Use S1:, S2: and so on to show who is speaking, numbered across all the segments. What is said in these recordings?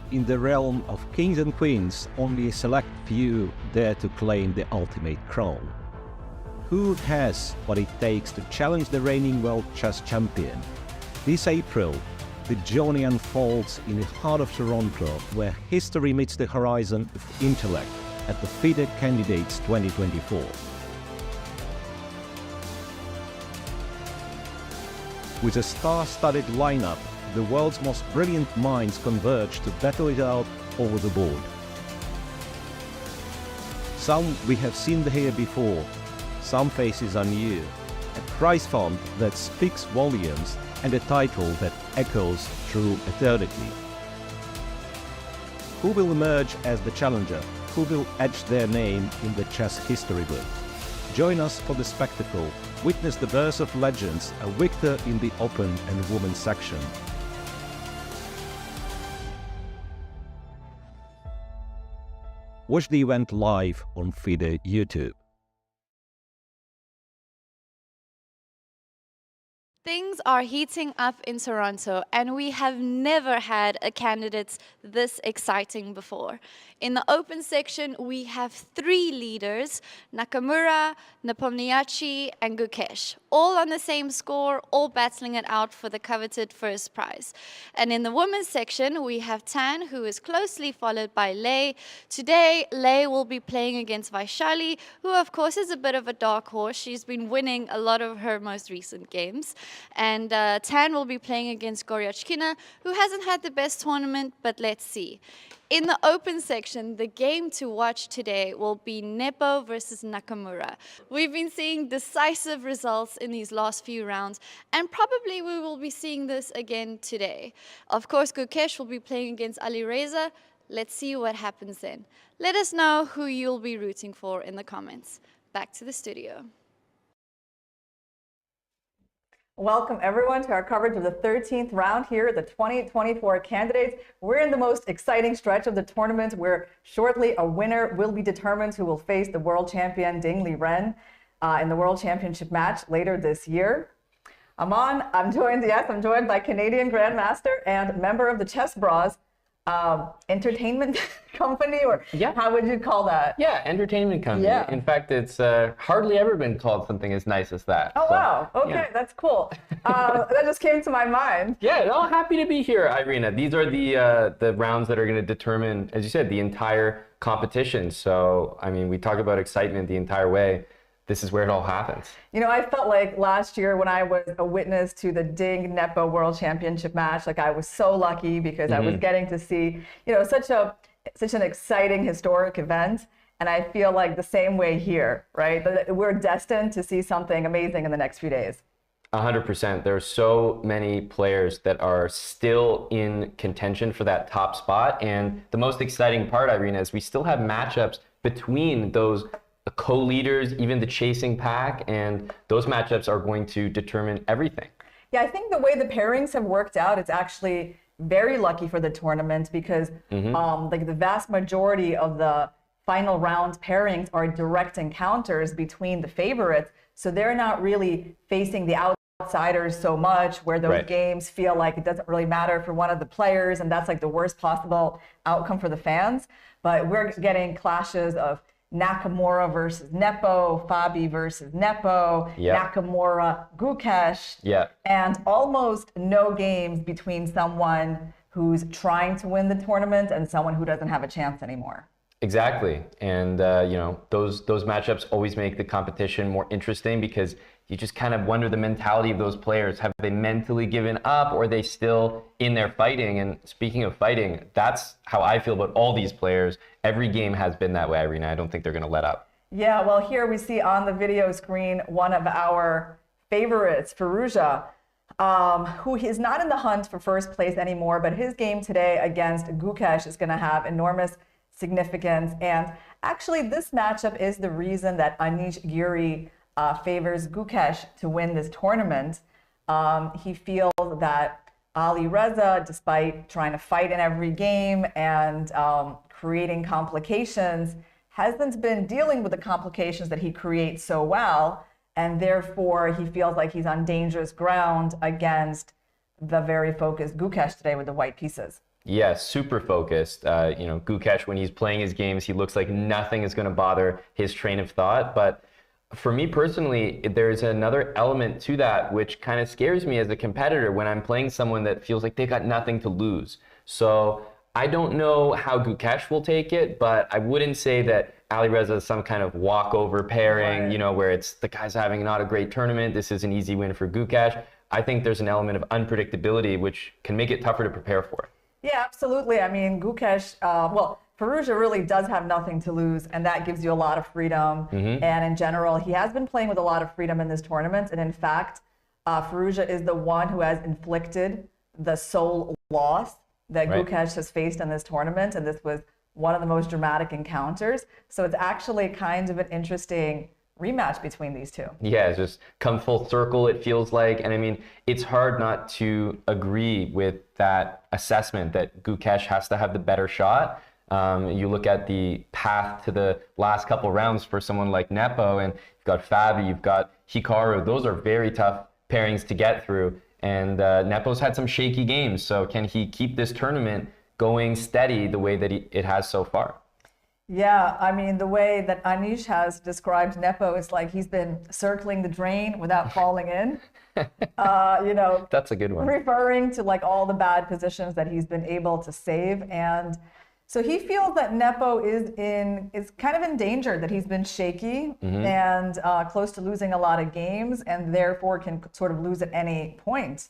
S1: In the realm of kings and queens, only a select few dare to claim the ultimate crown. Who has what it takes to challenge the reigning world chess champion? This April, the journey unfolds in the heart of Toronto, where history meets the horizon of intellect at the FIDE Candidates 2024. With a star-studded lineup, the world's most brilliant minds converge to battle it out over the board. Some we have seen here before, some faces are new, a prize fund that speaks volumes and a title that echoes through eternity. Who will emerge as the challenger? Who will etch their name in the chess history book? Join us for the spectacle. Witness the birth of legends, a victor in the open and women's section. Watch the event live on FIDE YouTube.
S2: Things are heating up in Toronto, and we have never had a candidate this exciting before. In the open section, we have 3 leaders, Nakamura, Nepo-naka, and Gukesh, all on the same score, all battling it out for the coveted first prize. And in the women's section, we have Tan, who is closely followed by Lei. Today, Lei will be playing against Vaishali, who of course is a bit of a dark horse. She's been winning a lot of her most recent games. And Tan will be playing against Goryachkina, who hasn't had the best tournament, but let's see. In the open section, the game to watch today will be Nepo versus Nakamura. We've been seeing decisive results in these last few rounds, and probably we will be seeing this again today. Of course, Gukesh will be playing against Ali Reza. Let's see what happens then. Let us know who you'll be rooting for in the comments. Back to the studio.
S3: Welcome everyone to our coverage of the 13th round here at the 2024 candidates. We're in the most exciting stretch of the tournament where shortly a winner will be determined who will face the world champion Ding Liren in the world championship match later this year. Aman, I'm joined by Canadian Grandmaster and member of the Chess Bras entertainment company, or how would you call that?
S4: Yeah, entertainment company.
S3: Yeah.
S4: In fact, it's hardly ever been called something as nice as that.
S3: Oh,
S4: so,
S3: wow. Okay,
S4: yeah.
S3: That's cool. That just came to my mind.
S4: Yeah, no, happy to be here, Irina. These are the rounds that are going to determine, as you said, the entire competition. So, I mean, we talk about excitement the entire way. This is where it all happens. You know, I felt like last year when I was a witness to the Ding Nepo World Championship match, like I was so lucky because I was getting to see, you know, such an exciting historic event. And I feel like the same way here, right? We're destined to see something amazing in the next few days. 100%. There are so many players that are still in contention for that top spot. And the most exciting part, Irina, is we still have matchups between those co-leaders, even the chasing pack, and those matchups are going to determine everything. Yeah, I think the way the pairings have worked out, it's actually very lucky for the tournament because like the vast majority of the final round pairings are direct encounters between the favorites, so they're not really facing the outsiders so much, where those games feel like it doesn't really matter for one of the players, and that's like the worst possible outcome for the fans. But we're getting clashes of Nakamura versus Nepo, Fabi versus Nepo, Nakamura, Gukesh, and almost no games between someone who's trying to win the tournament and someone who doesn't have a chance anymore. Exactly, and you know, those matchups always make the competition more interesting because you just kind of wonder the mentality of those players. Have they mentally given up, or are they still in there fighting? And speaking of fighting, that's how I feel about all these players. Every game has been that way, Irina. I don't think they're going to let up. Yeah, well, here we see on the video screen one of our favorites, Firouzja, who is not in the hunt for first place anymore, but his game today against Gukesh is going to have enormous significance. And actually, this matchup is the reason that Anish Giri favors Gukesh to win this tournament. He feels that Ali Reza, despite trying to fight in every game and creating complications, hasn't been dealing with the complications that he creates so well, and therefore he feels like he's on dangerous ground against the very focused Gukesh today with the white pieces. Yeah, super focused. Gukesh, when he's playing his games, he looks like nothing is going to bother his train of thought. But for me personally, there's another element to that which kind of scares me as a competitor when I'm playing someone that feels like they got nothing to lose. So I don't know how Gukesh will take it, but I wouldn't say that Alireza is some kind of walkover pairing,
S3: Right.
S4: where it's the guy's having not a great tournament. This is an easy win for Gukesh. I think there's an element of unpredictability which can make it tougher to prepare for.
S3: Yeah, absolutely. I mean, Gukesh, Firouzja really does have nothing to lose, and that gives you a lot of freedom. And in general, he has been playing with a lot of freedom in this tournament. And in fact, Firouzja is the one who has inflicted the sole loss that
S4: Right.
S3: Gukesh has faced in this tournament. And this was one of the most dramatic encounters. So it's actually kind of an interesting rematch between these two.
S4: Yeah, it's just come full circle, it feels like. And I mean, it's hard not to agree with that assessment that Gukesh has to have the better shot. You look at the path to the last couple rounds for someone like Nepo, and you've got Fabi, you've got Hikaru. Those are very tough pairings to get through. And Nepo's had some shaky games. So can he keep this tournament going steady the way that it has so far?
S3: Yeah, I mean, the way that Anish has described Nepo is like he's been circling the drain without falling in.
S4: That's a good one.
S3: Referring to like all the bad positions that he's been able to save. And so he feels that Nepo is kind of in danger, that he's been shaky and close to losing a lot of games and therefore can sort of lose at any point.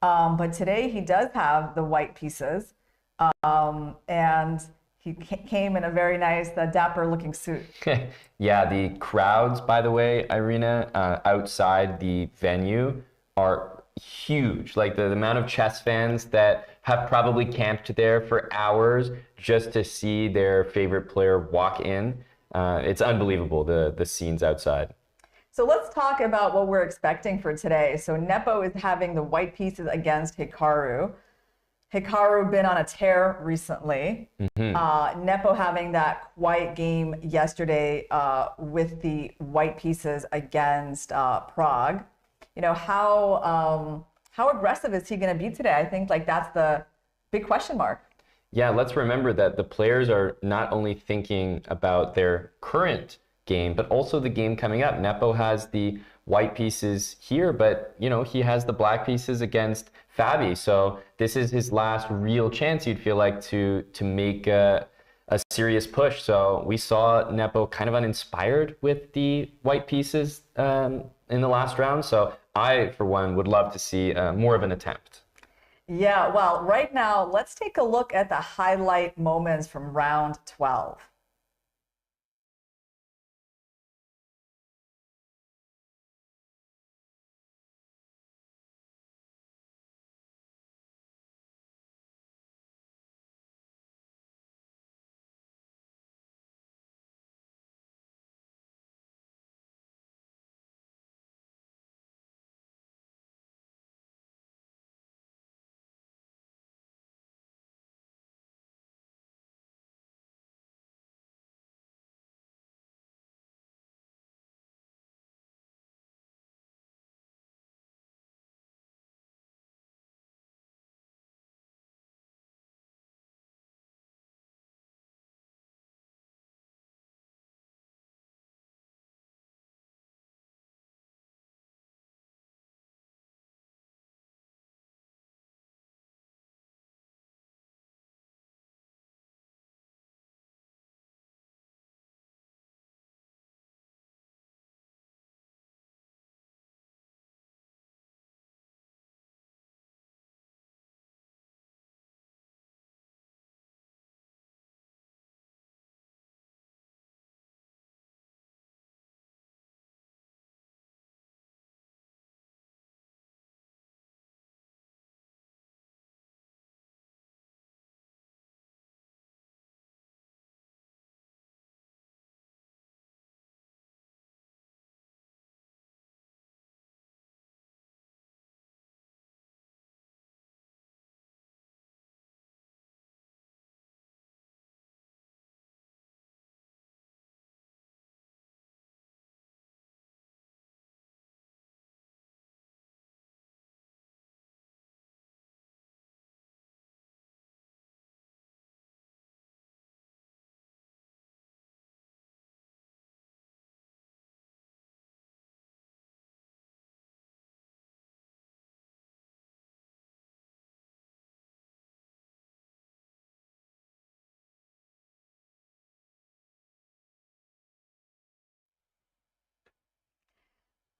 S3: But today he does have the white pieces and he came in a very nice, dapper looking suit.
S4: Yeah, the crowds, by the way, Irina, outside the venue are huge. Like the amount of chess fans that have probably camped there for hours just to see their favorite player walk in. It's unbelievable, the scenes outside.
S3: So let's talk about what we're expecting for today. So Nepo is having the white pieces against Hikaru. Hikaru been on a tear recently. Nepo having that quiet game yesterday with the white pieces against Prag. How aggressive is he going to be today? I think like that's the big question mark.
S4: Yeah, let's remember that the players are not only thinking about their current game, but also the game coming up. Nepo has the white pieces here, but he has the black pieces against Fabi. So this is his last real chance, you'd feel like, to make a serious push. So we saw Nepo kind of uninspired with the white pieces in the last round. So I, for one, would love to see more of an attempt.
S3: Yeah, well, right now, let's take a look at the highlight moments from round 12.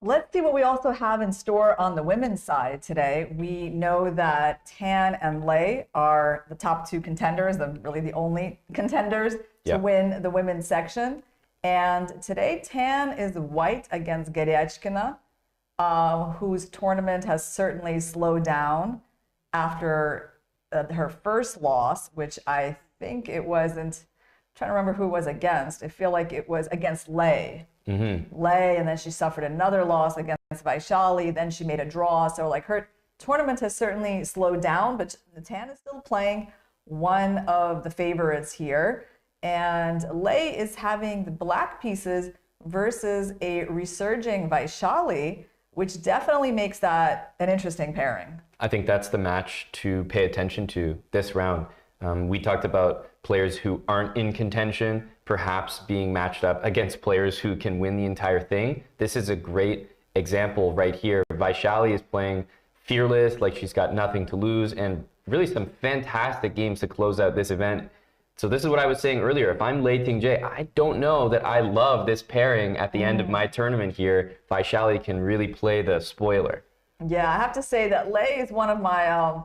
S3: Let's see what we also have in store on the women's side today. We know that Tan and Lei are the top two contenders, really the only contenders to win the women's section. And today, Tan is white against Geryachkina, whose tournament has certainly slowed down after her first loss, which I think it wasn't, I'm trying to remember who it was against. I feel like it was against Lei. Lei, and then she suffered another loss against Vaishali, then she made a draw. So like her tournament has certainly slowed down, but Tan is still playing one of the favorites here. And Lei is having the black pieces versus a resurging Vaishali, which definitely makes that an interesting pairing.
S4: I think that's the match to pay attention to this round. We talked about players who aren't in contention, perhaps being matched up against players who can win the entire thing. This is a great example right here. Vaishali is playing fearless, like she's got nothing to lose, and really some fantastic games to close out this event. So this is what I was saying earlier. If I'm Lei Tingjie, I don't know that I love this pairing at the end of my tournament here. Vaishali can really play the spoiler.
S3: Yeah, I have to say that Lei is one of my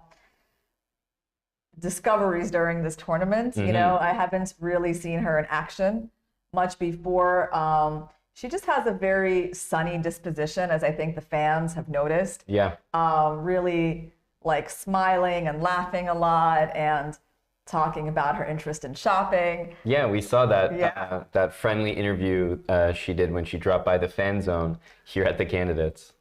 S3: discoveries during this tournament. You know, I haven't really seen her in action much before. She just has a very sunny disposition, as I think the fans have noticed.
S4: Yeah.
S3: Really like smiling and laughing a lot and talking about her interest in shopping.
S4: Yeah, we saw that that friendly interview she did when she dropped by the fan zone here at the Candidates.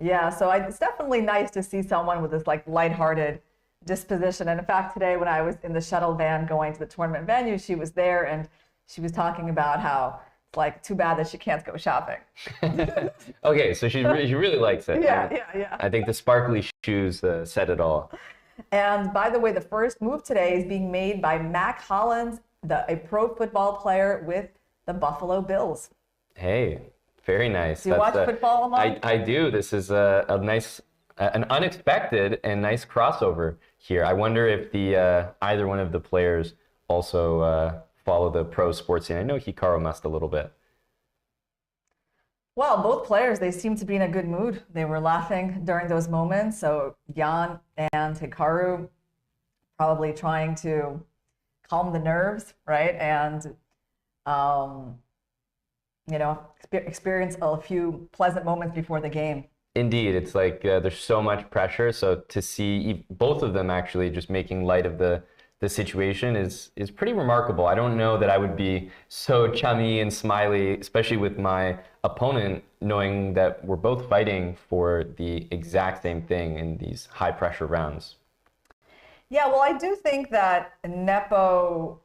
S3: Yeah, so it's definitely nice to see someone with this like lighthearted disposition. And in fact, today when I was in the shuttle van going to the tournament venue, she was there and she was talking about how it's like too bad that she can't go shopping.
S4: Okay, so she really likes it.
S3: Yeah.
S4: I think the sparkly shoes said it all.
S3: And by the way, the first move today is being made by Mac Hollins, a pro football player with the Buffalo Bills.
S4: Hey, very nice.
S3: Do you watch football, Aman?
S4: I do. This is a nice, an unexpected and nice crossover here. I wonder if the either one of the players also follow the pro sports scene. I know Hikaru must a little bit.
S3: Well, both players, they seem to be in a good mood. They were laughing during those moments. So Jan and Hikaru probably trying to calm the nerves, right? And, you know, experience a few pleasant moments before the game.
S4: Indeed, it's like there's so much pressure. So to see both of them actually just making light of the situation is pretty remarkable. I don't know that I would be so chummy and smiley, especially with my opponent, knowing that we're both fighting for the exact same thing in these high pressure rounds.
S3: Yeah, well, I do think that Nepo,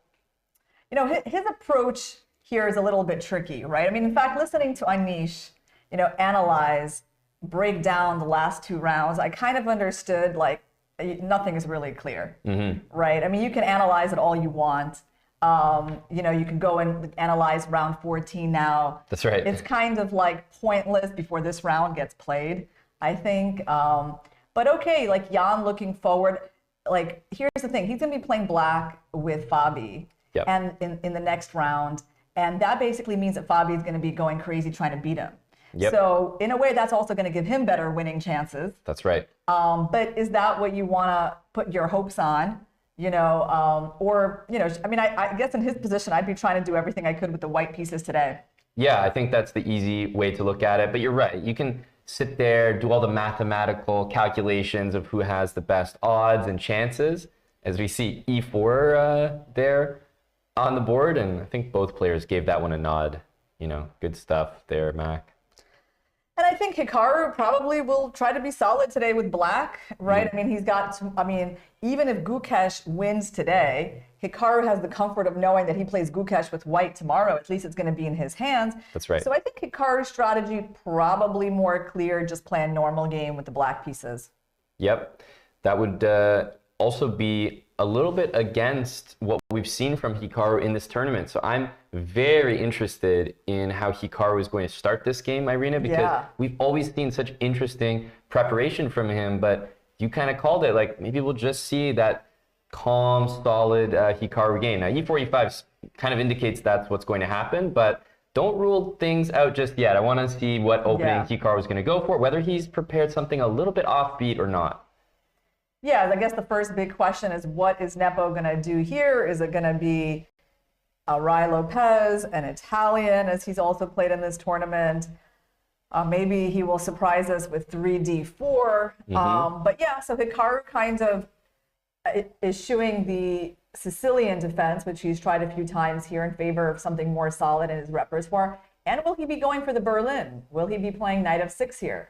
S3: you know, his approach here is a little bit tricky, right? I mean, in fact, listening to Anish, you know, break down the last two rounds, I kind of understood like nothing is really clear, right? I mean, you can analyze it all you want. You know, you can go and analyze round 14 now.
S4: That's right.
S3: It's kind of like pointless before this round gets played, I think. But okay, like Jan looking forward, like here's the thing, he's gonna be playing black with Fabi and in the next round. And that basically means that Fabi is gonna be going crazy trying to beat him. So in a way, that's also going to give him better winning chances.
S4: That's right.
S3: But is that what you want to put your hopes on? You know, or, you know, I mean, I guess in his position, I'd be trying to do everything I could with the white pieces today.
S4: Yeah, I think that's the easy way to look at it. But you're right. You can sit there, do all the mathematical calculations of who has the best odds and chances, as we see E4 there on the board. And I think both players gave that one a nod. You know, good stuff there, Mac.
S3: And I think Hikaru probably will try to be solid today with black, right? I mean, he's got, even if Gukesh wins today, Hikaru has the comfort of knowing that he plays Gukesh with white tomorrow. At least it's going to be in his hands.
S4: That's right.
S3: So I think Hikaru's strategy probably more clear, just play a normal game with the black pieces.
S4: Yep. That would also be a little bit against what we've seen from Hikaru in this tournament. So I'm very interested in how Hikaru is going to start this game, Irina, because we've always seen such interesting preparation from him, but you kind of called it, like maybe we'll just see that calm, solid Hikaru game. Now, E4, E5 kind of indicates that's what's going to happen, but don't rule things out just yet. I want to see what opening Hikaru is going to go for, whether he's prepared something a little bit offbeat or not.
S3: Yeah, I guess the first big question is, what is Nepo going to do here? Is it going to be a Rai Lopez, an Italian, as he's also played in this tournament? Maybe he will surprise us with 3D4. But yeah, so Hikaru kind of eschewing the Sicilian defense, which he's tried a few times here, in favor of something more solid in his repertoire. And will he be going for the Berlin? Will he be playing Knight of 6 here?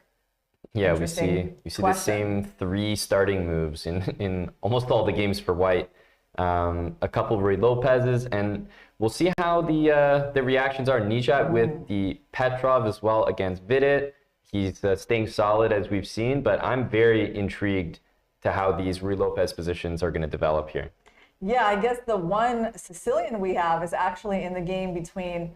S4: Yeah, we see the same 3 starting moves in almost all the games for white. A couple of Ray Lopez's, and we'll see how the reactions are. Nijat with the Petrov as well against Vidit. He's staying solid, as we've seen, but I'm very intrigued to how these Ray Lopez positions are going to develop here.
S3: Yeah, I guess the one Sicilian we have is actually in the game between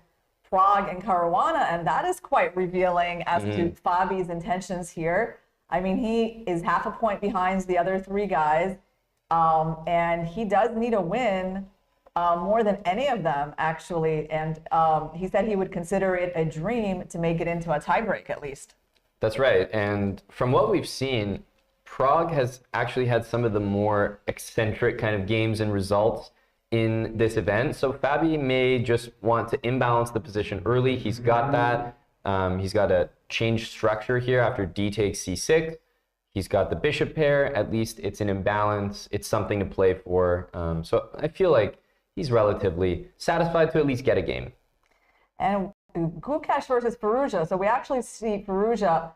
S3: Prag and Caruana, and that is quite revealing as to Fabi's intentions here. I mean, he is half a point behind the other 3 guys, and he does need a win more than any of them, actually. And he said he would consider it a dream to make it into a tiebreak, at least.
S4: That's right. And from what we've seen, Prag has actually had some of the more eccentric kind of games and results in this event. So Fabi may just want to imbalance the position early. He's got that. He's got a change structure here after D takes C6. He's got the bishop pair. At least it's an imbalance. It's something to play for. So I feel like he's relatively satisfied to at least get a game.
S3: And Gukesh versus Firouzja. So we actually see Firouzja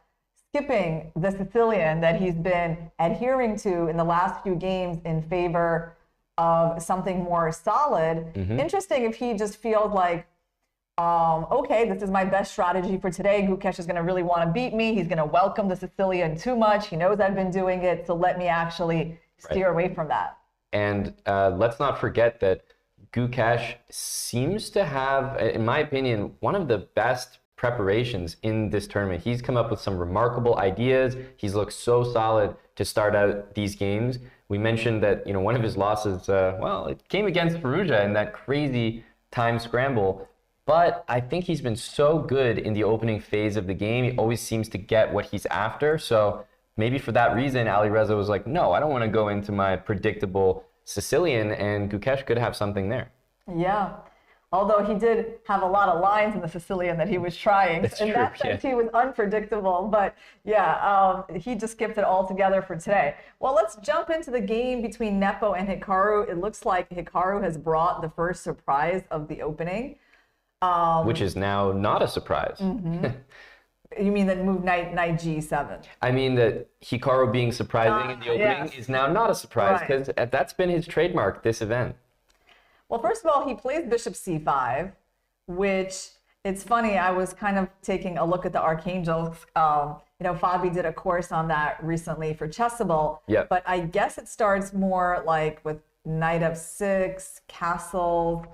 S3: skipping the Sicilian that he's been adhering to in the last few games in favor of something more solid. Interesting if he just feels like, okay, this is my best strategy for today. Gukesh is going to really want to beat me. He's going to welcome the Sicilian too much. He knows I've been doing it, so let me actually steer away from that.
S4: And let's not forget that Gukesh seems to have, in my opinion, one of the best preparations in this tournament. He's come up with some remarkable ideas. He's looked so solid to start out these games. We mentioned that, one of his losses, well, it came against Firouzja in that crazy time scramble. But I think he's been so good in the opening phase of the game. He always seems to get what he's after. So maybe for that reason, Alireza was like, no, I don't want to go into my predictable Sicilian, and Gukesh could have something there.
S3: Yeah. Although he did have a lot of lines in the Sicilian that he was trying.
S4: That's
S3: in
S4: true,
S3: that sense, he was unpredictable. But yeah, he just skipped it all together for today. Well, let's jump into the game between Nepo and Hikaru. It looks like Hikaru has brought the first surprise of the opening.
S4: Which is now not a surprise.
S3: You mean that move knight G7?
S4: I mean that Hikaru being surprising in the opening is now not a surprise, because that's been his trademark this event.
S3: Well, first of all, he plays bishop c5, which, it's funny, I was kind of taking a look at the archangels. Fabi did a course on that recently for Chessable.
S4: Yep.
S3: But I guess it starts more like with knight f6, castle,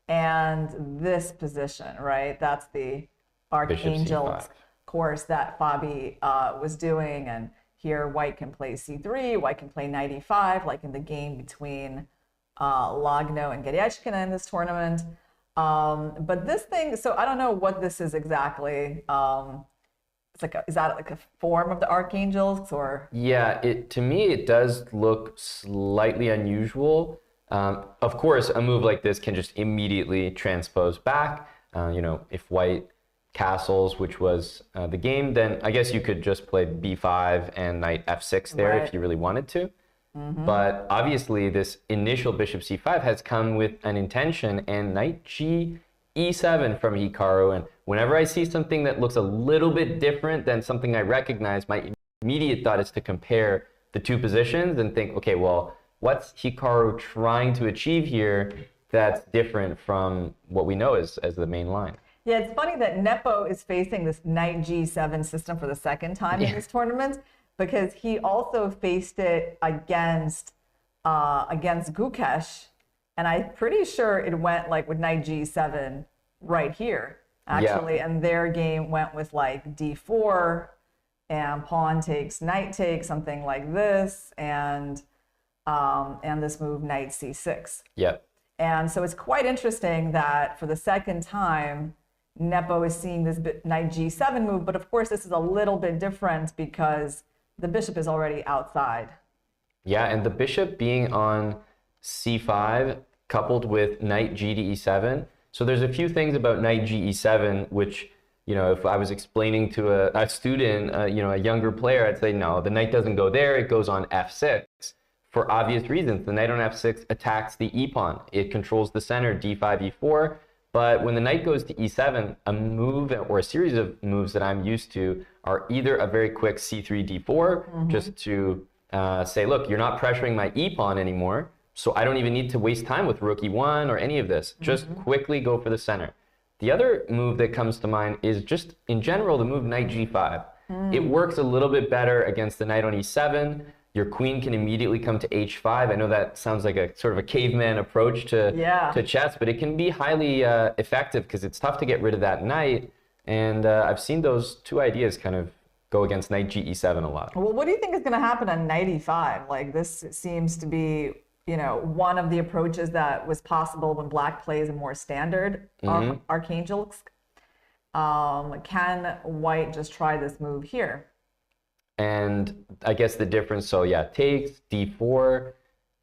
S3: and this position, right? That's the archangels course that Fabi was doing. And here, white can play c3, white can play knight e5, like in the game between Lagno and Geryeshkina in this tournament. But this thing, so I don't know what this is exactly. It's like, is that like a form of the archangels, or? Yeah,
S4: to me, it does look slightly unusual. Of course, a move like this can just immediately transpose back. If white castles, which was the game, then I guess you could just play b5 and knight f6 there if you really wanted to. But obviously, this initial bishop c5 has come with an intention, and knight e7 from Hikaru. And whenever I see something that looks a little bit different than something I recognize, my immediate thought is to compare the two positions and think, okay, well, what's Hikaru trying to achieve here that's different from what we know as the main line?
S3: Yeah, it's funny that Nepo is facing this knight g7 system for the second time in this tournament, because he also faced it against Gukesh, and I'm pretty sure it went like with knight g7 right here, actually, and their game went with like d4, and pawn takes, knight takes, something like this, and this move knight c6.
S4: Yep.
S3: And so it's quite interesting that for the second time, Nepo is seeing this knight g7 move, but of course this is a little bit different because the bishop is already outside.
S4: Yeah, and the bishop being on c5 coupled with knight g to e7. So there's a few things about knight g e7 which, you know, if I was explaining to a student, you know, a younger player, I'd say, no, the knight doesn't go there, it goes on f6. For obvious reasons, the knight on f6 attacks the e-pawn. It controls the center, d5, e4. But when the knight goes to e7, a move or a series of moves that I'm used to are either a very quick c3, d4, just to say, look, you're not pressuring my e-pawn anymore, so I don't even need to waste time with rook e1 or any of this. Just quickly go for the center. The other move that comes to mind is just, in general, the move knight g5. It works a little bit better against the knight on e7. Your queen can immediately come to h5. I know that sounds like a sort of a caveman approach to chess, but it can be highly effective because it's tough to get rid of that knight. And I've seen those two ideas kind of go against knight g e7 a lot.
S3: Well, what do you think is going to happen on knight e5? Like, this seems to be, you know, one of the approaches that was possible when black plays a more standard archangel. Can white just try this move here?
S4: And I guess the difference, so yeah, takes, d4,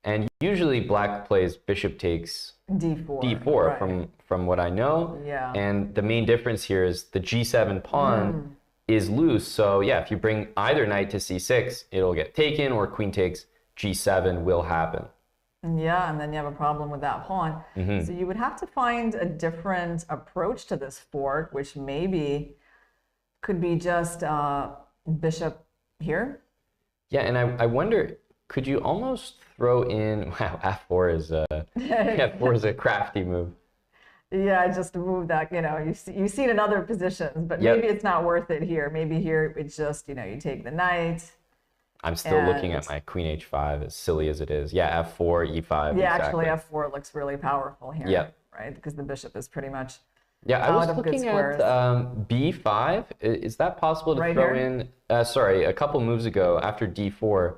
S4: and usually black plays bishop takes d4 right. from what I know.
S3: Yeah.
S4: And the main difference here is the g7 pawn is loose. So yeah, if you bring either knight to c6, it'll get taken, or queen takes g7 will happen.
S3: Yeah, and then you have a problem with that pawn. So you would have to find a different approach to this fork, which maybe could be just bishop here.
S4: Yeah, and I wonder, could you almost throw in, wow, f4 is f4 is a crafty move.
S3: Yeah, just to move that, you know, you see it in other positions, but maybe it's not worth it here. Maybe here it's just, you know, you take the knight.
S4: I'm still looking at my queen h5, as silly as it is. Yeah, f4, e5.
S3: Yeah,
S4: exactly.
S3: actually f4 looks really powerful here.
S4: Yeah.
S3: Right, because the bishop is pretty much
S4: yeah, I was looking at b5. Is that possible to throw in? Sorry, a couple moves ago after d4.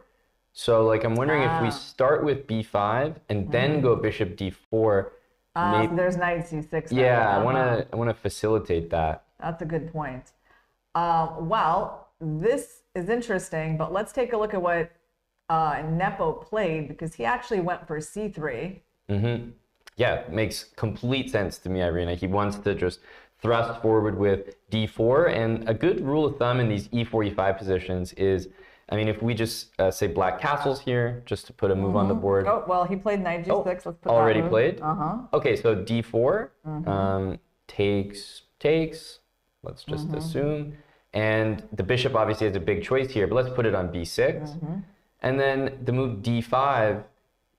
S4: So, like, I'm wondering if we start with b5 and then go bishop d4.
S3: So there's knight c6.
S4: Yeah, I want to facilitate that.
S3: That's a good point. Well, this is interesting, but let's take a look at what Nepo played, because he actually went for c3.
S4: Yeah, it makes complete sense to me, Irina. He wants to just thrust forward with d4. And a good rule of thumb in these e4, e5 positions is, I mean, if we just say black castles here, just to put a move on the board.
S3: Oh, well, he played knight g6. Let's put
S4: already
S3: that move.
S4: played? Okay, so d4 takes. Let's just assume. And the bishop obviously has a big choice here, but let's put it on b6. And then the move d5,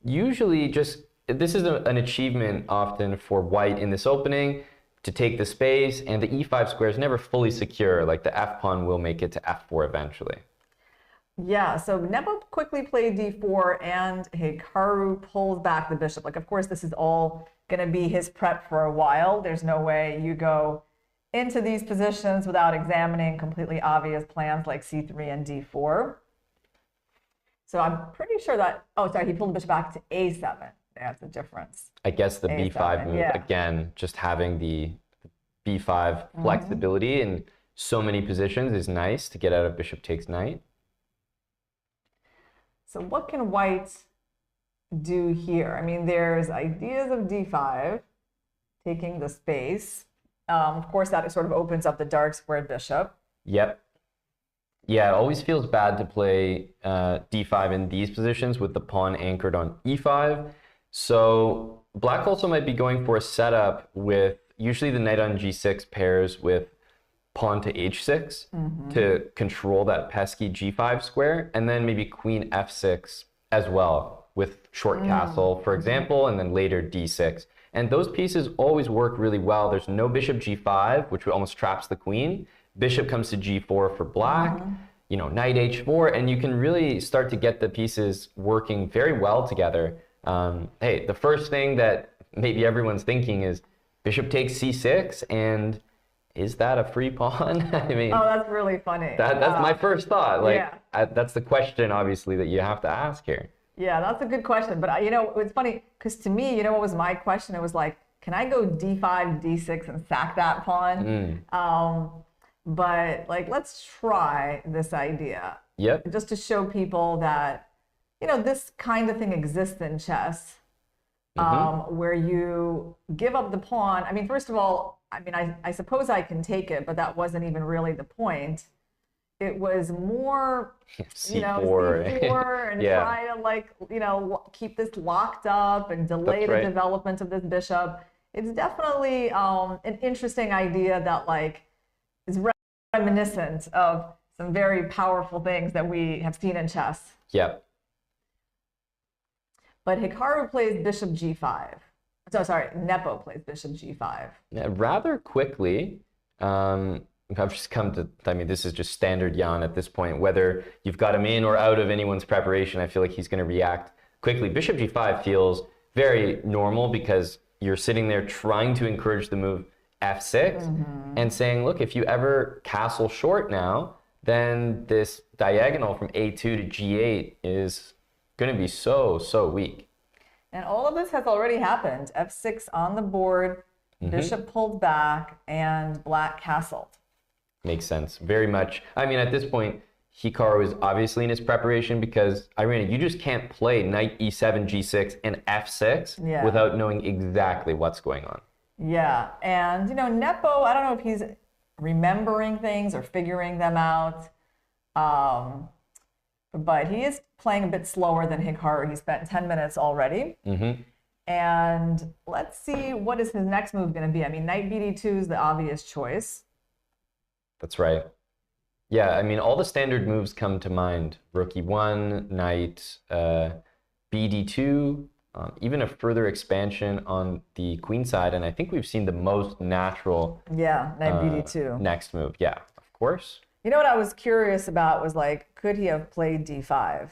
S4: usually just, this is an achievement often for white in this opening to take the space, and the e5 square is never fully secure. Like, the f pawn will make it to f4 eventually.
S3: Yeah, so Nepo quickly played d4, and Hikaru pulls back the bishop. Like, of course, this is all going to be his prep for a while. There's no way you go into these positions without examining completely obvious plans like c3 and d4. So I'm pretty sure that, oh, sorry, he pulled the bishop back to a7. That's the difference.
S4: I guess the b5 move, again, just having the b5 flexibility in so many positions is nice to get out of bishop takes knight.
S3: So what can white do here? I mean, there's ideas of d5, taking the space. Of course, that sort of opens up the dark squared bishop.
S4: Yep. Yeah, it always feels bad to play d5 in these positions with the pawn anchored on e5. So black also might be going for a setup with, usually the knight on g6 pairs with pawn to h6 to control that pesky g5 square, and then maybe queen f6 as well with short castle, for example, and then later d6. And those pieces always work really well. There's no bishop g5, which almost traps the queen. Bishop comes to g4 for black, you know, knight h4, and you can really start to get the pieces working very well together. Hey, the first thing that maybe everyone's thinking is bishop takes c6, and is that a free pawn? I mean,
S3: oh, that's really funny.
S4: That's my first thought. Like, that's the question, obviously, that you have to ask here.
S3: Yeah, that's a good question. But, you know, it's funny because to me, you know what was my question? It was like, can I go d5, d6 and sack that pawn? But like, let's try this idea.
S4: Yep.
S3: Just to show people that, you know, this kind of thing exists in chess, where you give up the pawn. I mean, first of all, I mean, I suppose I can take it, but that wasn't even really the point. It was more, you know, C4 and try to, like, you know, keep this locked up and delay the development of this bishop. It's definitely an interesting idea that, like, is reminiscent of some very powerful things that we have seen in chess.
S4: Yep.
S3: But Hikaru plays bishop g5. So sorry, Nepo plays bishop g5.
S4: Yeah, rather quickly. I've just come to, I mean, this is just standard Jan at this point. Whether you've got him in or out of anyone's preparation, I feel like he's going to react quickly. Bishop g5 feels very normal because you're sitting there trying to encourage the move f6 and saying, look, if you ever castle short now, then this diagonal from a2 to g8 is going to be so weak.
S3: And all of this has already happened. f6 on the board, bishop pulled back, and black castled.
S4: Makes sense. Very much. I mean, at this point, Hikaru is obviously in his preparation because, Irina, you just can't play knight e7, g6, and f6 without knowing exactly what's going on. Yeah.
S3: And, you know, Nepo, I don't know if he's remembering things or figuring them out, but he is playing a bit slower than Hikaru. He spent 10 minutes already. And let's see, what is his next move going to be? I mean, knight bd2 is the obvious choice.
S4: That's right. Yeah, I mean, all the standard moves come to mind. Rook e1, knight bd2, even a further expansion on the queen side. And I think we've seen the most natural
S3: knight bd2
S4: next move. Yeah, of course.
S3: You know what I was curious about was, like, could he have played d5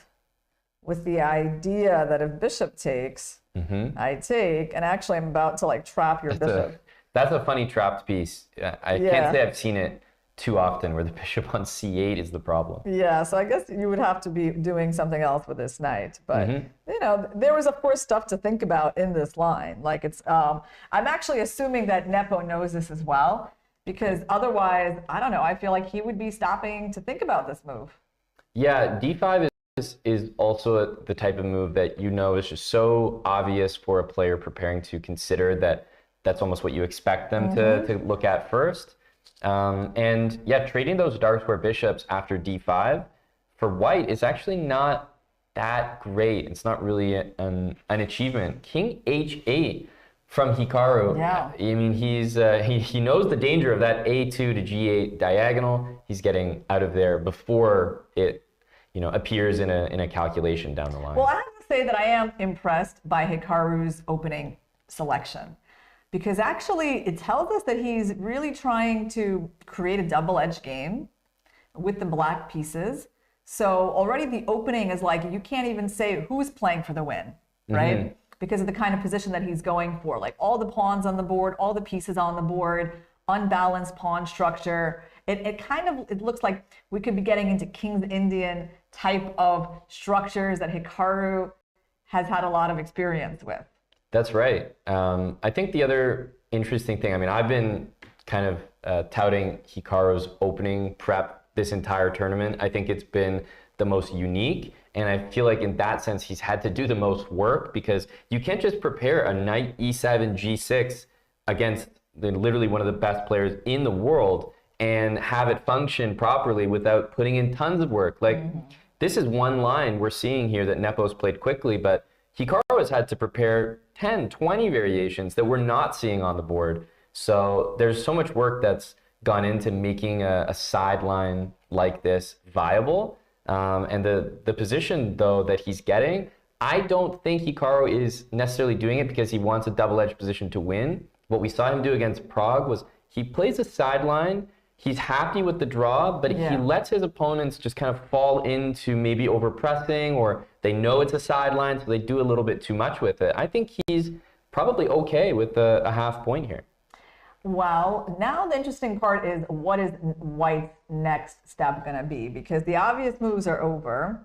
S3: with the idea that if bishop takes, I take, and actually I'm about to, like, trap your bishop.
S4: That's a funny trapped piece. I can't say I've seen it too often where the bishop on c8 is the problem. Yeah,
S3: so I guess you would have to be doing something else with this knight. But, you know, there was, of course, stuff to think about in this line. Like, it's, I'm actually assuming that Nepo knows this as well, because otherwise, I don't know, I feel like he would be stopping to think about this move.
S4: Yeah, d5 is also the type of move that, you know, is just so obvious for a player preparing to consider that that's almost what you expect them to look at first. And yeah, trading those dark square bishops after d5 for white is actually not that great. It's not really an achievement. King h8 from Hikaru. I mean, he knows the danger of that a2 to g8 diagonal. He's getting out of there before it, you know, appears in a calculation down the line.
S3: Well, I have to say that I am impressed by Hikaru's opening selection, because actually it tells us that he's really trying to create a double-edged game with the black pieces. So already the opening is like, you can't even say who's playing for the win, right? Because of the kind of position that he's going for. Like, all the pawns on the board, all the pieces on the board, unbalanced pawn structure. It looks like we could be getting into King's Indian type of structures that Hikaru has had a lot of experience with.
S4: That's right. I think the other interesting thing, I mean, I've been kind of touting Hikaru's opening prep this entire tournament. I think it's been the most unique, and I feel like in that sense he's had to do the most work, because you can't just prepare a knight e7 g6 against literally one of the best players in the world and have it function properly without putting in tons of work. Like, this is one line we're seeing here that Nepo's played quickly, but Hikaru has had to prepare 10, 20 variations that we're not seeing on the board. So there's so much work that's gone into making a sideline like this viable. And the position, though, that he's getting, I don't think Hikaru is necessarily doing it because he wants a double-edged position to win. What we saw him do against Prag was he plays a sideline, he's happy with the draw, but he lets his opponents just kind of fall into maybe overpressing, or they know it's a sideline, so they do a little bit too much with it. I think he's probably okay with a half point here.
S3: Well, now the interesting part is, what is White's next step going to be? Because the obvious moves are over.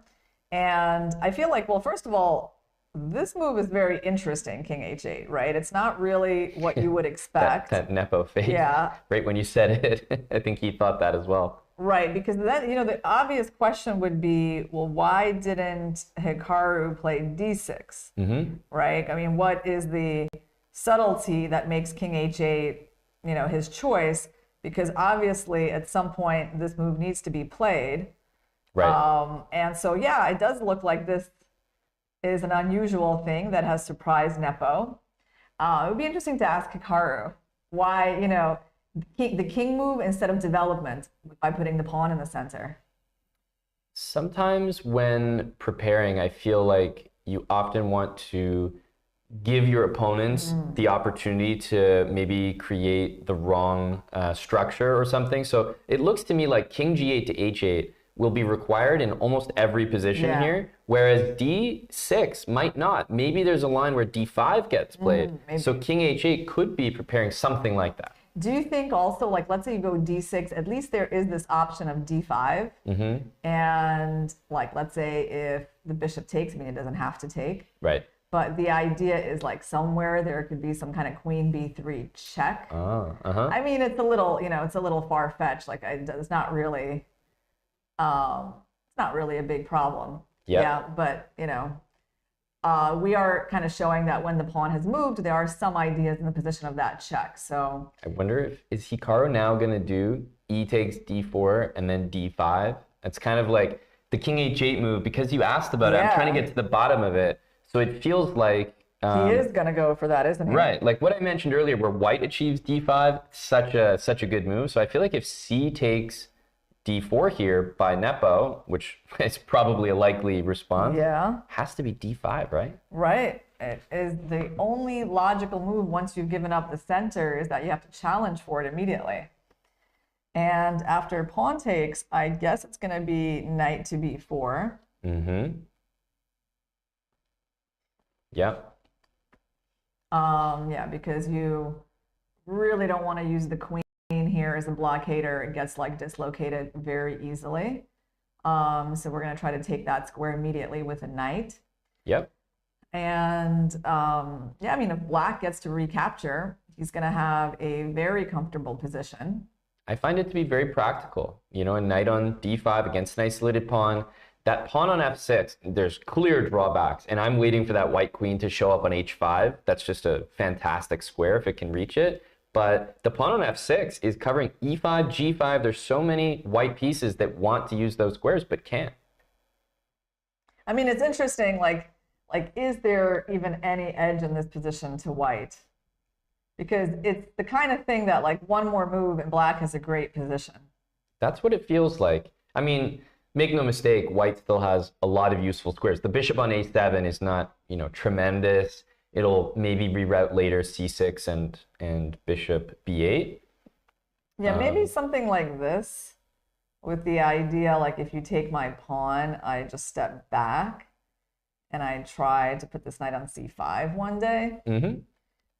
S3: And I feel like, well, first of all, this move is very interesting, king h8, right? It's not really what you would expect.
S4: that nepo fade.
S3: Yeah.
S4: Right when you said it, I think he thought that as well.
S3: Right, because then, the obvious question would be, well, why didn't Hikaru play d6? Right? I mean, what is the subtlety that makes king h8, his choice? Because obviously, at some point, this move needs to be played.
S4: Right.
S3: And so, yeah, it does look like this is an unusual thing that has surprised Nepo. It would be interesting to ask Hikaru why, the king move instead of development by putting the pawn in the center.
S4: Sometimes when preparing, I feel like you often want to give your opponents the opportunity to maybe create the wrong structure or something. So it looks to me like king g8 to h8 will be required in almost every position here, whereas d6 might not. Maybe there's a line where d5 gets played. So king h8 could be preparing something like that.
S3: Do you think also, like, let's say you go d6, at least there is this option of d5. And, like, let's say if the bishop takes, I mean, it doesn't have to take.
S4: Right.
S3: But the idea is, like, somewhere there could be some kind of queen b3 check. I mean, it's a little, it's a little far-fetched. Like, it's not really, a big problem. Yeah, but, we are kind of showing that when the pawn has moved, there are some ideas in the position of that check. So
S4: I wonder is Hikaru now going to do e takes d4 and then d5? It's kind of like the king h8 move, because you asked about it. I'm trying to get to the bottom of it. So it feels like
S3: he is going to go for that, isn't he?
S4: Right. Like what I mentioned earlier, where white achieves d5, such a good move. So I feel like if c takes d4 here by Nepo, which is probably a likely response, has to be d5, right?
S3: Right. It is the only logical move once you've given up the center, is that you have to challenge for it immediately. And after pawn takes, I guess it's going to be knight to b4.
S4: Yep.
S3: Yeah, because you really don't want to use the queen here as a blockader. It gets like dislocated very easily. So we're going to try to take that square immediately with a knight.
S4: Yep.
S3: And yeah, I mean, if black gets to recapture, he's going to have a very comfortable position.
S4: I find it to be very practical. A knight on d5 against an isolated pawn. That pawn on f6, there's clear drawbacks, and I'm waiting for that white queen to show up on h5. That's just a fantastic square if it can reach it. But the pawn on f6 is covering e5, g5. There's so many white pieces that want to use those squares but can't.
S3: I mean, it's interesting, like is there even any edge in this position to white? Because it's the kind of thing that, like, one more move and black has a great position.
S4: That's what it feels like. I mean, make no mistake, white still has a lot of useful squares. The bishop on a7 is not, tremendous. It'll maybe reroute later c6 and bishop b8.
S3: Yeah, maybe something like this, with the idea, like, if you take my pawn, I just step back and I try to put this knight on c5 one day.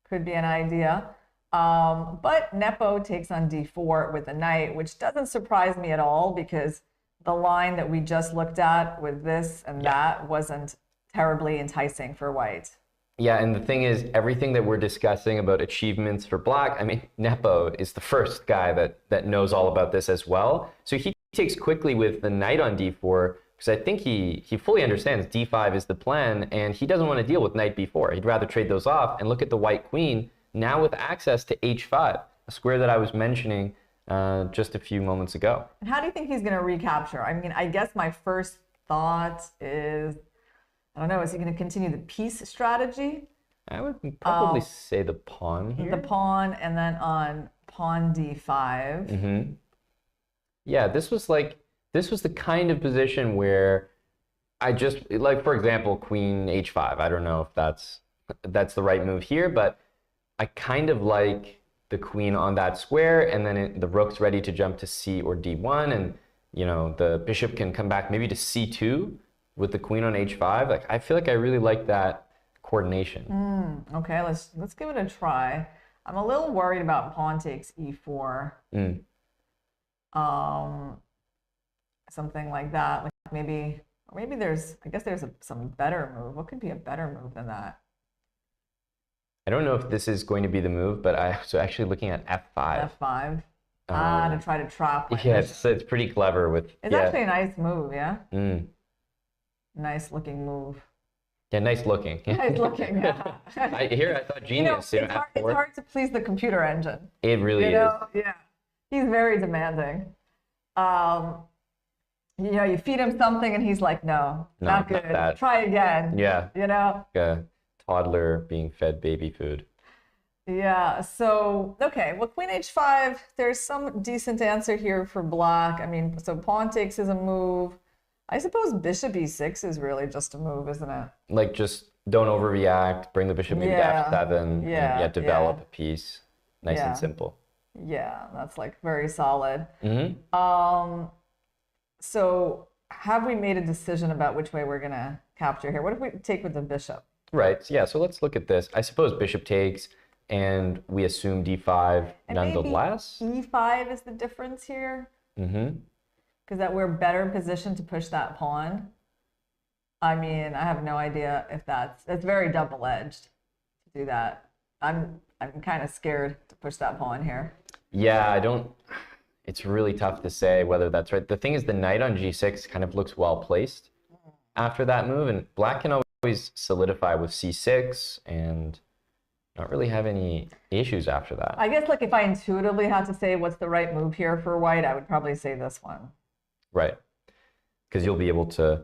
S3: Could be an idea. But Nepo takes on d4 with a knight, which doesn't surprise me at all, because the line that we just looked at with this and that wasn't terribly enticing for white.
S4: Yeah, and the thing is, everything that we're discussing about achievements for black, I mean, Nepo is the first guy that knows all about this as well. So he takes quickly with the knight on d4, because I think he fully understands d5 is the plan, and he doesn't want to deal with knight b4. He'd rather trade those off and look at the white queen, now with access to h5, a square that I was mentioning just a few moments ago.
S3: And how do you think he's going to recapture? I mean, I guess my first thought is, I don't know, is he going to continue the piece strategy?
S4: I would probably say the pawn here.
S3: The pawn, and then on pawn d5.
S4: Yeah, this was the kind of position where I just, like, for example, queen h5. I don't know if that's the right move here, but I kind of like the queen on that square, and then the rook's ready to jump to c or d1, and the bishop can come back maybe to c2 with the queen on h5. Like, I feel like I really like that coordination.
S3: Okay, let's give it a try. I'm a little worried about pawn takes e4. Something like that. Like maybe, Or maybe there's, I guess there's some better move. What could be a better move than that?
S4: I don't know if this is going to be the move, but I was actually looking at F5.
S3: F5. To try to trap.
S4: Yeah, it's pretty clever with.
S3: It's actually a nice move, yeah.
S4: Mm.
S3: Nice looking move.
S4: Yeah, nice looking.
S3: Nice looking. Yeah.
S4: I thought genius.
S3: It's hard to please the computer engine.
S4: It really is.
S3: Yeah. He's very demanding. You feed him something and he's like, no, not good.
S4: Not
S3: try again.
S4: Yeah.
S3: Like
S4: a toddler being fed baby food.
S3: Yeah, so, okay, well, queen h5, there's some decent answer here for black. I mean, so pawn takes is a move. I suppose bishop e6 is really just a move, isn't it?
S4: Like, just don't overreact, bring the bishop maybe to f7, and develop a piece. Nice and simple.
S3: Yeah, that's like very solid.
S4: Mm-hmm.
S3: So have we made a decision about which way we're going to capture here? What if we take with the bishop?
S4: Right, yeah, so let's look at this. I suppose bishop takes, and we assume d5
S3: and
S4: nonetheless.
S3: Maybe e5 is the difference here.
S4: Mm-hmm.
S3: Because that we're better positioned to push that pawn. I mean, I have no idea if it's very double-edged to do that. I'm kind of scared to push that pawn here.
S4: Yeah, it's really tough to say whether that's right. The thing is, the knight on g6 kind of looks well placed after that move, and black can always solidify with c6 and not really have any issues after that.
S3: I guess, like, if I intuitively had to say what's the right move here for white, I would probably say this one.
S4: Right, because you'll be able to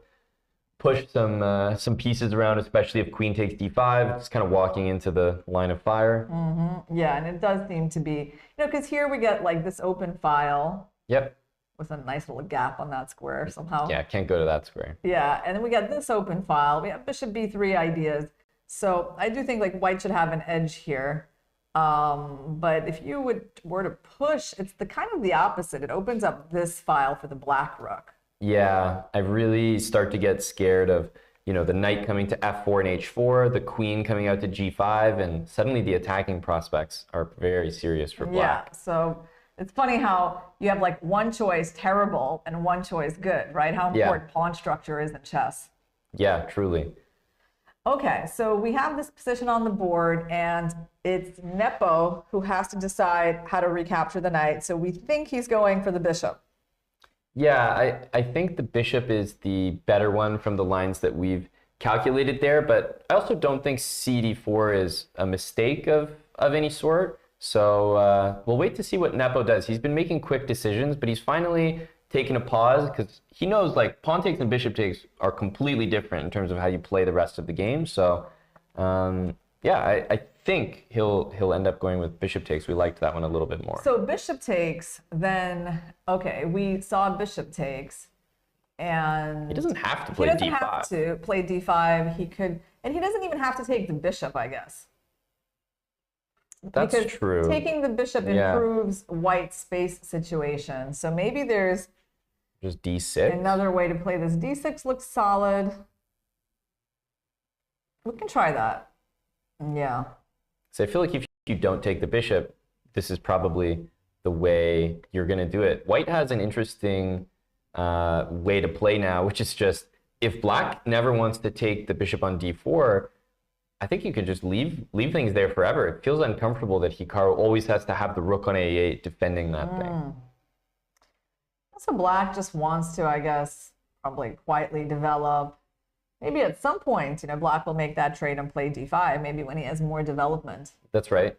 S4: push some pieces around, especially if queen takes d5. It's kind of walking into the line of fire.
S3: Mm-hmm. Yeah, and it does seem to be, because here we get like this open file.
S4: Yep.
S3: With a nice little gap on that square somehow.
S4: Yeah, can't go to that square.
S3: Yeah, and then we got this open file. We have bishop b3 ideas. So I do think like white should have an edge here. But if you were to push, it's the kind of the opposite. It opens up this file for the black rook.
S4: Yeah, I really start to get scared of, the knight coming to f4 and h4, the queen coming out to g5, and suddenly the attacking prospects are very serious for black.
S3: Yeah, so it's funny how you have like one choice terrible and one choice good, right? How important pawn structure is in chess.
S4: Yeah, truly.
S3: Okay, so we have this position on the board, and it's Nepo who has to decide how to recapture the knight. So we think he's going for the bishop.
S4: Yeah, I think the bishop is the better one from the lines that we've calculated there, but I also don't think cd4 is a mistake of any sort. So we'll wait to see what Nepo does. He's been making quick decisions, but he's finally taken a pause because he knows like pawn takes and bishop takes are completely different in terms of how you play the rest of the game. So yeah, I think he'll end up going with bishop takes. We liked that one a little bit more.
S3: So bishop takes, then, okay, we saw bishop takes, and
S4: he doesn't have to play d5.
S3: He doesn't have to play d5. He could, and he doesn't even have to take the bishop, I guess.
S4: That's
S3: because
S4: true.
S3: Taking the bishop improves white's space situation. So maybe there's
S4: just d6.
S3: Another way to play this. d6 looks solid. We can try that. Yeah.
S4: So I feel like if you don't take the bishop, this is probably the way you're going to do it. White has an interesting way to play now, which is just if black never wants to take the bishop on d4, I think you could just leave things there forever. It feels uncomfortable that Hikaru always has to have the rook on a8 defending that thing.
S3: So black just wants to, I guess, probably quietly develop. Maybe at some point, black will make that trade and play d5, maybe when he has more development.
S4: That's right.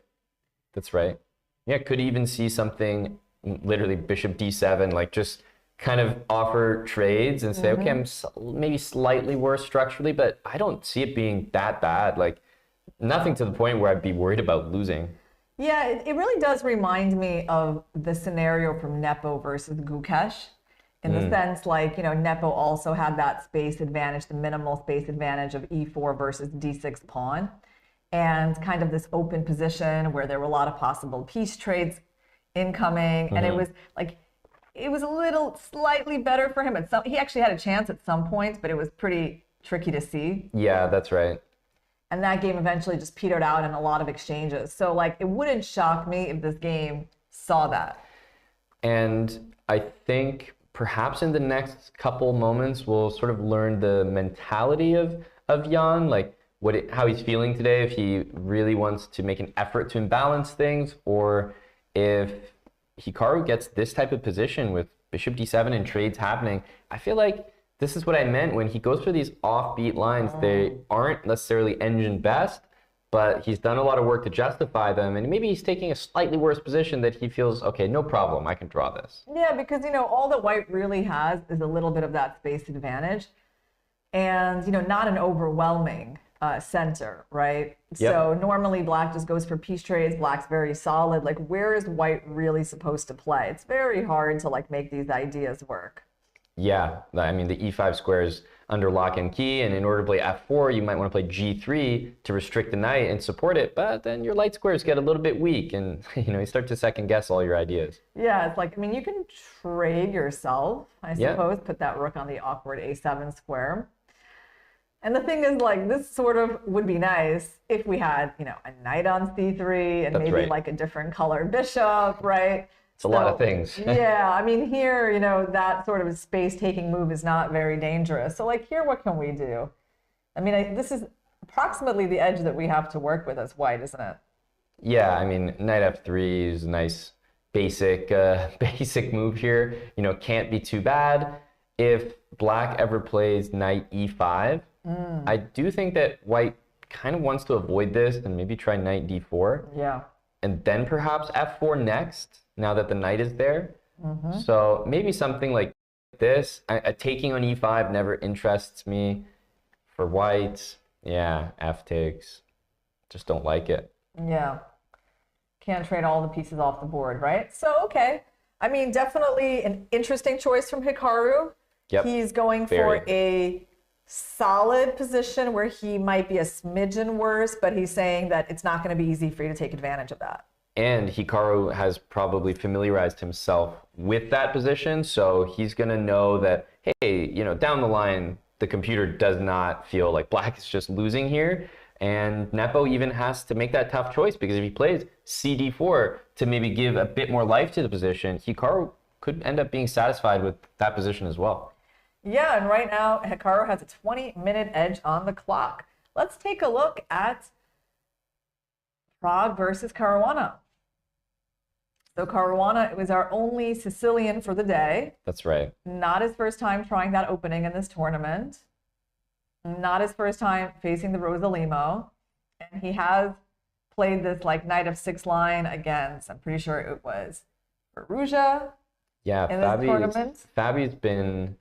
S4: That's right. Yeah, could even see something, literally bishop d7, like just kind of offer trades and say, okay, I'm maybe slightly worse structurally, but I don't see it being that bad. Like nothing to the point where I'd be worried about losing.
S3: Yeah, it really does remind me of the scenario from Nepo versus Gukesh. In the sense, like, Nepo also had that space advantage, the minimal space advantage of e4 versus d6 pawn, and kind of this open position where there were a lot of possible piece trades incoming. And it was like, it was a little slightly better for him. He actually had a chance at some points, but it was pretty tricky to see.
S4: Yeah, that's right.
S3: And that game eventually just petered out in a lot of exchanges. So, like, it wouldn't shock me if this game saw that.
S4: And I think perhaps in the next couple moments, we'll sort of learn the mentality of Jan, like how he's feeling today, if he really wants to make an effort to imbalance things, or if Hikaru gets this type of position with bishop d7 and trades happening. I feel like this is what I meant when he goes for these offbeat lines. They aren't necessarily engine best, but he's done a lot of work to justify them, and maybe he's taking a slightly worse position that he feels, okay, no problem, I can draw this.
S3: Yeah, because, all that white really has is a little bit of that space advantage, and, not an overwhelming center, right?
S4: Yep.
S3: So normally black just goes for piece trades. Black's very solid. Like, where is white really supposed to play? It's very hard to make these ideas work.
S4: Yeah, I mean, the e5 square is under lock and key, and in order to play f4, you might want to play g3 to restrict the knight and support it, but then your light squares get a little bit weak, and you start to second guess all your ideas.
S3: Yeah, it's like, you can trade yourself, I suppose, put that rook on the awkward a7 square. And the thing is, this sort of would be nice if we had, a knight on c3 and maybe a different colored bishop, right?
S4: It's a lot of things.
S3: Yeah, I mean, here, that sort of space-taking move is not very dangerous. So, here, what can we do? I mean, this is approximately the edge that we have to work with as white, isn't it?
S4: Yeah, I mean, knight f3 is a nice basic move here. Can't be too bad. If black ever plays knight e5, I do think that white kind of wants to avoid this and maybe try knight d4.
S3: Yeah.
S4: And then perhaps f4 next, now that the knight is there. So maybe something like this. Taking on e5 never interests me. For white, yeah, f takes. Just don't like it.
S3: Yeah. Can't trade all the pieces off the board, right? So, okay. I mean, definitely an interesting choice from Hikaru.
S4: Yep.
S3: He's going for a solid position where he might be a smidgen worse, but he's saying that it's not going to be easy for you to take advantage of that.
S4: And Hikaru has probably familiarized himself with that position, so he's going to know that, hey, down the line, the computer does not feel like black is just losing here. And Nepo even has to make that tough choice, because if he plays cd4 to maybe give a bit more life to the position, Hikaru could end up being satisfied with that position as well.
S3: Yeah, and right now, Hikaru has a 20-minute edge on the clock. Let's take a look at Prag versus Caruana. So Caruana was our only Sicilian for the day.
S4: That's right.
S3: Not his first time trying that opening in this tournament. Not his first time facing the Rosalimo. And he has played this knight of 6 line against, I'm pretty sure it was Firouzja.
S4: Yeah, Fabi's been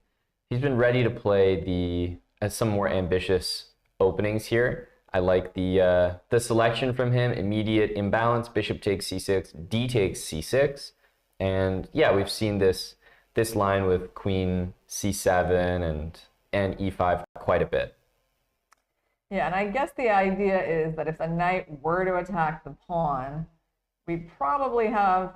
S4: ready to play some more ambitious openings here. I like the selection from him. Immediate imbalance, bishop takes c6, d takes c6. And yeah, we've seen this line with queen c7 and e5 quite a bit.
S3: Yeah, and I guess the idea is that if the knight were to attack the pawn, we probably have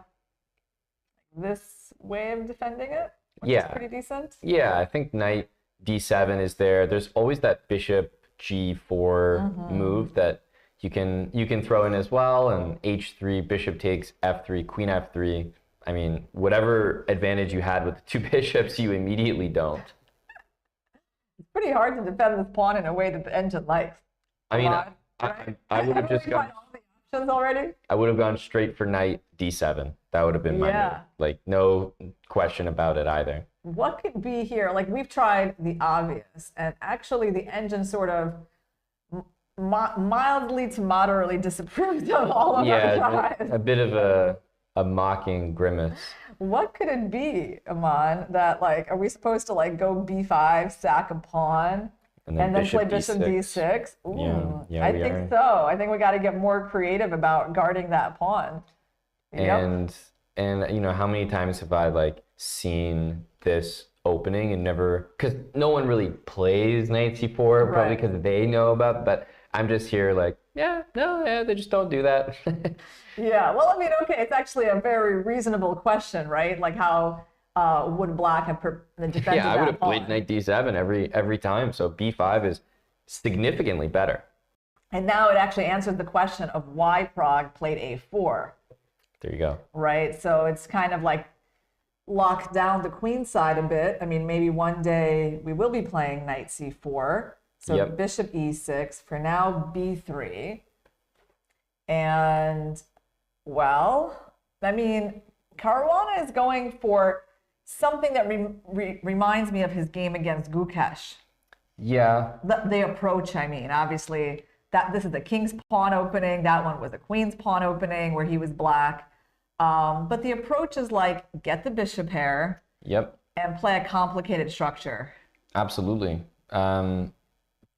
S3: this way of defending it, which is pretty decent.
S4: Yeah, I think knight d7 is there. There's always that bishop g4 move that you can throw in as well, and h3, bishop takes f3, queen f3. I mean, whatever advantage you had with the 2 bishops, you immediately don't.
S3: It's pretty hard to defend this pawn in a way that the engine likes.
S4: I mean, I would have just gone
S3: all the options already.
S4: I would have gone straight for knight d7. That would have been my move. No question about it either.
S3: What could be here? We've tried the obvious, and actually the engine sort of mildly to moderately disapproved of all of our tries.
S4: A bit of a mocking grimace.
S3: What could it be, Aman, that are we supposed to go b5, sack a pawn, and then play bishop d6? Ooh,
S4: yeah,
S3: I think so. I think we got to get more creative about guarding that pawn.
S4: And how many times have I seen this opening and never, because no one really plays knight c4, probably because they know about it, but I'm just here they just don't do that.
S3: Yeah, well, I mean, okay, it's actually a very reasonable question, right? How would black have defended that?
S4: Yeah, I would have played knight d7 every time, so b5 is significantly better.
S3: And now it actually answers the question of why Prag played a4.
S4: There you go.
S3: Right, so it's kind of lock down the queen side a bit. I mean, maybe one day we will be playing knight c4. So
S4: Yep.
S3: bishop e6, for now b3. And, well, I mean, Caruana is going for something that reminds me of his game against Gukesh.
S4: Yeah.
S3: The approach, I mean, obviously, this is a king's pawn opening. That one was a queen's pawn opening where he was black. But the approach is like, get the bishop pair.
S4: Yep.
S3: And play a complicated structure.
S4: Absolutely.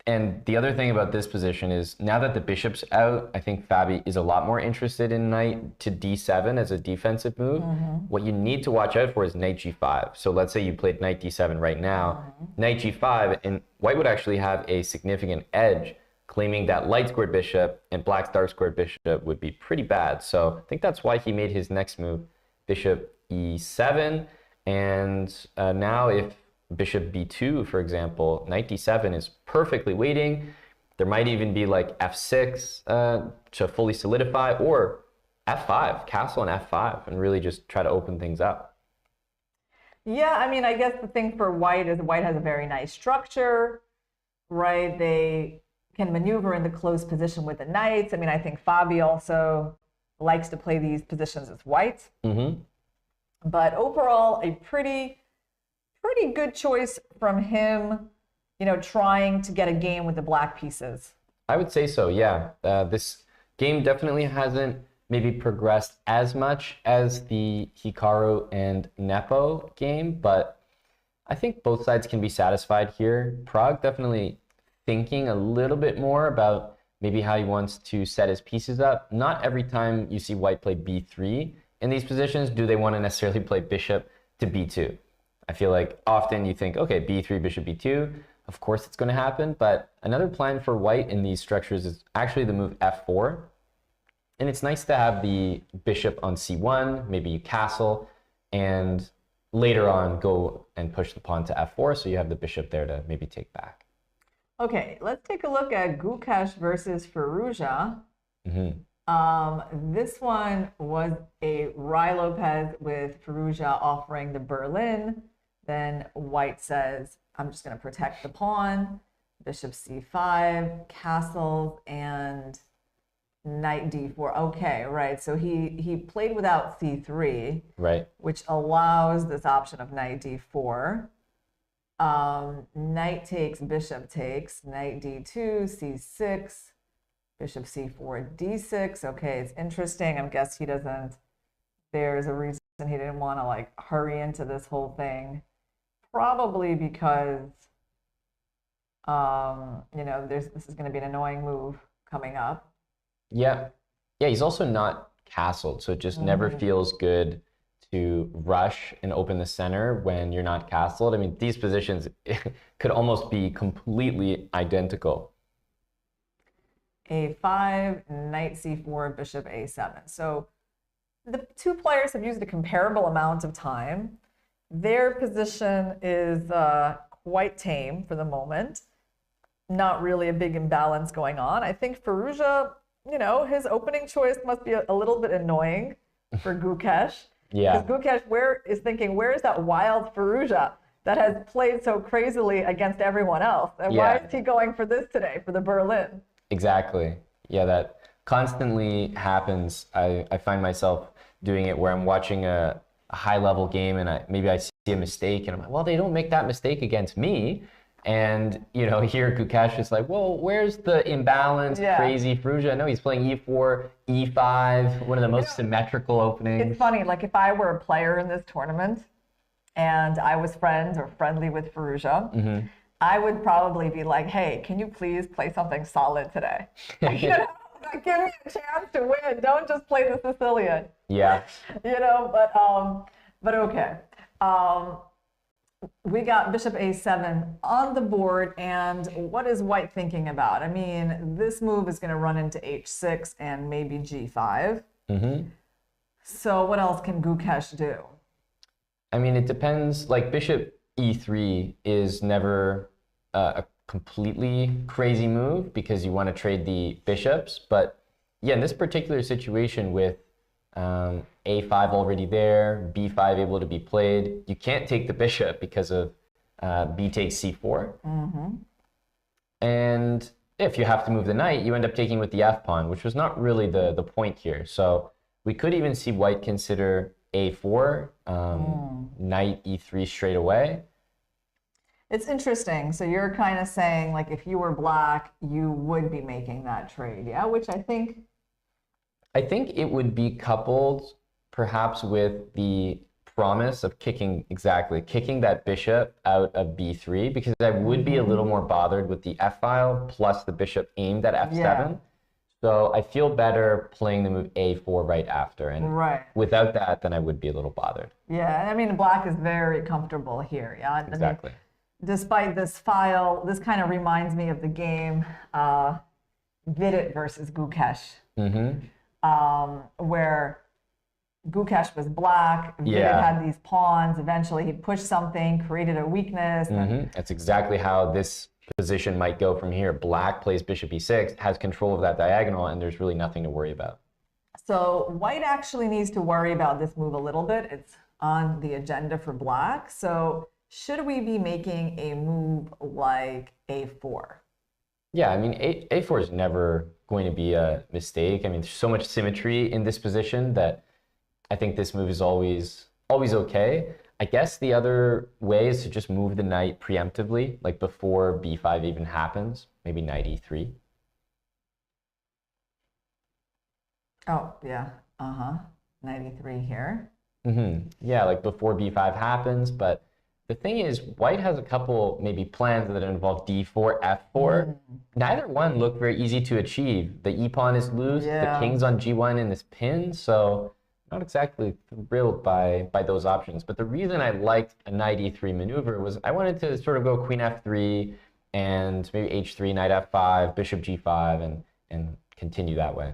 S4: And the other thing about this position is now that the bishop's out, I think Fabi is a lot more interested in knight to d7 as a defensive move. What you need to watch out for is knight g5. So let's say you played knight d7 right now, knight g5, and white would actually have a significant edge, claiming that light squared bishop and black's dark squared bishop would be pretty bad. So I think that's why he made his next move, bishop e7. And now if bishop b2, for example, knight d7 is perfectly waiting. There might even be like f6 to fully solidify, or f5, castle and f5, and really just try to open things up.
S3: Yeah, I mean, I guess the thing for white is white has a very nice structure, right? They can maneuver in the close position with the knights. I mean, I think Fabi also likes to play these positions as white. But overall, a pretty good choice from him, you know, trying to get a game with the black pieces.
S4: I would say so, yeah. This game definitely hasn't maybe progressed as much as the Hikaru and Nepo game, but I think both sides can be satisfied here. Prag definitely thinking a little bit more about maybe how he wants to set his pieces up. Not every time you see white play b3 in these positions do they want to necessarily play bishop to b2. I feel like often you think, okay, b3, bishop b2, of course it's going to happen. But another plan for white in these structures is actually the move f4. And it's nice to have the bishop on c1, maybe you castle, and later on go and push the pawn to f4, so you have the bishop there to maybe take back.
S3: Okay, let's take a look at Gukesh versus Firouzja. This one was a Rai Lopez with Firouzja offering the Berlin. Then white says, I'm just going to protect the pawn. Bishop c5, castles, and knight d4. Okay, right. So he played without c3,
S4: right,
S3: which allows this option of knight d4. Knight takes, bishop takes, knight d2, c6, bishop c4, d6. Okay, it's interesting. I guess he doesn't, there's a reason he didn't want to like hurry into this whole thing. Probably because, you know, this is going to be an annoying move coming up.
S4: Yeah. Yeah, he's also not castled, so it just never feels good to rush and open the center when you're not castled. I mean, these positions could almost be completely identical.
S3: A5, knight c4, bishop a7. So the two players have used a comparable amount of time. Their position is quite tame for the moment. Not really a big imbalance going on. I think Firouzja, you know, his opening choice must be a little bit annoying for Gukesh.
S4: Yeah.
S3: Because Gukesh is thinking, where is that wild Firouzja that has played so crazily against everyone else? And why is he going for this today, for the Berlin?
S4: Exactly. Yeah, that constantly happens. I find myself doing it where I'm watching a high-level game and maybe I see a mistake and I'm like, well, they don't make that mistake against me. And, you know, here Gukesh is like, well, where's the imbalanced, crazy Firouzja? No, he's playing e4, e5, one of the most symmetrical openings.
S3: It's funny, like if I were a player in this tournament and I was friends or friendly with Firouzja, I would probably be like, hey, can you please play something solid today? You know, like, give me a chance to win. Don't just play the Sicilian.
S4: Yeah.
S3: You know, but okay. We got bishop a7 on the board, and what is white thinking about? I mean, this move is going to run into h6 and maybe g5. So what else can Gukesh do?
S4: I mean, it depends. Like bishop e3 is never a completely crazy move because you want to trade the bishops. But yeah, in this particular situation with A5 already there, B5 able to be played. You can't take the bishop because of B takes C4. And if you have to move the knight, you end up taking with the F pawn, which was not really the point here. So we could even see white consider A4, knight E3 straight away.
S3: It's interesting. So you're kind of saying, like, if you were black, you would be making that trade, yeah? Which I think
S4: it would be coupled perhaps with the promise of kicking that bishop out of B3, because I would be a little more bothered with the F file plus the bishop aimed at F7.
S3: Yeah.
S4: So I feel better playing the move A4 right after. And without that, then I would be a little bothered.
S3: Yeah, I mean, black is very comfortable here. Yeah,
S4: exactly.
S3: I mean, despite this file, this kind of reminds me of the game FIDE versus Gukesh, where Gukesh was black, FIDE had these pawns. Eventually, he pushed something, created a weakness.
S4: That's exactly how this position might go from here. Black plays bishop e6, has control of that diagonal, and there's really nothing to worry about.
S3: So white actually needs to worry about this move a little bit. It's on the agenda for black. So should we be making a move like A4?
S4: Yeah, I mean, A4 is never going to be a mistake. I mean, there's so much symmetry in this position that I think this move is always okay. I guess the other way is to just move the knight preemptively, like before B5 even happens, maybe knight E3.
S3: Oh, yeah. Knight E3 here.
S4: Yeah, like before B5 happens, but the thing is, white has a couple maybe plans that involve D4, F4. Neither one look very easy to achieve. The E-pawn is loose, the king's on G1 in this pin, so not exactly thrilled by those options. But the reason I liked a knight E3 maneuver was I wanted to sort of go queen F3 and maybe H3, knight F5, bishop G5, and continue that way.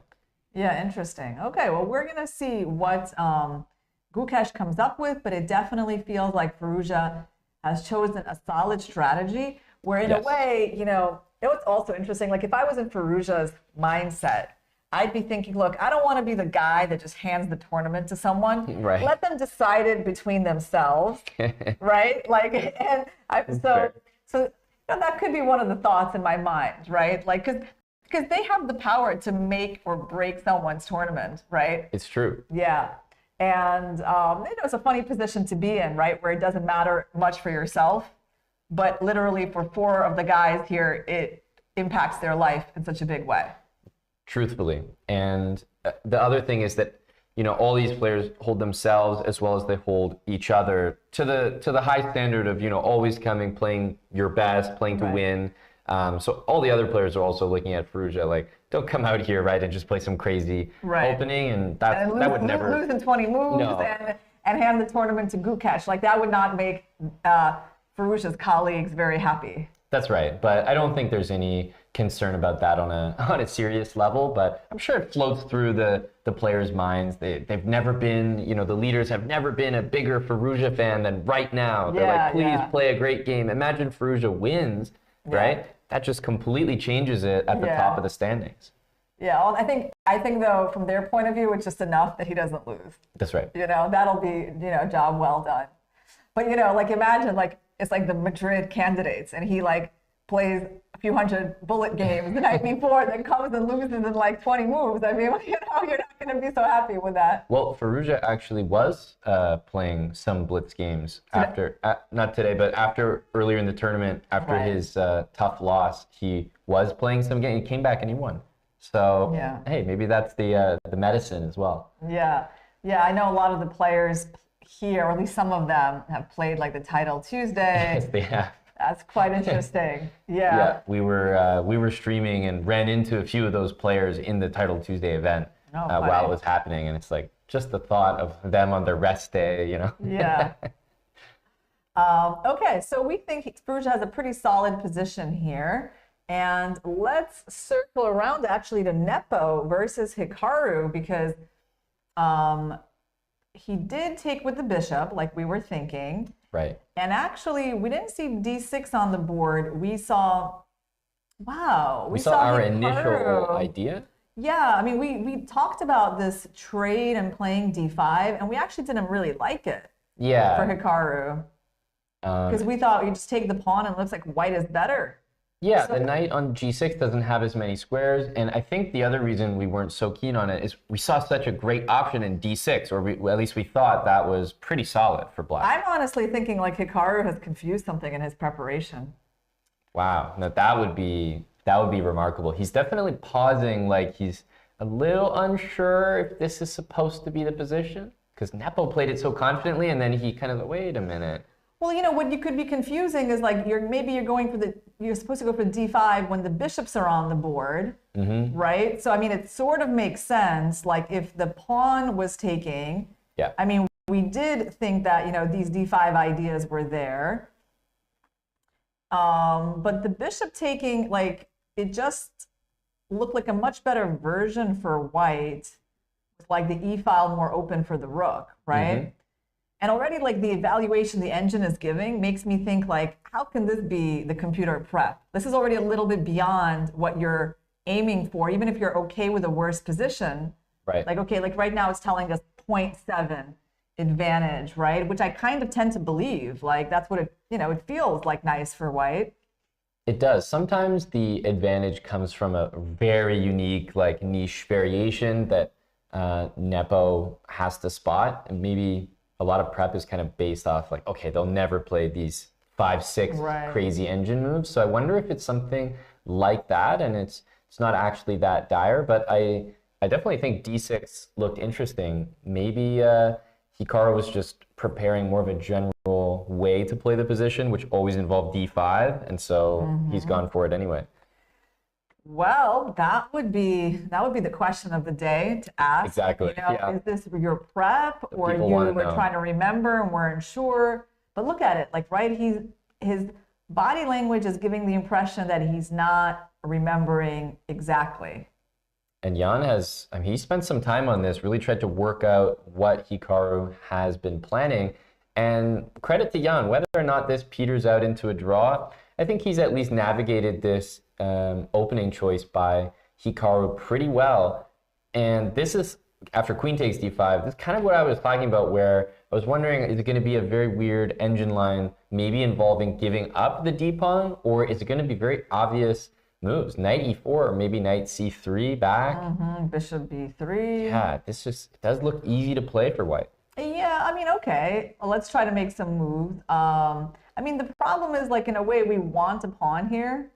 S3: Yeah, interesting. Okay, well, we're going to see what Gukesh comes up with, but it definitely feels like Firouzja has chosen a solid strategy where in a way, you know what's also interesting? Like if I was in Firouzja's mindset, I'd be thinking, look, I don't want to be the guy that just hands the tournament to someone.
S4: Right.
S3: Let them decide it between themselves, right? Like, so that could be one of the thoughts in my mind, right? Like, because they have the power to make or break someone's tournament, right?
S4: It's true.
S3: Yeah. And it's a funny position to be in, right? Where it doesn't matter much for yourself, but literally for four of the guys here, it impacts their life in such a big way.
S4: Truthfully. And the other thing is that, all these players hold themselves as well as they hold each other to the high standard of, always playing your best, playing to win. So all the other players are also looking at Firouzja like, don't come out here, right, and just play some crazy opening, and that would never
S3: lose in 20 moves and hand the tournament to Gukesh. Like that would not make Firouzja's colleagues very happy.
S4: That's right, but I don't think there's any concern about that on a serious level. But I'm sure it floats through the players' minds. They've never been, the leaders have never been a bigger Firouzja fan than right now. They're like, please play a great game. Imagine Firouzja wins, right? That just completely changes it at the top of the standings.
S3: Yeah, well, I think though, from their point of view, it's just enough that he doesn't lose.
S4: That's right.
S3: That'll be, job well done. But, like imagine like, it's like the Madrid candidates and he like plays a few hundred bullet games the night before, then comes and loses in like 20 moves. I mean, you're not going to be so happy with that.
S4: Well, Firouzja actually was playing some blitz games after, not today, but earlier in the tournament, after his tough loss, he was playing some games. He came back and he won. So, hey, maybe that's the medicine as well.
S3: Yeah. Yeah, I know a lot of the players here, or at least some of them, have played like the Title Tuesday.
S4: Yes, they have.
S3: That's quite interesting.
S4: Yeah, we were streaming and ran into a few of those players in the Title Tuesday event while it was happening, and it's like just the thought of them on their rest day,
S3: Yeah. Okay, so we think Firouzja has a pretty solid position here, and let's circle around actually to Nepo versus Hikaru because he did take with the bishop, like we were thinking.
S4: Right.
S3: And actually, we didn't see d6 on the board. We saw,
S4: we saw our
S3: Hikaru.
S4: initial idea.
S3: Yeah, I mean, we talked about this trade and playing d5, and we actually didn't really like it for Hikaru. Because we thought you just take the pawn and it looks like white is better.
S4: Yeah, the knight on g6 doesn't have as many squares, and I think the other reason we weren't so keen on it is we saw such a great option in d6, or at least we thought that was pretty solid for black.
S3: I'm honestly thinking like Hikaru has confused something in his preparation.
S4: Wow, no, that would be remarkable. He's definitely pausing, like he's a little unsure if this is supposed to be the position, because Nepo played it so confidently, and then he kind of, wait a minute.
S3: Well, you know, what you could be confusing is like maybe you're going for you're supposed to go for d5 when the bishops are on the board, right? So I mean, it sort of makes sense. Like if the pawn was taking, I mean, we did think that, you know, these d5 ideas were there. But the bishop taking, like, it just looked like a much better version for white, with like the e file more open for the rook, right? And already, like, the evaluation the engine is giving makes me think, like, how can this be the computer prep? This is already a little bit beyond what you're aiming for, even if you're okay with a worse position.
S4: Right.
S3: Like, okay, like right now it's telling us 0.7 advantage, right? Which I kind of tend to believe. Like, that's what it, you know, it feels like nice for white.
S4: It does. Sometimes the advantage comes from a very unique, like, niche variation that Nepo has to spot, and maybe a lot of prep is kind of based off like, okay, they'll never play these 5-6 crazy engine moves. So I wonder if it's something like that, and it's not actually that dire. But I definitely think d6 looked interesting. Maybe Hikaru was just preparing more of a general way to play the position, which always involved d5, and so he's gone for it anyway.
S3: Well, that would be the question of the day to ask.
S4: Exactly.
S3: You know, is this your prep, or you were trying to remember and weren't sure? But look at it, like, right? His body language is giving the impression that he's not remembering exactly.
S4: And Jan has, I mean, he spent some time on this, really tried to work out what Hikaru has been planning. And credit to Jan, whether or not this peters out into a draw, I think he's at least navigated this opening choice by Hikaru pretty well. And this is, after queen takes d5, this is kind of what I was talking about, where I was wondering, is it going to be a very weird engine line, maybe involving giving up the d-pawn, or is it going to be very obvious moves? Knight e4, or maybe knight c3 back.
S3: Bishop b3.
S4: Yeah, this just does look easy to play for white.
S3: Yeah, I mean, okay, well, let's try to make some moves. I mean, the problem is, like, in a way, we want a pawn here.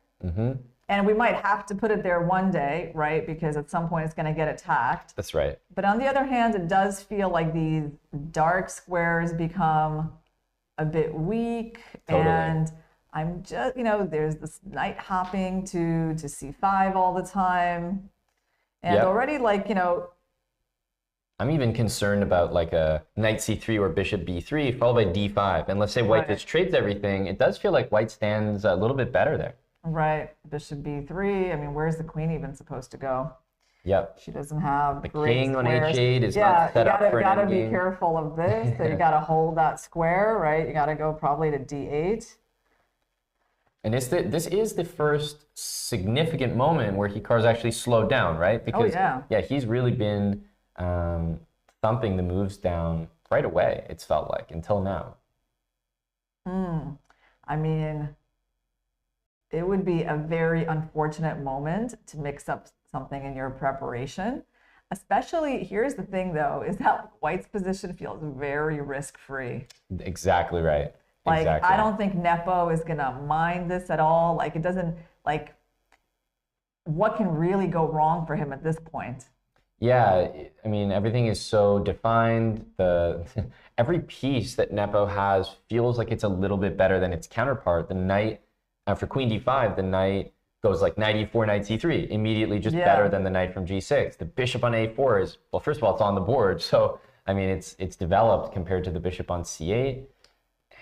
S3: And we might have to put it there one day, right? Because at some point it's going to get attacked.
S4: That's right.
S3: But on the other hand, it does feel like these dark squares become a bit weak.
S4: Totally.
S3: And I'm just, you know, there's this knight hopping to c5 all the time. And already, like, you know,
S4: I'm even concerned about like a knight c3 or bishop b3 followed by d5. And let's say white just trades everything. It does feel like white stands a little bit better there.
S3: Right, bishop b3. I mean, where's the queen even supposed to go?
S4: Yep.
S3: She doesn't have
S4: the
S3: great
S4: king
S3: squares.
S4: on h8 is not set up for an endgame.
S3: You gotta be careful of this. So you gotta hold that square, right? You gotta go probably to d8.
S4: And this is the first significant moment where Hikaru's actually slowed down, right? Because he's really been thumping the moves down right away, it's felt like, until now.
S3: I mean, it would be a very unfortunate moment to mix up something in your preparation. Especially, here's the thing though, is that white's position feels very risk-free.
S4: Exactly right.
S3: Like,
S4: exactly.
S3: I don't think Nepo is gonna mind this at all. Like, it doesn't, like, what can really go wrong for him at this point?
S4: Yeah, I mean, everything is so defined. Every piece that Nepo has feels like it's a little bit better than its counterpart. The knight, after queen d5, the knight goes like knight e4, knight c3, immediately just better than the knight from g6. The bishop on a4 is, well, first of all, it's on the board. So, I mean, it's developed compared to the bishop on c8.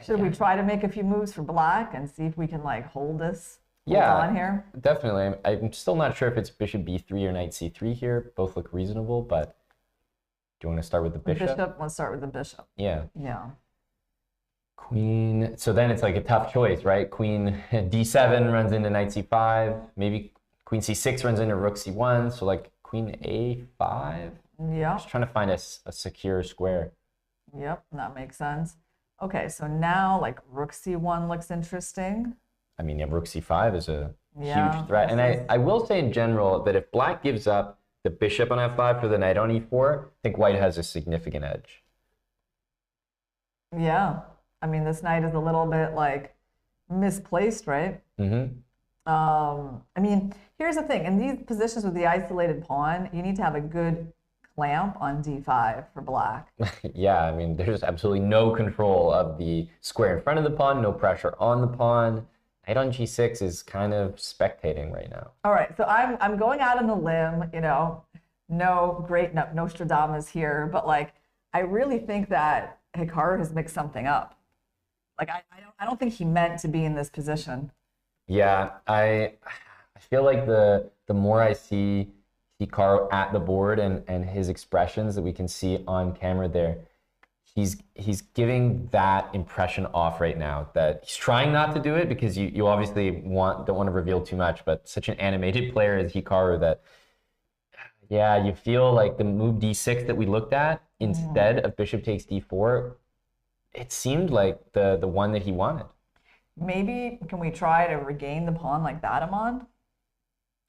S3: Should we try to make a few moves for black and see if we can, like, hold this on here?
S4: Definitely. I'm still not sure if it's bishop b3 or knight c3 here. Both look reasonable, but do you want to start with the bishop?
S3: Let's start with the bishop.
S4: Yeah.
S3: Yeah.
S4: Queen, so then it's like a tough choice, right? Queen d7 runs into knight c5, maybe queen c6 runs into rook c1, so like queen a5.
S3: Yeah.
S4: Just trying to find a secure square.
S3: Yep, that makes sense. Okay, so now like rook c1 looks interesting.
S4: I mean, yeah, rook c5 is a
S3: Yeah,
S4: huge threat. And I will say in general that if black gives up the bishop on f5 for the knight on e4, I think white has a significant edge.
S3: Yeah, I mean, this knight is a little bit like misplaced, right?
S4: Mm-hmm.
S3: I mean, here's the thing. In these positions with the isolated pawn, you need to have a good clamp on d5 for black.
S4: Yeah, I mean, there's absolutely no control of the square in front of the pawn, no pressure on the pawn. Knight on g6 is kind of spectating right now.
S3: All right, so I'm going out on a limb, you know, no great Nostradamus here, but like, I really think that Hikaru has mixed something up. Like, I don't think he meant to be in this position.
S4: Yeah, I feel like the more I see Hikaru at the board and his expressions that we can see on camera there, he's giving that impression off right now that he's trying not to do it because you obviously don't want to reveal too much, but such an animated player as Hikaru that, yeah, you feel like the move d6 that we looked at instead of bishop takes d4, it seemed like the one that he wanted.
S3: Maybe can we try to regain the pawn like that, Aman?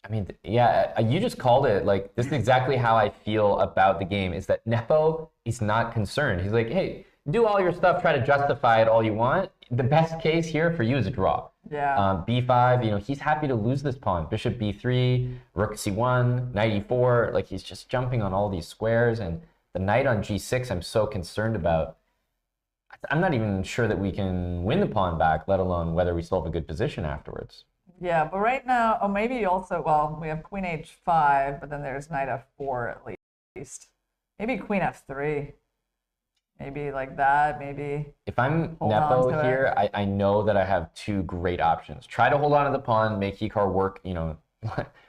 S4: I mean, yeah, you just called it. Like, this is exactly how I feel about the game, is that Nepo is not concerned. He's like, hey, do all your stuff, try to justify it all you want. The best case here for you is a draw.
S3: Yeah.
S4: B5, you know, he's happy to lose this pawn. Bishop B3, rook C1, knight E4. Like, he's just jumping on all these squares. And the knight on G6, I'm so concerned about. I'm not even sure that we can win the pawn back, let alone whether we still have a good position afterwards.
S3: Yeah, but right now, oh, maybe also, well, we have queen h5, but then there's knight f4 at least. Maybe queen f3. Maybe like that, maybe.
S4: If I'm Nepo here, I know that I have two great options. Try to hold on to the pawn, make Hikaru work, you know,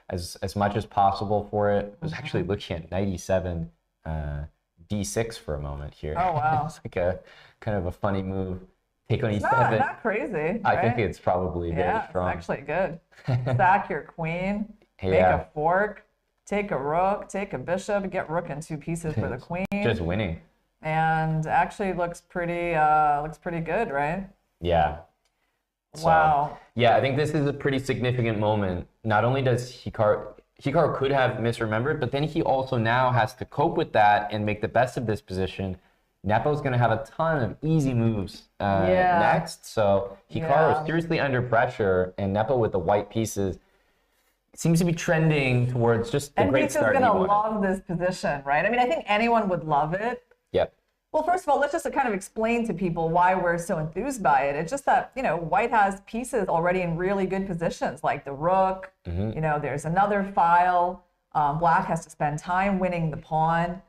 S4: as much as possible for it. I was actually looking at knight e7, d6 for a moment here.
S3: Oh, wow.
S4: It's like a kind of a funny move. Take on e7.
S3: Not crazy, right?
S4: I think it's probably very strong.
S3: It's actually good. Stack your queen, make a fork, take a rook, take a bishop, get rook in two pieces for the queen.
S4: Just winning.
S3: And actually looks pretty good, right?
S4: Yeah. So,
S3: wow.
S4: Yeah, I think this is a pretty significant moment. Not only does Hikaru could have misremembered, but then he also now has to cope with that and make the best of this position. Nepo's going to have a ton of easy moves next, so Hikaru is seriously under pressure, and Nepo with the white pieces seems to be trending towards just the great start.
S3: And he's going to love this position, right? I mean, I think anyone would love it.
S4: Yep.
S3: Well, first of all, let's just kind of explain to people why we're so enthused by it. It's just that, you know, white has pieces already in really good positions, like the rook. You know, there's another file. Black has to spend time winning the pawn.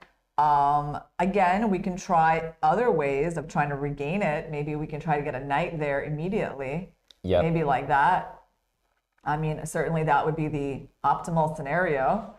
S3: Again, we can try other ways of trying to regain it. Maybe we can try to get a knight there immediately.
S4: Yep.
S3: Maybe like that. I mean, certainly that would be the optimal scenario.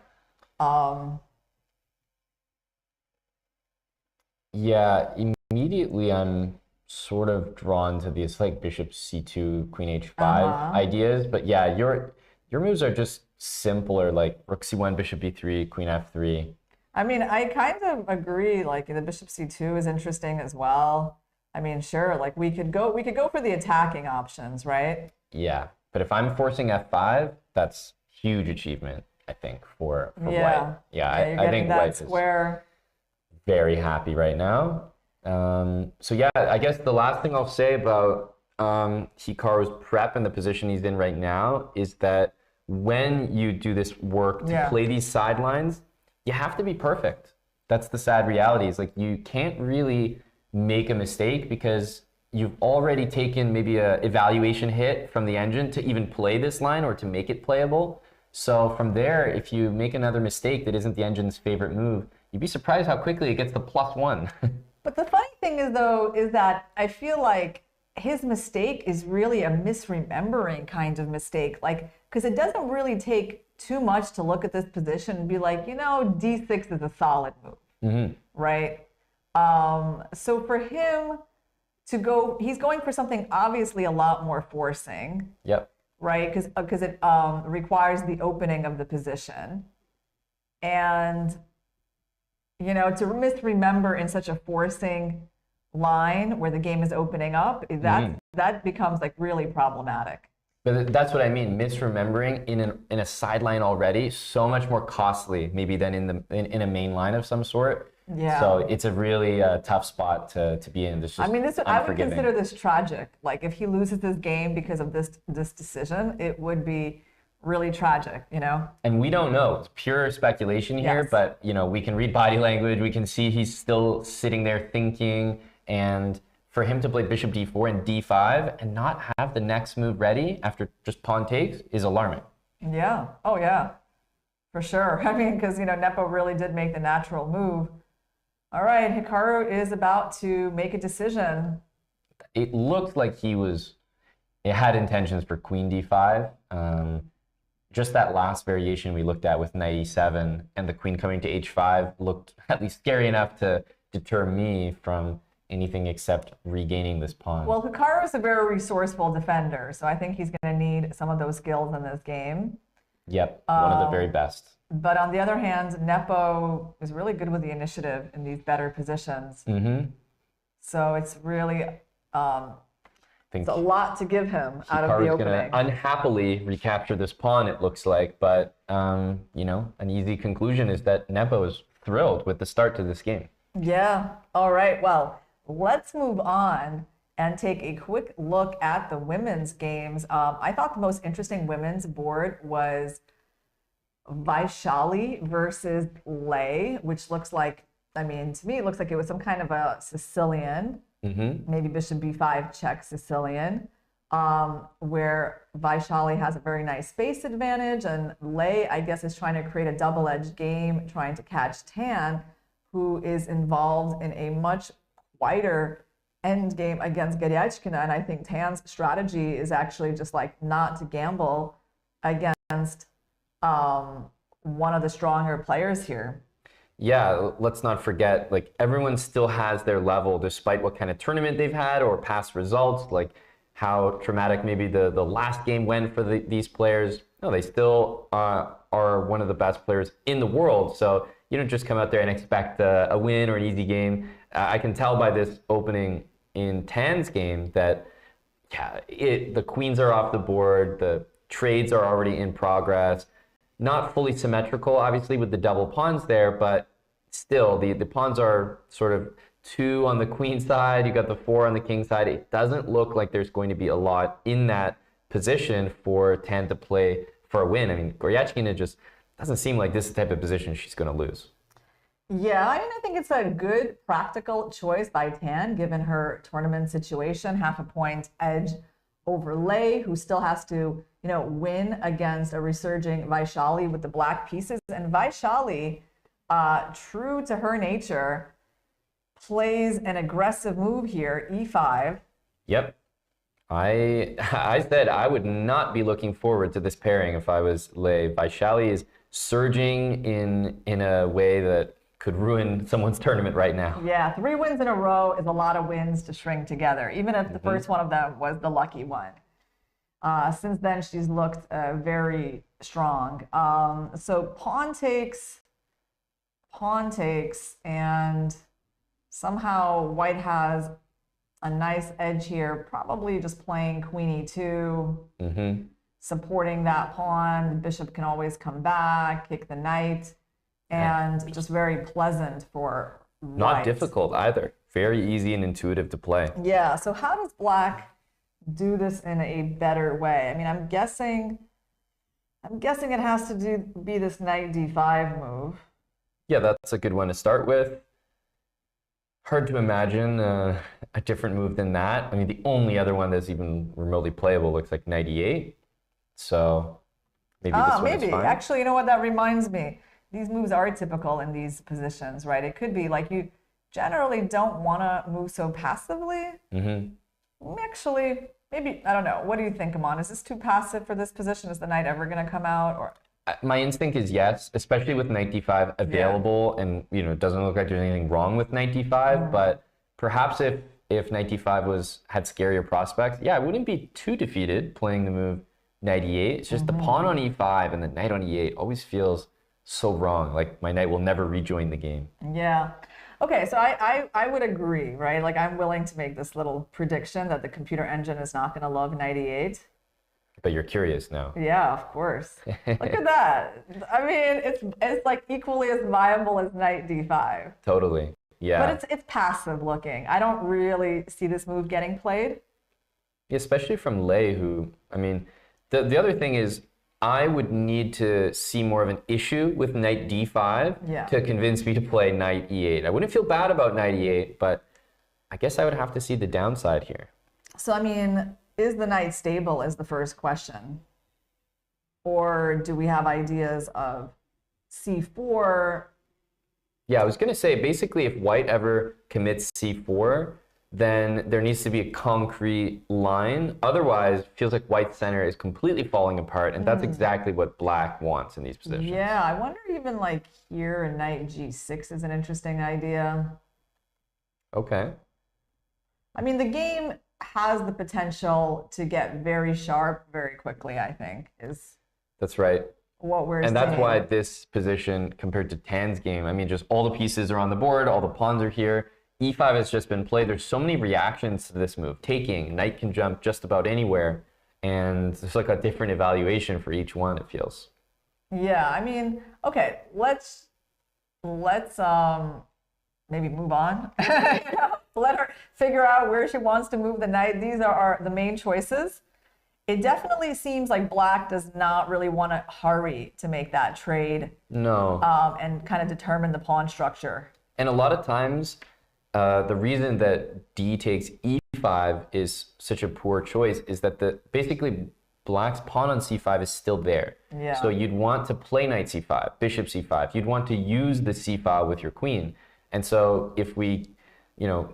S4: Yeah, immediately I'm sort of drawn to these like bishop c2, queen h5 ideas. But yeah, your moves are just simpler, like rook c1, bishop b3, queen f3.
S3: I mean, I kind of agree. Like the bishop c2 is interesting as well. I mean, sure, like we could go for the attacking options, right?
S4: Yeah, but if I'm forcing f5, that's huge achievement, I think, for white. Yeah, I think white is very happy right now. So yeah, I guess the last thing I'll say about Hikaru's prep and the position he's in right now is that when you do this work to play these sidelines, you have to be perfect. That's the sad reality. Is like you can't really make a mistake because you've already taken maybe a evaluation hit from the engine to even play this line or to make it playable. So from there, if you make another mistake that isn't the engine's favorite move, you'd be surprised how quickly it gets to +1.
S3: But the funny thing is, though, is that I feel like his mistake is really a misremembering kind of mistake. Like, because it doesn't really take too much to look at this position and be like, you know, d6 is a solid move, right? So for him to go, he's going for something obviously a lot more forcing.
S4: Yep.
S3: Right, because it requires the opening of the position. And, you know, to misremember in such a forcing line where the game is opening up, that becomes like really problematic.
S4: But that's what I mean. Misremembering in a sideline already, so much more costly maybe than in a main line of some sort.
S3: Yeah.
S4: So it's a really tough spot to be in.
S3: I mean, I would consider this tragic. Like if he loses this game because of this decision, it would be really tragic, you know?
S4: And we don't know. It's pure speculation here,
S3: Yes.
S4: but you know, we can read body language. We can see he's still sitting there thinking, and for him to play bishop d4 and d5 and not have the next move ready after just pawn takes is alarming.
S3: Yeah. Oh, yeah. For sure. I mean, because, you know, Nepo really did make the natural move. All right, Hikaru is about to make a decision.
S4: It looked like it had intentions for queen d5. Just that last variation we looked at with knight e7 and the queen coming to h5 looked at least scary enough to deter me from anything except regaining this pawn.
S3: Well, Hikaru is a very resourceful defender, so I think he's going to need some of those skills in this game.
S4: Yep, one of the very best.
S3: But on the other hand, Nepo is really good with the initiative in these better positions. So it's really it's a lot to give him out of the opening.
S4: Going to unhappily recapture this pawn, it looks like. But, you know, an easy conclusion is that Nepo is thrilled with the start to this game.
S3: Yeah. All right. Well, let's move on and take a quick look at the women's games. I thought the most interesting women's board was Vaishali versus Lei, which looks like, I mean, to me, it looks like it was some kind of a Sicilian, maybe bishop b5 check Sicilian, where Vaishali has a very nice space advantage, and Lei, I guess, is trying to create a double-edged game, trying to catch Tan, who is involved in a much wider end game against Goryachkina. And I think Tan's strategy is actually just like not to gamble against one of the stronger players here.
S4: Yeah, let's not forget, like everyone still has their level despite what kind of tournament they've had or past results, like how traumatic maybe the last game went for these players. No, they still are one of the best players in the world. So you don't just come out there and expect a win or an easy game. I can tell by this opening in Tan's game that the queens are off the board, the trades are already in progress. Not fully symmetrical, obviously, with the double pawns there, but still, the pawns are sort of 2 on the queen side, you got the 4 on the king side. It doesn't look like there's going to be a lot in that position for Tan to play for a win. I mean, Goryachkina just doesn't seem like this is the type of position she's going to lose.
S3: Yeah, I mean, I think it's a good practical choice by Tan, given her tournament situation, half a point edge over Lei, who still has to, you know, win against a resurging Vaishali with the black pieces. And Vaishali, true to her nature, plays an aggressive move here, e5.
S4: Yep. I said I would not be looking forward to this pairing if I was Lei. Vaishali is surging in a way that could ruin someone's tournament right now.
S3: Yeah, 3 wins in a row is a lot of wins to string together, even if the first one of them was the lucky one. Since then, she's looked very strong. So pawn takes, and somehow White has a nice edge here, probably just playing queen e2, supporting that pawn. The bishop can always come back, kick the knight, and just very pleasant for White.
S4: Not difficult either. Very easy and intuitive to play.
S3: Yeah, so how does Black do this in a better way? I mean, I'm guessing it has to be this knight d5 move.
S4: Yeah, that's a good one to start with. Hard to imagine a different move than that. I mean, the only other one that's even remotely playable looks like knight e8. So maybe this one is fine.
S3: Actually, you know what? That reminds me. These moves are typical in these positions, right? It could be like you generally don't want to move so passively. Actually, maybe, I don't know. What do you think, Aman? Is this too passive for this position? Is the knight ever going to come out? Or
S4: my instinct is yes, especially with knight d5 available, and you know, it doesn't look like there's anything wrong with knight d5. But perhaps if knight d5 had scarier prospects, I wouldn't be too defeated playing the move knight e8. It's just the pawn on e5 and the knight on e8 always feels so wrong. Like my knight will never rejoin the game.
S3: Yeah. Okay, so I would agree, right? Like I'm willing to make this little prediction that the computer engine is not going to love knight e8.
S4: But you're curious now.
S3: Yeah, of course. Look at that. I mean, it's like equally as viable as knight d5.
S4: Totally. Yeah.
S3: But it's passive looking. I don't really see this move getting played.
S4: Yeah, especially from Lei, who, I mean, the other thing is I would need to see more of an issue with knight d5 to convince me to play knight e8. I wouldn't feel bad about knight e8, but I guess I would have to see the downside here.
S3: So, I mean, is the knight stable is the first question. Or do we have ideas of c4?
S4: Yeah, I was going to say, basically, if white ever commits c4, then there needs to be a concrete line. Otherwise, it feels like white's center is completely falling apart, and that's exactly what black wants in these positions.
S3: Yeah, I wonder even like here, a knight g6 is an interesting idea.
S4: Okay.
S3: I mean, the game has the potential to get very sharp very quickly, I think, is
S4: that's right.
S3: What we're
S4: and
S3: seeing.
S4: That's why this position, compared to Tan's game, I mean, just all the pieces are on the board, all the pawns are here. E5 has just been played. There's so many reactions to this move. Taking, knight can jump just about anywhere, and there's like a different evaluation for each one, it feels.
S3: Yeah, I mean, okay, let's maybe move on. Let her figure out where she wants to move the knight. These are the main choices. It definitely seems like black does not really want to hurry to make that trade.
S4: No.
S3: And kind of determine the pawn structure.
S4: And a lot of times, the reason that d takes e5 is such a poor choice is that basically black's pawn on c5 is still there.
S3: Yeah.
S4: So you'd want to play knight c5, bishop c5. You'd want to use the c file with your queen. And so if we,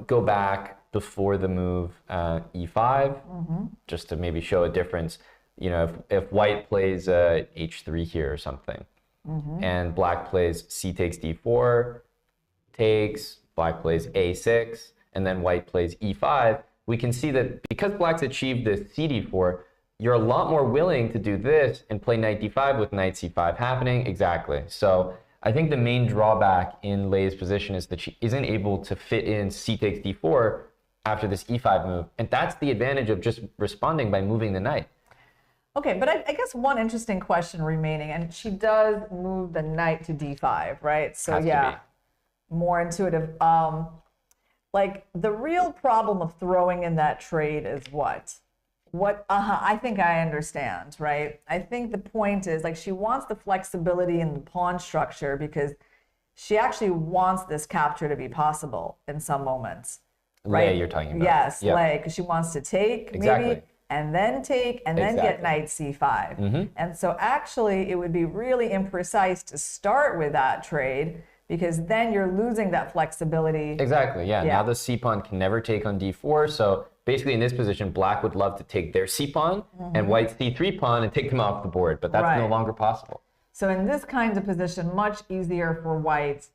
S4: go back before the move e5, just to maybe show a difference, if white plays h3 here or something, and black plays c takes d4, takes, black plays a6, and then white plays e5, we can see that because black's achieved this cd4, you're a lot more willing to do this and play knight d5 with knight c5 happening. Exactly. So I think the main drawback in Lei's position is that she isn't able to fit in c takes d4 after this e5 move. And that's the advantage of just responding by moving the knight.
S3: Okay, but I guess one interesting question remaining, and she does move the knight to d5, right? So yeah, more intuitive. Like the real problem of throwing in that trade is what? I think I understand, right? I think the point is like she wants the flexibility in the pawn structure because she actually wants this capture to be possible in some moments. Right?
S4: Lei, you're talking about.
S3: Yes, Lei, because she wants to take maybe, and then take, and then get knight c5. And so actually it would be really imprecise to start with that trade because then you're losing that flexibility.
S4: Exactly, yeah. Now the c-pawn can never take on d4, so basically in this position, black would love to take their c-pawn and white's c3 pawn and take them off the board, but that's no longer possible.
S3: So in this kind of position, much easier for white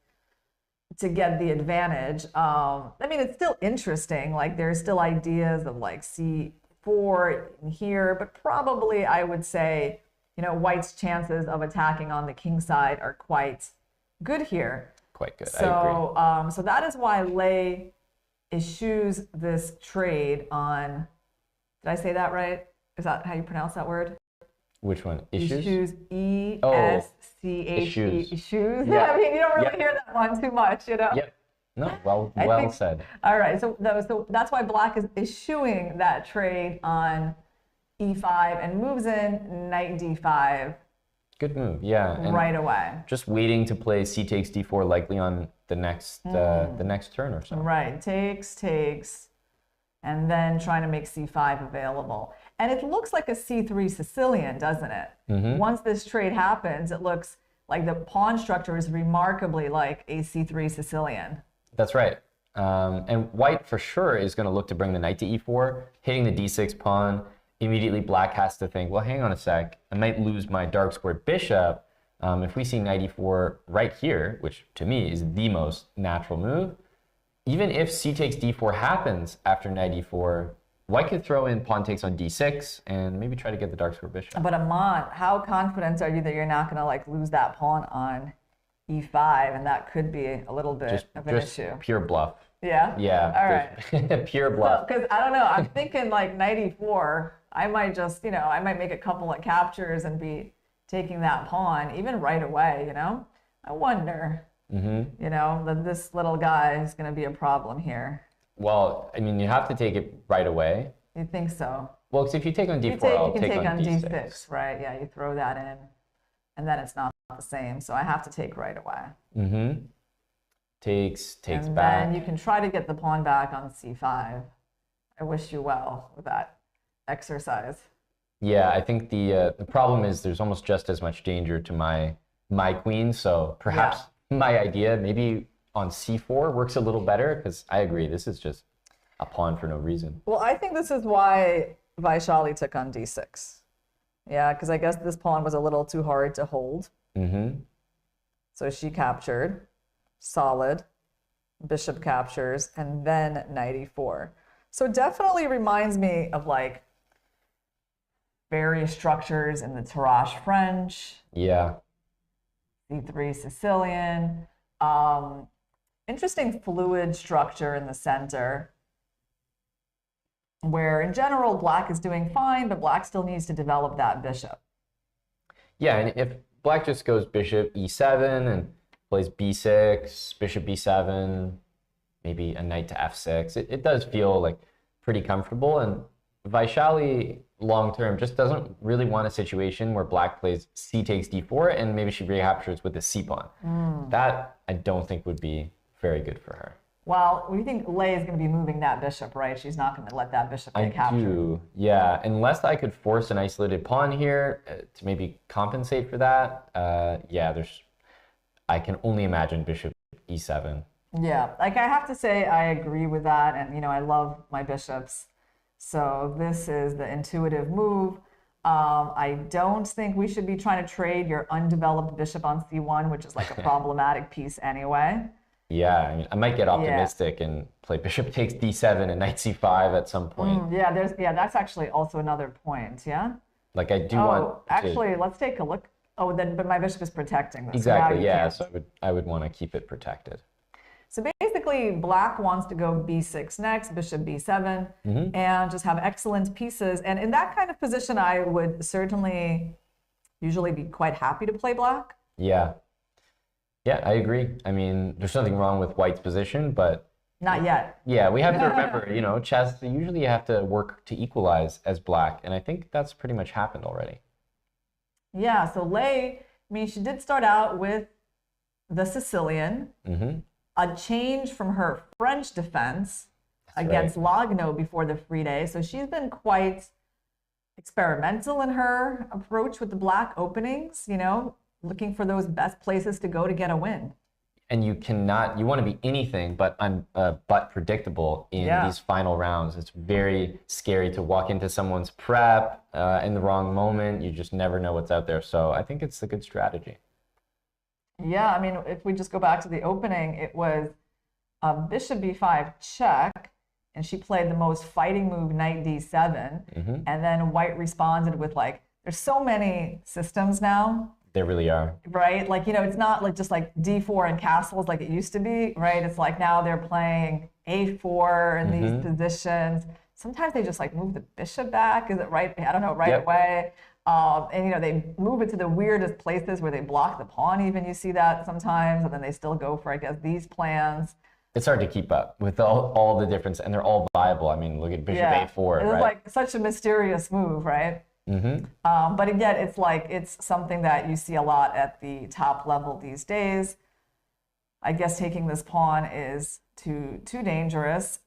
S3: to get the advantage. I mean, it's still interesting. Like there's still ideas of like c4 in here, but probably I would say, white's chances of attacking on the king side are quite good here.
S4: Quite good,
S3: so,
S4: I agree.
S3: So that is why Lei eschews this trade on, did I say that right? Is that how you pronounce that word?
S4: Which one? Issues?
S3: Eschews, E-S-C-H-E, eschews. Yeah. I mean, you don't really hear that one too much,
S4: Yep. No, well said.
S3: All right, so that's why black is eschewing that trade on e5 and moves in knight d5.
S4: Good move, yeah. And
S3: right away.
S4: Just waiting to play c takes d4 likely on the next turn or so.
S3: Right, takes, and then trying to make c5 available. And it looks like a c3 Sicilian, doesn't it? Once this trade happens, it looks like the pawn structure is remarkably like a c3 Sicilian.
S4: That's right. And white for sure is going to look to bring the knight to e4, hitting the d6 pawn. Immediately black has to think, well, hang on a sec, I might lose my dark squared bishop. If we see knight e4 right here, which to me is the most natural move, even if c takes d4 happens after knight e4, White could throw in pawn takes on d6 and maybe try to get the dark square bishop.
S3: But Aman, how confident are you that you're not going to like lose that pawn on e5, and that could be a little bit of an issue.
S4: Pure bluff.
S3: Yeah?
S4: Yeah.
S3: All
S4: right. Pure bluff.
S3: Because I don't know, I'm thinking like knight e4, I might just, you know, I might make a couple of captures and be taking that pawn even right away, you know? I wonder, you know, that this little guy is going to be a problem here.
S4: Well, I mean, you have to take it right away.
S3: You think so?
S4: Well, because if you take on d4,
S3: you can take on d6, right? Yeah, you throw that in, and then it's not the same. So I have to take right away.
S4: Takes
S3: and
S4: back.
S3: And then you can try to get the pawn back on c5. I wish you well with that exercise.
S4: Yeah, I think the problem is there's almost just as much danger to my queen. So perhaps my idea, maybe on c4 works a little better, because I agree, this is just a pawn for no reason.
S3: Well, I think this is why Vaishali took on d6. Yeah, because I guess this pawn was a little too hard to hold. So she captured, solid, bishop captures, and then knight e4. So definitely reminds me of like various structures in the Tarrasch French.
S4: Yeah.
S3: c3 Sicilian. Interesting fluid structure in the center, where in general black is doing fine, but black still needs to develop that bishop.
S4: Yeah, and if black just goes bishop e7 and plays b6, bishop b7, maybe a knight to f6, it does feel like pretty comfortable. And Vaishali long term just doesn't really want a situation where black plays c takes d4 and maybe she recaptures with the c pawn. That I don't think would be very good for her.
S3: Well, we think Lei is going to be moving that bishop, right? She's not going to let that bishop get captured.
S4: I do, yeah. Unless I could force an isolated pawn here to maybe compensate for that. Yeah, I can only imagine bishop e7.
S3: Yeah, like I have to say I agree with that, and you know I love my bishops. So this is the intuitive move. I don't think we should be trying to trade your undeveloped bishop on c1, which is like a problematic piece anyway.
S4: Yeah, I mean, I might get optimistic and play bishop takes d7 and knight c5 at some point.
S3: Yeah, that's actually also another point. Yeah.
S4: Like I do want.
S3: Actually, let's take a look. Oh, then, but my bishop is protecting this.
S4: Exactly. Yeah. So I would want to keep it protected.
S3: So basically, black wants to go b6 next, bishop b7, and just have excellent pieces. And in that kind of position, I would certainly usually be quite happy to play black.
S4: Yeah. Yeah, I agree. I mean, there's nothing wrong with white's position, but...
S3: Not yet.
S4: Yeah, we have to remember, you know, chess, usually you have to work to equalize as black, and I think that's pretty much happened already.
S3: Yeah, so Lei, I mean, she did start out with the Sicilian, a change from her French defense against Lagno before the FIDE. So she's been quite experimental in her approach with the black openings, you know, looking for those best places to go to get a win.
S4: And you want to be anything but predictable in these final rounds. It's very scary to walk into someone's prep in the wrong moment. You just never know what's out there. So I think it's a good strategy.
S3: Yeah, I mean, if we just go back to the opening, it was bishop b5 check, and she played the most fighting move, knight d7, and then white responded with like, there's so many systems now.
S4: There really are.
S3: Right? Like, you know, it's not like just like d4 and castles like it used to be, right? It's like now they're playing a4 in these positions. Sometimes they just like move the bishop back, is it right? I don't know, right away. And, you know, they move it to the weirdest places where they block the pawn even. You see that sometimes, and then they still go for, I guess, these plans.
S4: It's hard to keep up with all the difference, and they're all viable. I mean, look at bishop a4,
S3: It was like such a mysterious move, right? But again, it's like, it's something that you see a lot at the top level these days. I guess taking this pawn is too dangerous.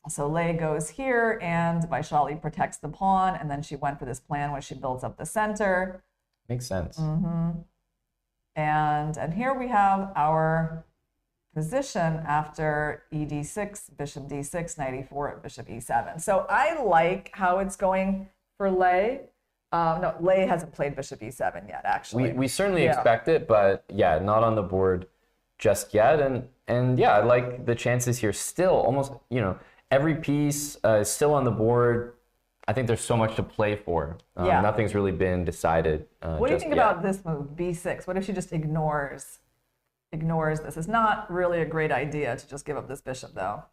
S3: So Lei goes here, and Vaishali protects the pawn, and then she went for this plan where she builds up the center.
S4: Makes sense.
S3: And here we have our position after ed6, bishop d6, knight e4, bishop e7. So I like how it's going for Lei. No, Lei hasn't played bishop e7 yet, actually.
S4: We certainly expect it, but yeah, not on the board just yet. And yeah, I like the chances here still almost, you know, every piece is still on the board. I think there's so much to play for. Nothing's really been decided.
S3: What do you think about this move, b6? What if she just ignores this? It's not really a great idea to just give up this bishop, though.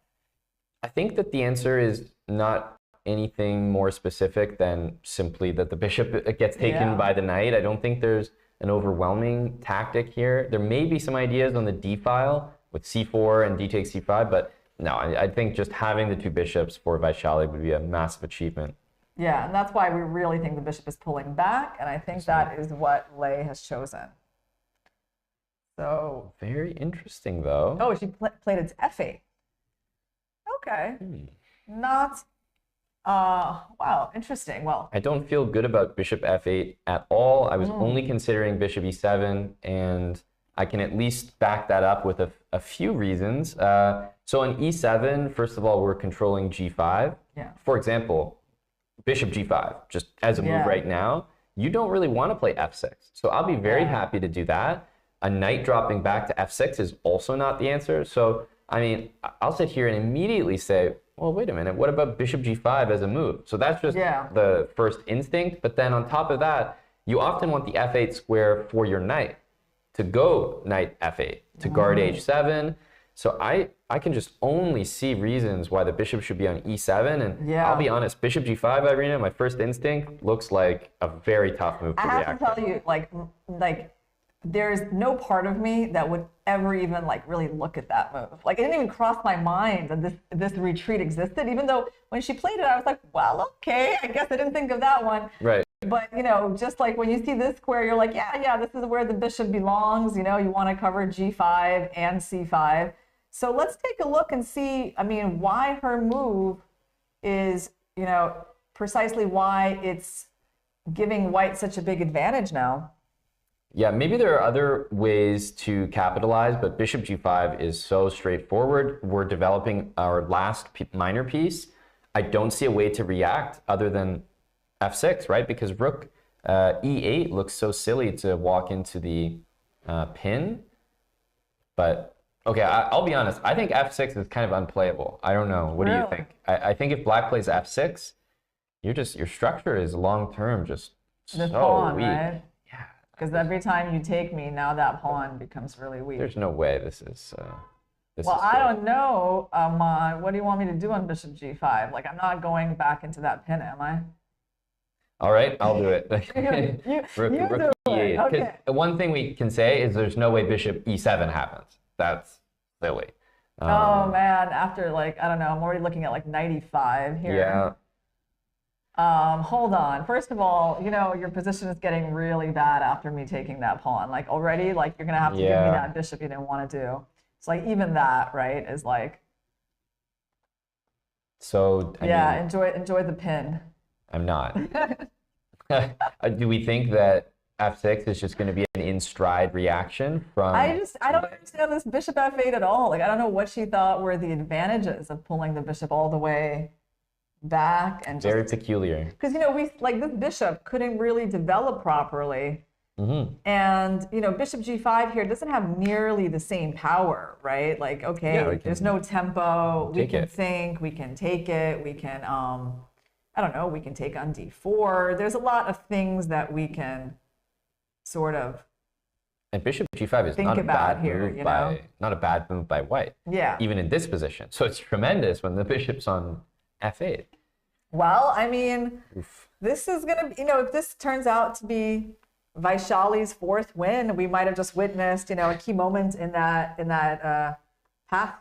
S4: I think that the answer is not anything more specific than simply that the bishop gets taken by the knight. I don't think there's an overwhelming tactic here. There may be some ideas on the d file with c4 and d takes c5, but no, I think just having the two bishops for Vaishali would be a massive achievement.
S3: Yeah, and that's why we really think the bishop is pulling back, and I think that is what Lei has chosen. So
S4: very interesting, though.
S3: Oh, she played it to f8. Okay. Not, wow, interesting. Well,
S4: I don't feel good about bishop f8 at all. I was only considering bishop e7, and I can at least back that up with a few reasons. So on e7, first of all, we're controlling g5.
S3: Yeah.
S4: For example, bishop g5, just as a move right now, you don't really want to play f6. So I'll be very happy to do that. A knight dropping back to f6 is also not the answer. So, I mean, I'll sit here and immediately say, well, wait a minute, what about bishop g5 as a move? So that's just the first instinct. But then on top of that, you often want the f8 square for your knight to go knight f8, to guard h7. So I can just only see reasons why the bishop should be on e7. And I'll be honest, bishop g5, Irina, my first instinct looks like a very tough move to react to.
S3: I have to tell you, like there's no part of me that would ever even like really look at that move. Like it didn't even cross my mind that this retreat existed, even though when she played it, I was like, well, okay, I guess I didn't think of that one.
S4: Right.
S3: But, you know, just like when you see this square, you're like, yeah, this is where the bishop belongs. You know, you want to cover g5 and c5. So let's take a look and see, I mean, why her move is, you know, precisely why it's giving white such a big advantage now.
S4: Yeah, maybe there are other ways to capitalize, but bishop g5 is so straightforward. We're developing our last minor piece. I don't see a way to react other than f6, right? Because rook e8 looks so silly to walk into the pin. But, okay, I'll be honest. I think f6 is kind of unplayable. I don't know. What do you think? I think if black plays f6, your structure is long-term just so
S3: pawn,
S4: weak.
S3: Right? Because every time you take me, now that pawn becomes really weak.
S4: There's no way this is.
S3: Well, I don't know, Aman. What do you want me to do on bishop g5? Like, I'm not going back into that pin, am I?
S4: All right, I'll do it.
S3: Rook
S4: e8.
S3: Okay.
S4: One thing we can say is there's no way bishop e7 happens. That's silly.
S3: Oh man, after like I don't know, I'm already looking at like 95 here.
S4: Yeah.
S3: Hold on. First of all, you know, your position is getting really bad after me taking that pawn. Like already, like you're gonna have to give me that bishop you didn't want to do. It's like even that, right, is like.
S4: So I mean,
S3: enjoy the pin.
S4: I'm not. Do we think that f6 is just going to be an in-stride reaction from?
S3: I don't understand this bishop f8 at all. Like I don't know what she thought were the advantages of pulling the bishop all the way back and
S4: very peculiar.
S3: Because you know this bishop couldn't really develop properly, and you know bishop g5 here doesn't have nearly the same power, right? Like okay, there's no tempo. We can think, we can take it, we can I don't know, we can take on d4. There's a lot of things that we can sort of.
S4: And bishop g5 is not a bad move not a bad move by white.
S3: Yeah.
S4: Even in this position, so it's tremendous when the bishop's on f8.
S3: Well, I mean, this is gonna, you know, if this turns out to be Vaishali's fourth win, we might have just witnessed, you know, a key moment in that path.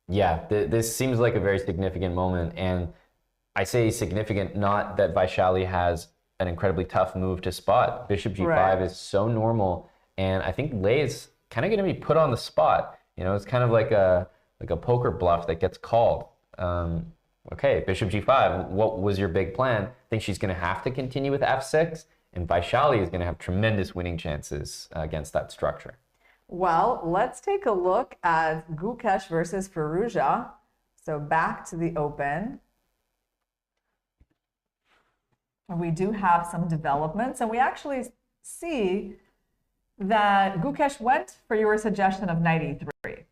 S4: Yeah, this seems like a very significant moment, and I say significant not that Vaishali has an incredibly tough move to spot. Bishop g5 is so normal, and I think Lei is kind of going to be put on the spot. You know, it's kind of like a poker bluff that gets called. Okay, bishop g5, what was your big plan? I think she's going to have to continue with f6, and Vaishali is going to have tremendous winning chances against that structure.
S3: Well, let's take a look at Gukesh versus Firouzja. So back to the open. We do have some developments, and we actually see that Gukesh went for your suggestion of knight e3.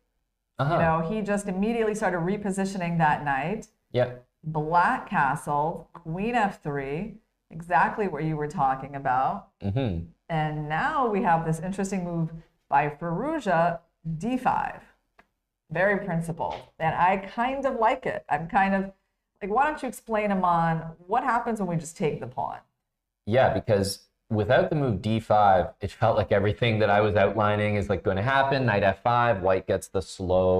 S3: You know, he just immediately started repositioning that knight.
S4: Yeah.
S3: Black castled, queen f3, exactly what you were talking about. And now we have this interesting move by Firouzja, d5. Very principled. And I kind of like it. I'm kind of like, why don't you explain, Aman, what happens when we just take the pawn?
S4: Yeah, because without the move d5, it felt like everything that I was outlining is like going to happen. Knight f5, white gets the slow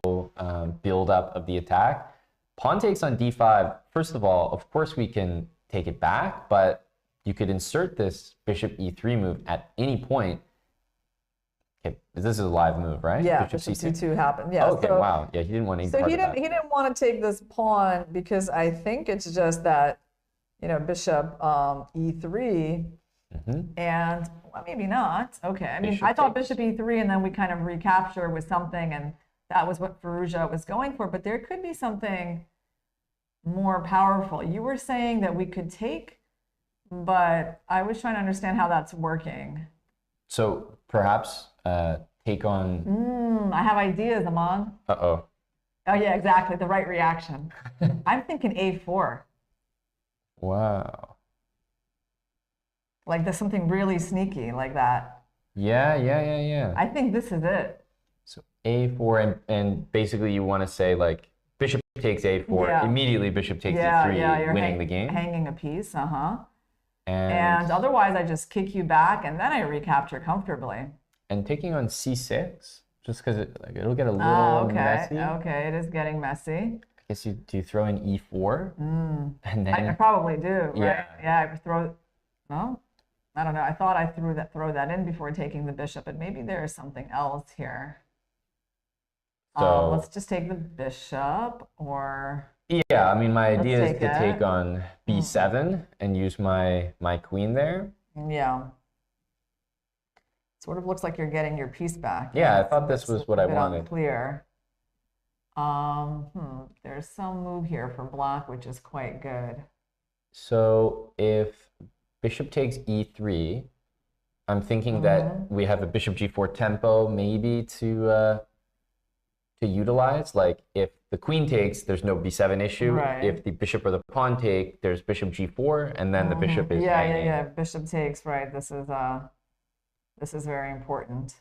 S4: build up of the attack. Pawn takes on d5. First of all, of course, we can take it back, but you could insert this bishop e3 move at any point. Okay, this is a live move, right?
S3: Yeah, bishop c2 happened. Yeah.
S4: Okay, so, wow. Yeah, he didn't want any part of that.
S3: He didn't want to take this pawn because I think it's just that, you know, bishop e3, and well, maybe not. Okay, I mean, I thought bishop e3, and then we kind of recapture with something, and that was what Firouzja was going for. But there could be something more powerful. You were saying that we could take, but I was trying to understand how that's working.
S4: So perhaps take on...
S3: I have ideas, Aman.
S4: Uh-oh.
S3: Oh, yeah, exactly. The right reaction. I'm thinking a4.
S4: Wow.
S3: Like there's something really sneaky like that.
S4: Yeah.
S3: I think this is it.
S4: So a4, and basically you want to say like bishop takes a4, immediately bishop takes e3,
S3: you're
S4: winning the game.
S3: Hanging a piece, And otherwise I just kick you back and then I recapture comfortably.
S4: And taking on c6, just because it'll get a little messy.
S3: Okay, it is getting messy.
S4: I guess do you throw in e4? And then
S3: I probably do, right?
S4: Yeah.
S3: I throw, no? I don't know. I thought I throw that in before taking the bishop, but maybe there's something else here. So let's just take the bishop, or
S4: yeah. I mean, my idea is to take on b7 and use my queen there.
S3: Yeah. Sort of looks like you're getting your piece back.
S4: Yeah, I thought this was what I wanted.
S3: Unclear. There's some move here for black, which is quite good.
S4: So if bishop takes e3, I'm thinking that we have a bishop g4 tempo maybe to utilize. Like if the queen takes, there's no b7 issue.
S3: Right.
S4: If the bishop or the pawn take, there's bishop g4, and then the bishop is hanging.
S3: Yeah. Bishop takes, right. This is very important.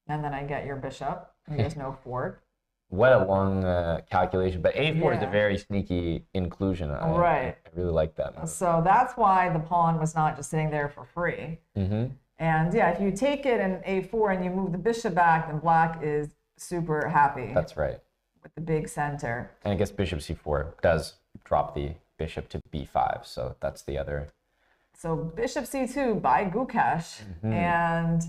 S3: And then I get your bishop. And there's no fork.
S4: What a long calculation. But a4 is a very sneaky inclusion. I really like that move.
S3: So that's why the pawn was not just sitting there for free. And yeah, if you take it in a4 and you move the bishop back, then black is super happy.
S4: That's right.
S3: With the big center.
S4: And I guess bishop c4 does drop the bishop to b5. So that's the other.
S3: So bishop c2 by Gukesh. And,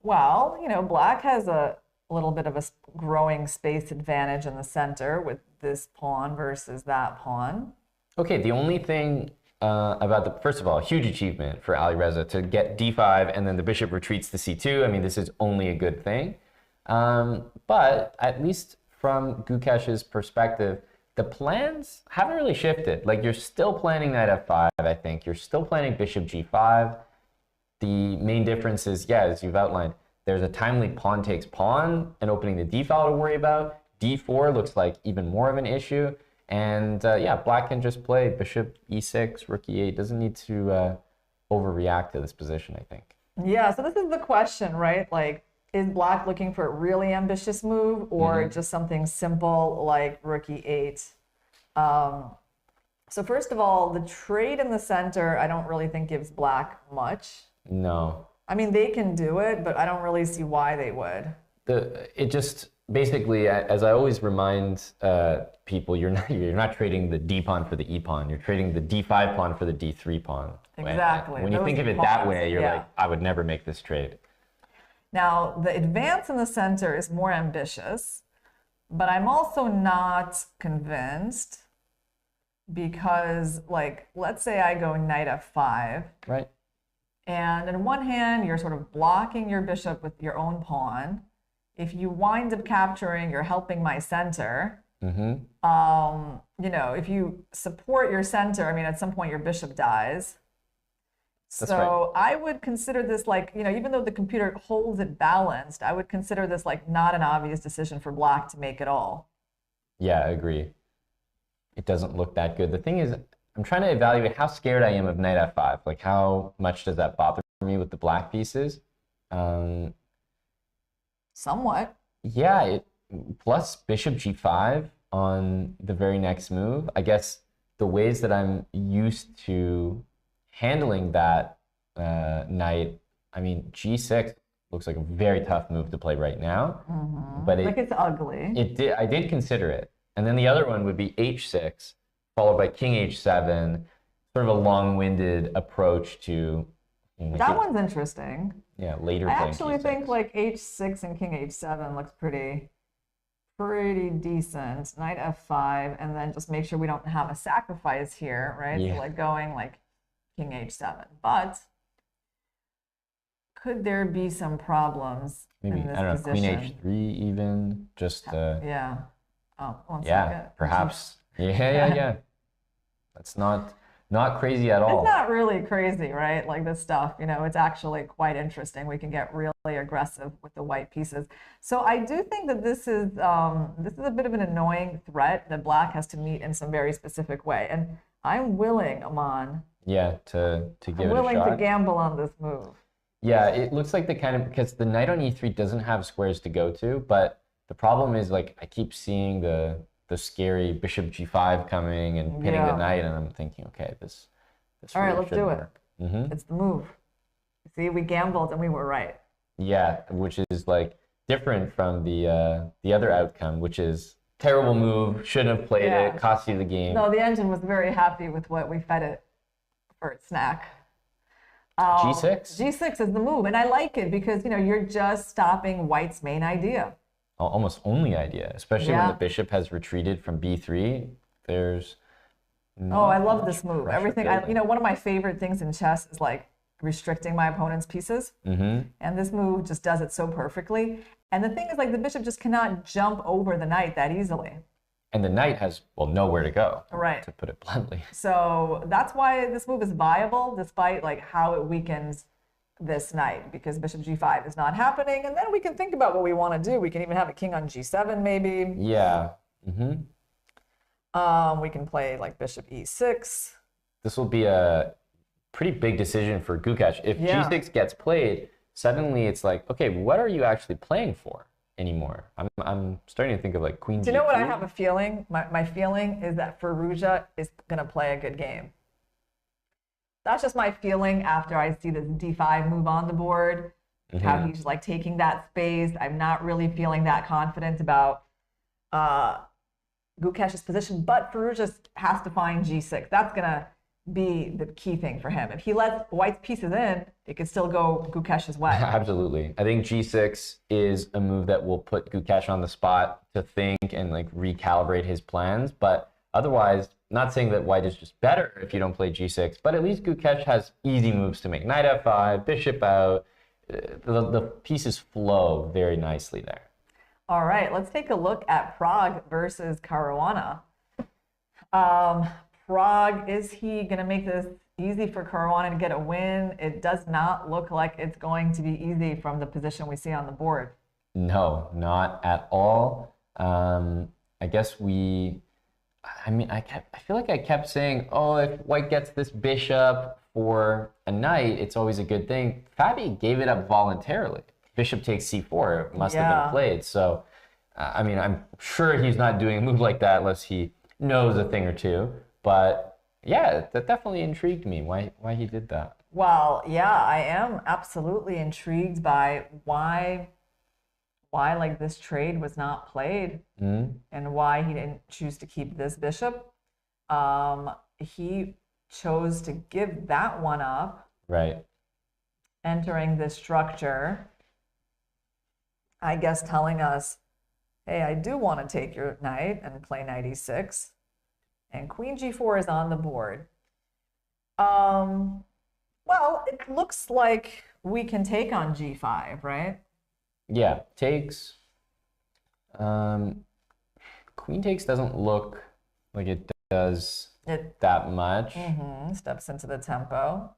S3: well, you know, black has a little bit of a growing space advantage in the center with this pawn versus that pawn. Okay,
S4: the only thing about first of all, huge achievement for Alireza to get d5 and then the bishop retreats to c2. I mean, this is only a good thing. But at least from Gukesh's perspective, the plans haven't really shifted. Like you're still planning knight f5, I think. You're still planning bishop g5. The main difference is, as you've outlined, there's a timely pawn takes pawn and opening the d file to worry about. d4 looks like even more of an issue. And black can just play bishop e6, rook e8. Doesn't need to overreact to this position, I think.
S3: Yeah, so this is the question, right? Like, is black looking for a really ambitious move or just something simple like rook e8? So first of all, the trade in the center, I don't really think gives black much.
S4: No.
S3: I mean, they can do it, but I don't really see why they would.
S4: It just basically, as I always remind people, you're not trading the d pawn for the e pawn. You're trading the d5 pawn for the d3 pawn.
S3: Exactly.
S4: When you think of it that way, you're like, I would never make this trade.
S3: Now, the advance in the center is more ambitious, but I'm also not convinced because, like, let's say I go knight f5.
S4: Right.
S3: And in one hand, you're sort of blocking your bishop with your own pawn. If you wind up capturing, you're helping my center. You know, if you support your center, I mean, at some point your bishop dies. So I would consider this like, you know, even though the computer holds it balanced, I would consider this like not an obvious decision for black to make at all.
S4: Yeah, I agree. it doesn't look that good. The thing is, I'm trying to evaluate how scared I am of knight f5. Like, how much does that bother me with the black pieces?
S3: Somewhat.
S4: Yeah, plus bishop g5 on the very next move. I guess the ways that I'm used to handling that knight, I mean, g6 looks like a very tough move to play right now. But
S3: like it's ugly.
S4: I did consider it. And then the other one would be h6, followed by king h7, sort of a long-winded approach to...
S3: That one's interesting.
S4: Yeah, later
S3: I
S4: playing
S3: actually
S4: g6.
S3: think like h6 and king h7 looks pretty decent. Knight f5, and then just make sure we don't have a sacrifice here, right?
S4: Yeah.
S3: So like going like king h7. But could there be some problems
S4: Maybe,
S3: in this
S4: I don't know,
S3: position?
S4: queen h3 even, just...
S3: Yeah. Oh, one
S4: yeah,
S3: second.
S4: perhaps. Yeah. That's not crazy at all.
S3: It's not really crazy, right? Like this stuff, it's actually quite interesting. We can get really aggressive with the white pieces. So I do think that this is a bit of an annoying threat that black has to meet in some very specific way. And I'm willing, Aman.
S4: Yeah, to give it a shot.
S3: I'm willing to gamble on this move.
S4: Yeah, it looks like the kind of, because the knight on e3 doesn't have squares to go to, but the problem is, like, I keep seeing the scary bishop g5 coming and pinning the knight, and I'm thinking, okay, this
S3: all right,
S4: really
S3: let's do
S4: shouldn't
S3: it.
S4: work.
S3: It's the move. See, we gambled and we were right.
S4: Yeah, which is like different from the other outcome, which is terrible move, shouldn't have played it, cost you the game.
S3: No, the engine was very happy with what we fed it for its snack.
S4: G6?
S3: G6 is the move, and I like it because, you're just stopping white's main idea.
S4: Almost only idea, especially when the bishop has retreated from b3. There's
S3: I love this move. Everything,
S4: building.
S3: one of my favorite things in chess is like restricting my opponent's pieces. And this move just does it so perfectly. And the thing is, like, the bishop just cannot jump over the knight that easily.
S4: And the knight has, nowhere to go,
S3: right?
S4: To put it bluntly.
S3: So that's why this move is viable, despite like how it weakens this knight, because bishop g5 is not happening. And then we can think about what we want to do. We can even have a king on g7 maybe.
S4: Yeah.
S3: We can play like bishop e6.
S4: This will be a pretty big decision for Gukesh. If g6 gets played, suddenly it's like, okay, what are you actually playing for anymore? I'm starting to think of like queen g3.
S3: Do you know what I have a feeling? My feeling is that Firouzja is going to play a good game. That's just my feeling after I see this d5 move on the board, how he's like taking that space. I'm not really feeling that confident about Gukesh's position, but Firouzja has to find g6. That's going to be the key thing for him. If he lets white's pieces in, it could still go Gukesh's way.
S4: Absolutely. I think g6 is a move that will put Gukesh on the spot to think and like recalibrate his plans, but otherwise, not saying that white is just better if you don't play g6, but at least Gukesh has easy moves to make. Knight f5, bishop out. The pieces flow very nicely there.
S3: All right, let's take a look at Prag versus Caruana. Prag, is he going to make this easy for Caruana to get a win? It does not look like it's going to be easy from the position we see on the board.
S4: No, not at all. I guess I feel like I kept saying, oh, if white gets this bishop for a knight, it's always a good thing. FIDE gave it up voluntarily. Bishop takes c4, it must have been played. So, I'm sure he's not doing a move like that unless he knows a thing or two. But yeah, that definitely intrigued me, why he did that.
S3: Well, yeah, I am absolutely intrigued by why like this trade was not played and why he didn't choose to keep this bishop. He chose to give that one up.
S4: Right.
S3: Entering this structure, I guess telling us, hey, I do want to take your knight and play knight e6. And queen g4 is on the board. Well, it looks like we can take on g5, right?
S4: Yeah, takes. Queen takes doesn't look like it does that much.
S3: Steps into the tempo.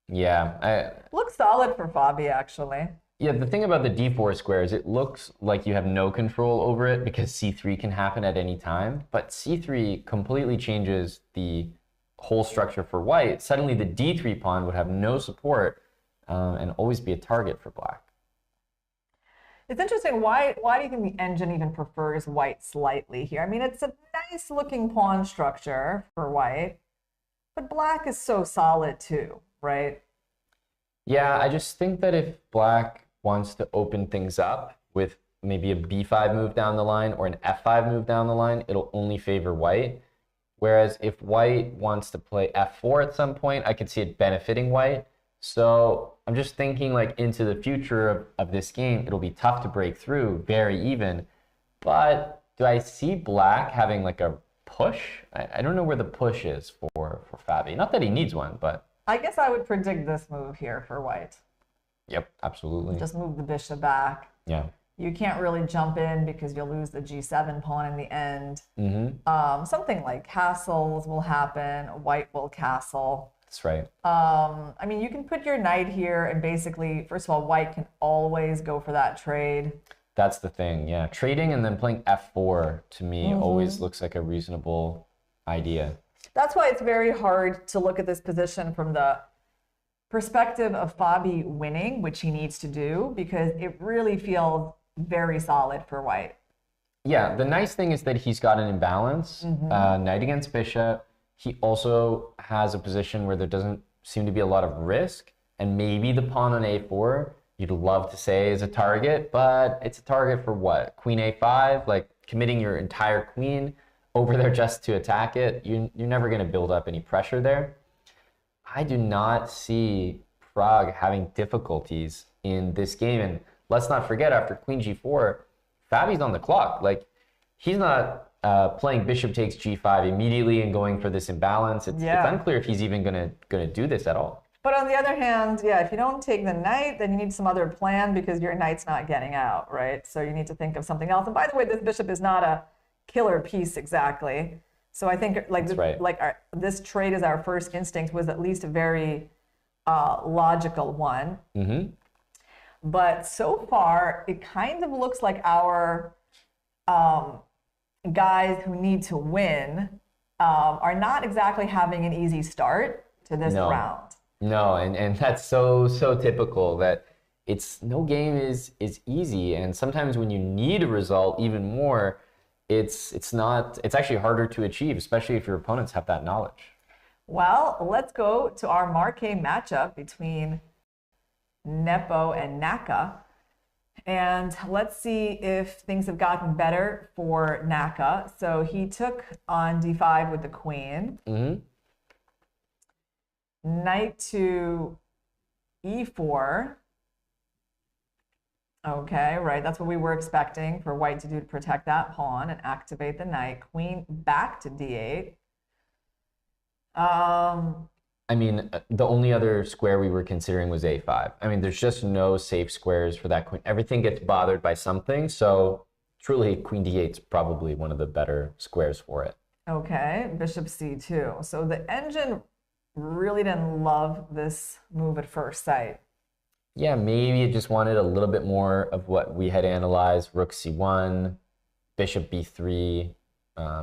S4: Yeah.
S3: Looks solid for Fabi, actually.
S4: Yeah, the thing about the d4 square is it looks like you have no control over it because c3 can happen at any time, but c3 completely changes the whole structure for white. Suddenly the d3 pawn would have no support and always be a target for black.
S3: It's interesting. Why do you think the engine even prefers white slightly here? I mean, it's a nice looking pawn structure for white, but black is so solid too, right?
S4: Yeah, I just think that if black wants to open things up with maybe a b5 move down the line or an f5 move down the line, it'll only favor white. Whereas if white wants to play f4 at some point, I could see it benefiting white. So I'm just thinking like into the future of this game, it'll be tough to break through, very even. But do I see black having like a push? I don't know where the push is for Fabi. Not that he needs one, but...
S3: I guess I would predict this move here for white.
S4: Yep, absolutely.
S3: Just move the bishop back.
S4: Yeah.
S3: You can't really jump in because you'll lose the g7 pawn in the end. Something like castles will happen. White will castle.
S4: That's right.
S3: I mean, you can put your knight here and basically, first of all, white can always go for that trade.
S4: That's the thing, yeah. Trading and then playing f4 to me always looks like a reasonable idea.
S3: That's why it's very hard to look at this position from the perspective of Fabi winning, which he needs to do, because it really feels very solid for white.
S4: Yeah, the nice thing is that he's got an imbalance, knight against bishop. He also has a position where there doesn't seem to be a lot of risk, and maybe the pawn on a4, you'd love to say is a target, but it's a target for what? Queen a5, like committing your entire queen over there just to attack it. You're never going to build up any pressure there. I do not see Prag having difficulties in this game. And let's not forget, after queen g4, Fabi's on the clock. Like, he's not playing bishop takes g5 immediately and going for this imbalance. It's unclear if he's even gonna do this at all.
S3: But on the other hand, yeah, if you don't take the knight, then you need some other plan because your knight's not getting out, right? So you need to think of something else. And by the way, this bishop is not a killer piece exactly. So I think like this trade as our first instinct was at least a very logical one. But so far, it kind of looks like our guys who need to win are not exactly having an easy start to this round.
S4: No, and that's so typical that no game is easy, and sometimes when you need a result even more, it's actually harder to achieve, especially if your opponents have that knowledge.
S3: Well, let's go to our marquee matchup between Nepo and Naka. And let's see if things have gotten better for Naka. So he took on d5 with the queen. Knight to e4. Okay, right. That's what we were expecting for white to do to protect that pawn and activate the knight. Queen back to d8.
S4: I mean, the only other square we were considering was a5. I mean, there's just no safe squares for that queen. Everything gets bothered by something. So truly, queen d8 is probably one of the better squares for it.
S3: Okay, bishop c2. So the engine really didn't love this move at first sight.
S4: Yeah, maybe it just wanted a little bit more of what we had analyzed. Rook c1, bishop b3,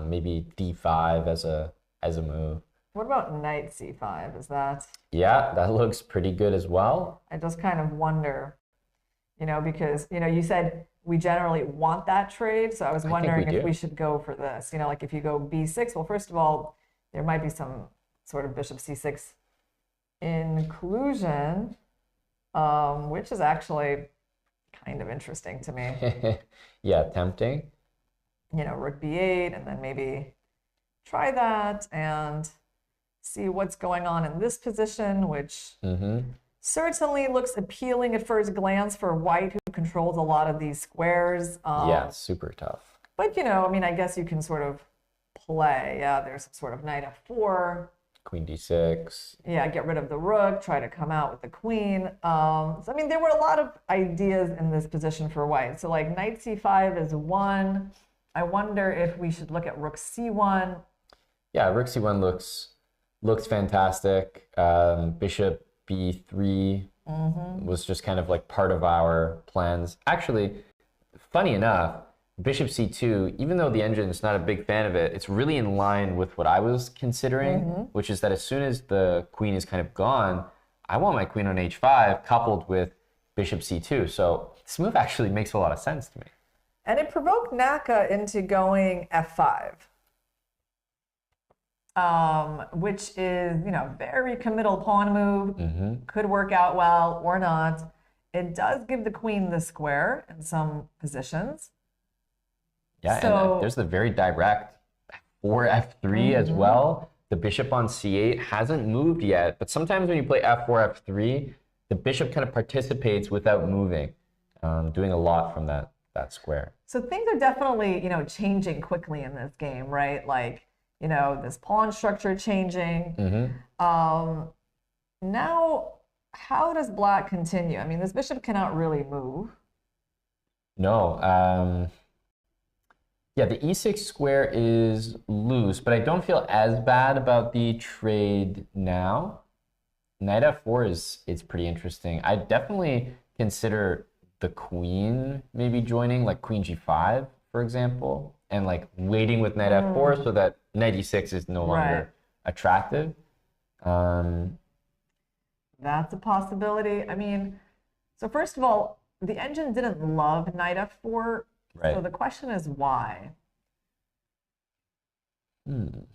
S4: maybe d5 as a move.
S3: What about knight c5? Is that?
S4: Yeah, that looks pretty good as well.
S3: I just kind of wonder, because, you said we generally want that trade. So I was wondering if we should go for this. Like if you go b6, well, first of all, there might be some sort of bishop c6 inclusion, which is actually kind of interesting to me.
S4: Yeah, tempting.
S3: Rook b8, and then maybe try that and see what's going on in this position, which certainly looks appealing at first glance for white, who controls a lot of these squares.
S4: Yeah, super tough.
S3: But, I guess you can sort of play. Yeah, there's some sort of knight f4.
S4: Queen d6.
S3: Yeah, get rid of the rook, try to come out with the queen. So, I mean, there were a lot of ideas in this position for white. So, like, knight c5 is one. I wonder if we should look at rook c1.
S4: Yeah, rook c1 looks fantastic. Bishop b3 was just kind of like part of our plans. Actually, funny enough, bishop c2, even though the engine is not a big fan of it, it's really in line with what I was considering, which is that as soon as the queen is kind of gone, I want my queen on h5 coupled with bishop c2. So this move actually makes a lot of sense to me.
S3: And it provoked Naka into going f5. Which is, you know, very committal pawn move. Could work out well or not. It does give the queen the square in some positions.
S4: Yeah,
S3: so,
S4: and there's the very direct f4, f3 as well. The bishop on c8 hasn't moved yet, but sometimes when you play f4, f3, the bishop kind of participates without moving, doing a lot from that square.
S3: So things are definitely, you know, changing quickly in this game, right? Like, you know, this pawn structure changing. Now, how does black continue? I mean, this bishop cannot really move.
S4: No. Yeah, the e6 square is loose, but I don't feel as bad about the trade now. Knight f4 is pretty interesting. I definitely consider the queen maybe joining, like queen g5, for example, and like waiting with knight f4 so that knight e6 is no longer attractive.
S3: That's a possibility. I mean, so first of all, the engine didn't love knight f4.
S4: Right.
S3: So the question is why? You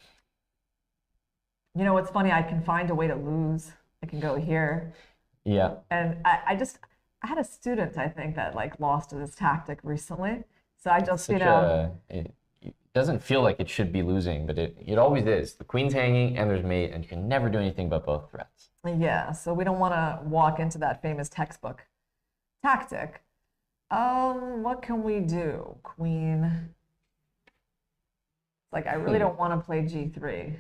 S3: know, what's funny, I can find a way to lose. I can go here.
S4: Yeah.
S3: And I had a student, I think, that like lost to this tactic recently. So I just, you know.
S4: It doesn't feel like it should be losing, but it always is. The queen's hanging and there's mate, and you can never do anything but both threats.
S3: Yeah, so we don't want to walk into that famous textbook tactic. What can we do? Queen. Like, I really don't want to play g3.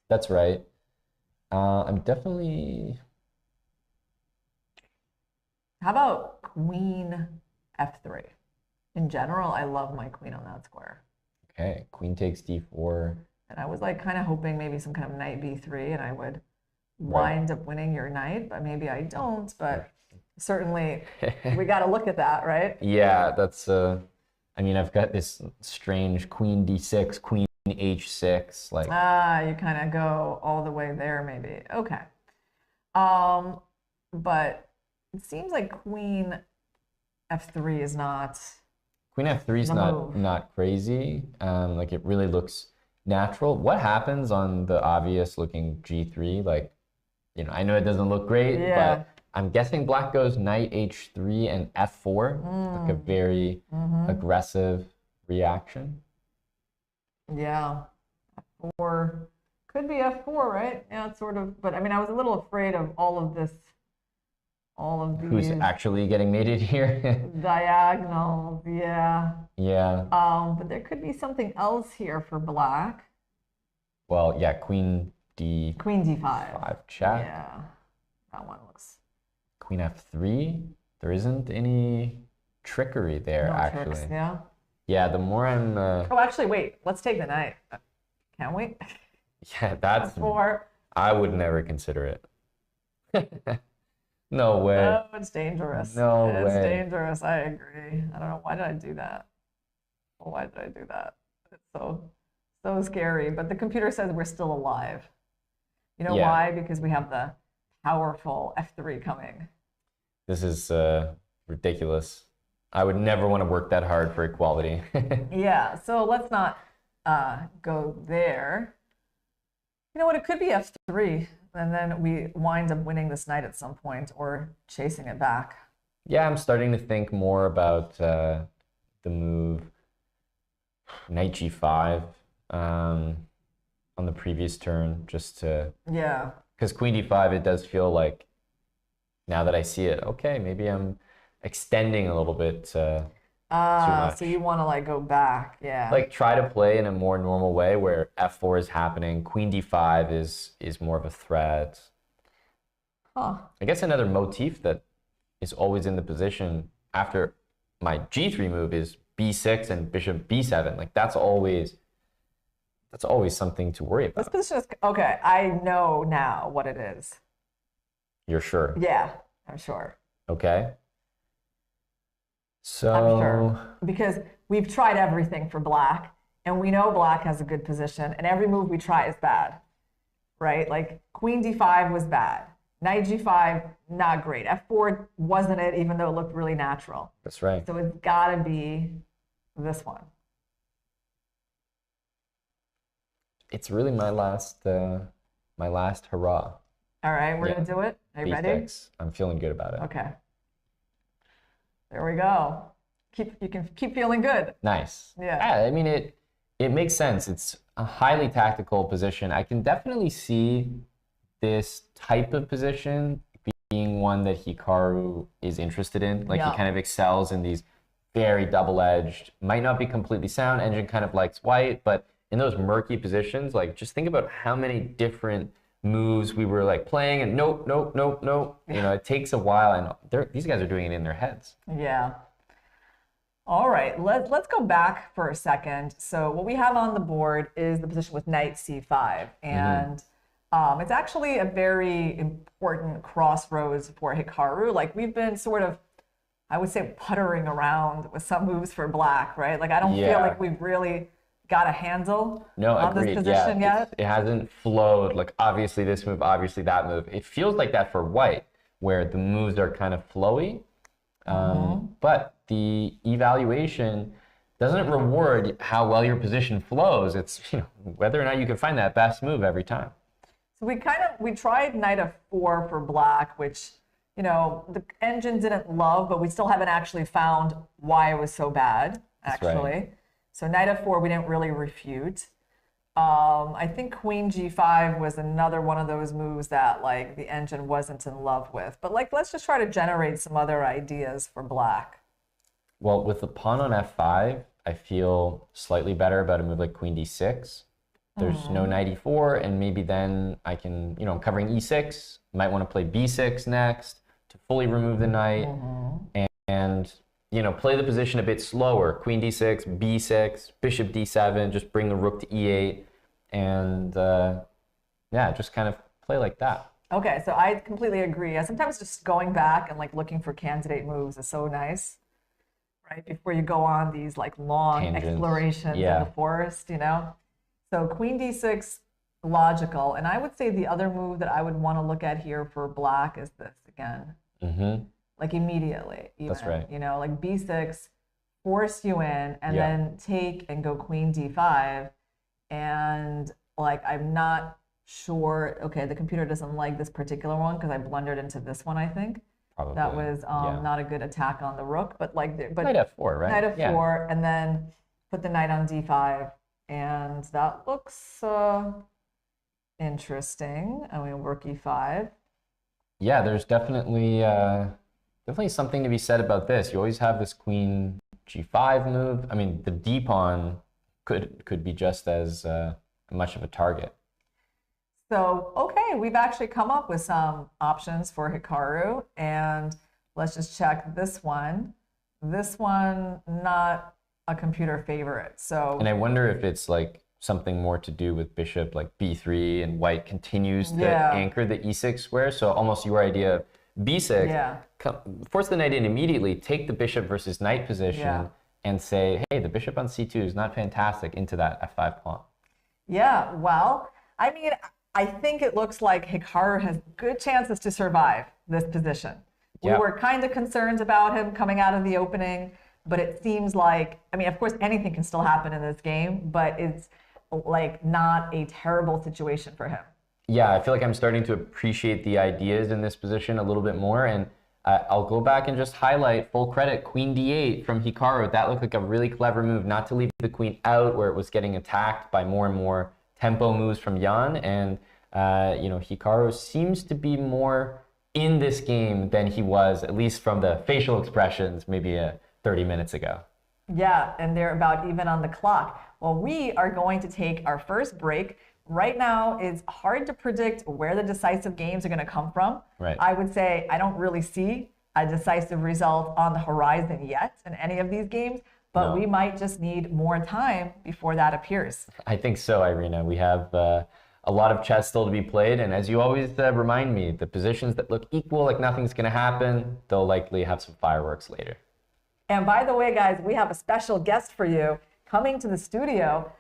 S4: That's right. I'm definitely...
S3: How about queen f3? In general, I love my queen on that square.
S4: Okay, queen takes d4.
S3: And I was like kind of hoping maybe some kind of knight b3 and I would wind up winning your knight, but maybe I don't. But certainly we got to look at that, right?
S4: Yeah, that's I mean, I've got this strange queen d6, queen h6, like.
S3: You kind of go all the way there, maybe. Okay. But it seems like queen f3 is not.
S4: Queen f3 is not crazy. Like it really looks natural. What happens on the obvious looking g3? Like, you know, I know it doesn't look great, but I'm guessing black goes knight h3 and f4, like a very aggressive reaction.
S3: Yeah, f4 could be f4, right? Yeah, it's sort of. But I mean, I was a little afraid of all of this, all of these.
S4: Who's actually getting mated here?
S3: Diagonals, yeah.
S4: Yeah.
S3: But there could be something else here for black.
S4: Well, yeah, queen
S3: d5.
S4: 5 check.
S3: Yeah, that one looks.
S4: Queen f3. There isn't any trickery there, actually.
S3: Tricks, yeah.
S4: Yeah, the more I'm.
S3: Oh, actually, wait. Let's take the knight. Can we?
S4: Yeah, that's.
S3: F4.
S4: I would never consider it. No way.
S3: No, it's dangerous.
S4: No way.
S3: It's dangerous. I agree. I don't know. Why did I do that? Why did I do that? It's so scary. But the computer says we're still alive. You know why? Because we have the powerful f3 coming.
S4: This is ridiculous. I would never want to work that hard for equality.
S3: Yeah, so let's not go there. You know what? It could be f3, and then we wind up winning this knight at some point or chasing it back.
S4: Yeah, I'm starting to think more about the move knight g5 on the previous turn, just to.
S3: Yeah.
S4: Because queen d5, it does feel like, now that I see it, okay, maybe I'm extending a little bit too much.
S3: So you want to like go back, yeah.
S4: Like try to play in a more normal way where f4 is happening, queen d5 is more of a threat.
S3: Huh.
S4: I guess another motif that is always in the position after my g3 move is b6 and bishop b7. Like that's always something to worry about.
S3: This position is, okay, I know now what it is.
S4: You're sure?
S3: Yeah. I'm sure.
S4: Okay. So
S3: I'm sure. Because we've tried everything for black, and we know black has a good position, and every move we try is bad, right? Like queen d5 was bad. Knight g5, not great. f4 wasn't it, even though it looked really natural.
S4: That's right.
S3: So it's got to be this one.
S4: It's really my last hurrah.
S3: All right, we're going to do it. Are you ready?
S4: B6. I'm feeling good about it.
S3: Okay. There we go. You can keep feeling good.
S4: Nice.
S3: Yeah.
S4: I mean, it makes sense. It's a highly tactical position. I can definitely see this type of position being one that Hikaru is interested in. Like, he kind of excels in these very double-edged, might not be completely sound. Engine kind of likes white, but in those murky positions, like, just think about how many different moves we were like playing, and nope. You know, it takes a while, and these guys are doing it in their heads.
S3: Yeah. All right, let's go back for a second. So what we have on the board is the position with knight c5, and it's actually a very important crossroads for Hikaru. Like, we've been sort of, I would say, puttering around with some moves for black, right? Like, I don't feel like we've really got a handle on this position yet.
S4: It hasn't flowed. Like, obviously this move, obviously that move. It feels like that for white, where the moves are kind of flowy. But the evaluation doesn't reward how well your position flows. It's, you know, whether or not you can find that best move every time.
S3: So we tried knight f4 for black, which, you know, the engine didn't love, but we still haven't actually found why it was so bad, actually.
S4: That's right.
S3: So knight f4 we didn't really refute. I think queen g5 was another one of those moves that, like, the engine wasn't in love with. But, like, let's just try to generate some other ideas for black.
S4: Well, with the pawn on f5, I feel slightly better about a move like queen d6. There's no knight e4, and maybe then I can, you know, I'm covering e6. Might want to play b6 next to fully remove the knight, and you know, play the position a bit slower. Queen d6, b6, bishop d7, just bring the rook to e8, and yeah, just kind of play like that.
S3: Okay, so I completely agree. Sometimes just going back and, like, looking for candidate moves is so nice, right? Before you go on these, like, long
S4: Tangents.
S3: Explorations in the forest, you know? So queen d6, logical. And I would say the other move that I would want to look at here for black is this again. Like, immediately, even.
S4: That's right.
S3: You know, like b6, force you in, and then take and go queen d5. And, like, I'm not sure. Okay, the computer doesn't like this particular one because I blundered into this one, I think.
S4: Probably.
S3: That was not a good attack on the rook. But, like,
S4: knight f4, right?
S3: Knight f4, and then put the knight on d5. And that looks interesting. I mean, rook e5.
S4: Yeah, there's definitely something to be said about this. You always have this queen g5 move. I mean, the d pawn could be just as much of a target.
S3: So, okay, we've actually come up with some options for Hikaru, and let's just check this one. This one, not a computer favorite. So,
S4: and I wonder if it's like something more to do with bishop like b3, and white continues to anchor the e6 square. So almost your idea of b6, force the knight in immediately, take the bishop versus knight position, and say, hey, the bishop on c2 is not fantastic into that f5 pawn.
S3: Yeah, well, I mean, I think it looks like Hikaru has good chances to survive this position. We were kind of concerned about him coming out of the opening, but it seems like, I mean, of course, anything can still happen in this game, but it's, like, not a terrible situation for him.
S4: Yeah, I feel like I'm starting to appreciate the ideas in this position a little bit more, and I'll go back and just highlight, full credit, queen d8 from Hikaru. That looked like a really clever move, not to leave the queen out where it was getting attacked by more and more tempo moves from Jan, and you know, Hikaru seems to be more in this game than he was, at least from the facial expressions, maybe 30 minutes ago.
S3: Yeah, and they're about even on the clock. Well, we are going to take our first break. Right now, it's hard to predict where the decisive games are going to come from.
S4: Right.
S3: I would say I don't really see a decisive result on the horizon yet in any of these games, but we might just need more time before that appears.
S4: I think so, Irina. We have a a lot of chess still to be played. And as you always remind me, the positions that look equal, like nothing's going to happen, they'll likely have some fireworks later.
S3: And by the way, guys, we have a special guest for you coming to the studio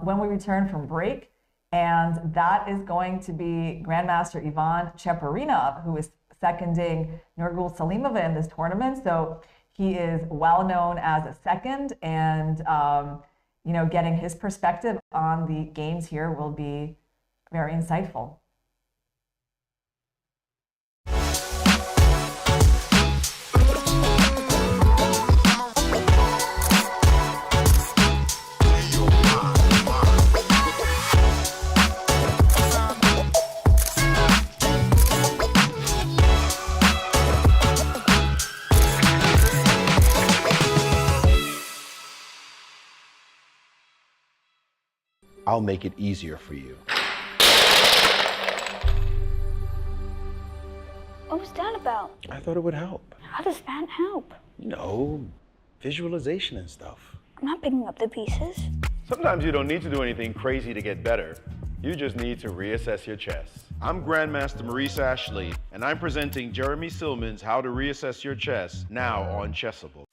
S3: when we return from break. And that is going to be Grandmaster Ivan Cheparinov, who is seconding Nurgul Salimova in this tournament. So he is well known as a second, and you know, getting his perspective on the games here will be very insightful.
S5: I'll make it easier for you.
S6: What was that about?
S5: I thought it would help.
S6: How does that help?
S5: You know, visualization and stuff.
S6: I'm not picking up the pieces.
S7: Sometimes you don't need to do anything crazy to get better. You just need to reassess your chess. I'm Grandmaster Maurice Ashley, and I'm presenting Jeremy Silman's How to Reassess Your Chess now on Chessable.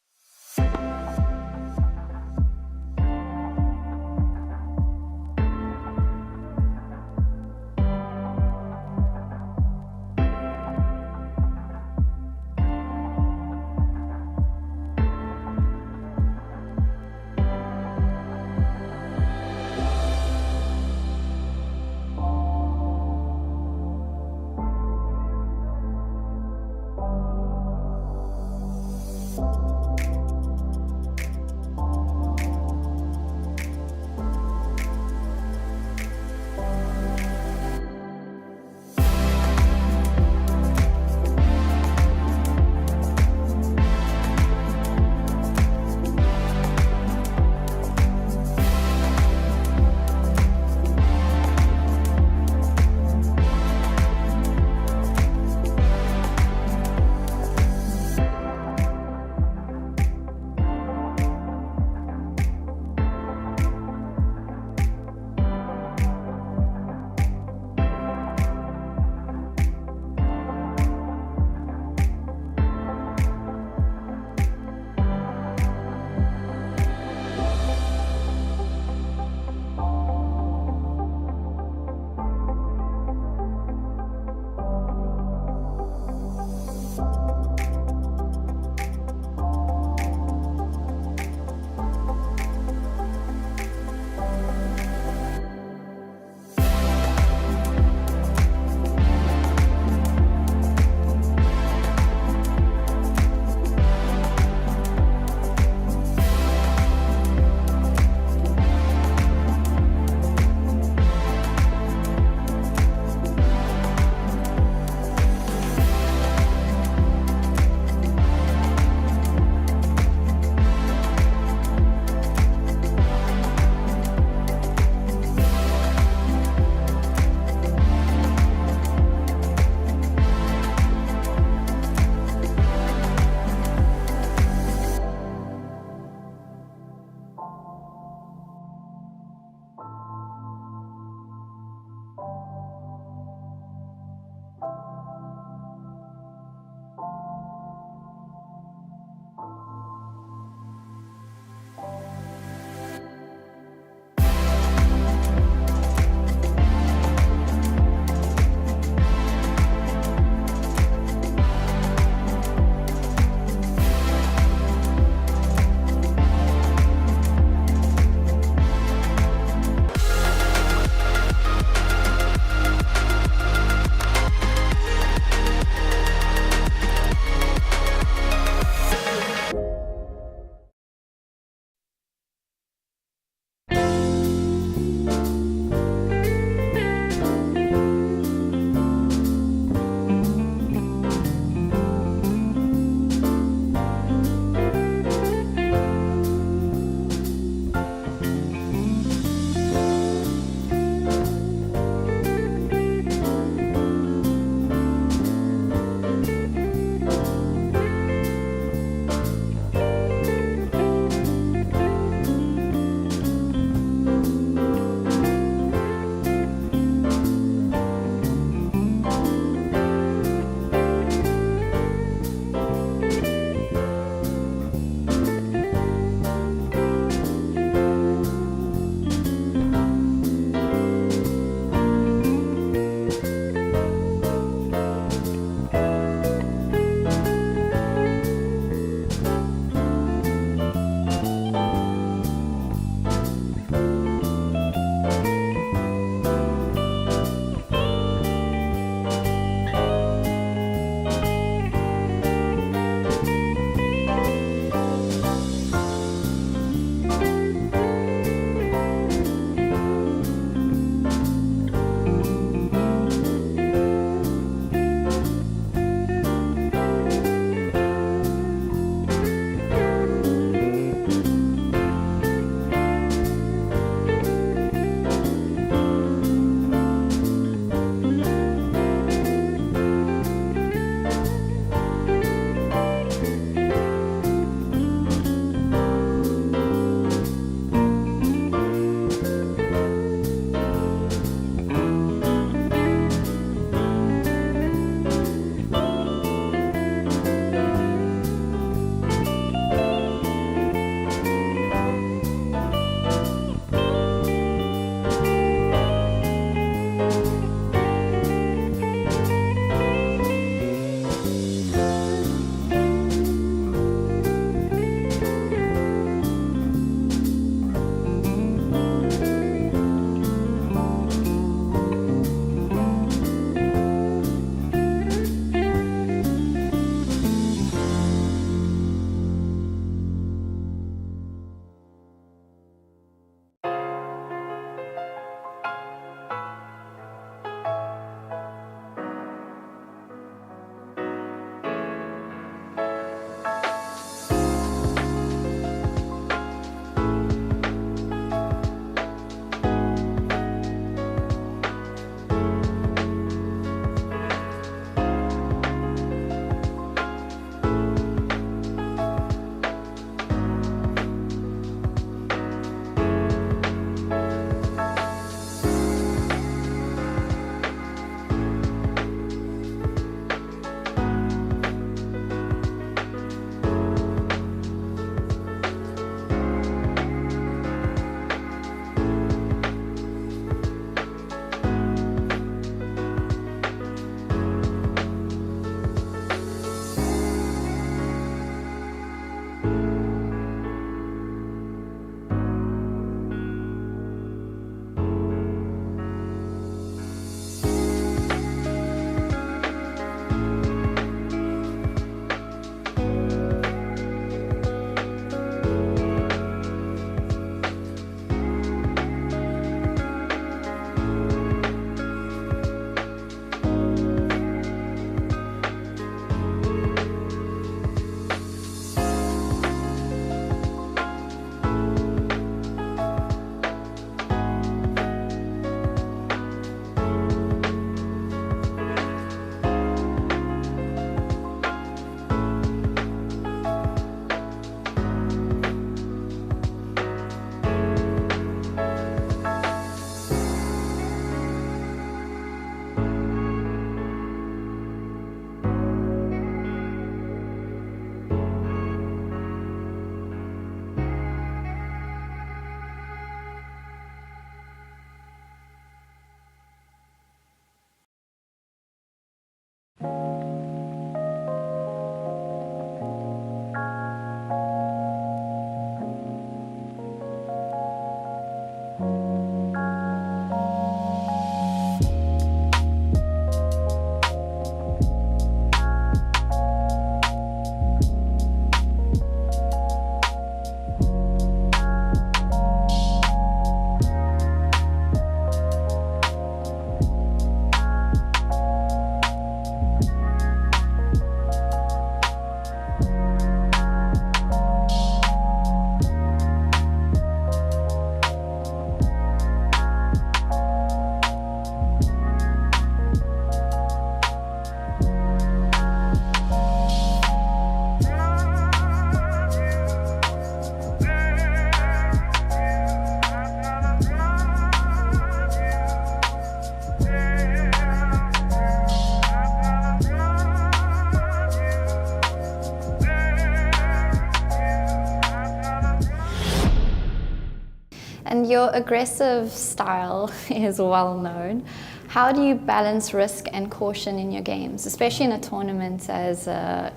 S2: Your aggressive style is well known. How do you balance risk and caution in your games, especially in a tournament as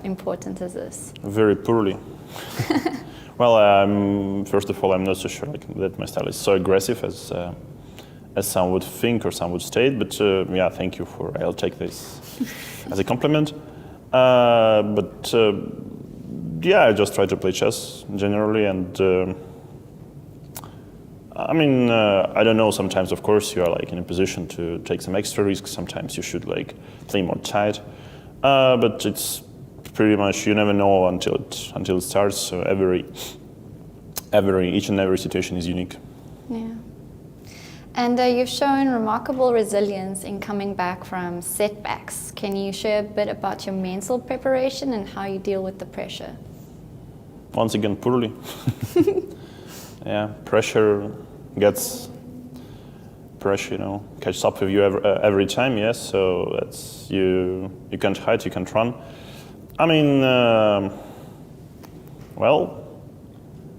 S2: important as this?
S8: Very poorly. Well, first of all, I'm not so sure that my style is so aggressive as some would think or some would state. But yeah, thank you I'll take this as a compliment. Yeah, I just try to play chess generally, and I mean, I don't know, sometimes of course you are in a position to take some extra risks, sometimes you should play more tight, but it's pretty much, you never know until it starts, so each and every situation is unique.
S2: Yeah. And you've shown remarkable resilience in coming back from setbacks. Can you share a bit about your mental preparation and how you deal with the pressure?
S8: Once again, poorly. Yeah, pressure, catches up with you every time. Yes, so that's you can't hide, you can't run. I mean, well,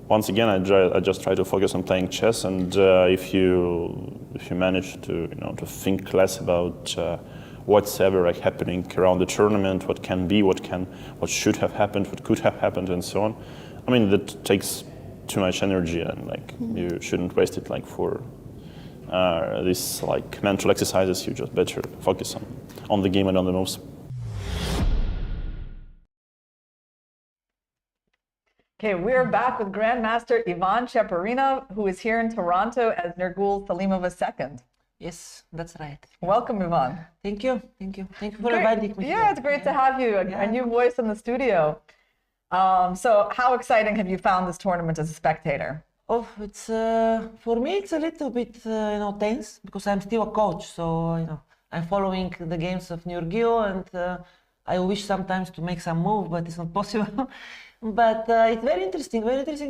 S8: once again, I just try to focus on playing chess, and if you manage to think less about what's ever happening around the tournament, what can be, what should have happened, what could have happened, and so on. I mean, that takes too much energy, and you shouldn't waste it for these mental exercises. You just better focus on the game and on the moves.
S3: Okay, we're back with Grandmaster Ivan Cheparina, who is here in Toronto as Nurgul Salimova's second.
S9: Yes, that's right.
S3: Welcome, Ivan.
S9: Thank you for inviting me.
S3: Yeah, it's great to have you, a new voice in the studio. So how exciting have you found this tournament as a spectator?
S9: Oh, it's for me it's a little bit tense, because I'm still a coach, so I'm following the games of Nurgul, and I wish sometimes to make some move, but it's not possible. But it's very interesting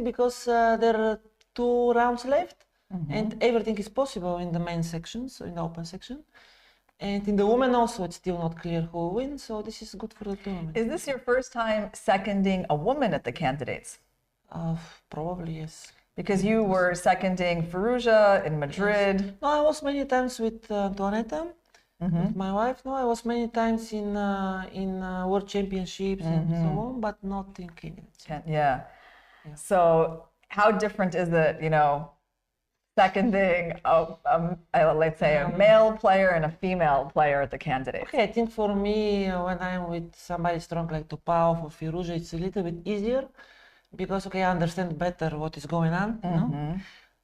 S9: because there are 2 rounds left, and everything is possible in the main section, so in the open section. And in the women also, it's still not clear who will win, so this is good for the tournament.
S3: Is this your first time seconding a woman at the candidates?
S9: Probably, yes.
S3: Because you were seconding Firouzja in Madrid.
S9: Yes. No, I was many times with Antoinetta, with my wife. No, I was many times in World Championships and so on, but not in candidates.
S3: Yeah. So how different is it, seconding let's say a male player and a female player at the candidates?
S9: Okay, I think for me, when I'm with somebody strong like Topalov or Firouzja, it's a little bit easier, because I understand better what is going on,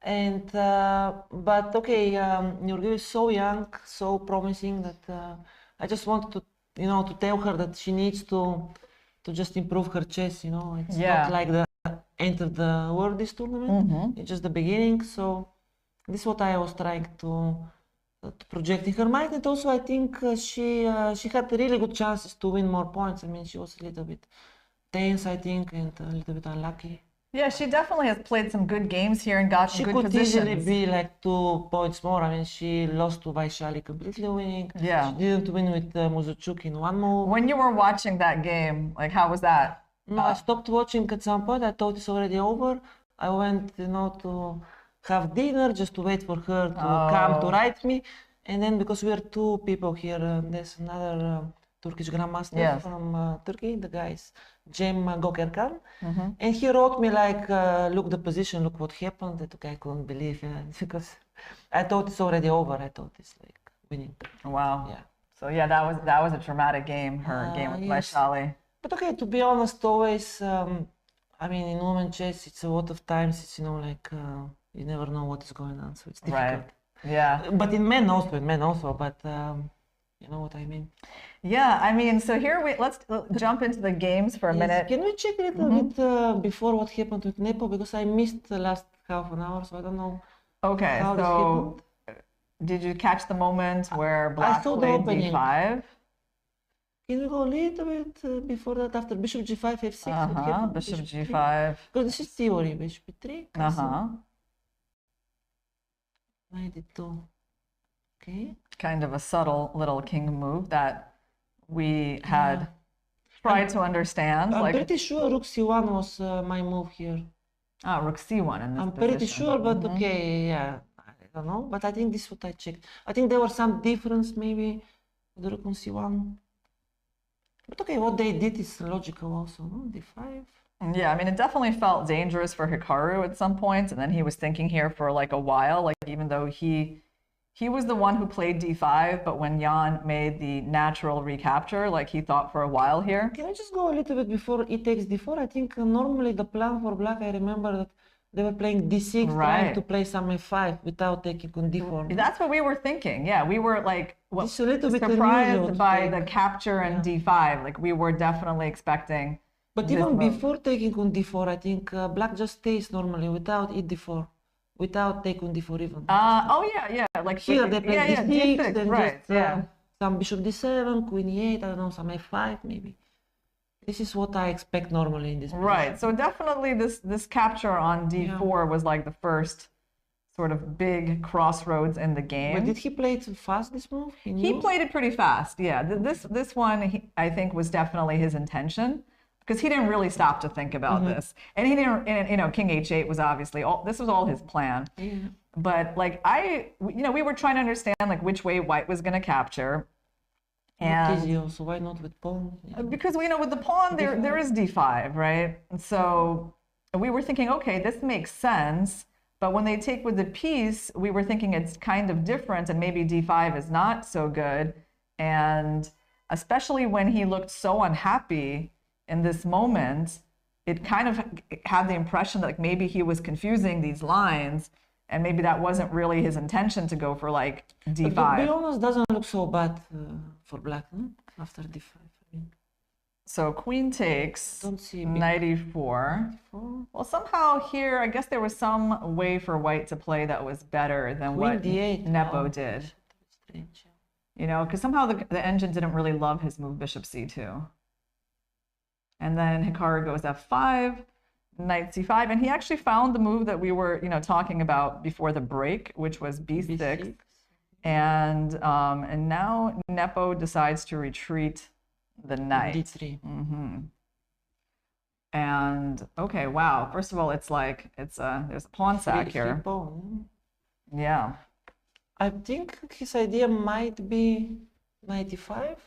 S9: and but Nurgul is so young, so promising, that I just want to to tell her that she needs to just improve her chess. It's not like the enter the world this tournament. It's just the beginning. So this is what I was trying to project in her mind, and also I think she had really good chances to win more points. I mean, she was a little bit tense, I think, and a little bit unlucky.
S3: Yeah, she definitely has played some good games here and got some good positions.
S9: She could easily be 2 points more. I mean, she lost to Vaishali completely winning.
S3: Yeah.
S9: She didn't win with Muzuchuk in 1 move.
S3: When you were watching that game, how was that?
S9: No, I stopped watching at some point. I thought it's already over. I went, to have dinner just to wait for her to come to write me. And then, because we are 2 people here, there's another Turkish grandmaster from Turkey, the guy is GM Cherino, and he wrote me look the position, look what happened. That I couldn't believe, because I thought it's already over. I thought it's winning.
S3: Wow.
S9: Yeah.
S3: So yeah, that was a traumatic game. Her game with Vaishali.
S9: But to be honest, always, I mean, in women chess, it's a lot of times. It's you never know what is going on, so it's difficult.
S3: Right. Yeah.
S9: But in men also. But you know what I mean?
S3: Yeah, I mean, so here let's jump into the games for a minute.
S9: Can we check a little bit before what happened with Nepo, because I missed the last half an hour, so I don't know.
S3: Okay,
S9: how this happened.
S3: Did you catch the moment where Black played d5?
S9: Can we go a little bit before that, after bishop g5, f6?
S3: Bishop g5.
S9: Because this is theory, bishop b3. Knight d2. Okay.
S3: Kind of a subtle little king move that we had tried to understand.
S9: I'm pretty sure rook c1 was my move here.
S3: Rook c1 in this
S9: I'm pretty
S3: position.
S9: sure, but okay, yeah, I don't know. But I think this is what I checked. I think there was some difference maybe with the rook on c1. But okay, what they did is logical also, no? d5.
S3: Yeah, I mean, it definitely felt dangerous for Hikaru at some points, and then he was thinking here for like a while, like even though he was the one who played d5, but when Jan made the natural recapture, like he thought for a while here.
S9: Can I just go a little bit before e takes d4? I think normally the plan for black, I remember that they were playing d6, trying to play some f5 without taking on d4.
S3: That's what we were thinking. Yeah, we were like
S9: a little bit
S3: surprised by the capture and d5. Like we were definitely expecting.
S9: But even before taking on d4, I think black just stays normally without e d4, without taking on d4 even.
S3: Oh yeah. Like
S9: here they play d6, then
S3: right?
S9: Just some bishop d7, queen e8, I don't know, some f5 maybe. This is what I expect normally in this position.
S3: Right. So definitely this capture on d4 was like the first sort of big crossroads in the game.
S9: But did he play it fast, this move?
S3: He played it pretty fast. Yeah. This one I think was definitely his intention, because he didn't really stop to think about this. And he didn't, you know, king h8 was obviously this was all his plan.
S9: Yeah.
S3: But like we were trying to understand like which way white was going to capture. And
S9: easy also, why not with pawn? Yeah.
S3: Because with the pawn there is d5, right? And so we were thinking, okay, this makes sense. But when they take with the piece, we were thinking it's kind of different, and maybe d5 is not so good. And especially when he looked so unhappy in this moment, it kind of had the impression that like maybe he was confusing these lines, and maybe that wasn't really his intention to go for like d5.
S9: But to be honest, doesn't look so bad for black, no? After d5. I mean.
S3: So queen takes,
S9: Don't see
S3: knight e4. Well, somehow here, I guess there was some way for white to play that was better than what
S9: d8.
S3: Nepo did.
S9: Strange.
S3: You know, because somehow the engine didn't really love his move bishop c2. And then Hikaru goes f5, knight c5, and he actually found the move that we were, talking about before the break, which was b6. And now Nepo decides to retreat the knight.
S9: d3.
S3: And okay, wow. First of all, it's like there's a pawn sack here.
S9: Pawn.
S3: Yeah.
S9: I think his idea might be 95.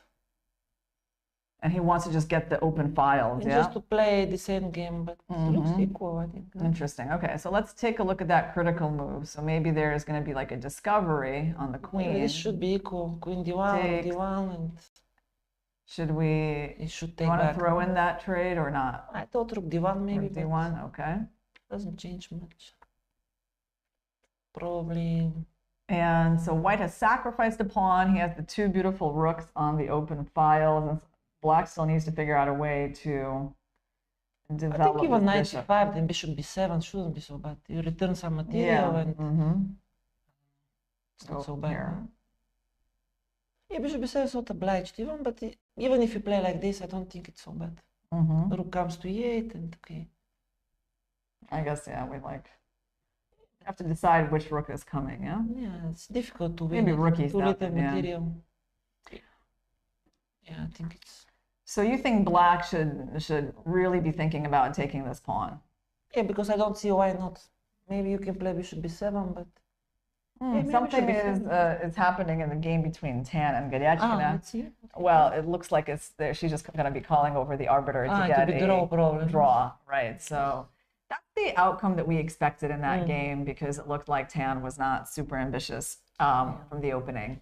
S3: And he wants to just get the open files,
S9: and
S3: yeah?
S9: just to play the same game, but it looks equal, I think.
S3: Interesting. Okay, so let's take a look at that critical move. So maybe there's going to be like a discovery on the queen.
S9: This should be equal. Queen d1, d1, and
S3: should we?
S9: It should take
S3: want
S9: back.
S3: to throw in that trade or not?
S9: I thought rook d1 maybe.
S3: Rook d1, okay.
S9: Doesn't change much. Probably.
S3: And so white has sacrificed a pawn. He has the two beautiful rooks on the open files, and black still needs to figure out a way to develop.
S9: I think even
S3: this
S9: knight c5, then bishop b7 shouldn't be so bad. You return some material and it's not so bad.
S3: Here.
S9: Huh? Yeah, bishop b7 is not obliged even, but even if you play like this, I don't think it's so bad. Rook comes to e8 and okay.
S3: I guess, yeah, we have to decide which rook is coming, yeah?
S9: Yeah, it's difficult to win.
S3: Maybe rook e7,
S9: too little
S3: yeah.
S9: material. Yeah, I think it's...
S3: So you think black should really be thinking about taking this pawn?
S9: Yeah, because I don't see why not. Maybe you can play bishop b7, but...
S3: Something is happening in the game between Tan and Goryachkina.
S9: Let's see.
S3: Well, it looks like it's there. She's just going to be calling over the arbiter to get a draw, right? So that's the outcome that we expected in that game, because it looked like Tan was not super ambitious from the opening.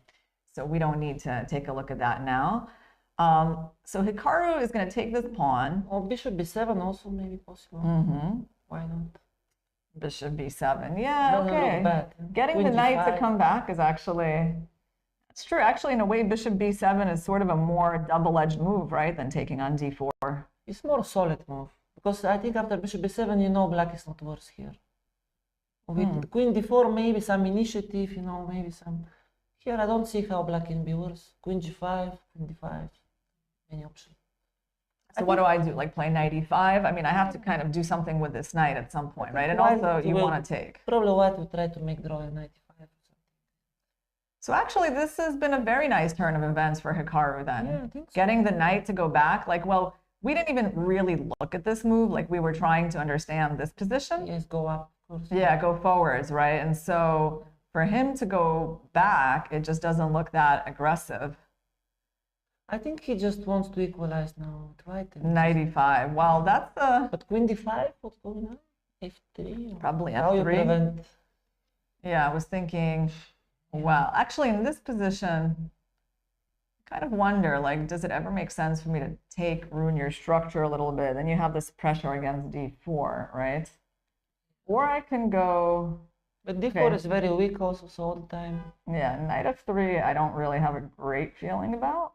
S3: So we don't need to take a look at that now. So Hikaru is going to take this pawn.
S9: Or bishop b7 also maybe possible. Why not?
S3: Bishop b7. Yeah, okay. Getting
S9: Queen
S3: the knight
S9: d5.
S3: to come back is actually... It's true. Actually, in a way, bishop b7 is sort of a more double-edged move, right, than taking on d4.
S9: It's more solid move. Because I think after bishop b7, black is not worse here. With queen d4, maybe some initiative, maybe some... Here, I don't see how black can be worse. Queen g5, queen d5, any option.
S3: So what do I do? Like play knight e5? I mean, I have to kind of do something with this knight at some point, right? And also, you want to take.
S9: Probably white will try to make draw a knight e5 or something.
S3: So actually, this has been a very nice turn of events for Hikaru then.
S9: Yeah, I think so.
S3: Getting the knight to go back. Like, well, we didn't even really look at this move. Like we were trying to understand this position.
S9: Yes, go up, of course.
S3: Yeah, go forwards, right? And so for him to go back, it just doesn't look that aggressive.
S9: I think he just wants to equalize now, right?
S3: 95. Well, that's the...
S9: But queen d5, what's going on? F3?
S3: Probably
S9: How you
S3: F3.
S9: prevent?
S3: Yeah, I was thinking, well, actually in this position, I kind of wonder, like, does it ever make sense for me to ruin your structure a little bit? Then you have this pressure against d4, right? Or I can go...
S9: But d4 is very weak also, so all the time.
S3: Yeah, knight f3, I don't really have a great feeling about.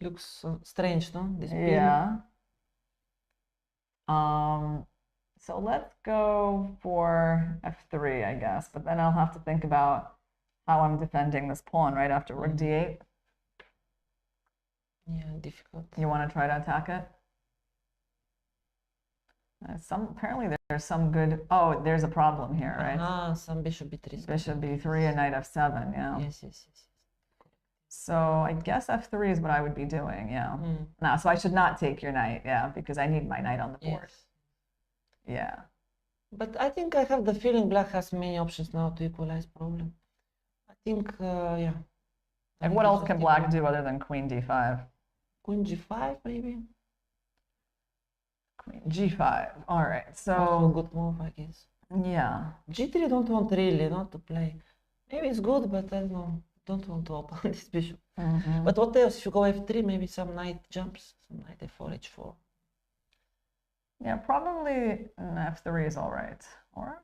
S9: Looks strange, no? This
S3: yeah. So let's go for f3, I guess. But then I'll have to think about how I'm defending this pawn right after rook d8.
S9: Yeah, difficult.
S3: You want to try to attack it? Apparently there's some good... Oh, there's a problem here, right?
S9: Some bishop b3.
S3: Bishop b3 and knight f7, yeah.
S9: Yes.
S3: So I guess f3 is what I would be doing, yeah. No, so I should not take your knight, yeah, because I need my knight on the board.
S9: Yes.
S3: Yeah.
S9: But I think I have the feeling black has many options now to equalize problem. I think, yeah.
S3: And what else can black do other than queen d5?
S9: Queen g5, maybe?
S3: Queen g5, all right, so...
S9: Also a good move, I guess.
S3: Yeah.
S9: g3 don't want really not to play. Maybe it's good, but I don't know. Don't want to open this bishop. But what else? If you go f3, maybe some knight jumps, some knight f4, h4.
S3: Yeah, probably f3 is all right. Or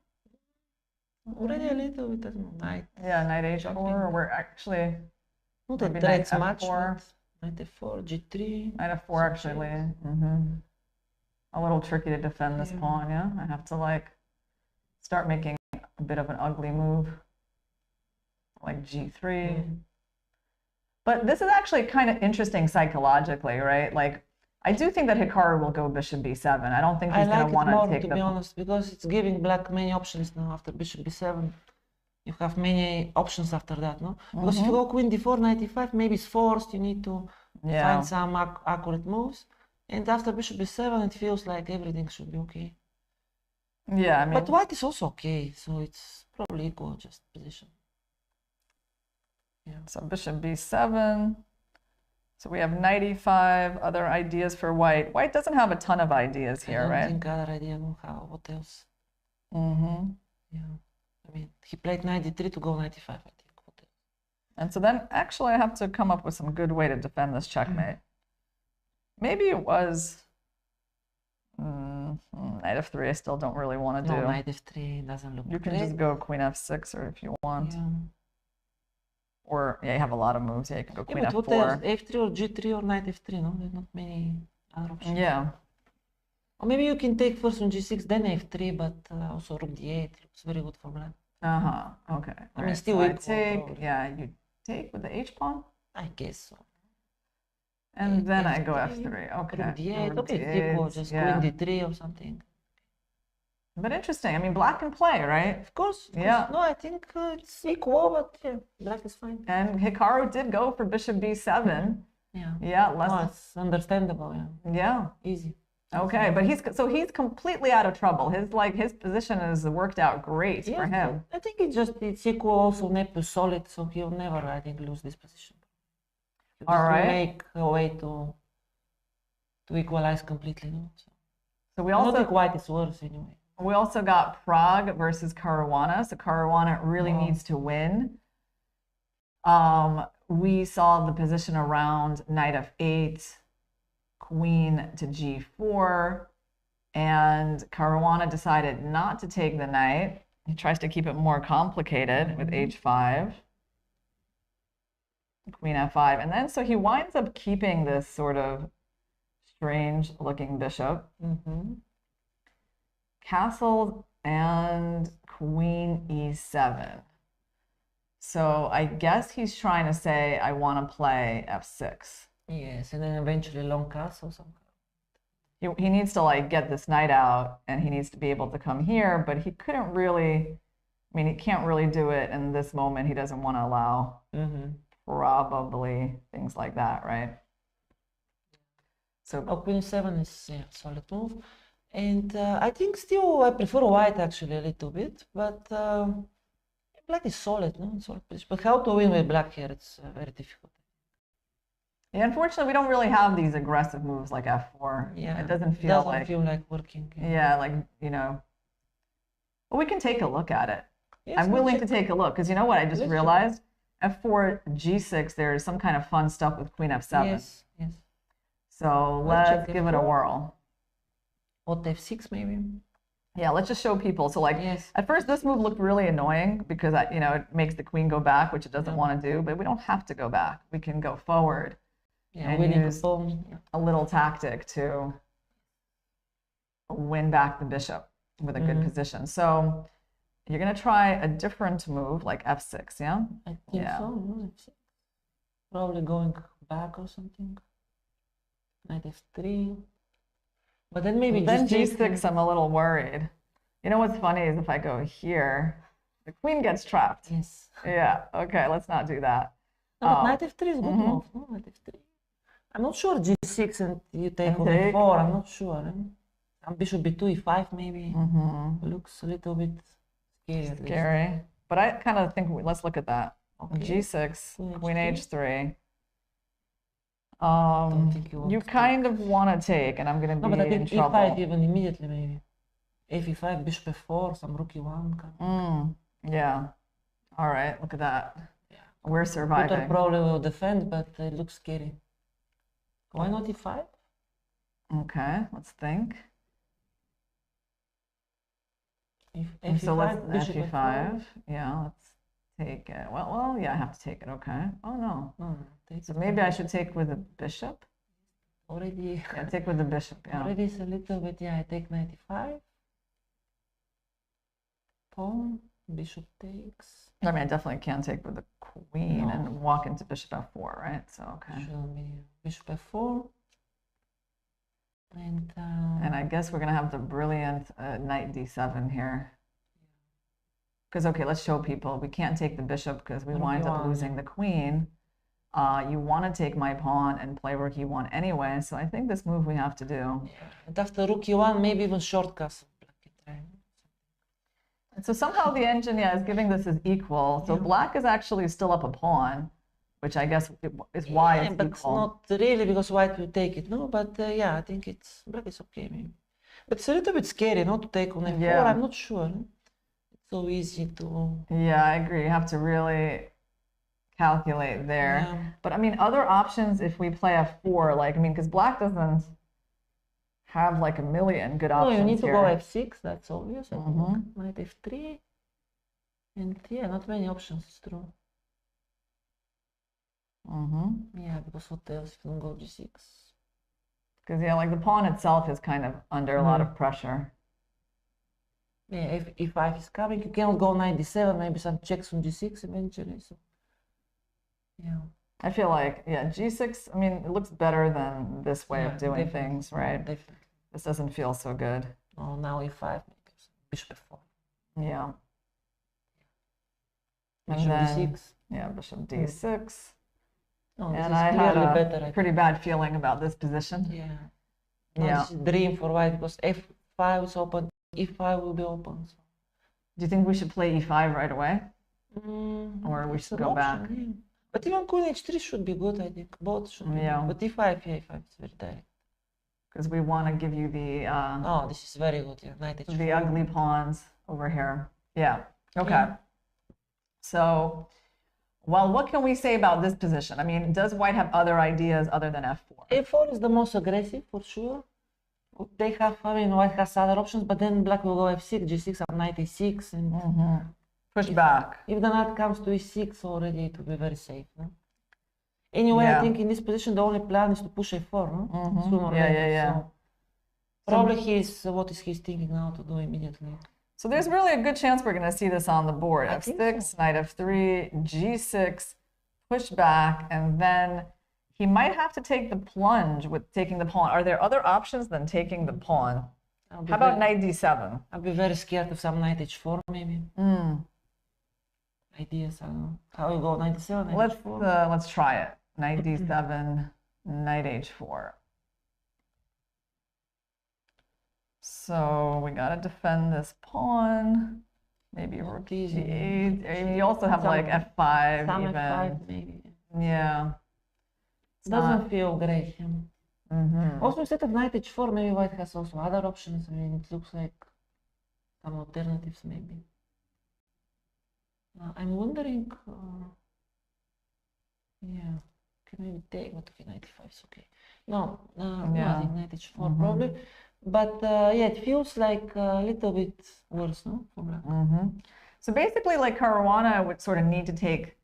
S9: already a little bit, I don't know, knight.
S3: Yeah, knight h4, or we're actually...
S9: Not a threats much, knight f4, g3.
S3: Knight f4 actually. A little tricky to defend this pawn, yeah? I have to like start making a bit of an ugly move. Like g3. But this is actually kind of interesting psychologically, right? Like, I do think that Hikaru will go bishop b7. I don't think he's going to want to take
S9: to be honest, because it's giving black many options now after bishop b7. You have many options after that, no? Because if you go queen d4, knight e5, maybe it's forced. You need to find some accurate moves. And after bishop b7, it feels like everything should be okay.
S3: Yeah, I mean...
S9: But white is also okay, so it's probably equal, just position.
S3: Yeah. So bishop b7. So we have knight e5, other ideas for white. White doesn't have a ton of ideas here, right?
S9: I don't think other idea, no, how, what else? Yeah, I mean, he played knight d3 to go knight e5, I think. What else?
S3: And so then, actually, I have to come up with some good way to defend this checkmate. Maybe it was... knight f3, I still don't really want to do.
S9: No, knight f3 doesn't look
S3: You can
S9: great.
S3: just go queen f6, or if you want.
S9: Yeah.
S3: Or, yeah, you have a lot of moves. Yeah, you can go queen
S9: but
S3: f4.
S9: what else? F3 or g3 or knight f3, no? There's not many other options.
S3: Yeah.
S9: Or maybe you can take first on g6, then f3, but also rook d8 looks very good for black.
S3: Okay.
S9: I mean, still
S3: I
S9: equal,
S3: take,
S9: probably.
S3: yeah, you take with the h-pawn?
S9: I guess so.
S3: And then I go
S9: F3,
S3: f3. Okay.
S9: Rook d8,
S3: Rook
S9: okay, it's equal,
S3: d8,
S9: just
S3: yeah.
S9: queen d3 or something.
S3: But interesting. I mean, black can play, right?
S9: Of course.
S3: Yeah.
S9: No, I think it's equal, but yeah, black is fine.
S3: And Hikaru did go for bishop b7.
S9: Yeah.
S3: Yeah, less.
S9: No, it's understandable, yeah.
S3: Yeah.
S9: Easy.
S3: Okay, but he's completely out of trouble. His position is worked out great for him.
S9: I think it's equal also nepo solid, so he'll never, I think, lose this position.
S3: All right.
S9: Make a way to equalize completely. No?
S3: So we
S9: I don't
S3: also
S9: think white is worse anyway.
S3: We also got Prag versus Caruana. So Caruana really needs to win. We saw the position around knight f8, queen to g4, and Caruana decided not to take the knight. He tries to keep it more complicated with h5, queen f5, and then so he winds up keeping this sort of strange looking bishop. Castle and queen e7. So I guess he's trying to say, I want to play f6.
S9: Yes, and then eventually long castle somehow.
S3: He needs to like get this knight out, and he needs to be able to come here, but he couldn't really, I mean, he can't really do it in this moment. He doesn't want to allow probably things like that, right? So
S9: queen 7 is solid move. And I think still I prefer white actually a little bit, but black is solid, no? Solid position. But how to win with black here, it's very difficult.
S3: yeah, unfortunately, we don't really have these aggressive moves like f4.
S9: Yeah,
S3: it doesn't feel
S9: like working.
S3: Yeah, like, you know. But we can take a look at it.
S9: Yes,
S3: I'm
S9: we'll
S3: willing
S9: check.
S3: to take a look, because you know what I just
S9: Let's check.
S3: realized? f4, g6, there's some kind of fun stuff with queen f7.
S9: Yes, yes.
S3: So
S9: Let's
S3: let's
S9: check
S3: give it a
S9: f4.
S3: whirl.
S9: What f6 maybe?
S3: Yeah, let's just show people. So like,
S9: Yes.
S3: at first this move looked really annoying because you know, it makes the queen go back, which it doesn't want to do, but we don't have to go back. We can go forward
S9: Yeah,
S3: and
S9: winning
S3: use
S9: a pawn. Yeah.
S3: a little tactic to win back the bishop with a good position. So you're going to try a different move like f6, yeah?
S9: I think
S3: Yeah.
S9: so. No, f6. Probably going back or something. Knight f3. But then maybe
S3: Then
S9: just
S3: g6, I'm a little worried. You know what's funny is if I go here, the queen gets trapped.
S9: Yes.
S3: Yeah, okay, let's not do that.
S9: No, but knight f3 is good move. No, knight f3. I'm not sure g6 and you take on
S3: take.
S9: f4. I'm not sure. And bishop b2, e5 maybe. Looks a little bit scary. At least.
S3: Scary. But I kind of think, let's look at that.
S9: Okay.
S3: G6,
S9: Queen
S3: queen
S9: h3.
S3: h3.
S9: think you want
S3: You
S9: to
S3: kind of want to take, and I'm going to
S9: No,
S3: be
S9: but I
S3: in
S9: think e5
S3: trouble.
S9: even immediately maybe. F e5, bishop f4, some rook e1.
S3: Yeah. All right, look at that.
S9: Yeah.
S3: We're
S9: Peter
S3: surviving.
S9: probably will defend, but it looks scary. Why not e5?
S3: Okay, let's think.
S9: If
S3: And so let's
S9: bishop
S3: f5. Yeah, let's take it. Well, yeah, I have to take it. Okay. Oh no.
S9: No, take
S3: So
S9: it.
S3: maybe I should take with the bishop.
S9: Already,
S3: Yeah, take with the bishop. Yeah.
S9: already is a little bit. Yeah, I take 95. Pawn, bishop takes.
S3: I mean, I definitely can take with the queen
S9: No.
S3: and walk into bishop f4, right? So okay.
S9: Should be bishop f4.
S3: And I guess we're gonna have the brilliant knight d7 here. Because okay, let's show people. We can't take the bishop because we
S9: Rook
S3: wind up
S9: e1,
S3: losing the queen. You want to take my pawn and play rook e1 anyway. So I think this move we have to do.
S9: and after rook e1, maybe even short castle.
S3: And so somehow the engine, yeah, is giving this as equal. So black is actually still up a pawn, which I guess is why
S9: Yeah,
S3: it's
S9: but
S3: equal.
S9: not really because white will take it, no? But yeah, I think it's black is okay maybe. But it's a little bit scary not to take on f4.
S3: Yeah.
S9: I'm not sure. It's so easy to.
S3: Yeah, I agree. You have to really calculate there.
S9: Yeah.
S3: But I mean, other options if we play f4, like, I mean, because black doesn't have like a million good
S9: No,
S3: options
S9: you need to
S3: here.
S9: go f6. That's obvious. I think. Knight f3, and yeah, not many options. It's true. Yeah, because what else if you don't go g6?
S3: Because yeah, like the pawn itself is kind of under a lot of pressure.
S9: Yeah, if e5 is coming, you cannot go knight d7. Maybe some checks on g6 eventually. So yeah.
S3: I feel like, yeah, g6, I mean, it looks better than this way
S9: Yeah,
S3: of doing
S9: definitely.
S3: things, right?
S9: Definitely.
S3: This doesn't feel so good.
S9: Oh, now e5, maybe bishop f4.
S3: Yeah.
S9: Bishop d6.
S3: Yeah, bishop d6.
S9: Oh, this
S3: And
S9: is
S3: I had
S9: clearly
S3: a
S9: better. I
S3: pretty bad feeling about this position.
S9: think. Yeah. No,
S3: Yeah.
S9: this is dream for white because f5 is open, e5 will be open. So.
S3: Do you think we should play e5 right away? Or we
S9: It's
S3: should
S9: an
S3: go
S9: option,
S3: back?
S9: yeah. But even queen h3 should be good, I think. Both should be
S3: Yeah.
S9: good. But e5, yeah, e5 is very direct.
S3: Because we want to give you
S9: Oh, this is very good. Yeah, knight h4.
S3: the ugly pawns over here. Yeah. Okay.
S9: Yeah.
S3: So, well, what can we say about this position? I mean, does white have other ideas other than f4?
S9: a4 is the most aggressive for sure. They have, I mean, white has other options, but then black will go f6, g6, up knight e6, and
S3: Push back.
S9: if the knight comes to e6 already, it will be very safe. No? Anyway,
S3: Yeah.
S9: I think in this position the only plan is to push a4, no? Sooner or
S3: Yeah,
S9: later.
S3: yeah, yeah.
S9: So probably what is he thinking now to do immediately?
S3: So there's really a good chance we're going to see this on the board.
S9: I think
S3: f6,
S9: so.
S3: knight f3, g6, push back, and then he might have to take the plunge with taking the pawn. Are there other options than taking the pawn?
S9: I'll be
S3: How about
S9: very-
S3: knight d7?
S9: I'll be very scared of some knight h4 maybe. Ideas, I don't know. How you go, knight d7, knight h4?
S3: Let's try it. Knight d7, knight h4. So we gotta defend this pawn. Maybe rook e8. I mean, you also have like f5
S9: Some
S3: even.
S9: f5 maybe.
S3: Yeah.
S9: Doesn't feel great. Also, instead of knight h4, maybe white has also other options. I mean, it looks like some alternatives maybe. I'm wondering. Yeah, can maybe take, but okay, knight e5 is okay. No, nothing, knight h4 probably. But yeah, it feels like a little bit worse, no? For black.
S3: So basically, like Caruana would sort of need to take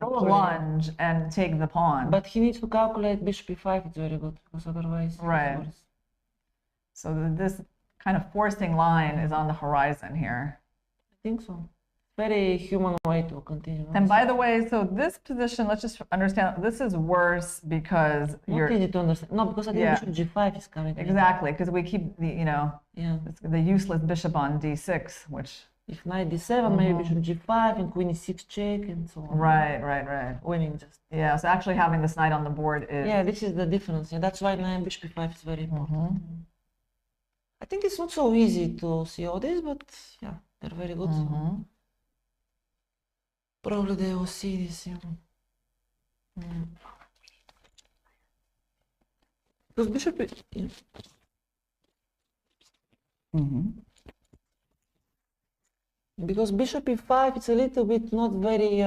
S3: the plunge and take the pawn.
S9: But he needs to calculate bishop e5. It's very good because otherwise,
S3: right. So this kind of forcing line is on the horizon here.
S9: I think so. Very human way to continue.
S3: And by the way, so this position, let's just understand, this is worse because
S9: you're... Not easy to understand. No, because I think bishop g5 is coming.
S3: Exactly, because we keep the, you know, the useless bishop on d6, which...
S9: If knight d7, maybe bishop g5 and queen e6 check and so on.
S3: Right.
S9: Winning just...
S3: Yeah, so actually having this knight on the board is...
S9: Yeah, this is the difference. Yeah, that's why knight bishop e5 is very important. I think it's not so easy to see all this, but yeah, they're very good. So. Probably they will see this. Because bishop. Because bishop e5, it's a little bit not very,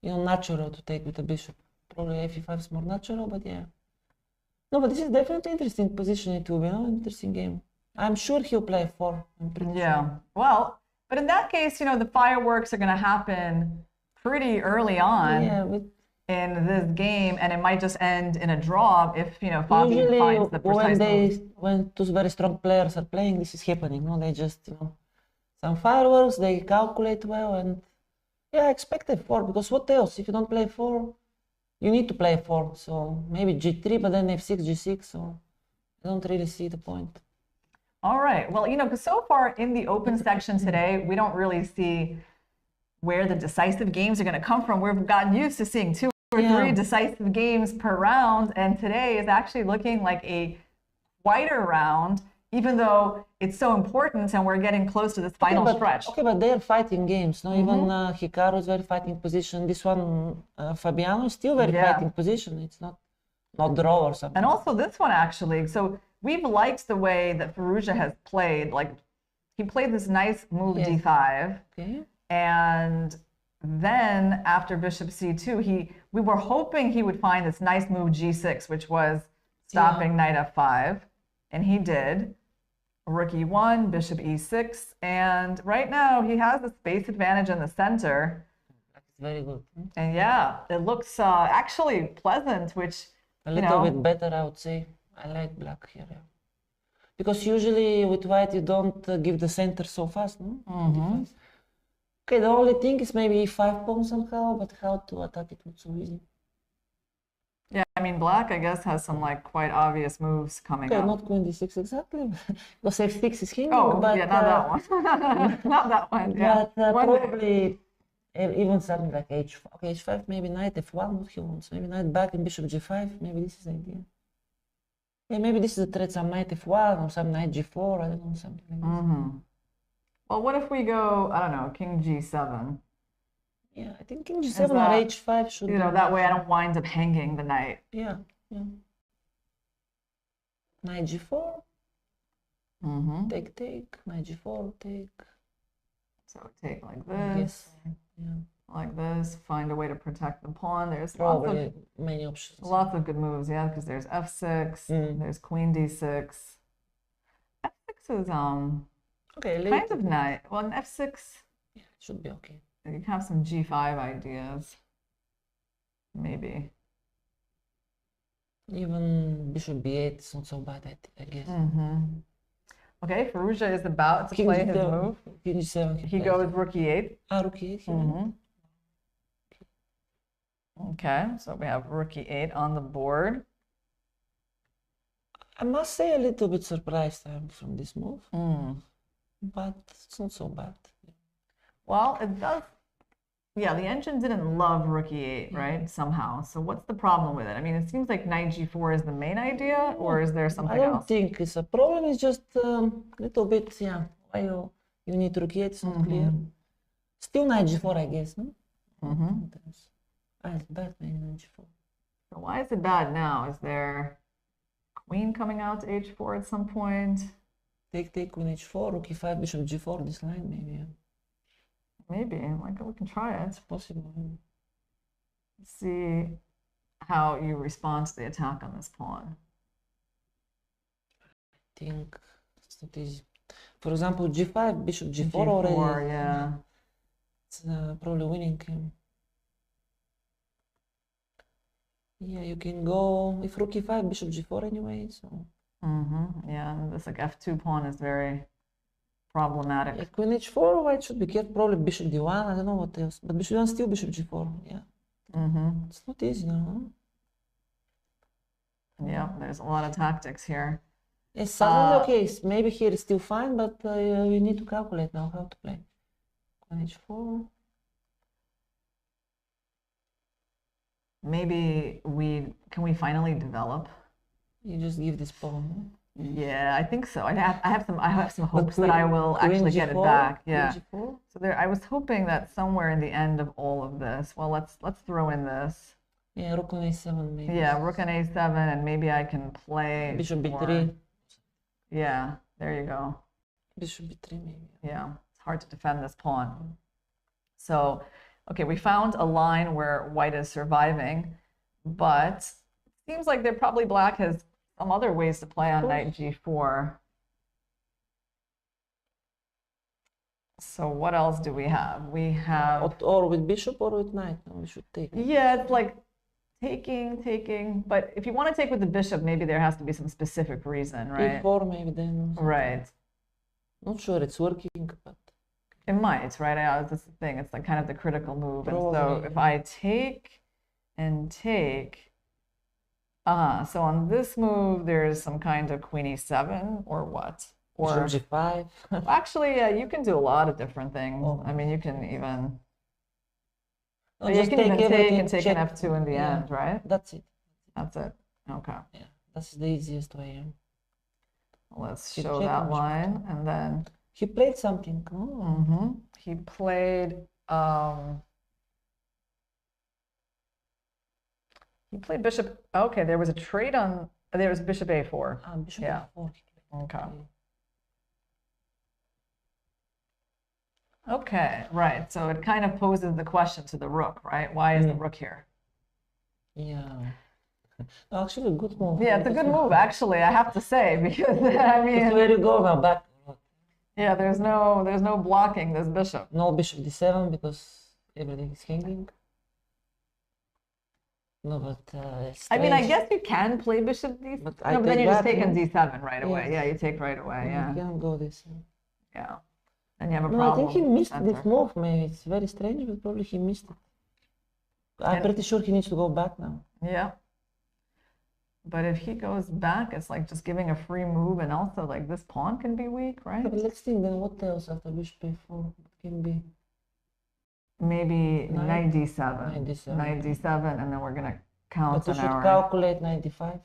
S9: natural to take with the bishop. Probably f5 is more natural, but yeah. No, but this is definitely interesting position. It will be an interesting game. I'm sure he'll play 4. I'm pretty sure.
S3: Well. But in that case, you know, the fireworks are going to happen pretty early on in this game, and it might just end in a draw if, you know, Fabi finds the precise move.
S9: When two very strong players are playing, this is happening. No, they just, you know, some fireworks, they calculate well, and yeah, I expect a 4, because what else? If you don't play 4, you need to play 4. So maybe g3, but then f6, g6. So I don't really see the point.
S3: All right. Well, you know, because so far in the open section today, we don't really see where the decisive games are going to come from. We've gotten used to seeing 2 or 3 decisive games per round, and today is actually looking like a quieter round, even though it's so important and we're getting close to this final stretch.
S9: Okay, but they're fighting games. No, even Hikaru is very fighting position. This one, Fabiano, is still very fighting position. It's not draw or something.
S3: And also this one actually. So we've liked the way that Firouzja has played. Like, he played this nice move d5.
S9: Okay.
S3: And then after bishop c2, we were hoping he would find this nice move g6, which was stopping knight f5. And he did. Rook e1, bishop e6. And right now he has the space advantage in the center.
S9: That's very good.
S3: And yeah, it looks actually pleasant, which,
S9: a little bit better, I would say. I like black here, because usually with white you don't give the center so fast, no? Okay, the only thing is maybe e5 pawn somehow, but how to attack it not so easy.
S3: Yeah, I mean, black, I guess, has some like quite obvious moves coming up.
S9: Not queen d6 exactly, because f6 is hinging.
S3: Oh,
S9: but,
S3: yeah, not that one. Not that one. Yeah.
S9: But probably even something like h5. Okay, h5, maybe knight f1, what he wants. Maybe knight back and bishop g5. Maybe this is the idea. Yeah, maybe this is a threat, some knight f1 or some knight g4, I don't know, something like this.
S3: Well, what if we go, I don't know, king g7?
S9: Yeah, I think king g7 or h5 should be...
S3: You know, that way I don't wind up hanging the knight.
S9: Yeah. Knight g4. Take, knight g4, take.
S3: So take like this. Like this, find a way to protect the pawn. There's
S9: many options.
S3: Lots of good moves, yeah, because there's f6, there's queen d6. f6 is kind of nice. Well, an f6,
S9: yeah, it should be okay.
S3: You can have some g5 ideas, maybe.
S9: Even bishop b8 is not so bad, I guess.
S3: Okay, Firouzja is about to play his move.
S9: King g7.
S3: He goes rook e8.
S9: Rook e8.
S3: Okay, so we have rook e8 on the board.
S9: I must say a little bit surprised I'm from this move, but it's not so bad.
S3: Well, it does Yeah, the engine didn't love rook e8, right? Somehow. So what's the problem with it? I mean, it seems like knight g4 is the main idea, or is there something
S9: I don't
S3: else?
S9: think it's a problem. It's just a little bit, yeah. Why you need rook e8? It's not clear. Still knight g4, I guess, no? It's bad, maybe knight g4.
S3: So why is it bad now? Is there queen coming out to h4 at some point?
S9: Take, queen h4, rook e5, bishop g4, this line, maybe. Yeah.
S3: Maybe, like we can try it.
S9: It's possible.
S3: Let's see how you respond to the attack on this pawn.
S9: I think it's not easy. For example, g5, bishop g4 already.
S3: Yeah.
S9: It's probably winning him. Yeah, you can go if rook e5, bishop g4 anyway. So.
S3: Yeah, and this like f2 pawn is very problematic.
S9: Yeah, queen h4, white should be careful. Probably bishop d1. I don't know what else, but bishop d1 still bishop g4. Yeah. It's not easy now. Huh?
S3: Yeah, there's a lot of tactics here.
S9: It's suddenly okay. Maybe here is still fine, but you need to calculate now how to play. Queen h4.
S3: Maybe can we finally develop?
S9: You just give this pawn.
S3: Yeah, I think so. I have some hopes that I will actually get it back. Yeah. So there, I was hoping that somewhere in the end of all of this. Well, let's throw in this.
S9: Yeah, rook on a7 maybe.
S3: Yeah, rook on a7, and maybe I can play
S9: bishop b3.
S3: Yeah, there you go.
S9: Bishop b3 maybe.
S3: Yeah, it's hard to defend this pawn. So, okay, we found a line where white is surviving, but it seems like probably black has some other ways to play on knight g4. So what else do we have? We have...
S9: Or with bishop or with knight. No, we should take.
S3: Yeah, it's like taking. But if you want to take with the bishop, maybe there has to be some specific reason, right?
S9: e4 maybe then.
S3: Right.
S9: Not sure it's working, but...
S3: It might, right? That's the thing. It's like kind of the critical move.
S9: Probably.
S3: And so if I take and take... so on this move, there's some kind of queen e7 or what? Or
S9: g5.
S3: Actually, yeah, you can do a lot of different things. I mean, you can even take an f2 in the end, right?
S9: That's it.
S3: That's it. Okay.
S9: Yeah, that's the easiest way.
S3: Let's show that line, and then
S9: he played something.
S3: He played. He played bishop. Okay, there was a trade on. There was bishop a4.
S9: Bishop a4.
S3: Okay. Okay, right. So it kind of poses the question to the rook, right? Why is the rook here?
S9: Yeah. Actually, a good move.
S3: Yeah, it's a good move, actually, I have to say, because I mean.
S9: Where you go now? Back.
S3: Yeah, there's no blocking this bishop.
S9: No bishop d7 because everything is hanging. No, but
S3: I mean, I guess you can play bishop d7, but then you're just taking d7 right away. Yeah, you take right away. Yeah.
S9: You can't go this.
S3: Yeah. And you have a problem.
S9: I think he missed this move. Maybe it's very strange, but probably he missed it. I'm pretty sure he needs to go back now.
S3: Yeah. But if he goes back, it's like just giving a free move, and also like this pawn can be weak, right?
S9: But let's think then what else after bishop a4 can be.
S3: Maybe knight d7.
S9: Knight d7.
S3: And then we're gonna count
S9: but
S3: on
S9: you should
S3: our...
S9: calculate 95.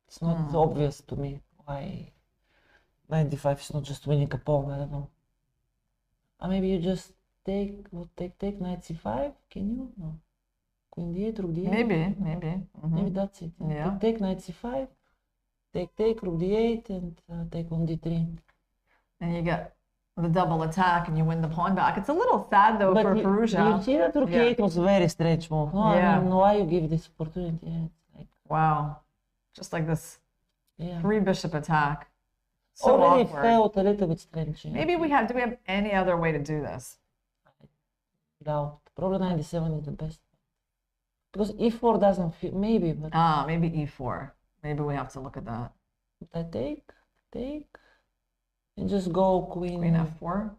S9: It's not obvious to me why 95 is not just winning a pawn. I don't know. Or maybe you just take knight c5. Can you? No. Queen d8, rook d8.
S3: Maybe.
S9: Maybe that's it.
S3: Yeah.
S9: Take knight c5. Take rook d8 and take on d3.
S3: And you get the double attack and you win the pawn back. It's a little sad though for Firouzja.
S9: You see that rook e8 was a very strange move. No, I mean, why you give this opportunity? Yeah, it's like,
S3: wow. Just like this 3 bishop attack. So
S9: already
S3: awkward.
S9: felt a little bit strange. Yeah.
S3: Maybe do we have any other way to do this?
S9: Doubt. Probably 97 is the best. Because e4 doesn't fit, maybe. But
S3: maybe e4. Maybe we have to look at that.
S9: I take. And just go queen
S3: f4.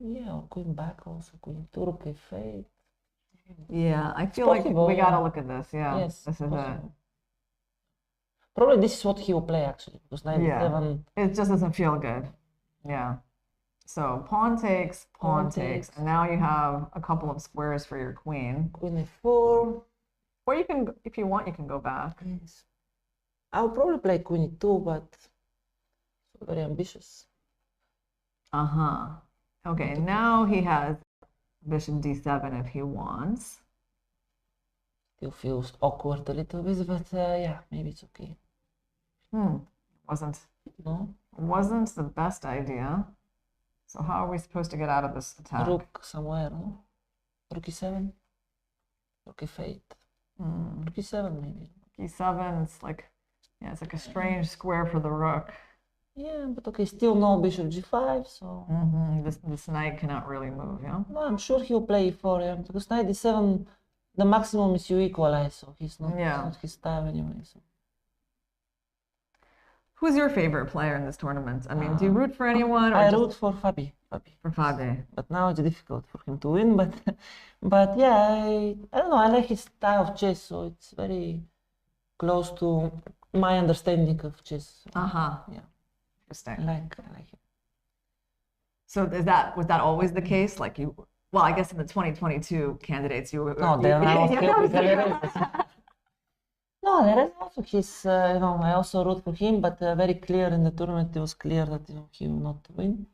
S9: Yeah, or queen back also, queen 2, rook f8.
S3: Yeah, I feel like we gotta look at this. Yeah,
S9: yes,
S3: this is it.
S9: Probably this is what he will play actually, because 97.
S3: It just doesn't feel good. Yeah. So pawn takes, pawn
S9: Pawn
S3: takes,
S9: takes.
S3: and now you have a couple of squares for your queen.
S9: Queen f4.
S3: Or you can, if you want, you can go back.
S9: Yes. I'll probably play queen e2, but very ambitious.
S3: Uh-huh. Okay, now he has bishop d7 if he wants.
S9: Still feels awkward a little bit, but yeah, maybe it's okay.
S3: Wasn't
S9: No?
S3: the best idea. So how are we supposed to get out of this attack?
S9: Rook somewhere, no? Rook e7? Rook e8? Rook e7 maybe.
S3: e7, it's like, yeah, it's like a strange square for the rook.
S9: Yeah, but okay, still no bishop g5, so...
S3: This knight cannot really move, yeah?
S9: No, I'm sure he'll play e4, yeah, because knight d7, the maximum is you equalize, so he's not,
S3: Yeah.
S9: it's not his style anyway, so...
S3: Who's your favorite player in this tournament? I mean, do you root for anyone? Or
S9: I
S3: just
S9: root for Fabi.
S3: for FIDE.
S9: But now it's difficult for him to win, but yeah, I don't know, I like his style of chess, so it's very close to my understanding of chess. So,
S3: Uh-huh.
S9: yeah,
S3: Interesting.
S9: I like him.
S3: So was that always the case? Like you, well, I guess in the 2022 candidates, you were.
S9: No, they're not No, there is also his, you know, I also root for him, but very clear in the tournament, it was clear that, you know, he will not win.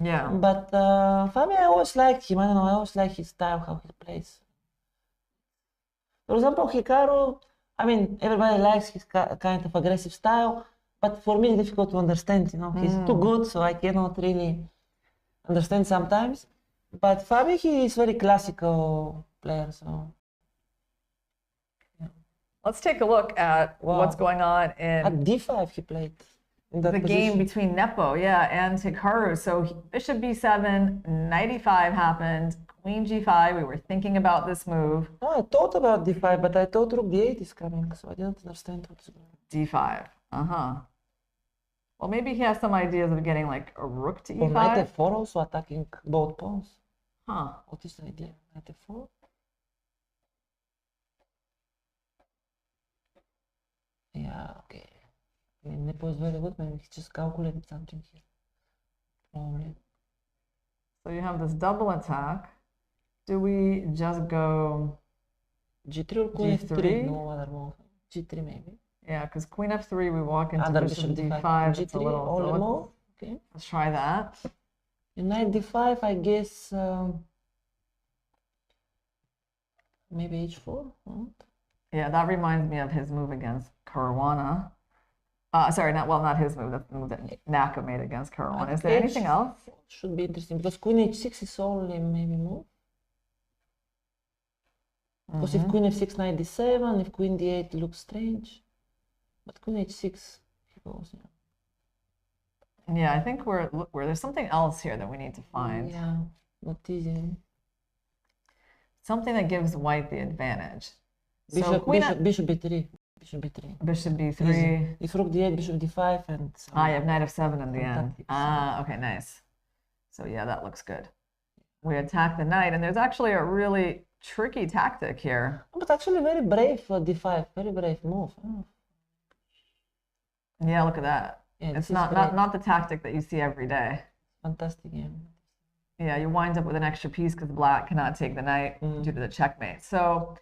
S3: Yeah.
S9: But Fabi, I always liked him. I don't know, I always like his style, how he plays. For example, Hikaru, I mean, everybody likes his kind of aggressive style, but for me, it's difficult to understand, you know. He's too good, so I cannot really understand sometimes. But Fabi, he is very classical player, so...
S3: Let's take a look at what's going on
S9: At
S3: in
S9: d5 he played. In that
S3: the game
S9: position.
S3: between Nepo, and Hikaru. So bishop b7, knight e5 happened, queen g5. We were thinking about this move.
S9: No, I thought about d5, but I thought rook d8 is coming, so I didn't understand what's going on.
S3: d5. Uh-huh. Well, maybe he has some ideas of getting like a rook to
S9: Or knight
S3: e5.
S9: f4 also attacking both pawns.
S3: Huh.
S9: What is the idea? Knight f4? Yeah, okay. I mean, Nepo is very good, maybe he just calculated something here. Probably.
S3: So you have this double attack. Do we just go
S9: g3 or queen f3?
S3: G3?
S9: No other move. g3 maybe.
S3: Yeah, because queen f3, we walk into
S9: Other
S3: bishop
S9: bishop d5.
S3: d5. It's a
S9: g3
S3: little, so
S9: only
S3: let's-
S9: move. Okay.
S3: let's try that.
S9: In knight d5, I guess maybe h4. What?
S3: Yeah, that reminds me of his move against Caruana. Sorry, not his move. That's the move that Naka made against Caruana. Is there anything else?
S9: Should be interesting because queen h6 is only maybe move. Because if queen f6, knight d7, if queen d8 looks strange, but queen h6 he goes. Yeah.
S3: Yeah, I think we're there's something else here that we need to find.
S9: Yeah, not easy.
S3: Something that gives white the advantage. So
S9: Bishop,
S3: queen
S9: bishop b3. Bishop b3.
S3: bishop b3.
S9: Easy. If rook d8, bishop d5, and
S3: You have knight f7 in the end.
S9: Fantastic.
S3: Okay, nice. So yeah, that looks good. We attack the knight, and there's actually a really tricky tactic here.
S9: But actually very brave d5, very brave move. Oh.
S3: Yeah, look at that.
S9: Yeah,
S3: It's
S9: this is
S3: not
S9: great.
S3: the tactic that you see every day.
S9: Fantastic game.
S3: Yeah, you wind up with an extra piece because black cannot take the knight due to the checkmate. So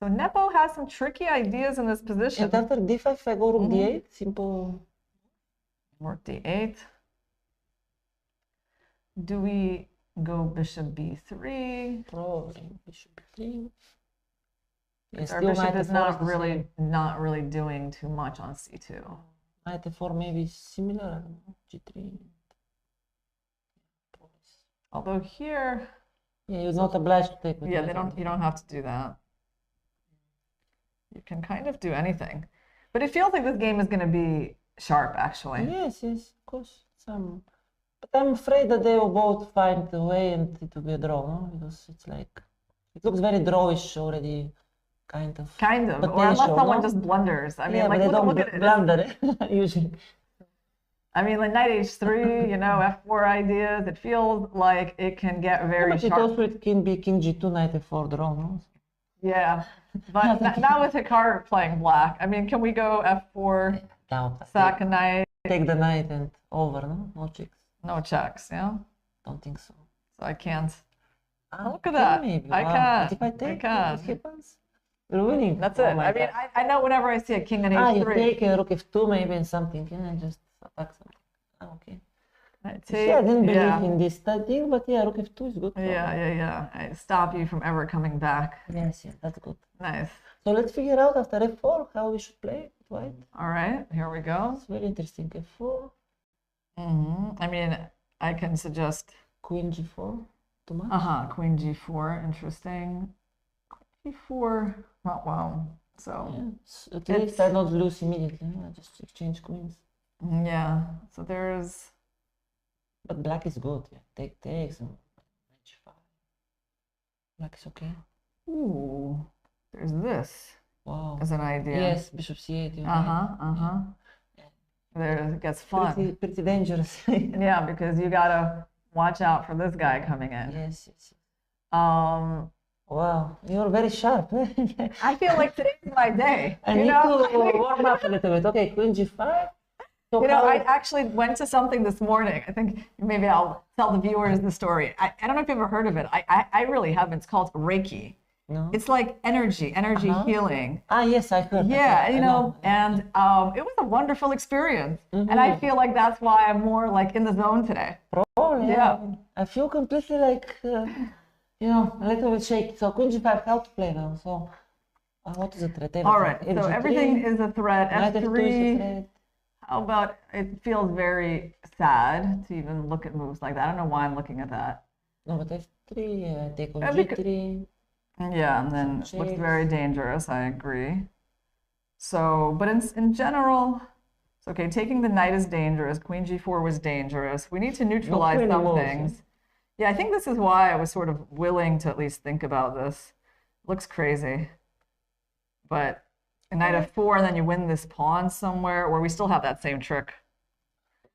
S3: Nepo has some tricky ideas in this position.
S9: And after d5, I go rook d8, simple.
S3: Rook d8. Do we go bishop b3?
S9: Probably bishop b3. Yeah,
S3: Our
S9: still
S3: bishop
S9: knight
S3: is
S9: f4
S3: not
S9: the
S3: really
S9: same.
S3: doing too much on c2.
S9: Knight f4 maybe similar, I don't know, g3.
S3: Although here,
S9: Yeah, you're not obliged to take with
S3: yeah,
S9: knight
S3: you don't have to do that. You can kind of do anything. But it feels like this game is going to be sharp, actually.
S9: Yes, of course. But I'm afraid that they will both find a way and it will be a draw, no? Because it's like, it looks very drawish already, kind of.
S3: Kind of. Or unless
S9: Potential,
S3: someone
S9: no?
S3: just blunders. I mean,
S9: Yeah,
S3: like,
S9: but they don't
S3: look at it.
S9: blunder, usually.
S3: I mean, like knight h3, f4 ideas, it feels like it can get very
S9: But it
S3: sharp.
S9: also it can be king g2, knight f4 draw, no?
S3: Yeah, but not with Hikaru playing black. I mean, can we go f4,
S9: Now,
S3: sack a knight,
S9: take the knight and over, no? No checks.
S3: no checks, yeah?
S9: Don't think so.
S3: So I can't. Look at
S9: Okay,
S3: that.
S9: maybe.
S3: I
S9: Wow.
S3: can't.
S9: But if I take,
S3: I can't.
S9: what happens? You're winning.
S3: That's
S9: Oh
S3: it.
S9: my
S3: I mean,
S9: God.
S3: I know whenever I see a king and
S9: You
S3: h3.
S9: take a rook f2 maybe and something. Can I just attack something? Okay.
S3: I
S9: See,
S3: take,
S9: I didn't believe
S3: yeah.
S9: in this thing, but yeah, rook f2 is good.
S3: Yeah. I stop you from ever coming back.
S9: Yes, that's good.
S3: Nice.
S9: So let's figure out after f4 how we should play it, right?
S3: All right, here we go.
S9: It's very interesting. f4,
S3: I mean, I can suggest.
S9: queen g4. Too much?
S3: Queen g4. Interesting. Queen g4. Wow. So.
S9: Yeah. At least I don't lose immediately. I just exchange queens.
S3: Yeah. So there's.
S9: But black is good. Yeah. Take takes and h5. Black is okay.
S3: Ooh. There's this.
S9: Wow.
S3: As an idea.
S9: Yes, bishop c8. Right.
S3: There it gets fun.
S9: Pretty dangerous.
S3: Yeah, because you gotta watch out for this guy coming in.
S9: Yes.
S3: Wow,
S9: you're very sharp.
S3: I feel like today's my day.
S9: I need to warm up a little bit. Okay, queen g5. So
S3: I actually went to something this morning. I think maybe I'll tell the viewers the story. I don't know if you've ever heard of it. I really haven't. It's called Reiki.
S9: No.
S3: It's like energy healing.
S9: Yes, I heard.
S3: Yeah, and it was a wonderful experience. And I feel like that's why I'm more like in the zone today.
S9: Probably, yeah. I feel completely like, a little bit shaky. So queen g5, how to play now? So, what is a threat?
S3: All right, so everything is a threat.
S9: F3 is a threat.
S3: How about, it feels very sad to even look at moves like that. I don't know why I'm looking at that.
S9: No, but F3, take on g3.
S3: Yeah, and then it looks very dangerous, I agree. So, but in general, it's okay, taking the knight is dangerous, queen g4 was dangerous. We need to neutralize some things. Yeah, I think this is why I was sort of willing to at least think about this. Looks crazy. But a knight f4, and then you win this pawn somewhere, or we still have that same trick.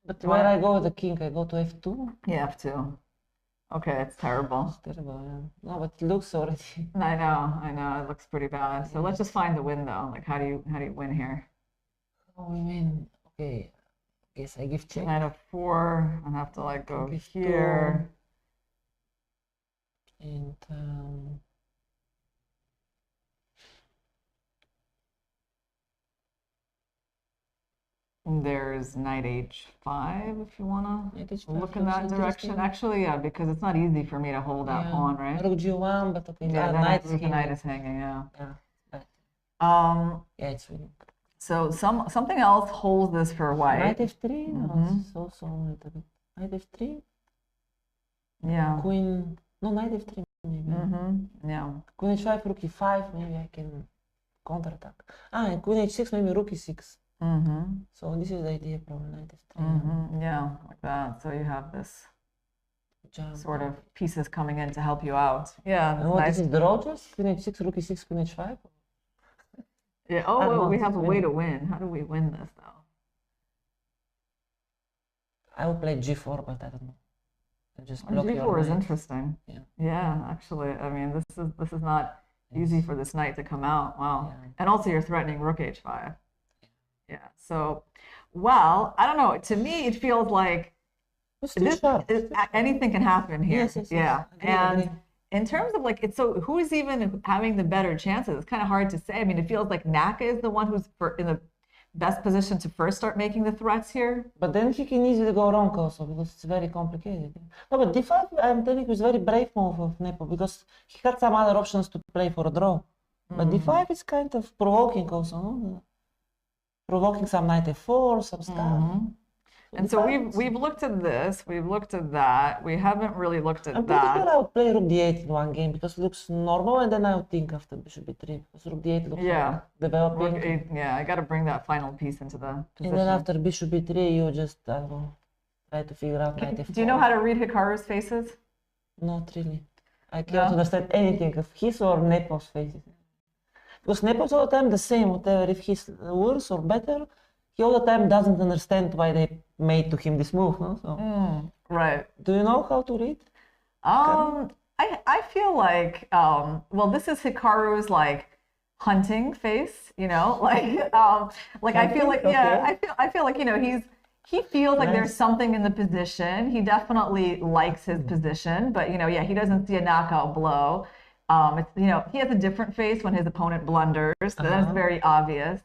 S9: But where I go with the king, I go to f2?
S3: Yeah, f2. Okay, it's terrible.
S9: It's terrible, yeah. No, but it looks already.
S3: I know, it looks pretty bad. So let's just find the win though. Like, how do you win here?
S9: Oh, we win. Okay, I guess I give check.
S3: Knight f4, I have to like go here.
S9: And
S3: there's knight h5 if you wanna look in that direction. Actually, yeah, because it's not easy for me to hold that pawn, right?
S9: Rook g1, but okay.
S3: Yeah, the knight is hanging. Yeah.
S9: Yeah, it's winning.
S3: So something else holds this for white.
S9: Knight f3. No, it's also a little bit. Knight f3.
S3: Yeah.
S9: Queen. No, knight f3 maybe.
S3: Yeah.
S9: Queen h5, rook e5. Maybe I can counterattack. And queen h6. Maybe rook e6. So this is the idea, probably knight f3.
S3: Yeah, like that. So you have this sort of pieces coming in to help you out. Yeah.
S9: And what this is the Rogers? Queen h6, rook e6, queen h5.
S3: Yeah. Oh, well, we have a way to win. How do we win this though?
S9: I will play g4, but I don't know. Just block
S3: g4 is interesting.
S9: Yeah.
S3: Yeah, actually, I mean, this is not easy for this knight to come out. Wow. Yeah. And also, you're threatening rook h5. Yeah. So, well, I don't know. To me, it feels like anything can happen here.
S9: Yes.
S3: Yeah. And in terms of like, who is even having the better chances? It's kind of hard to say. I mean, it feels like Naka is the one who's in the best position to first start making the threats here.
S9: But then he can easily go wrong also because it's very complicated. No, but d5, I'm telling you, is very brave move of Nepo because he had some other options to play for a draw. But d5 is kind of provoking also, no? Provoking some knight f4, some stuff.
S3: And so we've looked at this, we've looked at that, we haven't really looked at
S9: I'm
S3: that.
S9: pretty sure I would play rook d8 in one game because it looks normal, and then I would think after bishop b3 because rook d8 looks like developing.
S3: Rook 8, yeah, I got to bring that final piece into the position.
S9: And then after bishop b3, you just, I don't know, try to figure out knight f4.
S3: Do you know how to read Hikaru's faces?
S9: Not really. I can't understand anything of his or Nepo's faces. Because Nepo's all the time the same, whatever, if he's worse or better, he all the time doesn't understand why they made to him this move, no? So,
S3: right.
S9: Do you know how to read?
S3: I feel like, well, this is Hikaru's like hunting face, you know, like I feel like, yeah, I feel like, you know, he feels like there's something in the position. He definitely likes his position, but yeah, he doesn't see a knockout blow. It's, he has a different face when his opponent blunders. So then it's very obvious,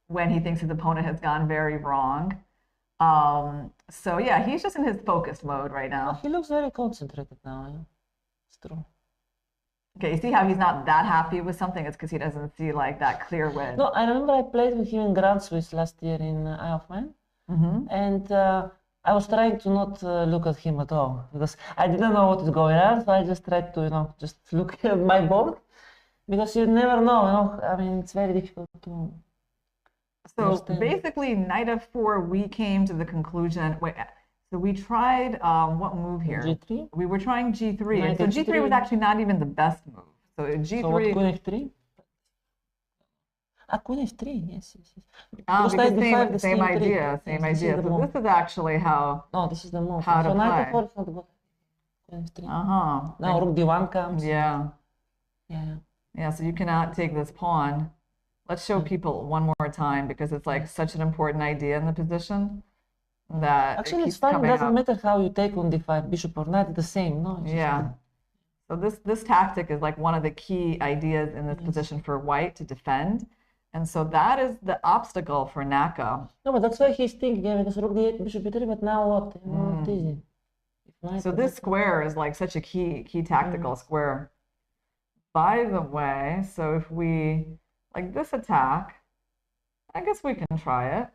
S3: when he thinks his opponent has gone very wrong. So yeah, he's just in his focused mode right now.
S9: He looks very concentrated now. Yeah. It's true.
S3: Okay, you see how he's not that happy with something? It's because he doesn't see like that clear win.
S9: No, I remember I played with him in Grand Swiss last year in Isle of Man. And I was trying to not look at him at all because I didn't know what is going on. So I just tried to, just look at my board because you never know, I mean, it's very difficult to.
S3: So
S9: understand.
S3: basically, knight f4, we came to the conclusion. Wait, so we tried what move here?
S9: G3?
S3: We were trying G3.
S9: Knight
S3: And so G3 was
S9: F3.
S3: actually not even the best move. So G3.
S9: So what, Queen F3? Queen F3, yes.
S3: Because
S9: Knight D5, the
S3: same idea,
S9: trick.
S3: same
S9: Yes,
S3: idea. So this is actually how.
S9: No, this is the move.
S3: How to
S9: so knight
S3: play.
S9: f4 is not good. Queen F3.
S3: Uh-huh.
S9: Now rook d1 comes.
S3: Yeah.
S9: Yeah.
S3: Yeah, so you cannot take this pawn. Let's show people one more time because it's like such an important idea in the position that
S9: Actually,
S3: it
S9: it's
S3: keeps
S9: fine. It
S3: coming
S9: doesn't
S3: up.
S9: matter how you take on d5, bishop or knight, it's the same, no? It's just
S3: Yeah. So this tactic is like one of the key ideas in this position for white to defend. And so that is the obstacle for Naka.
S9: No, but that's why he's thinking, yeah, because rook d8, bishop b3, but now what? Not easy. If knight
S3: So
S9: or
S3: this
S9: bishop-
S3: square is like such a key tactical square. By the way, so if we, like this attack, I guess we can try it.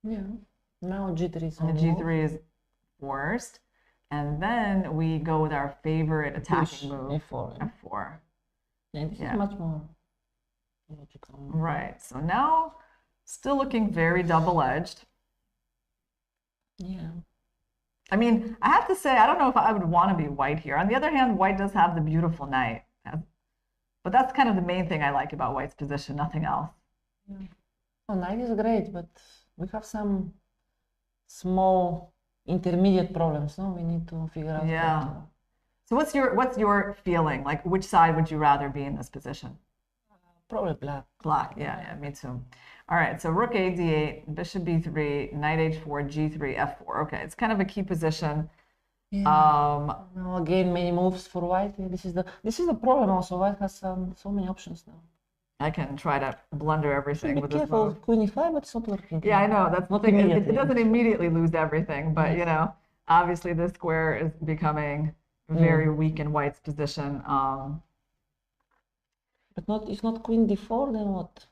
S9: Yeah. Now g3 is on
S3: And
S9: the move.
S3: G3 is forced. And then we go with our favorite attacking
S9: Push,
S3: move,
S9: f4. Yeah.
S3: F4.
S9: Yeah, this
S3: Yeah.
S9: is much more logical.
S3: Right, so now still looking very double-edged.
S9: Yeah.
S3: I mean, I have to say, I don't know if I would want to be white here. On the other hand, white does have the beautiful knight. But that's kind of the main thing I like about white's position, nothing else.
S9: Oh, knight is great, but we have some small intermediate problems, no? We need to figure out.
S3: Yeah.
S9: how
S3: So what's your feeling? Like, which side would you rather be in this position?
S9: Probably black.
S3: Black, yeah, me too. All right, so rook a d8, bishop b3, knight h4, g3, f4. Okay, it's kind of a key position.
S9: Now again, many moves for white. Yeah, this is the problem also. White has so many options now.
S3: I can try to blunder everything
S9: Be
S3: with this
S9: careful,
S3: move.
S9: queen e5, but it's not working.
S3: Yeah, I know. That's the
S9: Not
S3: thing. It
S9: immediately.
S3: doesn't immediately lose everything, but
S9: Yes.
S3: Obviously this square is becoming very weak in white's position.
S9: But it's not queen d4, then what?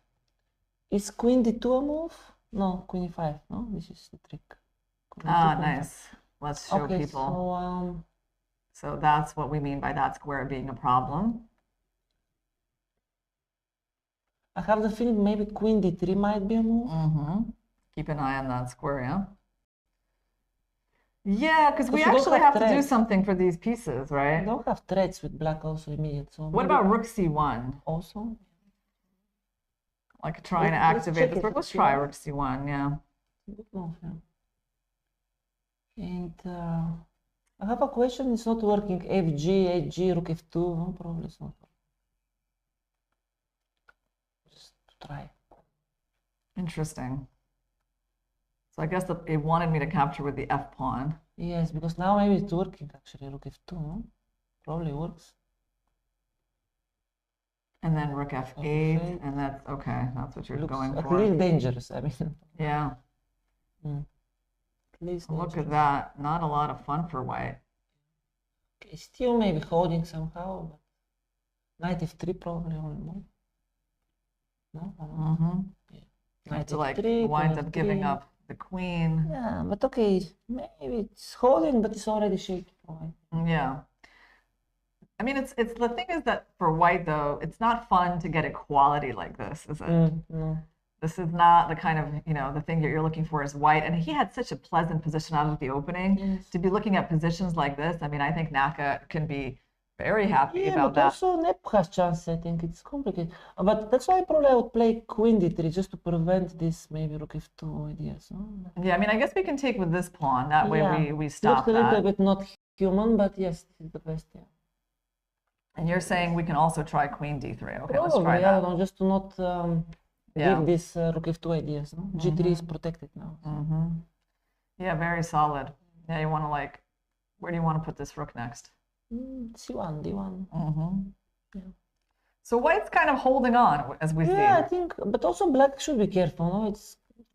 S9: Is queen d2 a move? No, queen e5. No, this is the trick. Queen
S3: Ah,
S9: d2, queen e5.
S3: nice. Let's show
S9: Okay,
S3: people.
S9: so
S3: So that's what we mean by that square being a problem.
S9: I have the feeling maybe queen d3 might be a move.
S3: Keep an eye on that square, yeah? Yeah, because we
S9: Because you don't
S3: actually
S9: have
S3: have to do
S9: threads.
S3: something for these pieces,
S9: I
S3: right?
S9: don't have threats with black also immediate. So
S3: What
S9: maybe
S3: about rook c1?
S9: also?
S3: Like trying to
S9: Let's
S3: activate
S9: check
S3: this
S9: it,
S3: rook. Let's
S9: rook
S3: try
S9: c1.
S3: rook c1, yeah.
S9: Good move, yeah. And I have a question. It's not working. Fg, hg, rook f2. No, probably it's not working. Just to try.
S3: Interesting. So I guess it wanted me to capture with the f pawn.
S9: Yes, because now maybe it's working actually. Rook f2. No? Probably works.
S3: And then rook f8,
S9: F8.
S3: and that's okay. That's what you're
S9: Looks
S3: going
S9: a
S3: for.
S9: little dangerous. I mean,
S3: Yeah.
S9: at least
S3: Look at
S9: dangerous.
S3: that. Not a lot of fun for white.
S9: Okay, still maybe holding somehow. But knight f3 probably only move. No. Yeah.
S3: You have
S9: Knight
S3: to like
S9: f3,
S3: wind
S9: queen
S3: up giving
S9: f3.
S3: up the queen.
S9: Yeah, but okay, maybe it's holding, but it's already shaky.
S3: Yeah. I mean, it's the thing is that for white though, it's not fun to get equality like this, is it?
S9: No.
S3: This is not the kind of, the thing that you're looking for as white. And he had such a pleasant position out of the opening.
S9: Yes.
S3: To be looking at positions like this, I mean, I think Naka can be very happy
S9: Yeah,
S3: about
S9: but
S3: that.
S9: also Nepo has chance. I think it's complicated. But that's why probably I would play queen d3 just to prevent this maybe rook f2 ideas. No?
S3: Yeah, I mean, I guess we can take with this pawn. That way
S9: Yeah.
S3: we stop
S9: Looks a little
S3: that.
S9: bit not human, but yes, this is the best. Yeah.
S3: And you're saying we can also try queen d3. Okay, let's
S9: Probably,
S3: try
S9: I
S3: that.
S9: don't know, just to not give this rook f2 ideas. No? G3 is protected now.
S3: Yeah, very solid. Yeah, you want to like, where do you want to put this rook next?
S9: C1, D1. Yeah.
S3: So white's kind of holding on, as we see.
S9: Yeah, I think, but also black should be careful. No,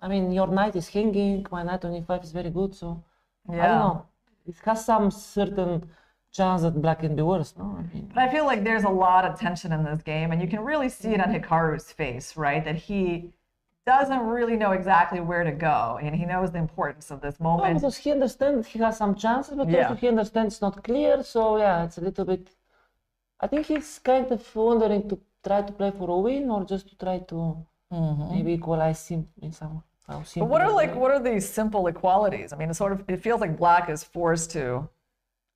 S9: I mean, your knight is hanging. My knight on e5 is very good, so I don't know. It has some certain chance that black can be worse. No,
S3: but I feel like there's a lot of tension in this game, and you can really see it on Hikaru's face, right? That he doesn't really know exactly where to go, and he knows the importance of this moment.
S9: No, because he understands he has some chances, but also he understands it's not clear. So yeah, it's a little bit. I think he's kind of wondering to try to play for a win or just to try to maybe equalize him in some.
S3: But what are these simple equalities? I mean, it feels like black is forced to.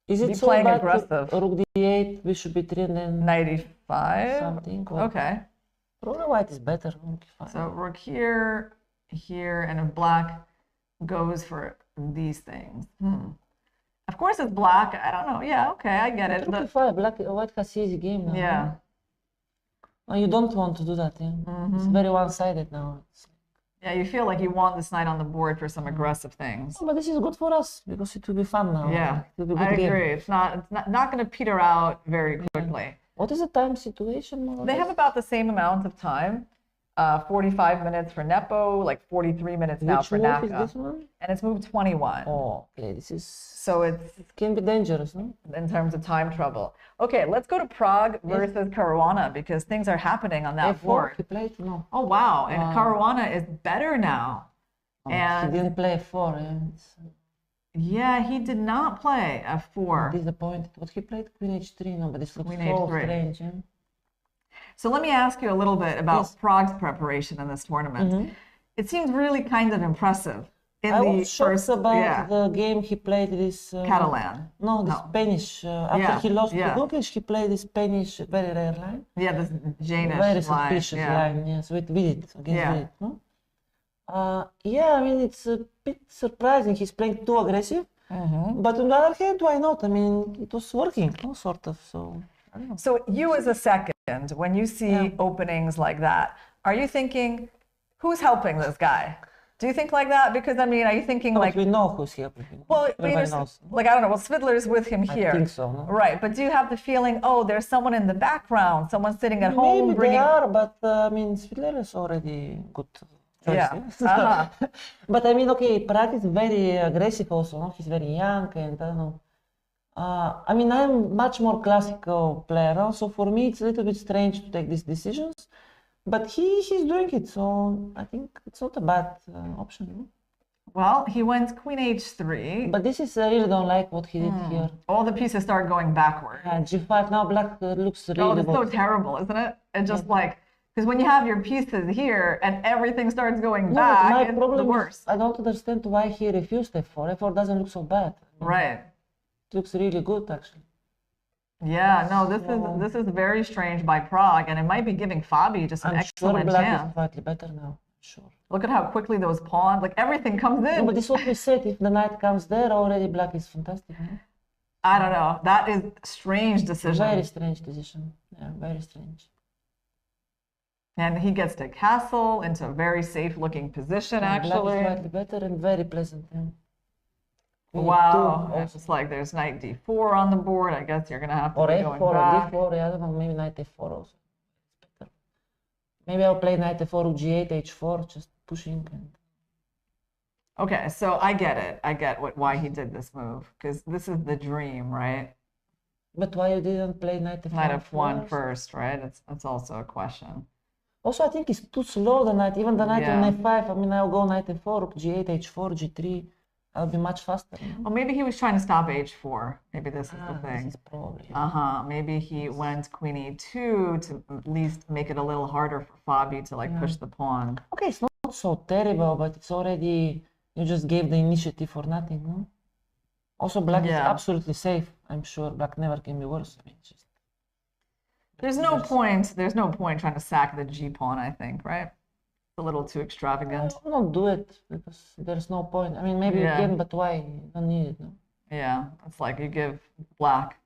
S9: Is it
S3: be
S9: so
S3: playing
S9: bad
S3: aggressive?
S9: Rook d8, bishop b3, and then
S3: knight e5.
S9: Something. Or
S3: Okay.
S9: Probably white is better.
S3: So rook here, here, and if black goes for these things. Of course, it's black. I don't know. Yeah, okay, I get it.
S9: Rook e5, white has easy game now.
S3: Yeah.
S9: No, you don't want to do that. Yeah. It's very one-sided now.
S3: Yeah, you feel like you want this knight on the board for some aggressive things.
S9: Oh, but this is good for us because it will be fun now.
S3: Yeah,
S9: it will be good
S3: I
S9: game.
S3: agree. It's not going to peter out very quickly.
S9: What is the time situation? More or
S3: They
S9: less?
S3: have about the same amount of time. 45 minutes for Nepo, like 43 minutes now
S9: Which
S3: for
S9: move
S3: Naka.
S9: is this one?
S3: And it's moved 21.
S9: Oh, okay. This is.
S3: So
S9: It can be dangerous, no?
S3: in terms of time trouble. Okay, let's go to Prague versus Caruana because things are happening on that
S9: F4,
S3: board.
S9: he played? No.
S3: Oh, wow. And Caruana is better now.
S9: Oh,
S3: And
S9: he didn't play F4.
S3: yeah, he did not play F4.
S9: Disappointed. But he played Queen H3. No, but this looks
S3: Queen
S9: so
S3: H3.
S9: strange. Yeah?
S3: So let me ask you a little bit about
S9: Yes.
S3: Prague's preparation in this tournament. It seems really kind of impressive. In
S9: I
S3: the
S9: was shocked
S3: first,
S9: about the game he played this.
S3: Catalan.
S9: No, the Spanish. After he lost to Gukesh, he played the Spanish, very rare line.
S3: Yeah, this Danish
S9: Very
S3: line.
S9: suspicious
S3: Yeah.
S9: line, yes, with it, against
S3: Yeah.
S9: it, no? Yeah, I mean, it's a bit surprising. He's playing too aggressive. But on the other hand, why not? I mean, it was working, no, sort of, so I don't know.
S3: So you as a second, when you see openings like that, are you thinking, who's helping this guy? Do you think like that? Because, I mean, are you thinking
S9: No,
S3: like...
S9: we know who's helping him.
S3: Well,
S9: Everybody knows.
S3: like, I don't know, well, Svidler's with him here.
S9: I think so, no?
S3: Right, but do you have the feeling, oh, there's someone in the background, someone sitting at home
S9: Maybe
S3: bringing...
S9: they are, but I mean, Svidler is already good choice.
S3: Yeah.
S9: But I mean, okay, Prag is very aggressive also, no? He's very young and I don't know. I mean, I'm much more classical player, no? So for me, it's a little bit strange to take these decisions. But he's doing it, so I think it's not a bad option. No?
S3: Well, he went Queen H3.
S9: But this is, I really don't like what he did here.
S3: All the pieces start going backward.
S9: G5, now black looks really
S3: Oh, that's so
S9: good.
S3: terrible, isn't it? It's just like, because when you have your pieces here and everything starts going
S9: No,
S3: back,
S9: my
S3: it's the
S9: problem
S3: worst.
S9: is I don't understand why he refused F4. F4 doesn't look so bad.
S3: Right.
S9: It looks really good, actually.
S3: Yeah, no, this is very strange by Prague, and it might be giving Fabi just an
S9: I'm sure
S3: excellent
S9: black
S3: chance.
S9: is slightly better now. Sure.
S3: Look at how quickly those pawns, like everything comes in.
S9: No, but this is what we said. If the knight comes there, already black is fantastic. No?
S3: I don't know. That is strange decision.
S9: Very strange decision. Yeah, very strange.
S3: And he gets to castle into a very safe-looking position,
S9: Yeah, black
S3: actually.
S9: is slightly better and very pleasant. Yeah.
S3: Wow.
S9: Two,
S3: It's just like there's knight d4 on the board. I guess you're going to have to
S9: or
S3: be
S9: F4
S3: going
S9: or
S3: back.
S9: D4. Yeah, I don't know. Maybe knight F4 also. It's better. Maybe I'll play knight F4, rook G8, H4, just pushing. And...
S3: Okay, so I get it. I get why he did this move, because this is the dream, right?
S9: But why you didn't play knight F1?
S3: Knight F1 first, right? That's also a question.
S9: Also, I think it's too slow, the knight. Even the knight
S3: Yeah.
S9: on F5, I mean, I'll go knight F4, rook G8, H4, G3. I'll be much faster. You know?
S3: Well, maybe he was trying to stop H4. Maybe this is the
S9: This
S3: thing.
S9: is probably.
S3: Maybe he went Queen E2 to at least make it a little harder for Fabi to like push the pawn.
S9: Okay, it's not so terrible, but it's already, you just gave the initiative for nothing, no? Also, black is
S3: Yeah.
S9: absolutely safe. I'm sure black never can be worse. I mean, just...
S3: There's no point. There's no point trying to sack the G pawn. I think, right? It's a little too extravagant.
S9: I don't do it because there's no point. I mean, maybe
S3: Yeah.
S9: you can, but why? You don't need it, no?
S3: Yeah, it's like you give black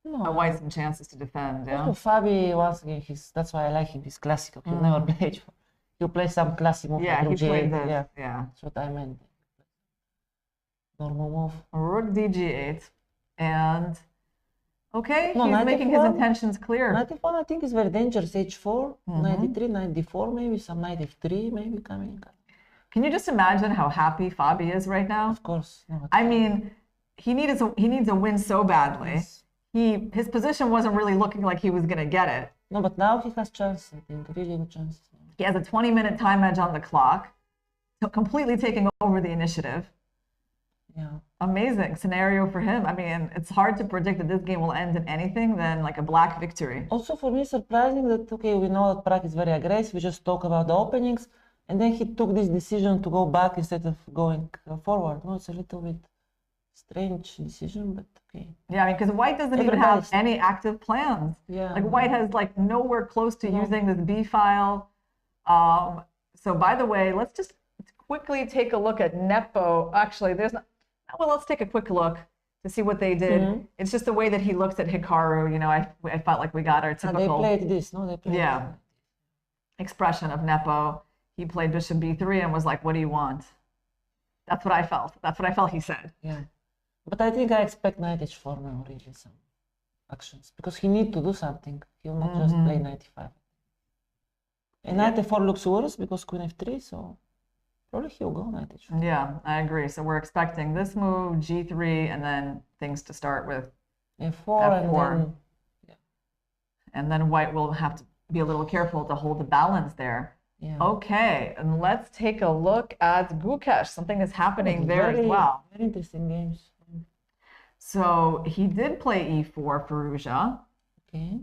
S9: No.
S3: a white some chances to defend. Yeah.
S9: Also, Fabi, once again, that's why I like him. He's classical. He'll never play H4. You play some classic move.
S3: Yeah,
S9: like
S3: he played
S9: G8.
S3: this.
S9: Yeah,
S3: Yeah.
S9: that's what I meant. Normal move.
S3: Rook dg8. And, okay,
S9: No,
S3: he's
S9: knight
S3: making his
S9: f1.
S3: intentions clear.
S9: Knight f1, I think is very dangerous. H4,
S3: Mm-hmm.
S9: knight e3, knight d4, maybe some knight f3, maybe coming.
S3: Can you just imagine how happy Fabi is right now?
S9: Of course. No,
S3: I mean, he needs a win so badly.
S9: Yes.
S3: His position wasn't really looking like he was going to get it.
S9: No, but now he has chance, I think, really good chance.
S3: He has a 20-minute time edge on the clock, so completely taking over the initiative.
S9: Yeah.
S3: Amazing scenario for him. I mean, it's hard to predict that this game will end in anything than like a black victory.
S9: Also for me, surprising that, okay, we know that Prag is very aggressive. We just talk about the openings. And then he took this decision to go back instead of going forward. No, it's a little bit strange decision, but okay.
S3: Yeah, I mean, because White doesn't even have any active plans.
S9: Yeah.
S3: Like White has like nowhere close to using this B file. So by the way, let's just quickly take a look at Nepo. Actually, there's not, well, let's take a quick look to see what they did.
S9: Mm-hmm.
S3: It's just the way that he looks at Hikaru. You know, I felt like we got our typical.
S9: They played this, no? They played
S3: expression of Nepo. He played bishop b3 and was like, what do you want? That's what I felt. That's what I felt he said.
S9: Yeah. But I think I expect knight h4 now, really, some actions. Because he needs to do something. He will not just play knight e5. And knight f4 looks worse because queen f3, so probably he'll go knight h4.
S3: Yeah, I agree. So we're expecting this move, g3, and then things to start with
S9: f4.
S3: And then White will have to be a little careful to hold the balance there.
S9: Yeah.
S3: Okay, and let's take a look at Gukesh. Something is happening there as well.
S9: Very interesting games.
S3: So he did play e4, Firouzja.
S9: Okay.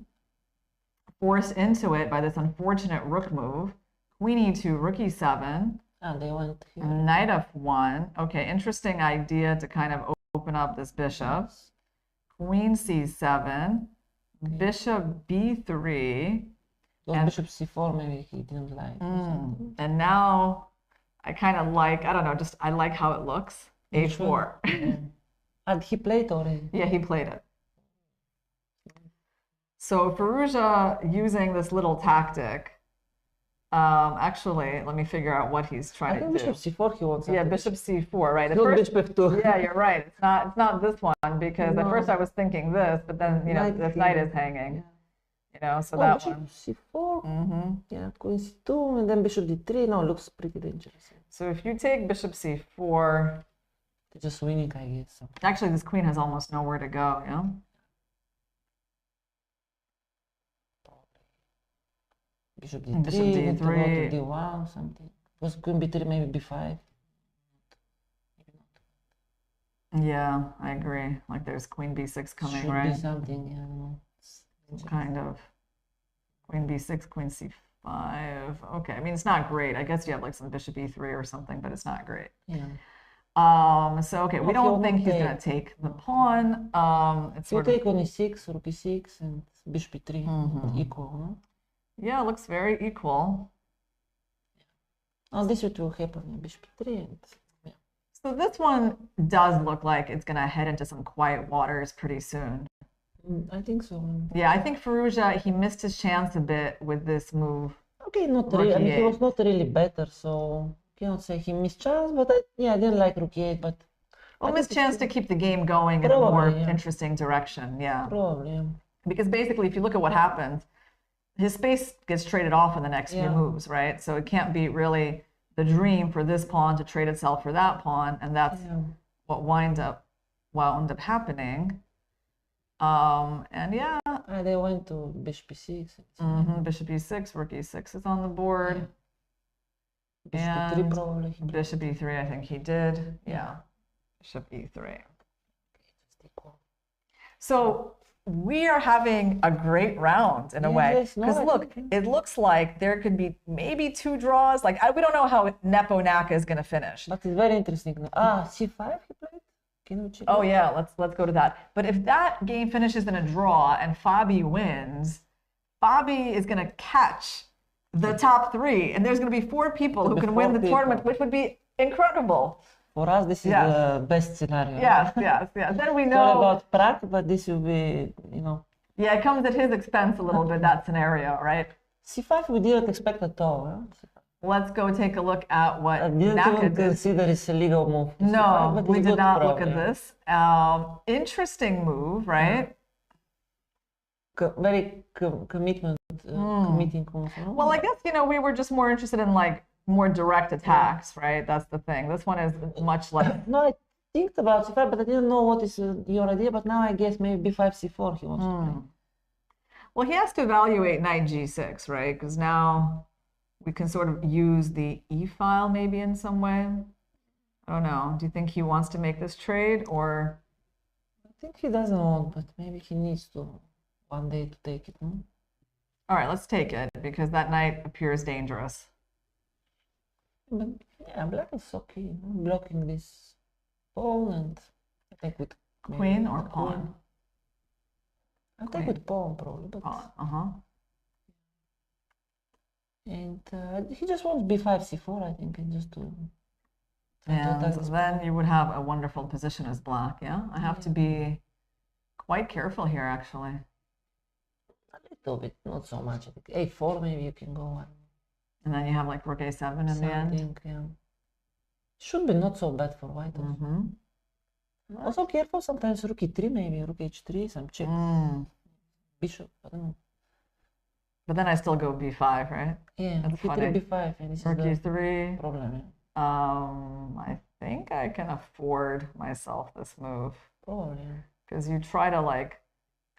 S3: Forced into it by this unfortunate rook move. Queen e2, rook e7.
S9: And they went here.
S3: Knight f1. Okay, interesting idea to kind of open up this bishop. Queen c7. Bishop b3.
S9: Bishop c4, maybe he didn't like.
S3: And now I kind of like, I don't know, just I like how it looks. h4.
S9: Yeah. And he played already.
S3: Yeah, he played it. So Firouzja using this little tactic. Actually, let me figure out what he's trying to do.
S9: Bishop c4 he wants.
S3: Yeah, bishop c4, right? At
S9: Not
S3: first,
S9: bishop f2.
S3: yeah, you're right. It's not this one because at first I was thinking this, but then you know this knight is hanging. You know, so that
S9: bishop
S3: one.
S9: c4. Yeah, queen c2, and then bishop d3. No, looks pretty dangerous.
S3: So if you take bishop c4,
S9: they're just winning, I guess. So.
S3: Actually, this queen has almost nowhere to go. You know.
S9: Bishop d3,
S3: bishop d3,
S9: to d1, something. Was queen b3, maybe b5.
S3: Yeah, I agree. Like there's queen b6 coming,
S9: Should
S3: right?
S9: be something. Yeah, I don't know.
S3: Kind of. Queen b6, queen c5. Okay, I mean it's not great. I guess you have like some bishop e3 or something, but it's not great.
S9: Yeah.
S3: So okay, we don't think he's gonna take the pawn. It's
S9: You
S3: sort of,
S9: take on e6, rook e6, and bishop e3 equal, no?
S3: yeah, it looks very equal.
S9: Oh, this will happen. Bishop e3 and yeah.
S3: So this one does look like it's gonna head into some quiet waters pretty soon.
S9: I think so.
S3: Yeah, I think Firouzja, he missed his chance a bit with this move.
S9: Okay, not really. I mean, he was not really better, so cannot say he missed chance. But I didn't like rook e8, but
S3: well, missed chance to keep the game going in a more interesting direction. Yeah,
S9: probably. Yeah.
S3: Because basically, if you look at what happened, his space gets traded off in the next few moves, right? So it can't be really the dream for this pawn to trade itself for that pawn, and that's what wound up happening. And yeah,
S9: they went to bishop e6.
S3: Bishop e6, rook e6 is on the board.
S9: Bishop e3 probably.
S3: Bishop e3, I think he did. Yeah, bishop e3. So we are having a great round in a way. Because look, it looks like there could be maybe 2 draws. Like we don't know how nepo-naka is going to finish.
S9: But it's very interesting. c5 he played? Can we check?
S3: Oh yeah, let's go to that. But if that game finishes in a draw and Fabi wins, Fabi is going to catch the top 3, and there's going to be 4 people who can win the tournament, which would be incredible.
S9: For us, this is the best scenario.
S3: Yes. Then we know.
S9: Sorry about Prag, but this will be, you know.
S3: Yeah, it comes at his expense a little bit, that scenario, right?
S9: c5 we didn't expect at all. Huh?
S3: let's go take a look at what
S9: I didn't
S3: Naka
S9: even
S3: did.
S9: consider it's a legal move.
S3: No,
S9: but
S3: we
S9: it's
S3: did
S9: good
S3: not look at
S9: problem.
S3: this. Interesting move, right?
S9: Very commitment, committing move. No?
S3: Well, I guess, we were just more interested in like more direct attacks, right? That's the thing. This one is much less.
S9: No, I think about c5, but I didn't know what is your idea. But now I guess maybe b5, c4 he wants to play.
S3: Well, he has to evaluate knight g6, right? Because now we can sort of use the e file maybe in some way. I don't know. Do you think he wants to make this trade or?
S9: I think he doesn't want, but maybe he needs to one day to take it. No?
S3: All right, let's take it because that knight appears dangerous.
S9: But yeah, black is okay. Blocking this pawn and I think with
S3: Queen or pawn?
S9: I think with pawn probably. But
S3: Pawn,
S9: And he just wants b5, c4, I think, and just to.
S3: And then you would have a wonderful position as black, yeah? I have to be quite careful here, actually.
S9: A little bit, not so much. I think a4 maybe you can go on.
S3: And then you have like rook a7 in the end.
S9: Yeah. Should be not so bad for white. Also careful, sometimes rook e3 maybe, rook h3, some check. Bishop, I don't know.
S3: But then I still go b5, right?
S9: Yeah,
S3: That's
S9: rook
S3: funny.
S9: e3, b5, and this
S3: Rook
S9: is the
S3: e3.
S9: problem. Yeah.
S3: I think I can afford myself this move.
S9: Probably, yeah.
S3: Because you try to like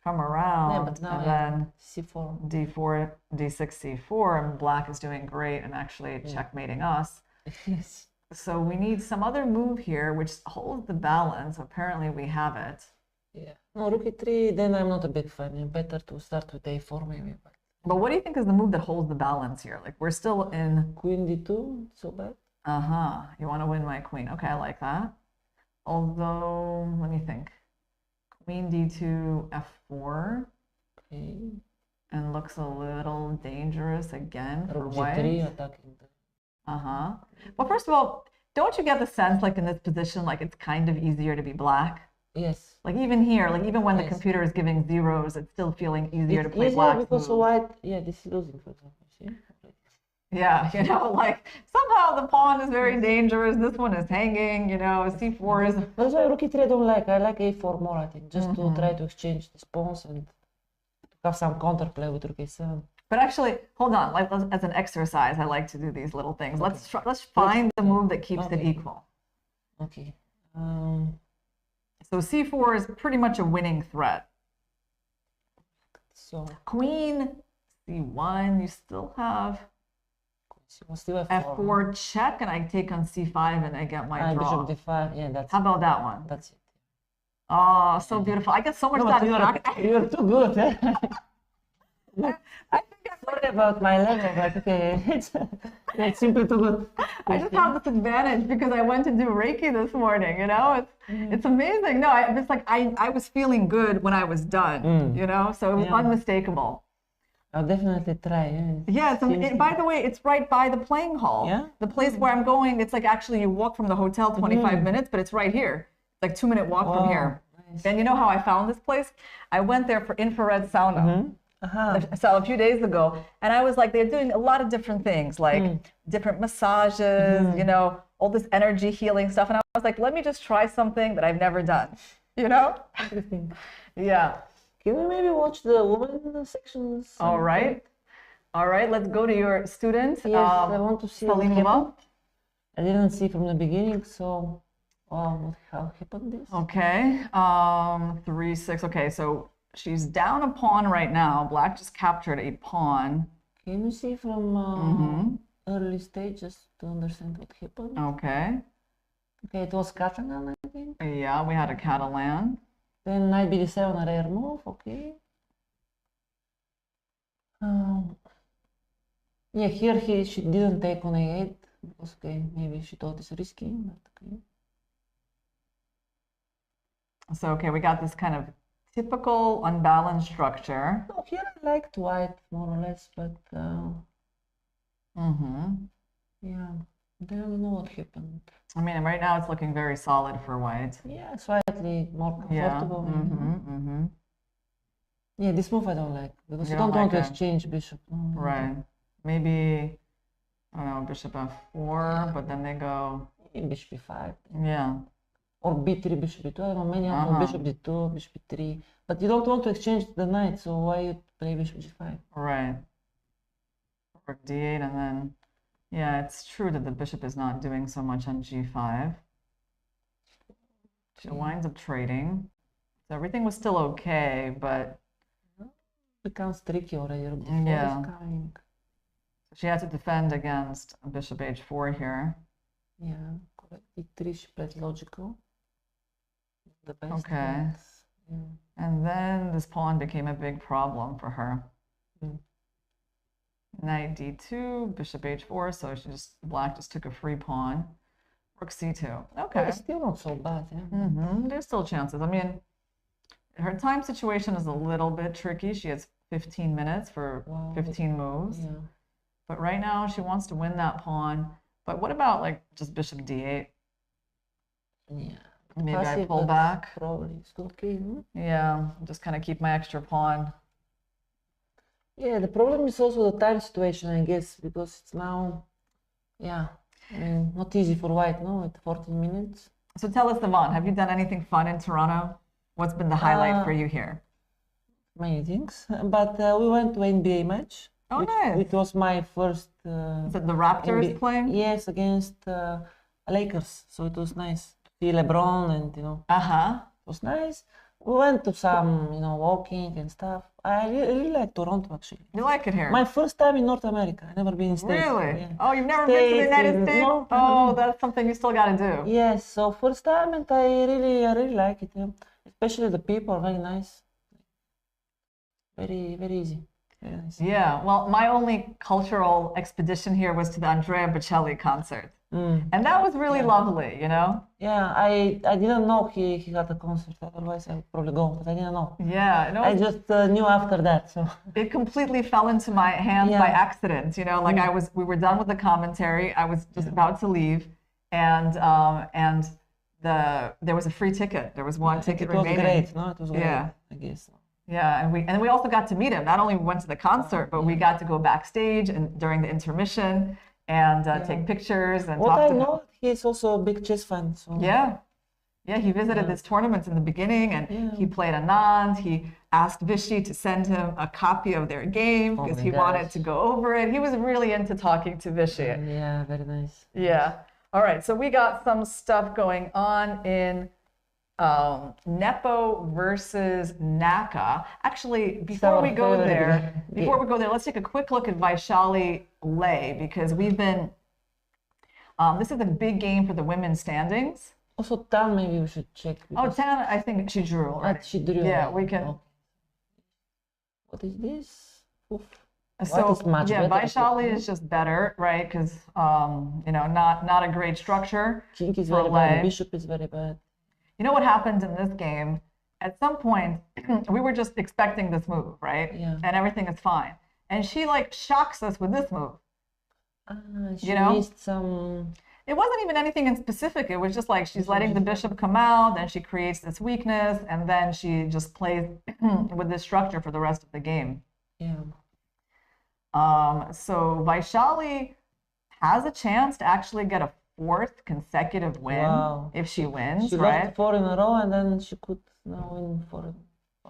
S3: come around
S9: Yeah, but now
S3: and then
S9: c4.
S3: d4, d6, c4, and black is doing great and actually checkmating us.
S9: Yes.
S3: So we need some other move here which holds the balance. Apparently we have it.
S9: Yeah. No, rook e3, then I'm not a big fan. Better to start with a4 maybe.
S3: But what do you think is the move that holds the balance here? Like we're still in
S9: Queen d2, so bad.
S3: You want to win my queen. Okay, I like that. Although, let me think. Queen d2, f4.
S9: Okay.
S3: And looks a little dangerous again for
S9: Rook
S3: white.
S9: g3 attacking.
S3: Well, first of all, don't you get the sense like in this position, like it's kind of easier to be black?
S9: Yes.
S3: Like even here, like even when the
S9: Yes.
S3: computer is giving zeros, it's still feeling easier to
S9: It's
S3: play
S9: easier
S3: black.
S9: because white, yeah, this is losing, for example. See?
S3: Yeah, like somehow the pawn is very dangerous. This one is hanging, c4 is.
S9: That's why rook e3 I don't like. I like a4 more, I think, just to try to exchange these pawns and have some counterplay with rook a7.
S3: But actually, hold on. Like as an exercise, I like to do these little things. Okay. Let's find the move that keeps it equal.
S9: Okay.
S3: So c4 is pretty much a winning threat.
S9: So
S3: Queen c1, you still have f4 check, and I take on c5 and I get my draw.
S9: Bishop d5, yeah, that's.
S3: How about that one?
S9: That's it.
S3: Oh, so beautiful. I get so much satisfaction.
S9: You're too good. Sorry about my level, but okay, it's simply too good.
S3: I just have this advantage because I went to do Reiki this morning, It's amazing. No, it's like I was feeling good when I was done, so it was unmistakable.
S9: I'll definitely try.
S3: Yeah, by the way, it's right by the playing hall.
S9: Yeah?
S3: The place where I'm going, it's like actually you walk from the hotel 25 minutes, but it's right here. It's like 2-minute walk from here.
S9: Nice.
S3: And you know how I found this place? I went there for infrared sauna. So a few days ago, and I was like, they're doing a lot of different things, like different massages, all this energy healing stuff. And I was like, let me just try something that I've never done,
S9: Everything.
S3: Yeah.
S9: Can we maybe watch the women sections?
S3: All right, let's go to your student.
S9: Yes, I want to see what
S3: Salimova.
S9: happened. I didn't see from the beginning, so how happened this?
S3: Okay, 3-6. Okay, so she's down a pawn right now. Black just captured a pawn.
S9: Can you see from early stages to understand what happened?
S3: Okay.
S9: Okay, it was Catalan, I think.
S3: Yeah, we had a Catalan.
S9: Then knight bd7, a rare move, okay. Yeah, here she didn't take on a8 because okay, maybe she thought it's risky, but okay.
S3: So okay, we got this kind of typical unbalanced structure.
S9: No, here I liked white more or less, but yeah, I don't know what happened.
S3: I mean, right now it's looking very solid for white.
S9: Yeah, slightly more comfortable. Yeah, this move I don't like because you don't want to exchange bishop.
S3: Right. Maybe I don't know, bishop f4, but then they go...
S9: Bishop e5.
S3: Yeah.
S9: Or b3, bishop b2. I don't know, many of them, bishop d2, bishop b3. But you don't want to exchange the knight, so why you play bishop g5?
S3: Right. Or d8, and then... Yeah, it's true that the bishop is not doing so much on g5. She winds up trading. So everything was still okay, but...
S9: Becomes tricky already.
S3: Yeah. She had to defend against bishop h4 here.
S9: Yeah, correct. e3, she played logical. The best.
S3: Okay.
S9: Yeah.
S3: And then this pawn became a big problem for her. Knight d2, bishop h4, so black just took a free pawn. Rook c2. Okay.
S9: Well, it's still not so bad, yeah.
S3: There's still chances. I mean, her time situation is a little bit tricky. She has 15 minutes for 15 moves.
S9: Yeah.
S3: But right now, she wants to win that pawn. But what about, like, just bishop d8?
S9: Yeah.
S3: Maybe I pull back.
S9: Probably it's okay.
S3: Yeah, just kind of keep my extra pawn.
S9: Yeah, the problem is also the time situation, I guess, because it's now, yeah, I mean, not easy for white, no, at 14 minutes.
S3: So tell us, Aman, have you done anything fun in Toronto? What's been the highlight for you here?
S9: Many things, but we went to NBA match.
S3: Oh, nice.
S9: It was my first...
S3: Is it the Raptors playing?
S9: Yes, against Lakers, so it was nice to see LeBron and, you know.
S3: Uh-huh.
S9: It was nice. We went to some, you know, walking and stuff. I really like Toronto, actually.
S3: You like it here?
S9: My first time in North America. I've never been in States.
S3: Really?
S9: Yeah.
S3: Oh, you've never been to the United States?
S9: No.
S3: Oh, that's something you still got to do.
S9: Yes, so first time, and I really like it. Yeah. Especially the people are very nice. Very easy. Very nice.
S3: Yeah, well, my only cultural expedition here was to the Andrea Bocelli concert. And that was really lovely, you know?
S9: Yeah, I didn't know he had a concert, otherwise I would probably go, but I didn't know.
S3: Yeah. No,
S9: I just knew after that, so.
S3: It completely fell into my hands by accident, you know? Like we were done with the commentary, I was just about to leave, and there was a free ticket. There was one ticket remaining.
S9: It was great, no? It was great,
S3: yeah.
S9: I guess.
S3: Yeah, and we also got to meet him. Not only went to the concert, but we got to go backstage and during the intermission and take pictures and talk to him.
S9: What I know, he's also a big chess fan. So.
S3: Yeah, he visited this tournament in the beginning, and he played Anand. He asked Vichy to send him a copy of their game because he wanted to go over it. He was really into talking to Vichy.
S9: Yeah, very nice.
S3: Yeah. All right, so we got some stuff going on in Nepo versus Naka. Actually, before we go there, let's take a quick look at Vaishali Lei, because we've been, this is a big game for the women's standings.
S9: Also, Tan, maybe we should check.
S3: Oh, Tan, I think she drew already.
S9: She drew.
S3: Yeah, we can.
S9: Okay. What is this? Oof.
S3: So, yeah, Vaishali is just better, right? Because, you know, not a great structure.
S9: King is very bad. Bishop is very bad.
S3: You know what happened in this game? At some point, we were just expecting this move, right?
S9: Yeah.
S3: And everything is fine. And she like shocks us with this move.
S9: She missed some...
S3: It wasn't even anything in specific. It was just like she's letting the bishop come out, then she creates this weakness, and then she just plays with this structure for the rest of the game.
S9: Yeah.
S3: So Vaishali has a chance to actually get a 4th consecutive win if she wins,
S9: she
S3: right?
S9: lost 4 in a row, and then she could now win 4.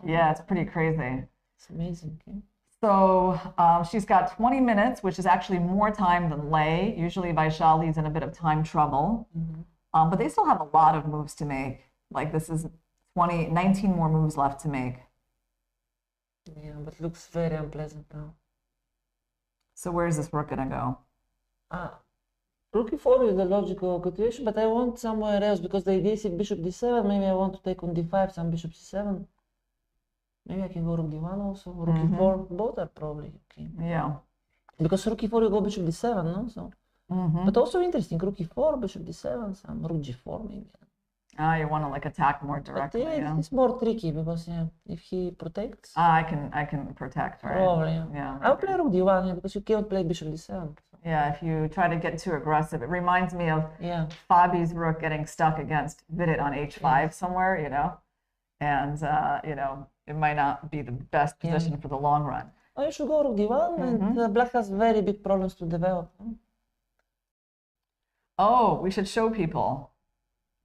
S3: Yeah, it's pretty crazy.
S9: It's amazing. Okay?
S3: So she's got 20 minutes, which is actually more time than Lei. Usually Vaishali's in a bit of time trouble. But they still have a lot of moves to make. Like this is 19 more moves left to make.
S9: Yeah, but looks very unpleasant now.
S3: So where is this rook gonna go?
S9: Rook e4 is the logical continuation, but I want somewhere else because the idea is if bishop d7, maybe I want to take on d5, some bishop c7. Maybe I can go rook d1 also, rook e4, both are probably okay.
S3: Yeah.
S9: Because rook e4 you go bishop d7, no? So, but also interesting, rook e4, bishop d7, some rook g4 maybe.
S3: You want to like attack more directly.
S9: But yeah, it's more tricky because if he protects.
S3: I can protect, right?
S9: Probably,
S3: yeah.
S9: I'll play rook d1 because you can't play bishop d7. So.
S3: Yeah, if you try to get too aggressive, it reminds me of Fabi's rook getting stuck against Vidit on h5 somewhere, you know, and you know it might not be the best position for the long run.
S9: Oh, you should go rook d1, and black has very big problems to develop.
S3: Oh, we should show people.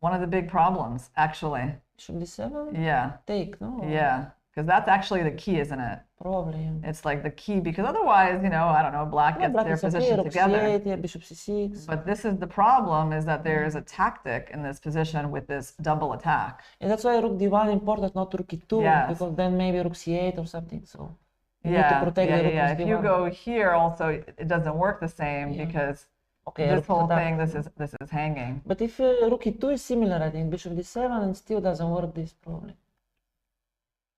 S3: One of the big problems, actually.
S9: Bishop d7?
S3: Yeah.
S9: Take, no?
S3: Yeah, because that's actually the key, isn't it?
S9: Probably.
S3: It's like the key, because otherwise, you know, I don't know, black gets their position together.
S9: C8, yeah, bishop c6.
S3: But this is the problem, is that there's a tactic in this position with this double attack.
S9: And that's why rook d1 important, not rook e2,
S3: Yes.
S9: because then maybe rook c8 or something. So you need
S3: Yeah,
S9: to protect the rook
S3: yeah.
S9: with
S3: If you
S9: d1.
S3: go here, also, it doesn't work the same because this whole thing, this is hanging.
S9: But if rook e2 is similar, I think bishop d7 and still doesn't work this probably.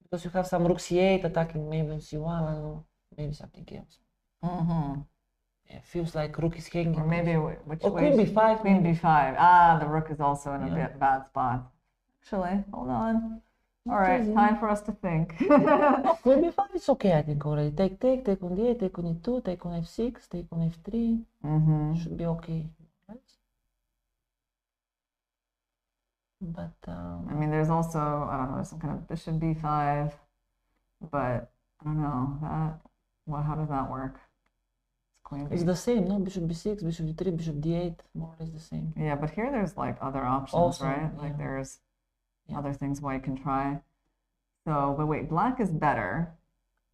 S9: Because you have some rook c8 attacking maybe on c1, I don't know, maybe something else.
S3: Mm-hmm.
S9: Yeah, feels like rook is hanging.
S3: Or maybe which
S9: or
S3: way?
S9: queen b5.
S3: Queen b5. Ah, the rook is also in a
S9: Yeah.
S3: bad spot. Actually, hold on. All right, time for us to think.
S9: No, queen b5 is okay, I think already. Take on d8, take on e2, take on f6, take on f3.
S3: Mm-hmm.
S9: Should be okay. Right? But
S3: I mean, there's also, I don't know, some kind of bishop b5, but I don't know that. Well, how does that work? It's queen
S9: it's
S3: b.
S9: the same, no? Bishop b6, bishop d3, bishop d8, more or less the same.
S3: Yeah, but here there's like other options,
S9: Also,
S3: right? Like
S9: yeah.
S3: there's
S9: Yeah.
S3: other things white can try. So, but wait, black is better.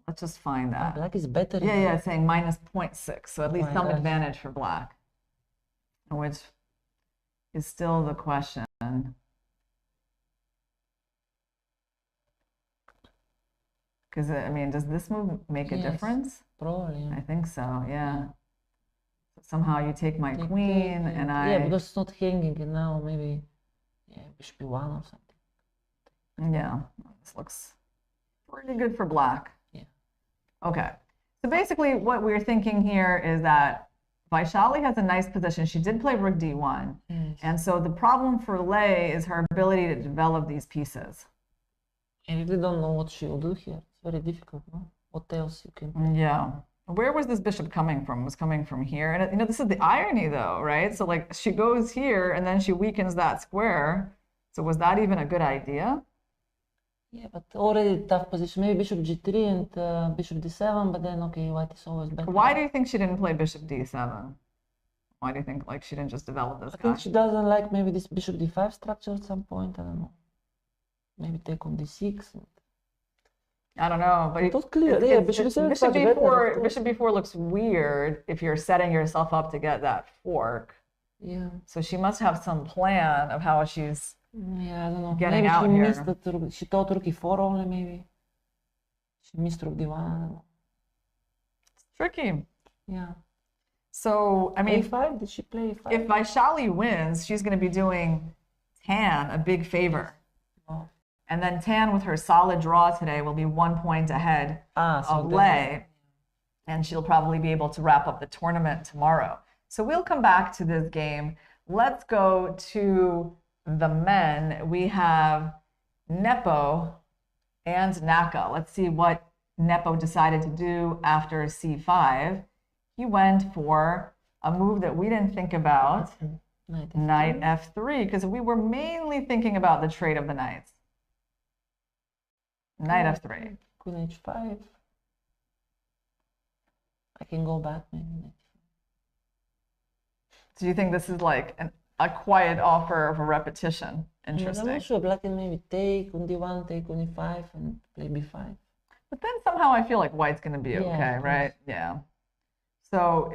S3: Let's just find that.
S9: Black is better.
S3: Yeah, it's saying minus 0.6, so at least
S9: my
S3: some
S9: gosh.
S3: advantage for black, which is still the question. Because, I mean, does this move make a
S9: Yes.
S3: difference?
S9: Probably.
S3: I think so, yeah. Somehow you take my
S9: Take,
S3: queen
S9: take,
S3: and
S9: Yeah, because it's not hanging, and now maybe bishop b1 or something.
S3: Yeah, this looks pretty good for black.
S9: Yeah.
S3: Okay. So basically what we're thinking here is that Vaishali has a nice position. She did play rook d1.
S9: Yes.
S3: And so the problem for Lei is her ability to develop these pieces.
S9: I really don't know what she will do here. It's very difficult, no? What else you can...
S3: Yeah. Where was this bishop coming from? It was coming from here. And, you know, this is the irony, though, right? So, like, she goes here, and then she weakens that square. So was that even a good idea?
S9: Yeah, but already tough position. Maybe bishop g3 and bishop d7, but then, okay, white is always better.
S3: Why do you think she didn't play bishop d7? Why do you think, like, she didn't just develop this
S9: I
S3: guy?
S9: think she doesn't like maybe this bishop d5 structure at some point. I don't know. Maybe take on d6.
S3: I don't know, but
S9: It's not clear. Yeah, bishop d7 is much better, of course.
S3: Bishop b4 looks weird if you're setting yourself up to get that fork.
S9: Yeah.
S3: So she must have some plan of how she's
S9: Yeah, I don't know.
S3: getting
S9: Maybe
S3: out
S9: she
S3: here.
S9: missed the she thought rook e4 only, maybe. She missed rook d1, I don't know.
S3: It's tricky.
S9: Yeah.
S3: So, I mean,
S9: a5, did she play a5?
S3: if Vaishali wins, she's going to be doing Tan a big favor.
S9: Oh.
S3: And then Tan, with her solid draw today, will be 1 point ahead
S9: So
S3: of
S9: then-
S3: Lei. And she'll probably be able to wrap up the tournament tomorrow. So we'll come back to this game. Let's go to the men. We have Nepo and Naka. Let's see what Nepo decided to do after c5. He went for a move that we didn't think about, knight f3, because we were mainly thinking about the trade of the knights. Knight f3.
S9: Queen h5. I can go back maybe.
S3: Do you think this is like a quiet offer of a repetition?
S9: I'm
S3: Interesting.
S9: not sure. Black can maybe take on d1, take on e5, and play b5.
S3: But then somehow I feel like white's going to be
S9: Yeah,
S3: okay,
S9: of
S3: right? Yeah. So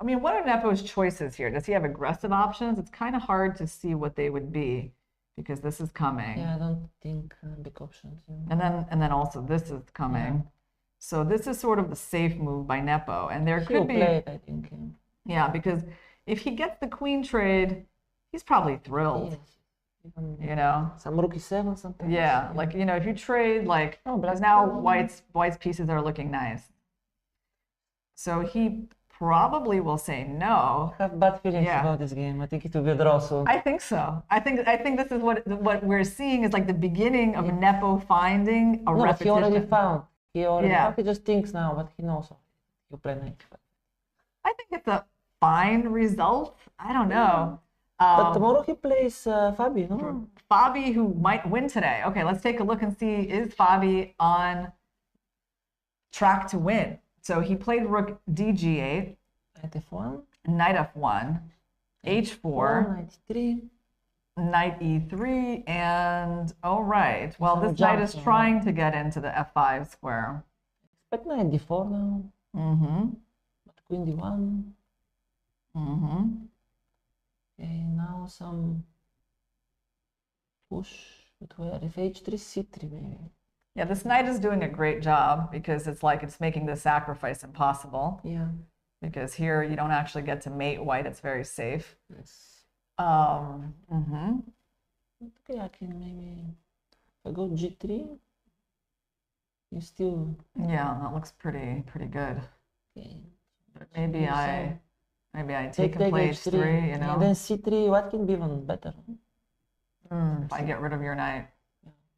S3: I mean, what are Nepo's choices here? Does he have aggressive options? It's kind of hard to see what they would be because this is coming.
S9: Yeah, I don't think big options.
S3: And then also this is coming.
S9: Yeah.
S3: So this is sort of the safe move by Nepo. And there
S9: He
S3: could
S9: will
S3: be,
S9: play it, I think.
S3: yeah, because if he gets the queen trade, he's probably thrilled,
S9: Yes. Even,
S3: you know?
S9: some rook e7 something.
S3: Yeah, like, you know, if you trade, like,
S9: Oh,
S3: because
S9: black
S3: now
S9: queen.
S3: white's pieces are looking nice. So he probably will say no.
S9: I have bad feelings
S3: Yeah.
S9: about this game. I think it will be a draw soon.
S3: I think so. I think this is what we're seeing is like the beginning of Nepo finding a
S9: No, but he
S3: repetition.
S9: already found. He already
S3: Yeah.
S9: found. He just thinks now, but he knows. He'll play knight.
S3: I think it's a fine result. I don't know.
S9: But tomorrow he plays Fabi, no?
S3: Fabi, who might win today. Okay, let's take a look and see, is Fabi on track to win? So he played rook dg8,
S9: Knight f1.
S3: knight f1. h4,
S9: knight 3.
S3: knight e3, and all right. Well,
S9: Some
S3: this knight is
S9: jumps,
S3: trying to get into the f5 square.
S9: Expect knight d4 now.
S3: Mm-hmm.
S9: But queen d1.
S3: Mm-hmm.
S9: Okay, now some push. But where? If h3, c3 maybe.
S3: Yeah, this knight is doing a great job because it's like it's making the sacrifice impossible.
S9: Yeah.
S3: Because here you don't actually get to mate white. It's very safe.
S9: Yes.
S3: Mm-hmm.
S9: Okay, I can maybe. If I go g3, you still.
S3: Yeah, that looks pretty good.
S9: Okay.
S3: But maybe I take
S9: Take
S3: and play
S9: h3,
S3: h3, you know.
S9: and then c3. What can be even better?
S3: If I get rid of your knight,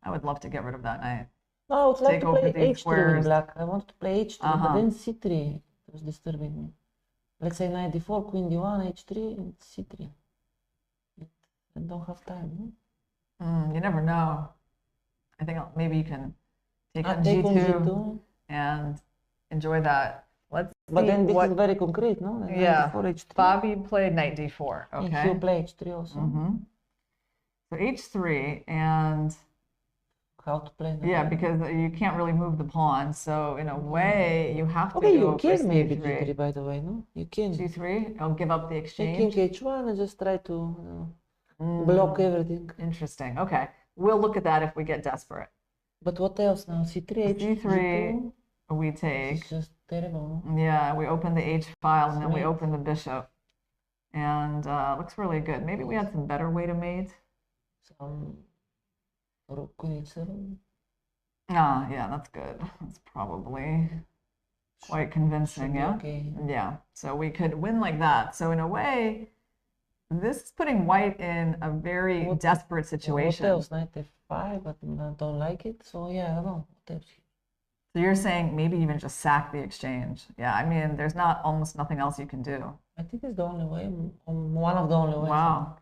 S3: I would love to get rid of that knight.
S9: No, I would like
S3: Take
S9: to
S3: over
S9: play
S3: these
S9: h3
S3: squares.
S9: with black. I wanted to play h3,
S3: Uh-huh.
S9: but then c3 was disturbing me. Let's say knight d4, queen d1, h3, and c3. I don't have time.
S3: You never know. I think maybe you can take on
S9: Take on
S3: g2
S9: g2.
S3: and enjoy that. Let's
S9: But
S3: see
S9: then this
S3: what.
S9: is very concrete, no? Knight
S3: Yeah,
S9: d4, h3.
S3: Bobby played knight d4.
S9: And
S3: Okay.
S9: he'll play h3 also.
S3: So h3 and.
S9: How to play that?
S3: Yeah, because you can't really move the pawn. So in a way, you have to
S9: Okay,
S3: go
S9: you
S3: for
S9: can maybe
S3: c3.
S9: g3, by the way, no? You can.
S3: g3. I'll give up the
S9: Take
S3: exchange.
S9: king h1 and just try to block everything.
S3: Interesting. Okay, we'll look at that if we get desperate.
S9: But what else now? c3,
S3: c3.
S9: g2?
S3: We
S9: It's
S3: take.
S9: just terrible. No?
S3: Yeah, we open the h file and then we
S9: Right.
S3: open the bishop, and looks really good. Maybe we had some better way to mate.
S9: Some rook queen h7.
S3: Ah, yeah, that's good. That's probably quite convincing.
S9: Should be
S3: Yeah.
S9: okay.
S3: Yeah, so we could win like that. So in a way, this is putting white in a very
S9: What-
S3: desperate
S9: What
S3: situation.
S9: else? Knight f5, but I don't like it. So yeah, I don't know. What else?
S3: So you're saying maybe even just sack the exchange. Yeah, I mean, there's not almost nothing else you can do.
S9: I think it's the only way. One of the only ways.
S3: Wow.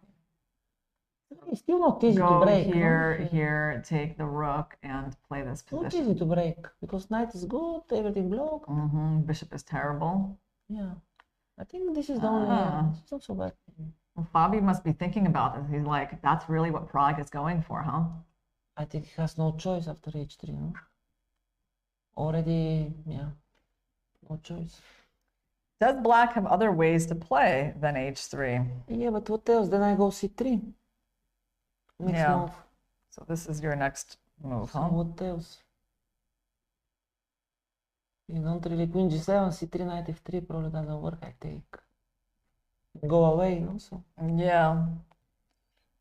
S9: It's still not easy to
S3: Go
S9: break. no?
S3: here, here, take the rook and play this
S9: Not
S3: position.
S9: easy to break because knight is good, everything blocked.
S3: Bishop is terrible.
S9: Yeah. I think this is the only
S3: Ah.
S9: It's not so bad.
S3: Well, Fabi must be thinking about this. He's like, that's really what Prague is going for, huh?
S9: I think he has no choice after h3, no? Already, yeah, no choice.
S3: Does black have other ways to play than h3?
S9: Yeah, but what else? Then I go c3. Next
S3: Yeah.
S9: move.
S3: So this is your next move,
S9: So
S3: huh?
S9: what else? You don't really queen g7, c3, knight f3 probably doesn't work, I think. Go away, no? So
S3: Yeah.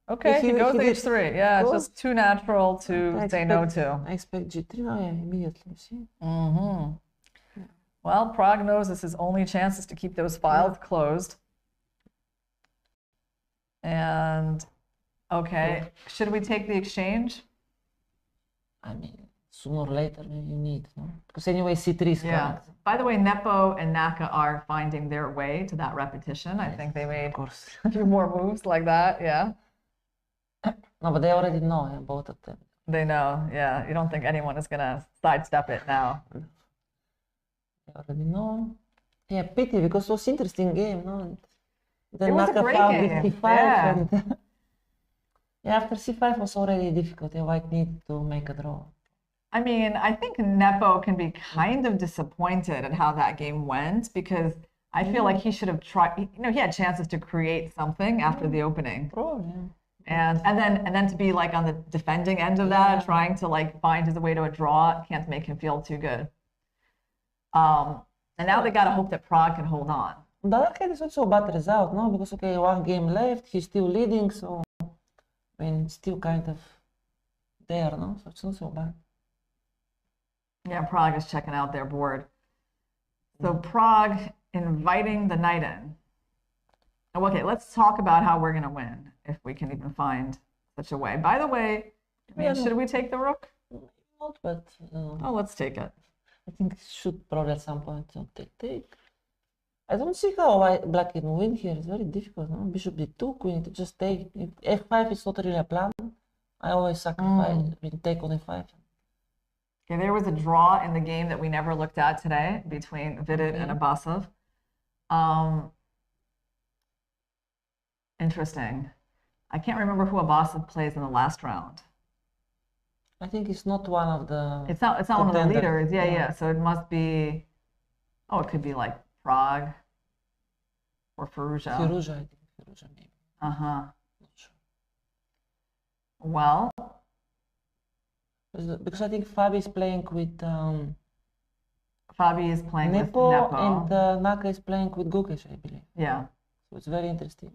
S3: Okay,
S9: He-
S3: he goes
S9: he did-
S3: h3. Yeah, it's
S9: Go.
S3: just too natural to
S9: I
S3: say no
S9: expect-
S3: to.
S9: I expect g3 now, yeah, immediately, see?
S3: Well, Prague knows this is only chances to keep those files closed. And, okay, should we take the exchange?
S9: I mean, sooner or later maybe you need, no? Because anyway, c3 is
S3: Yeah.
S9: correct.
S3: By the way, Nepo and Naka are finding their way to that repetition. I think they made
S9: Of course.
S3: a few more moves like that, yeah.
S9: No, but they already know, yeah, both of them.
S3: They know, yeah. You don't think anyone is gonna sidestep it now.
S9: They already know. Yeah, pity because it was interesting game, no? And then
S3: It was a
S9: Naka
S3: great
S9: found
S3: game,
S9: the c5
S3: yeah.
S9: and yeah, after c5 was already difficult. Yeah, white need to make a draw.
S3: I mean, I think Nepo can be kind of disappointed at how that game went because I feel like he should have tried, he had chances to create something after the opening.
S9: Probably, yeah.
S3: And then to be like on the defending end of that,
S9: Yeah.
S3: trying to like find his way to a draw, can't make him feel too good. And now they gotta hope that Prague can hold on.
S9: On the other hand, it's also a bad result, no? Because, okay, one game left, he's still leading, so, I mean, it's still kind of there, no? So it's not so bad.
S3: Yeah, Prague is checking out their board. So Prague inviting the knight in. Oh, okay, let's talk about how we're gonna win, if we can even find such a way. By the way,
S9: Yeah,
S3: should we take the rook?
S9: Not, but,
S3: Oh, let's take it.
S9: I think it should probably at some point not take. I don't see how black can win here. It's very difficult, no? Bishop d2, queen to just take. If f5 is not really a plan. I always sacrifice, take on f5.
S3: Okay, there was a draw in the game that we never looked at today between Vidit and Abbasov. Interesting. I can't remember who Abbasov plays in the last round.
S9: I think it's not one of the.
S3: It's not one of the
S9: contenders.
S3: leaders. Yeah. So it must be. Oh, it could be like Prag or Firouzja.
S9: Firouzja, I think. Firouzja, maybe.
S3: Uh-huh.
S9: Not sure.
S3: Well,
S9: Because I think Fabi is playing with
S3: Fabi is playing with
S9: Nepo,
S3: Nepo.
S9: and Naka is playing with Gukesh, I believe.
S3: Yeah.
S9: So it's very interesting.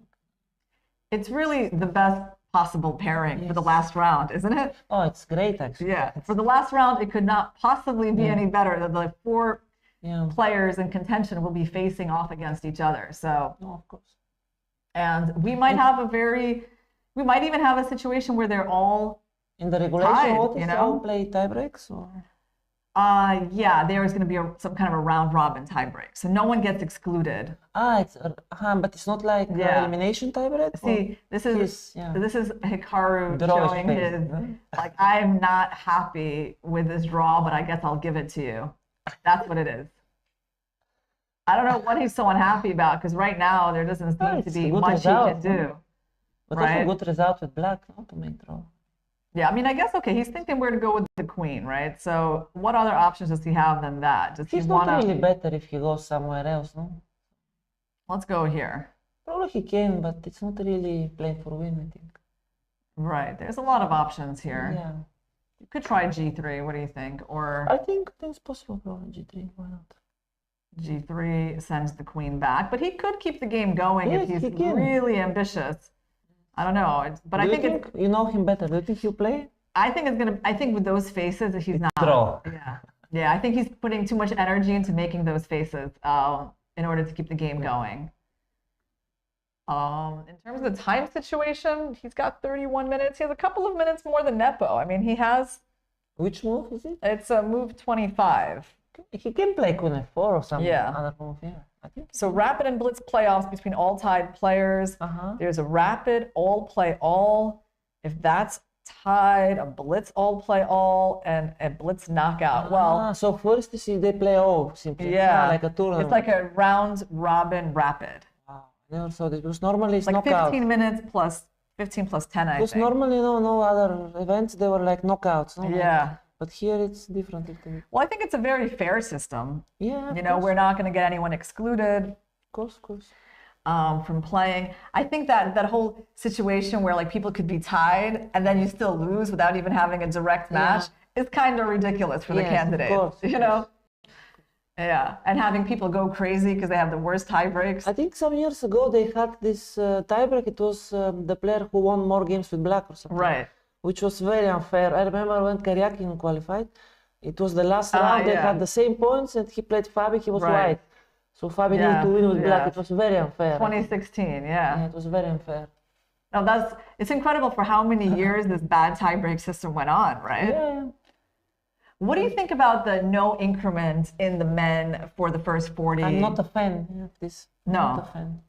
S3: It's really the best possible pairing for the last round, isn't it?
S9: Oh, it's great, actually.
S3: Yeah. For the last round, it could not possibly be any better. The four players in contention will be facing off against each other. So,
S9: No, of course.
S3: and we might have we might even have a situation where they're all
S9: In the regulation,
S3: tied,
S9: what is
S3: you
S9: they
S3: know?
S9: all play tie breaks? Or?
S3: Yeah, there is going to be some kind of a round robin tiebreak. So no one gets excluded.
S9: It's but it's not like elimination tie break?
S3: See, this is Hikaru
S9: Draw his
S3: showing
S9: face,
S3: his,
S9: huh?
S3: like, I'm not happy with this draw, but I guess I'll give it to you. That's what it is. I don't know what he's so unhappy about, because right now there doesn't seem to
S9: it's
S3: be
S9: a good
S3: much
S9: result,
S3: he can do.
S9: But
S3: right?
S9: also good result with black, no, to make draw.
S3: Yeah, I mean, I guess, okay, he's thinking where to go with the queen, right? So what other options does he have than that? Does he
S9: He's
S3: want
S9: not
S3: to...
S9: really better if he goes somewhere else, no?
S3: Let's go here.
S9: Probably he can, but it's not really playing for win, I think.
S3: Right, there's a lot of options here.
S9: Yeah.
S3: You could try G3, what do you think? Or
S9: I think it's possible, probably G3, why not?
S3: G3 sends the queen back, but he could keep the game going
S9: Yes,
S3: if he's
S9: he can.
S3: really ambitious. I don't know, but I think it's,
S9: you know him better. Do you think he'll play?
S3: I think with those faces, if he's not.
S9: Draw.
S3: Yeah, I think he's putting too much energy into making those faces in order to keep the game going. In terms of the time situation, he's got 31 minutes. He has a couple of minutes more than Nepo. I mean, he has.
S9: Which move is it?
S3: It's a move 25.
S9: He can play Queen F4 or some
S3: Yeah.
S9: other move, yeah. I think.
S3: So rapid and blitz playoffs between all tied players. There's a rapid all play all. If that's tied, a blitz all play all, and a blitz knockout. Well,
S9: so first they play all simply.
S3: yeah,
S9: Like a tournament.
S3: It's like a round robin rapid.
S9: Wow. Yeah, so because normally it's
S3: Like
S9: knockout.
S3: 15 minutes plus 15 plus 10, I
S9: Because
S3: think.
S9: normally no other events they were like knockouts. No?
S3: Yeah.
S9: But here it's different. Little bit.
S3: Well, I think it's a very fair system.
S9: Yeah.
S3: You know, we're not going to get anyone excluded.
S9: Of course.
S3: From playing. I think that whole situation where like people could be tied and then you still lose without even having a direct match is kind of ridiculous for the candidates.
S9: Of course.
S3: You know? Yeah, and having people go crazy because they have the worst tie breaks.
S9: I think some years ago they had this tiebreak. It was the player who won more games with black or something.
S3: Right.
S9: Which was very unfair. I remember when Karyakin qualified, it was the last round. They had the same points and he played Fabi, he was white. So Fabi needed to win with black. It was very unfair.
S3: 2016,
S9: Yeah, it was very unfair.
S3: No, it's incredible for how many years this bad tie-break system went on, right?
S9: Yeah.
S3: What do you think about the no increment in the men for the first 40?
S9: I'm not a fan of this.
S3: No.
S9: I'm not a fan.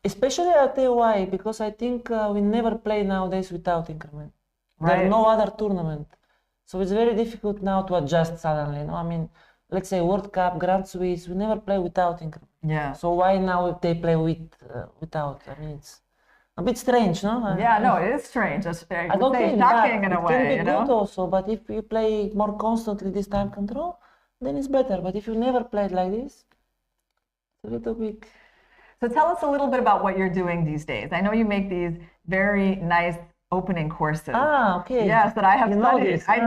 S9: Especially, I'll tell you why, because I think we never play nowadays without increment.
S3: Right.
S9: There's no other tournament. So it's very difficult now to adjust suddenly. No? I mean, let's say World Cup, Grand Swiss, we never play without increment.
S3: Yeah.
S9: So why now if they play without? I mean, it's a bit strange, no?
S3: Yeah, no, it is strange.
S9: I don't
S3: say
S9: think
S3: shocking in a
S9: it
S3: way,
S9: can be
S3: you know?
S9: good also, but if you play more constantly this time control, then it's better. But if you never played like this, it's a little bit.
S3: So tell us a little bit about what you're doing these days. I know you make these very nice opening courses.
S9: Ah, okay.
S3: Yes, that I have studied.
S9: This.
S3: I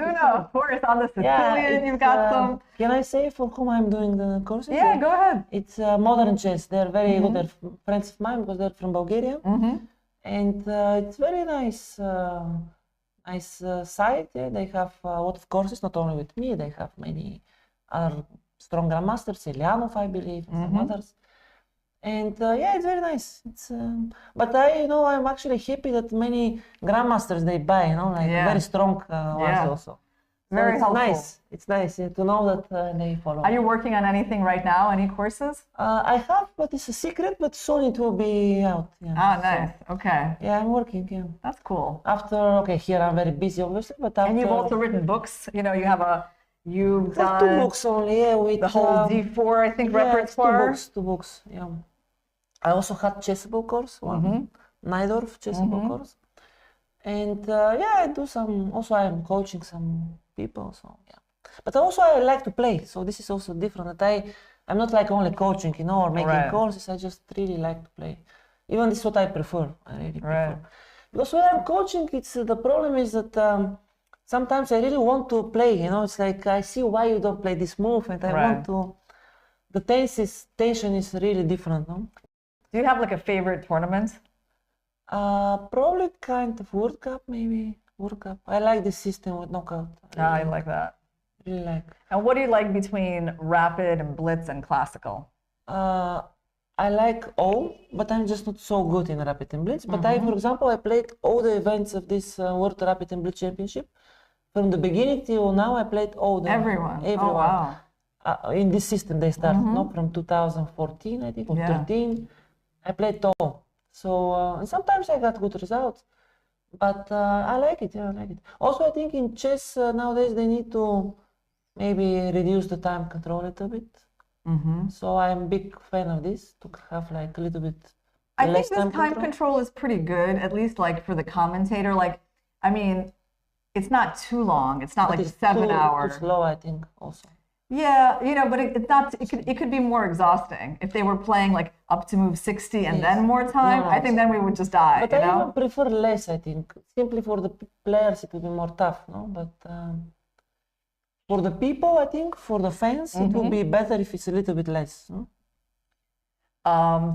S3: do know. Of course, on the Sicilian, you've got some.
S9: Can I say for whom I'm doing the courses?
S3: Yeah, go ahead.
S9: It's modern chess. They're very good. They're friends of mine because they're from Bulgaria. And it's very nice, site. Yeah, they have a lot of courses, not only with me. They have many other strong grandmasters, Elianov, I believe, and some others. And yeah, it's very nice. It's but I'm actually happy that many grandmasters they buy, like very strong ones also.
S3: Very
S9: it's
S3: helpful.
S9: nice. It's nice to know that they follow.
S3: Are you working on anything right now? Any courses?
S9: I have, but it's a secret. But soon it will be out. Yeah.
S3: Ah, nice. Okay.
S9: Yeah, I'm working. Yeah.
S3: That's cool.
S9: After here I'm very busy, obviously. But after,
S3: and you've also written books. You have you've done
S9: 2 books only. Yeah, with
S3: the whole D4, I think, repertoire.
S9: Two books. Yeah. I also had chessable course, one Najdorf chessable course. And yeah, I do some, also I'm coaching some people, so yeah. But also I like to play, so this is also different. That I'm not like only coaching, you know, or making courses, I just really like to play. Even this is what I prefer, I really prefer. Because when I'm coaching, it's the problem is that sometimes I really want to play, you know, it's like I see why you don't play this move and I want to, the tension is really different, no?
S3: Do you have like a favorite tournament?
S9: Probably kind of World Cup, maybe. World Cup. I like the system with knockout.
S3: I like that.
S9: Really like.
S3: And what do you like between rapid and blitz and classical?
S9: I like all, but I'm just not so good in rapid and blitz. But I, for example, I played all the events of this World Rapid and Blitz Championship. From the beginning till now, I played all the
S3: Everyone. Oh, wow.
S9: In this system, they started, no? From 2014, I think, or 13. I played all. So, and sometimes I got good results. But I like it, yeah, I like it. Also, I think in chess nowadays, they need to maybe reduce the time control a little bit. So I'm a big fan of this, to have like a little bit
S3: I
S9: less
S3: think this time control is pretty good, at least like for the commentator. Like, I mean, it's not too long. It's not
S9: But
S3: like
S9: it's
S3: 7 hours.
S9: too slow, I think, also.
S3: Yeah, you know, but it's not. It could be more exhausting if they were playing like up to move 60 and then more time.
S9: No,
S3: I think then we would just die.
S9: But
S3: you
S9: I
S3: know?
S9: even prefer less, I think. Simply for the players, it would be more tough, no? But for the people, I think, for the fans, it would be better if it's a little bit less. No?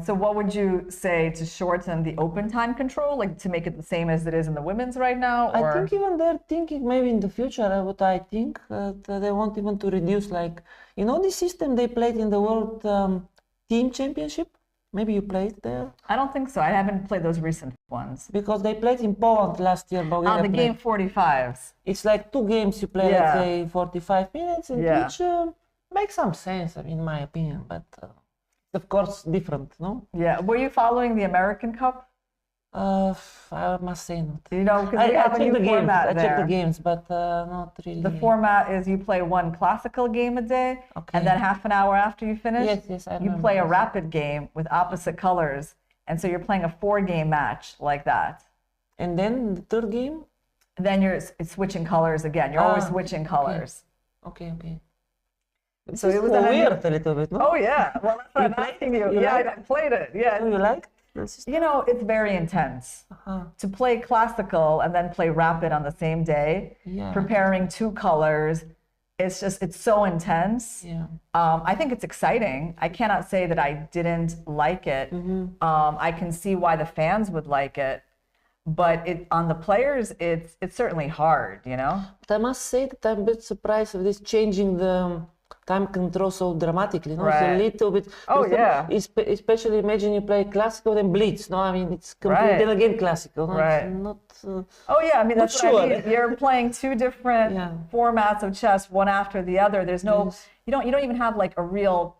S3: So what would you say to shorten the open time control, like to make it the same as it is in the women's right now? Or?
S9: I think even they're thinking maybe in the future, what I think, that they want even to reduce, like, you know, the system they played in the World Team Championship? Maybe you played there?
S3: I don't think so. I haven't played those recent ones.
S9: Because they played in Poland last year. Bulgaria
S3: the game 45s.
S9: It's like 2 games you play, let's say, 45 minutes, and which makes some sense, in my opinion, but of course different, no?
S3: Yeah. Were you following the American Cup?
S9: I must say not.
S3: You know, because we have a new format there.
S9: I check the games, but not really.
S3: The format is you play 1 classical game a day, and then half an hour after you finish,
S9: yes, I
S3: you
S9: remember
S3: play a
S9: this.
S3: rapid game with opposite colors, and so you're playing a 4-game match like that.
S9: And then the 3rd game?
S3: Then it's switching colors again. You're always switching colors.
S9: Okay.
S3: So it was
S9: weird a little bit, no?
S3: Oh yeah. Well, that's what I'm asking you. Yeah, I played it. Yeah.
S9: Do you like?
S3: You know, it's very intense. To play classical and then play rapid on the same day, preparing 2 colors, it's so intense.
S9: Yeah.
S3: I think it's exciting. I cannot say that I didn't like it. I can see why the fans would like it, but on the players, it's certainly hard, you know?
S9: But I must say that I'm a bit surprised of this changing the time control so dramatically, no? It's a little bit.
S3: Oh yeah.
S9: Especially imagine you play classical then blitz, no? I mean it's completely then again classical, no?
S3: Right.
S9: It's not.
S3: Oh yeah, I mean that's
S9: not
S3: what I
S9: sure.
S3: mean. You're playing 2 different formats of chess, one after the other. There's no, you don't even have like a real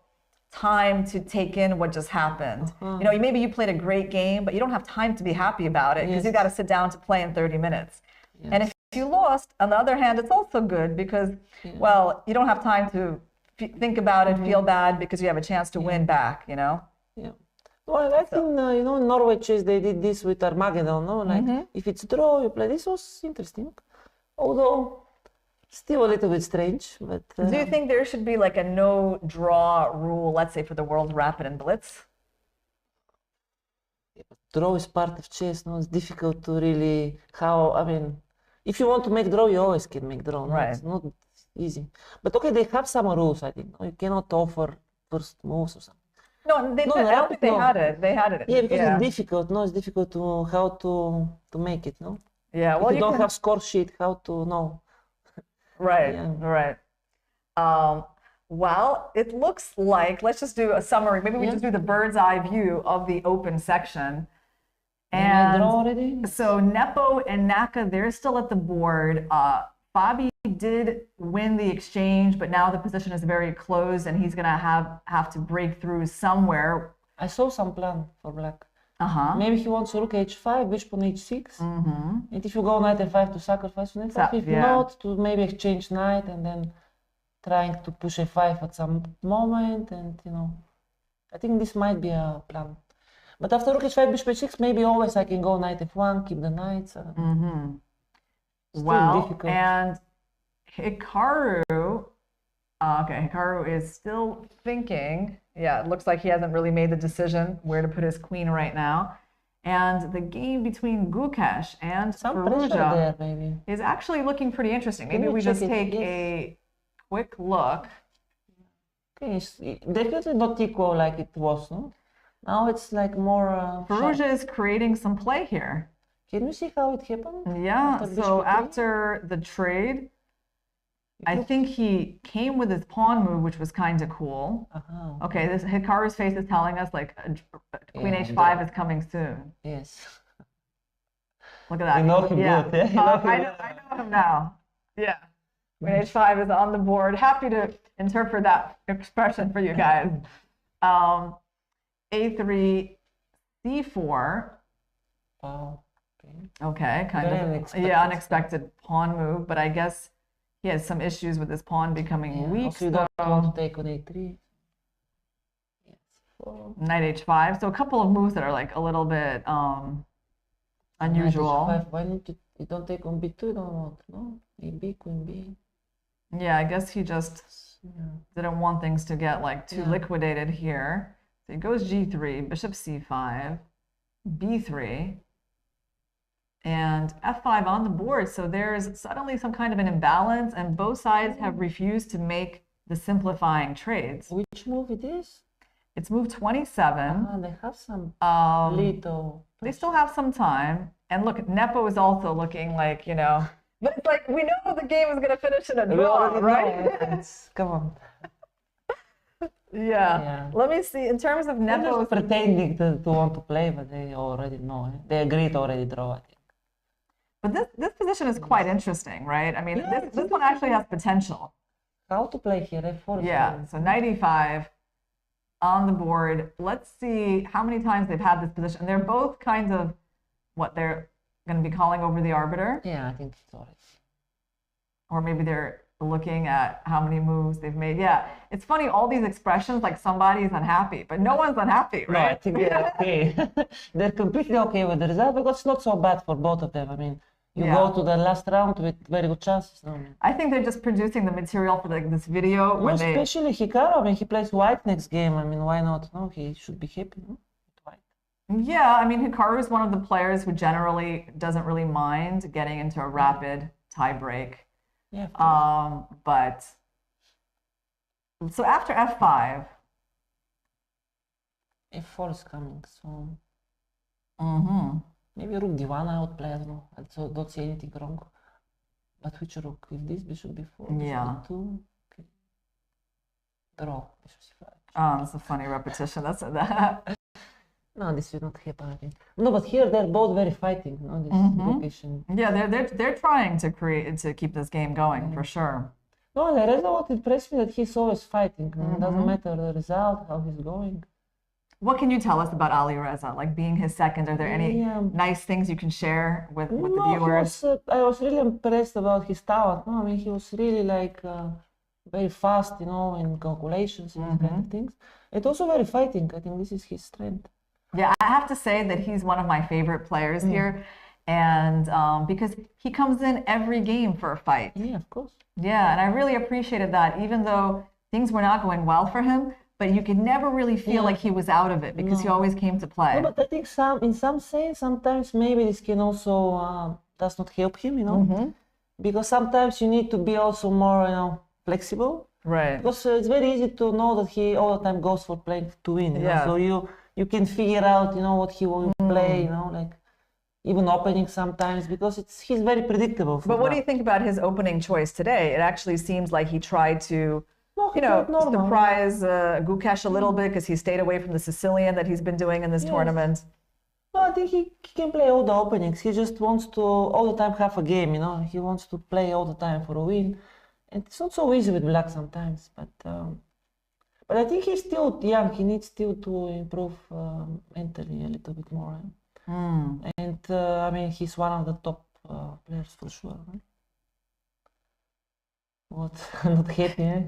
S3: time to take in what just happened. You know, maybe you played a great game, but you don't have time to be happy about it because you got to sit down to play in 30 minutes. And if you lost, on the other hand, it's also good because, well, you don't have time to think about it, feel bad because you have a chance to win back, you know?
S9: Yeah. Well, I think, you know, in Norway chess, they did this with Armageddon, no? Like, if it's draw, you play. This was interesting. Although, still a little bit strange, but...
S3: Do you think there should be like a no-draw rule, let's say, for the World Rapid and Blitz?
S9: Draw is part of chess, no? It's difficult to really... I mean, if you want to make draw, you always can make draw. No?
S3: Right.
S9: It's not easy. But okay, they have some rules, I think. You cannot offer first moves or something.
S3: No, I don't think they had it. They had it.
S9: Yeah, because it's difficult. No, it's difficult to how to make it. No.
S3: Yeah. Well,
S9: if you don't have score sheet, how to know?
S3: Right. Right. Well, it looks like, let's just do a summary. Maybe we just do the bird's eye view of the open section. And so Nepo and Naka, they're still at the board. Bobby did win the exchange, but now the position is very close and he's going to have to break through somewhere.
S9: I saw some plan for black. Maybe he wants to rook h5, bishop on h6. And if you go knight f5 to sacrifice on f5, if not, to maybe exchange knight and then trying to push a5 at some moment. And, you know, I think this might be a plan. But after rook h5, bishop h6, maybe always I can go knight f1, keep the knights.
S3: Well,
S9: difficult.
S3: and Hikaru, okay, Hikaru is still thinking. Yeah, it looks like he hasn't really made the decision where to put his queen right now. And the game between Gukesh and
S9: Some pressure there,
S3: Firouzja
S9: maybe.
S3: is actually looking pretty interesting. Maybe
S9: you
S3: we
S9: check
S3: just
S9: it?
S3: take
S9: Yes.
S3: a quick look.
S9: Okay, it's definitely not equal like it was, no? Now it's like more...
S3: Firouzja is creating some play here.
S9: Can you see how it happened?
S3: Yeah,
S9: After
S3: so
S9: bishop three?
S3: after the trade, I think he came with his pawn move, which was kind of cool. Okay, this Hikaru's face is telling us like Queen
S9: Yeah,
S3: H5 is coming soon.
S9: Yes.
S3: Look at that.
S9: You know him
S3: Yeah.
S9: good, yeah? You know him
S3: I know him now. Yeah. Queen H5 is on the board. Happy to interpret that expression for you guys. A3, C4.
S9: Wow.
S3: Okay, kind
S9: Very
S3: of.
S9: unexpected.
S3: Yeah, unexpected pawn move, but I guess he has some issues with his pawn becoming weak.
S9: Also, you don't want to take on a3. Yes.
S3: Knight H5. So a couple of moves that are like a little bit unusual.
S9: Knight h5. Why you don't take on b2? You don't want, no? A-b, queen b.
S3: Yeah, I guess he just didn't want things to get like too
S9: Yeah.
S3: liquidated here. So he goes G3, bishop C5, B3, and F5 on the board. So there's suddenly some kind of an imbalance, and both sides have refused to make the simplifying trades.
S9: Which move it is?
S3: It's move 27.
S9: They have some
S3: Little. They still have some time. And look, Nepo is also looking like, you know, but it's like, we know the game is going to finish in a draw, right?
S9: Come on.
S3: Yeah. Let me see. In terms of
S9: They're
S3: Nepo,
S9: just pretending to want to play, but they already know. They agreed already draw, I think.
S3: but this position is quite interesting, right? I mean, this one actually has potential.
S9: How to play here? F4.
S3: Yeah. So knight e5 on the board. Let's see how many times they've had this position. They're both kind of what they're going to be calling over the arbiter.
S9: Yeah, I think it's already.
S3: Or maybe they're looking at how many moves they've made. Yeah, it's funny, all these expressions, like somebody's unhappy, but no one's unhappy, right?
S9: No, I think they're okay. They're completely okay with the result because it's not so bad for both of them. I mean, you go to the last round with very good chances. No?
S3: I think they're just producing the material for like this video.
S9: No,
S3: when
S9: especially Hikaru. I mean, he plays white next game. I mean, why not? No, he should be happy. No?
S3: Yeah, I mean, Hikaru is one of the players who generally doesn't really mind getting into a rapid tie break.
S9: Yeah.
S3: But so after F5,
S9: F4 is coming soon.
S3: Mm-hmm.
S9: Maybe rook d1 I would play, I don't know. I don't see anything wrong. But which rook? If this bishop b4,
S3: Yeah.
S9: bishop b2, okay. Draw, bishop c5.
S3: Oh, that's a funny repetition. That's that.
S9: No, this will not happen, I think. No, but here they're both very fighting, no, this location.
S3: Yeah, they're trying to keep this game going for sure.
S9: No, the result impressed me that he's always fighting. It doesn't matter the result, how he's going.
S3: What can you tell us about Ali Reza? Like being his second, are there any nice things you can share with the viewers?
S9: I was really impressed about his talent. No, I mean, he was really like very fast, you know, in calculations and these kind of things. And also very fighting. I think this is his strength.
S3: Yeah, I have to say that he's one of my favorite players here. And because he comes in every game for a fight.
S9: Yeah, of course.
S3: Yeah, and I really appreciated that, even though things were not going well for him, but you could never really feel like he was out of it because he always came to play.
S9: No, but I think in some sense, sometimes maybe this can also does not help him, you know, because sometimes you need to be also more, you know, flexible.
S3: Right.
S9: Because it's very easy to know that he all the time goes for playing to win. You know? So you can figure out, you know, what he will play, you know, like even opening sometimes, because he's very predictable.
S3: But what do you think about his opening choice today? It actually seems like he tried to, you know, surprise Gukesh a little bit because he stayed away from the Sicilian that he's been doing in this tournament.
S9: No, I think he can play all the openings. He just wants to all the time have a game, you know. He wants to play all the time for a win. And it's not so easy with black sometimes, but I think he's still young. He needs still to improve mentally a little bit more. And I mean, he's one of the top players for sure. Right? What? Not happy, eh?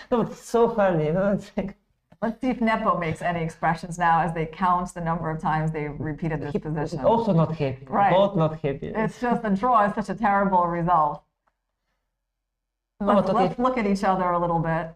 S9: No, but it's so funny, you know? It's like...
S3: Let's see if Nepo makes any expressions now as they count the number of times they repeated this position.
S9: Also not happy.
S3: Right.
S9: Both not happy.
S3: It's just a draw is such a terrible result. Let's look at each other a little bit.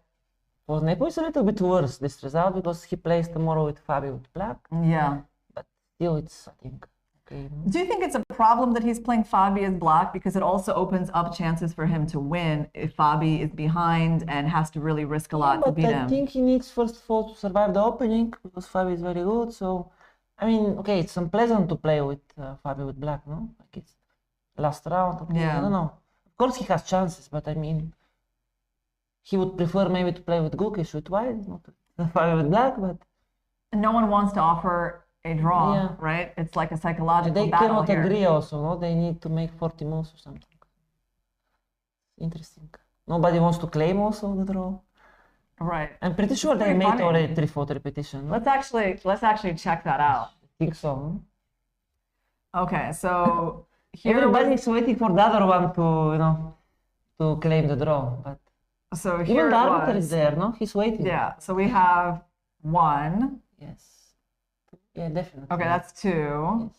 S9: For Nepo, it's a little bit worse, this result, because he plays tomorrow with Fabi with black.
S3: Yeah.
S9: But still, it's, I think, okay.
S3: Do you think it's a problem that he's playing Fabi as black? Because it also opens up chances for him to win if Fabi is behind and has to really risk a lot to beat him.
S9: I think he needs, first of all, to survive the opening, because Fabi is very good. So, I mean, okay, it's unpleasant to play with Fabi with black, no? Like it's last round, okay,
S3: yeah.
S9: I don't know. Of course he has chances, but I mean, he would prefer maybe to play with Gukesh with white, not with Fabi with black, but...
S3: No one wants to offer a draw,
S9: yeah.
S3: right? It's like a psychological
S9: they
S3: battle
S9: cannot
S3: here.
S9: agree also, no? They need to make 40 moves or something. Interesting. Nobody wants to claim also the draw.
S3: Right.
S9: I'm pretty sure they made already 3/4 repetition. No?
S3: Let's actually check that out.
S9: I think so.
S3: Okay, so here
S9: everybody's waiting for the other one to, you know, to claim the draw, but
S3: so here
S9: even the arbiter is there, no? He's waiting.
S3: Yeah. So we have 1.
S9: Yes. Yeah, definitely.
S3: Okay, that's 2.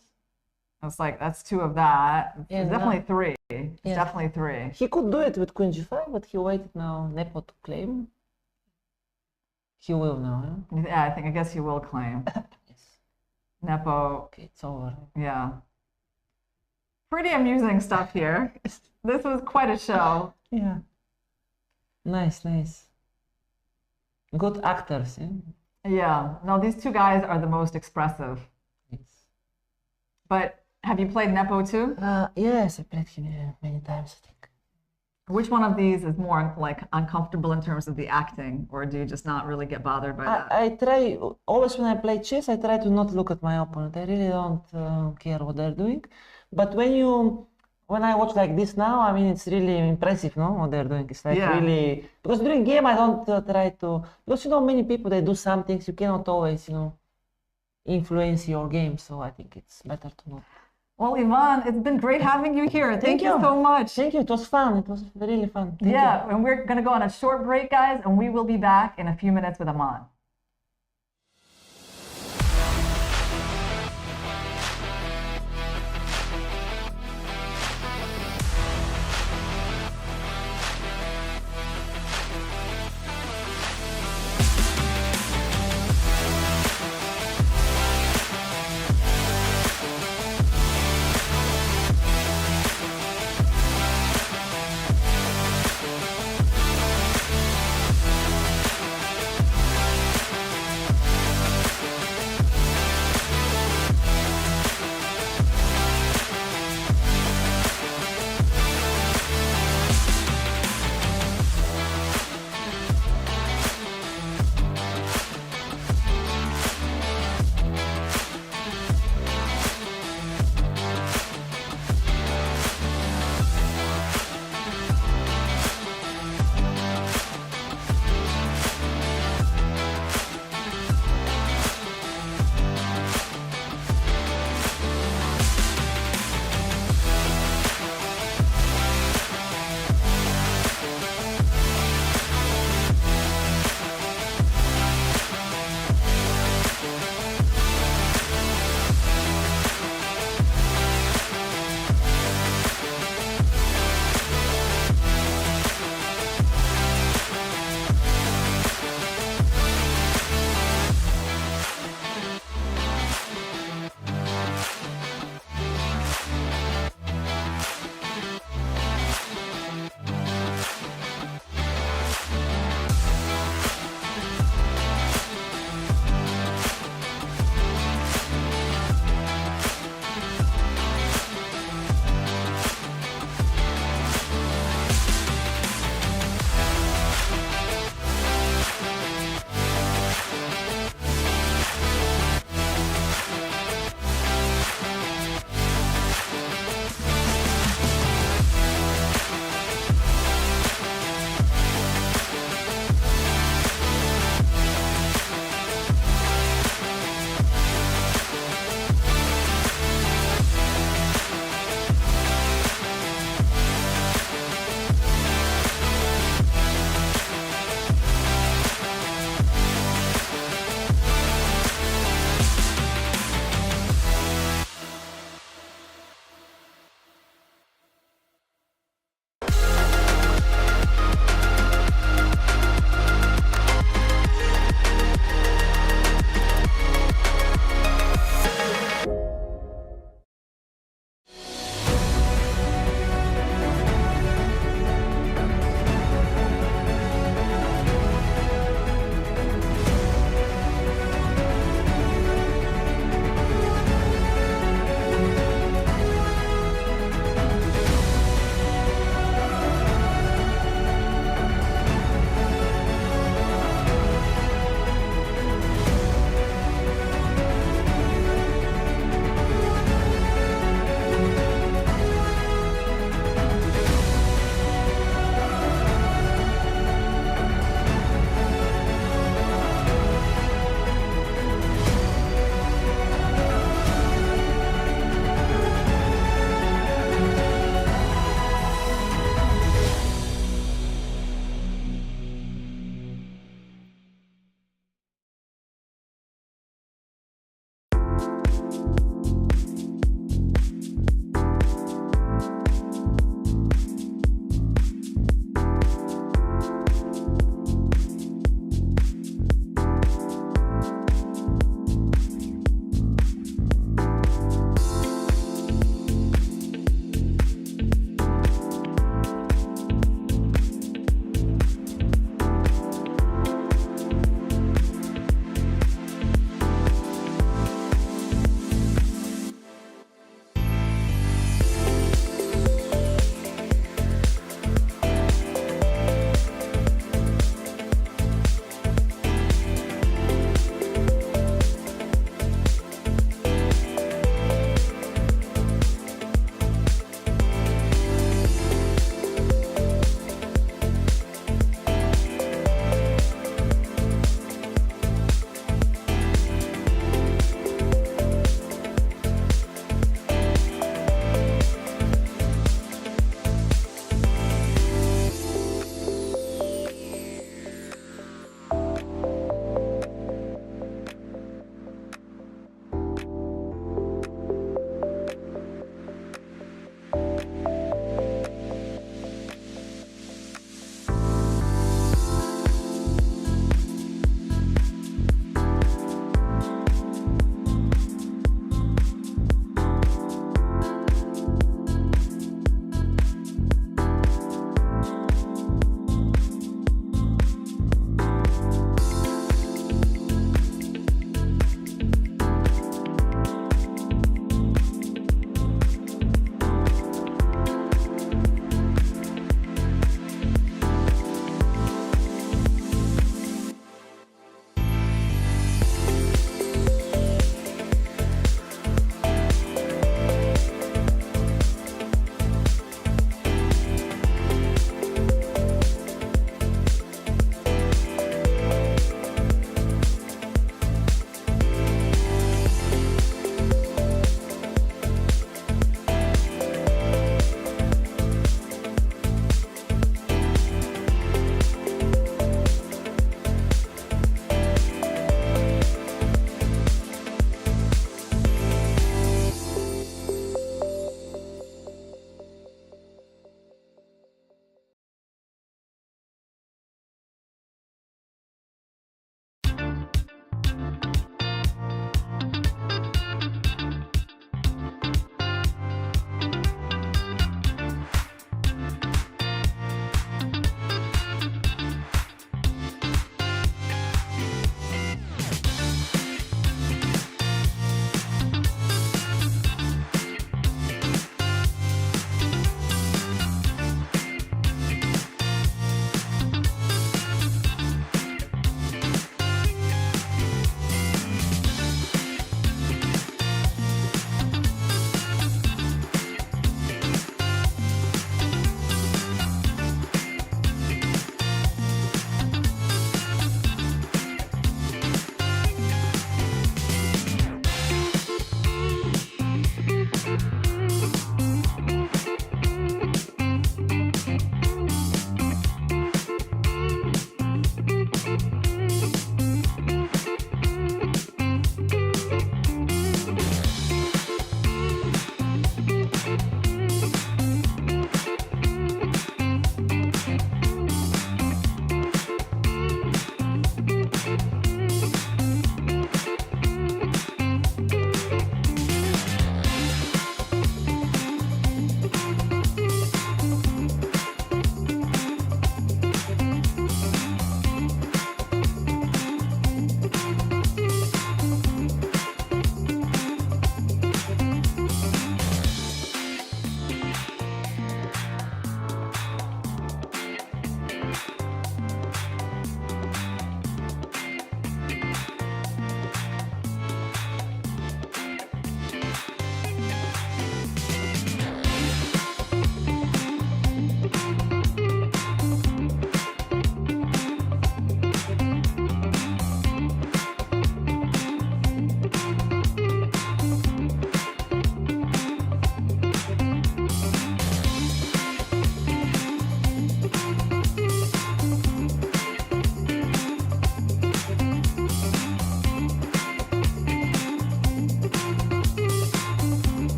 S9: Yes.
S3: That's 2 of that.
S9: Yeah,
S3: it's definitely 3. It's
S9: yeah.
S3: definitely 3.
S9: He could do it with Queen G5, but he waited now Nepo to claim. He will now,
S3: yeah? I guess he will claim.
S9: Yes.
S3: Nepo.
S9: Okay, it's over.
S3: Yeah. Pretty amusing stuff here. This was quite a show.
S9: Yeah. Nice, nice. Good actors, yeah?
S3: Yeah. No, these 2 guys are the most expressive.
S9: Yes.
S3: But have you played Nepo too?
S9: Yes, I played him many times, I think.
S3: Which one of these is more like uncomfortable in terms of the acting, or do you just not really get bothered by that?
S9: I try, always when I play chess, I try to not look at my opponent. I really don't care what they're doing. But when I watch like this now, I mean, it's really impressive, no? What they're doing. It's like really, because during game, I don't try to, because, you know, many people, they do some things, you cannot always, you know, influence your game. So I think it's better to not.
S3: Well, Ivan, it's been great having you here. Thank you so much.
S9: Thank you. It was fun. It was really fun. Thank you.
S3: And we're going to go on a short break, guys, and we will be back in a few minutes with Aman.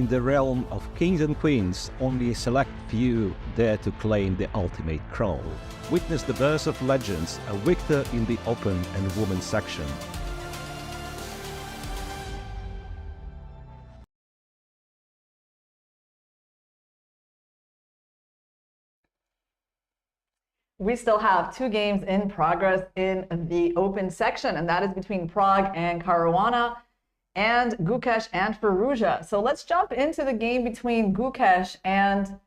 S1: In the realm of kings and queens, only a select few dare to claim the ultimate crown. Witness the birth of legends, a victor in the open and women's section.
S3: We still have 2 games in progress in the open section, and that is between Prag and Caruana, and Gukesh and Firouzja. So let's jump into the game between Gukesh and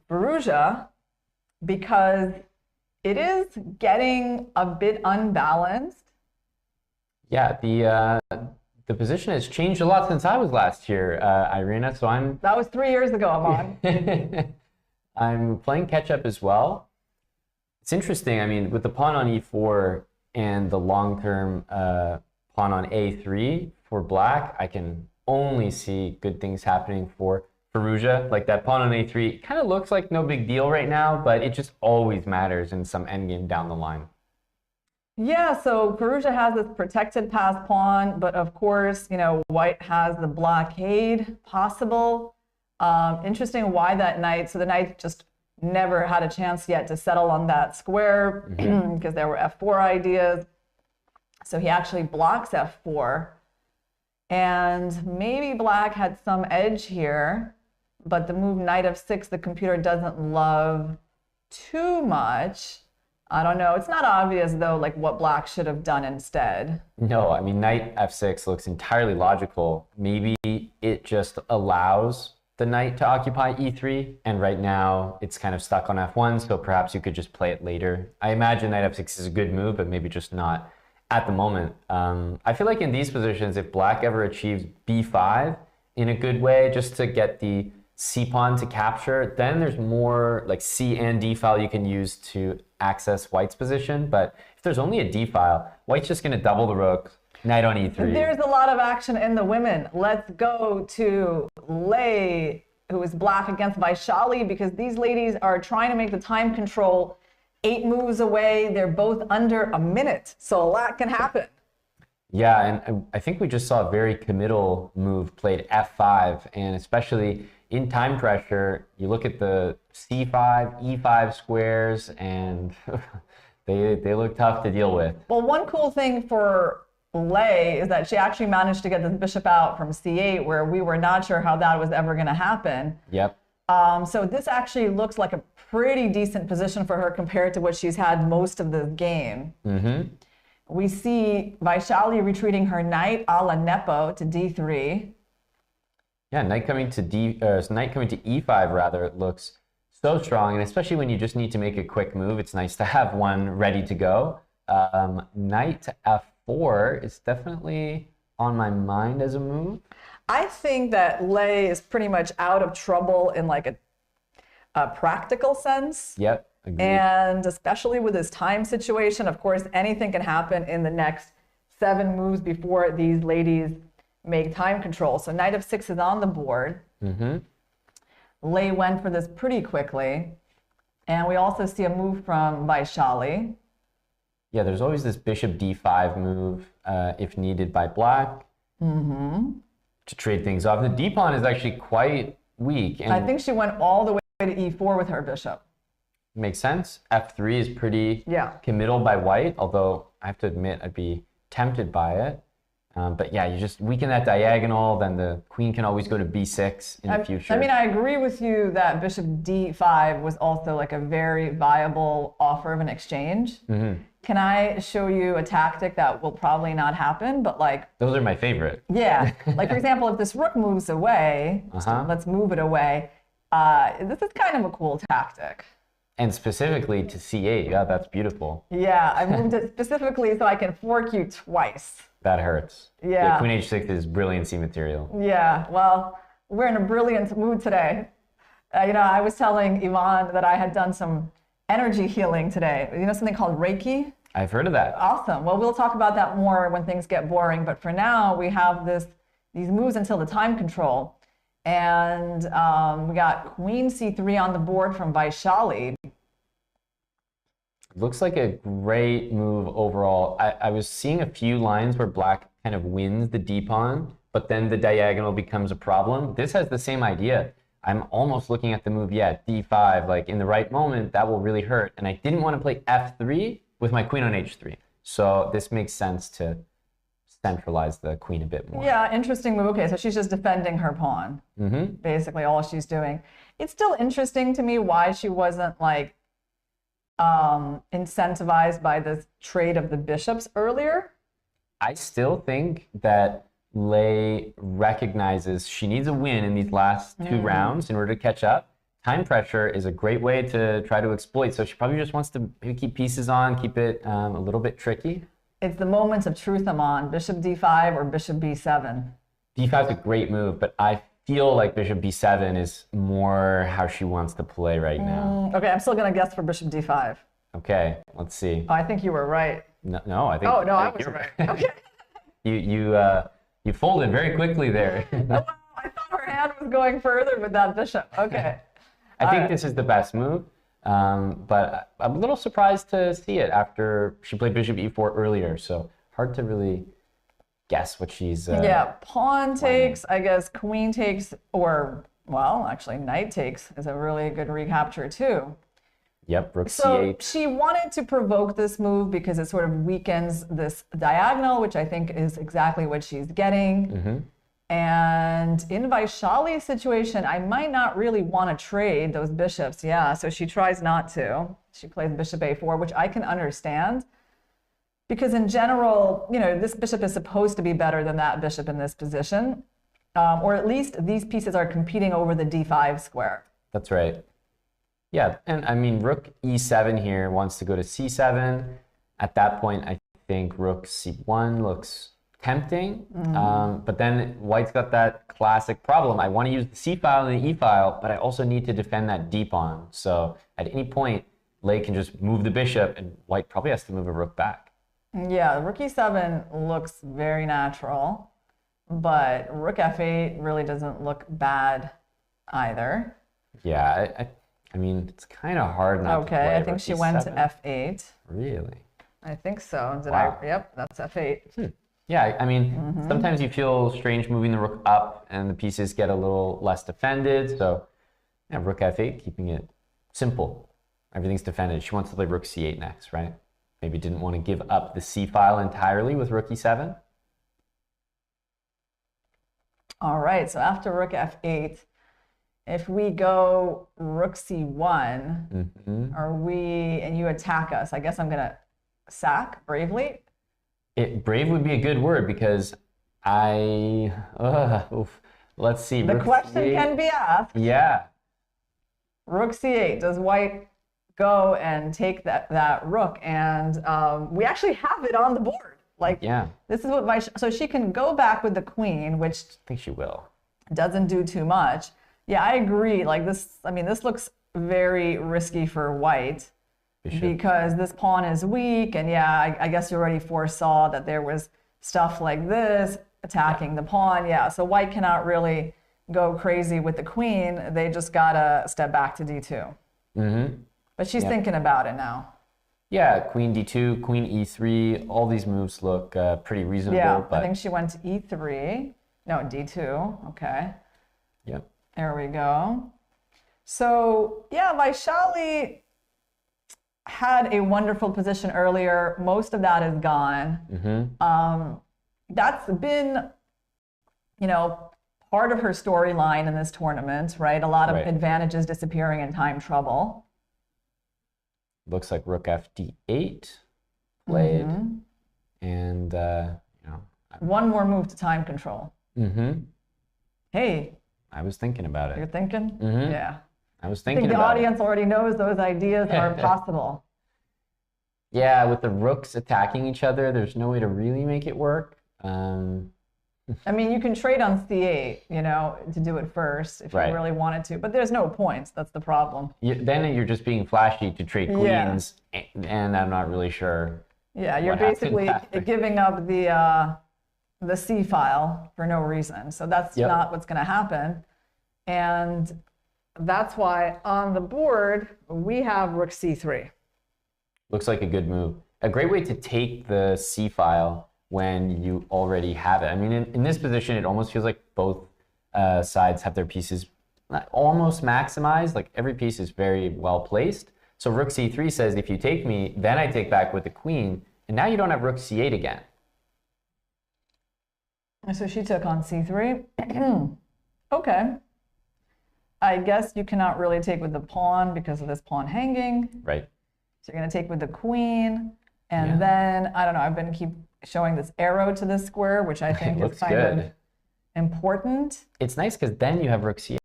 S3: Firouzja, because it is getting a bit unbalanced.
S4: Yeah, the position has changed a lot since I was last here, Irina. So
S3: That was 3 years ago, Aman.
S4: I'm playing catch up as well. It's interesting. I mean, with the pawn on e4 and the long-term pawn on a3 for black, I can only see good things happening for Firouzja. Like that pawn on a3 kind of looks like no big deal right now, but it just always matters in some endgame down the line.
S3: Yeah, so Firouzja has this protected pass pawn, but of course, you know, white has the blockade possible. Interesting why that knight. So the knight just never had a chance yet to settle on that square because there were f4 ideas. So he actually blocks f4. And maybe black had some edge here, but the move knight f6, the computer doesn't love too much. I don't know. It's not obvious, though, like what black should have done instead.
S4: No, I mean, knight f6 looks entirely logical. Maybe it just allows the knight to occupy e3, and right now it's kind of stuck on f1, so perhaps you could just play it later. I imagine knight f6 is a good move, but maybe just not at the moment. I feel like in these positions, if black ever achieves b5 in a good way, just to get the c pawn to capture, then there's more like c and d file you can use to access white's position. But if there's only a d file, white's just going to double the rook, knight on e3.
S3: There's a lot of action in the women. Let's go to Lei, who is black against Vaishali, because these ladies are trying to make the time control 8 moves away. They're both under a minute, so a lot can happen.
S4: Yeah, and I think we just saw a very committal move played f5, and especially in time pressure, you look at the c5, e5 squares, and they look tough to deal with.
S3: Well, one cool thing for Lei is that she actually managed to get this bishop out from c8, where we were not sure how that was ever going to happen.
S4: Yep.
S3: So this actually looks like a pretty decent position for her compared to what she's had most of the game. We see Vaishali retreating her knight a la Nepo to d3.
S4: Yeah, knight coming to e5 rather, it looks so strong, and especially when you just need to make a quick move, it's nice to have one ready to go. Knight to f4 is definitely on my mind as a move.
S3: I think that Lei is pretty much out of trouble in like a practical sense.
S4: Yep, agreed.
S3: And especially with this time situation, of course, anything can happen in the next 7 moves before these ladies make time control. So knight f6 is on the board. Lei went for this pretty quickly. And we also see a move from Vaishali.
S4: Yeah, there's always this bishop d5 move if needed by black to trade things off. The d pawn is actually quite weak. And
S3: I think she went all the way to e4 with her bishop.
S4: Makes sense. f3 is pretty committal by white, although I have to admit I'd be tempted by it. But yeah, you just weaken that diagonal, then the queen can always go to b6 in the future.
S3: I mean, I agree with you that bishop d5 was also like a very viable offer of an exchange. Can I show you a tactic that will probably not happen, but like...
S4: Those are my favorite.
S3: Yeah. Like, for example, if this rook moves away, let's move it away. This is kind of a cool tactic.
S4: And specifically to c8. Yeah, that's beautiful.
S3: Yeah, I moved it specifically so I can fork you twice.
S4: That hurts.
S3: Yeah.
S4: Queen h6 is brilliancy material.
S3: Yeah, well, we're in a brilliant mood today. You know, I was telling Ivan that I had done some energy healing today. You know something called Reiki?
S4: I've heard of that.
S3: Awesome. Well, we'll talk about that more when things get boring. But for now, we have these moves until the time control. And we got queen c3 on the board from Vaishali.
S4: Looks like a great move overall. I was seeing a few lines where black kind of wins the d pawn but then the diagonal becomes a problem. This has the same idea. I'm almost looking at the move, d5, like in the right moment, that will really hurt. And I didn't want to play f3 with my queen on h3. So this makes sense to centralize the queen a bit more.
S3: Yeah, interesting move. Okay, so she's just defending her pawn. Basically all she's doing. It's still interesting to me why she wasn't like incentivized by this trade of the bishops earlier.
S4: I still think that Lei recognizes she needs a win in these last two rounds in order to catch up. Time pressure is a great way to try to exploit. So she probably just wants to maybe keep pieces on, keep it a little bit tricky.
S3: It's the moments of truth, Aman. Bishop d5 or bishop b7.
S4: d5 is a great move, but I feel like bishop b7 is more how she wants to play right now.
S3: Okay, I'm still going to guess for bishop d5.
S4: Okay, let's see.
S3: Oh, I think you were right.
S4: No, I think.
S3: Oh, no, I
S4: think
S3: was
S4: you're
S3: right. Okay.
S4: You folded very quickly there.
S3: Wow, I thought her hand was going further with that bishop. Okay.
S4: I think this is the best move, but I'm a little surprised to see it after she played bishop e4 earlier. So hard to really guess what she's.
S3: Yeah, pawn takes, I guess queen takes, or, well, actually knight takes is a really good recapture too.
S4: Yep, rook
S3: So
S4: c8.
S3: she wanted to provoke this move because it sort of weakens this diagonal, which I think is exactly what she's getting. And in Vaishali's situation, I might not really want to trade those bishops. Yeah, so she tries not to. She plays bishop a4, which I can understand. Because in general, you know, this bishop is supposed to be better than that bishop in this position. Or at least these pieces are competing over the d5 square.
S4: That's right. Yeah, and I mean, rook e7 here wants to go to c7. At that point, I think rook c1 looks tempting. But then white's got that classic problem. I want to use the c file and the e file, but I also need to defend that d pawn. So at any point, Lei can just move the bishop, and white probably has to move a rook back.
S3: Yeah, rook e7 looks very natural, but rook f8 really doesn't look bad either.
S4: Yeah, I mean, it's kind of hard not to play.
S3: Okay, I think
S4: rook
S3: she went to
S4: e7.
S3: f8.
S4: Really?
S3: I think so. Did
S4: Wow.
S3: Yep, that's f8.
S4: Yeah, I mean, sometimes you feel strange moving the rook up and the pieces get a little less defended. So, yeah, rook f8, keeping it simple. Everything's defended. She wants to play rook c8 next, right? Maybe didn't want to give up the c file entirely with rook e7.
S3: All right, so after rook f8, if we go rook c1, and you attack us, I guess I'm going to sack bravely.
S4: Brave would be a good word because let's see.
S3: The
S4: rook
S3: question
S4: c8.
S3: can be asked.
S4: Yeah.
S3: Rook c8, does white go and take that rook? And we actually have it on the board. Like,
S4: Yeah.
S3: this is what so she can go back with the queen, which
S4: I think she will.
S3: doesn't do too much. Yeah, I agree. Like this, I mean, this looks very risky for white because this pawn is weak. And yeah, I guess you already foresaw that there was stuff like this attacking the pawn. Yeah, so white cannot really go crazy with the queen. They just gotta step back to d2. But she's thinking about it now.
S4: Yeah, queen d2, queen e3, all these moves look pretty reasonable.
S3: Yeah,
S4: but
S3: I think she went to e3. No, d2. Okay.
S4: Yep.
S3: There we go. So yeah, Vaishali had a wonderful position earlier. Most of that is gone. That's been, you know, part of her storyline in this tournament, right? A lot of advantages disappearing in time trouble.
S4: Looks like rook f d8 played. And, you know.
S3: One more move to time control. Hey.
S4: I was thinking about
S3: You're
S4: it.
S3: thinking? Yeah.
S4: I was
S3: I
S4: thinking
S3: think the
S4: about
S3: audience already knows those ideas are possible.
S4: Yeah, with the rooks attacking each other, there's no way to really make it work.
S3: I mean, you can trade on c8, you know, to do it first if you really wanted to, but there's no points. That's the problem.
S4: Then you're just being flashy to trade queens, and I'm not really sure.
S3: Yeah, you're basically giving up the C file for no reason. So that's not what's going to happen. And that's why on the board, we have rook c3.
S4: Looks like a good move. A great way to take the C file when you already have it. I mean, in this position, it almost feels like both sides have their pieces almost maximized. Like every piece is very well placed. So rook c3 says, if you take me, then I take back with the queen, and now you don't have rook c8 again.
S3: So she took on c3. Okay. I guess you cannot really take with the pawn because of this pawn hanging.
S4: Right.
S3: So you're going to take with the queen. And then, I don't know, I've been keep showing this arrow to this square, which I think is kind of important.
S4: It's nice because then you have rook c8.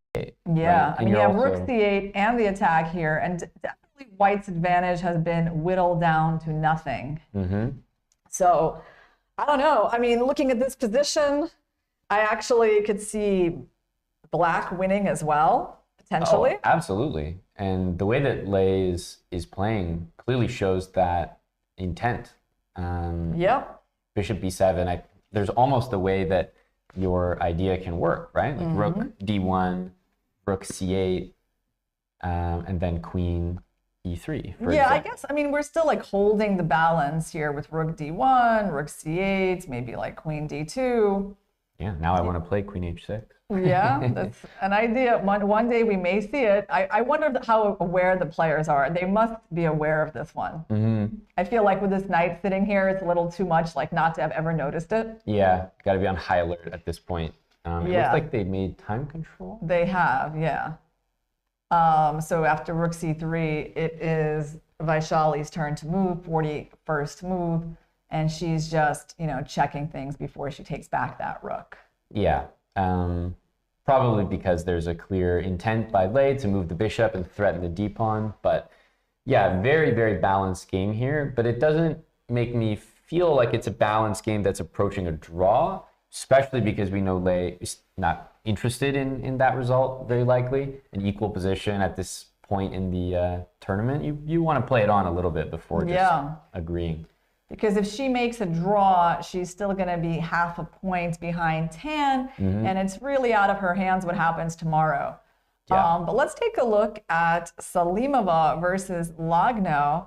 S3: Yeah,
S4: right?
S3: I mean, you have rook c8 and the attack here. And definitely white's advantage has been whittled down to nothing. So, I don't know. I mean, looking at this position, I actually could see black winning as well, potentially.
S4: Oh, absolutely. And the way that Lei is playing clearly shows that intent.
S3: Yep.
S4: Bishop b7, there's almost a way that your idea can work, right? Like rook d1, rook c8, and then queen e3.
S3: Yeah, I guess, I mean, we're still like holding the balance here with rook d1, rook c8, maybe like queen d2.
S4: Yeah, now I want to play queen h6.
S3: Yeah, that's an idea. One day we may see it. I wonder how aware the players are. They must be aware of this one. I feel like with this knight sitting here, it's a little too much like not to have ever noticed it.
S4: Yeah, got to be on high alert at this point. It looks like they made time control.
S3: They have, yeah. So after rook c3, it is Vaishali's turn to move, 41st move, and she's just, you know, checking things before she takes back that rook.
S4: Yeah. Probably because there's a clear intent by Lei to move the bishop and threaten the d-pawn. But yeah, very, very balanced game here. But it doesn't make me feel like it's a balanced game that's approaching a draw, especially because we know Lei is not interested in that result, very likely. An equal position at this point in the tournament. You want to play it on a little bit before just agreeing.
S3: Because if she makes a draw, she's still going to be half a point behind Tan, and it's really out of her hands what happens tomorrow.
S4: Yeah.
S3: But let's take a look at Salimova versus Lagno.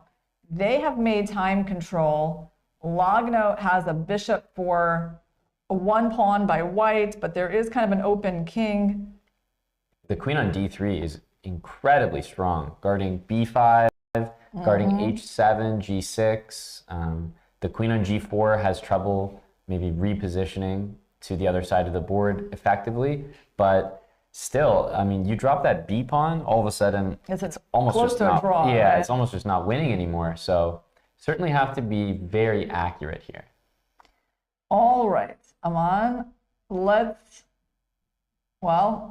S3: They have made time control. Lagno has a bishop for one pawn by white, but there is kind of an open king.
S4: The queen on d3 is incredibly strong, guarding b5, guarding h7, g6. The queen on g4 has trouble maybe repositioning to the other side of the board effectively, but still, I mean, you drop that b pawn, all of a sudden it's almost
S3: close
S4: just
S3: to
S4: not,
S3: a draw.
S4: yeah,
S3: right?
S4: It's almost just not winning anymore. So certainly have to be very accurate here.
S3: All right, Aman, well,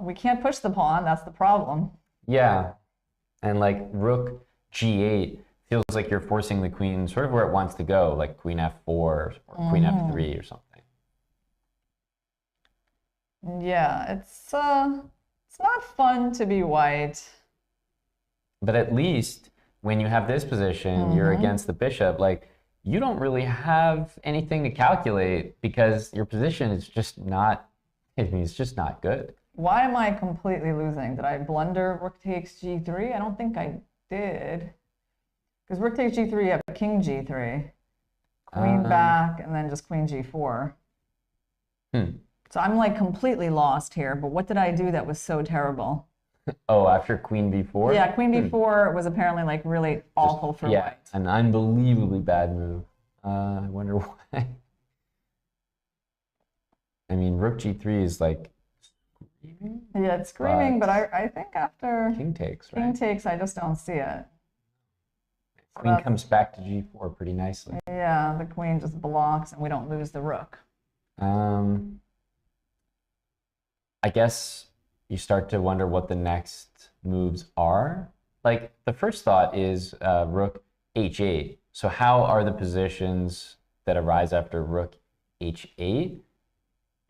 S3: we can't push the pawn, that's the problem.
S4: Yeah, and like rook g8 feels like you're forcing the queen sort of where it wants to go, like queen f4 or queen f3 or something.
S3: Yeah, it's not fun to be white.
S4: But at least when you have this position, you're against the bishop, like you don't really have anything to calculate because your position is just not, I mean, it's just not good.
S3: Why am I completely losing? Did I blunder rook takes g3? I don't think I did. Because rook takes g3, you have king g3, queen back, and then just queen g4. So I'm like completely lost here, but what did I do that was so terrible?
S4: Oh, after queen b4?
S3: Yeah, queen b4 was apparently like really awful for white.
S4: An unbelievably bad move. I wonder why. I mean, rook g3 is like screaming.
S3: Yeah, it's screaming, but I think after
S4: king takes, right?
S3: king takes, I just don't see it.
S4: Queen comes back to g4 pretty nicely.
S3: Yeah, the queen just blocks and we don't lose the rook.
S4: I guess you start to wonder what the next moves are. Like the first thought is rook h8. So how are the positions that arise after rook h8?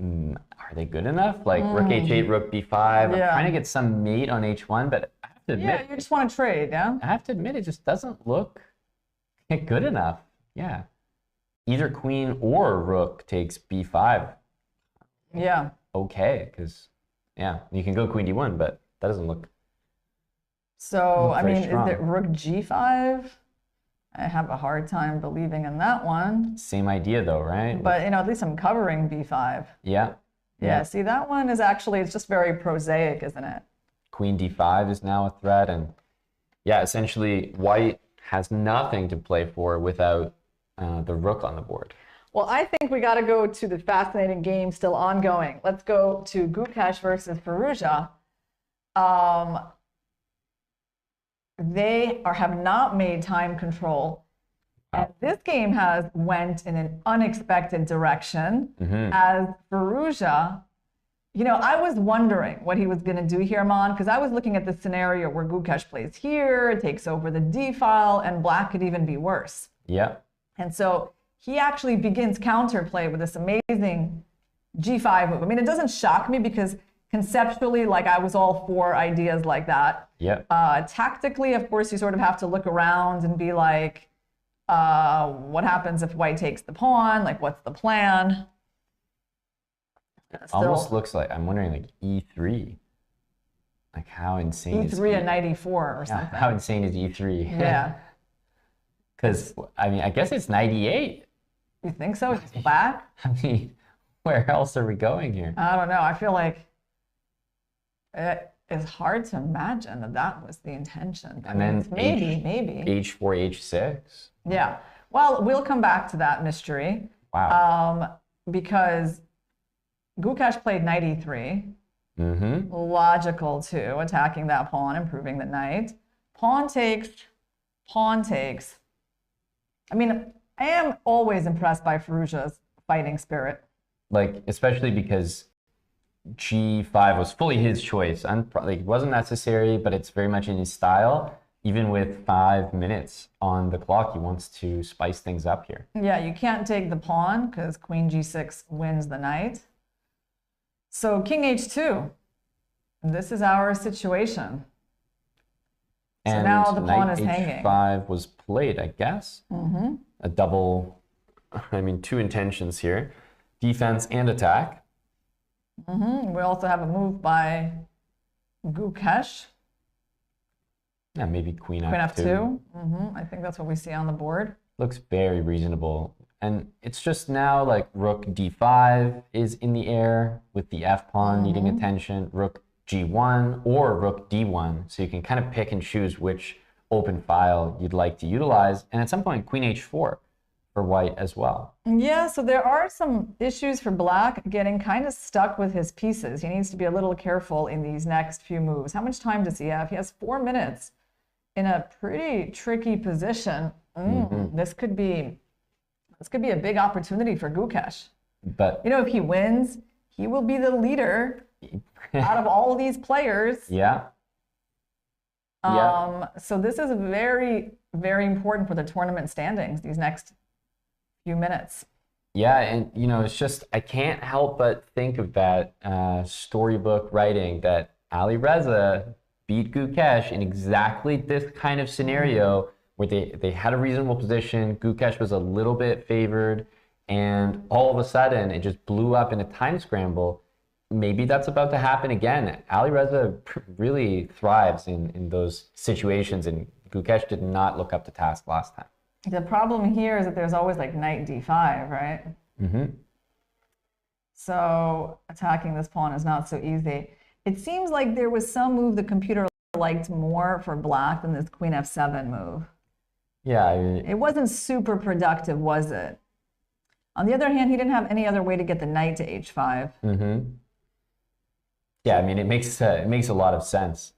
S4: Are they good enough? Like rook h8, rook b5. I'm trying to get some mate on h1, but I have to admit,
S3: Yeah, you just want to trade, yeah?
S4: I have to admit, it just doesn't look good enough. Yeah. Either queen or rook takes b5.
S3: Yeah.
S4: Okay, because, yeah, you can go queen d1, but that doesn't look
S3: So, I
S4: very
S3: mean,
S4: strong.
S3: is it rook g5? I have a hard time believing in that one.
S4: Same idea though, right?
S3: But, at least I'm covering b5.
S4: Yeah.
S3: Yeah, see, that one is actually, it's just very prosaic, isn't it?
S4: Queen d5 is now a threat. And yeah, essentially white has nothing to play for without the rook on the board.
S3: Well, I think we got to go to the fascinating game still ongoing. Let's go to Gukesh versus Firouzja. They have not made time control. And this game has went in an unexpected direction. As Firouzja, I was wondering what he was going to do here, Aman, because I was looking at the scenario where Gukesh plays here, takes over the d file, and black could even be worse.
S4: Yeah.
S3: And so he actually begins counterplay with this amazing g5 move. I mean, it doesn't shock me because conceptually, like, I was all for ideas like that.
S4: Yeah.
S3: Tactically, of course, you sort of have to look around and be like, what happens if white takes the pawn? Like, what's the plan?
S4: Almost looks like, I'm wondering, like E3. Like, how insane is
S3: E3 and 94 or something.
S4: How insane is E3?
S3: Yeah.
S4: Because, I mean, I guess it's 98.
S3: You think so? It's black?
S4: I mean, where else are we going here?
S3: I don't know. I feel like it is hard to imagine that that was the intention.
S4: And then
S3: maybe.
S4: H4, H6.
S3: Yeah. Well, we'll come back to that mystery.
S4: Wow.
S3: Because Gukesh played knight e3. Logical too, attacking that pawn, improving the knight. Pawn takes, pawn takes. I mean, I am always impressed by Firouzja's fighting spirit.
S4: Like, especially because G5 was fully his choice. Like, it wasn't necessary, but it's very much in his style. Even with 5 minutes on the clock, he wants to spice things up here.
S3: Yeah, you can't take the pawn because queen g6 wins the knight. So king h2. This is our situation. So
S4: And
S3: now the pawn
S4: knight
S3: is hanging.
S4: H5 was played, I guess. A double, I mean, two intentions here. Defense and attack.
S3: We also have a move by Gukesh.
S4: Yeah, maybe queen
S3: Queen
S4: f2.
S3: f2. I think that's what we see on the board.
S4: Looks very reasonable. And it's just now like rook d5 is in the air with the f pawn needing attention, rook g1 or rook d1. So you can kind of pick and choose which open file you'd like to utilize. And at some point, queen h4 for white as well.
S3: Yeah, so there are some issues for black getting kind of stuck with his pieces. He needs to be a little careful in these next few moves. How much time does he have? He has 4 minutes in a pretty tricky position. This could be a big opportunity for Gukesh.
S4: But
S3: if he wins, he will be the leader out of all of these players.
S4: Yeah.
S3: So this is very, very important for the tournament standings, these next few minutes.
S4: Yeah, and it's just, I can't help but think of that storybook writing that Ali Reza beat Gukesh in exactly this kind of scenario where they had a reasonable position. Gukesh was a little bit favored, and all of a sudden it just blew up in a time scramble. Maybe that's about to happen again. Ali Reza really thrives in those situations, and Gukesh did not look up to task last time.
S3: The problem here is that there's always like knight d5, right? So attacking this pawn is not so easy. It seems like there was some move the computer liked more for black than this queen f7 move.
S4: Yeah.
S3: It wasn't super productive, was it? On the other hand, he didn't have any other way to get the knight to h5.
S4: Yeah, I mean, it makes a lot of sense.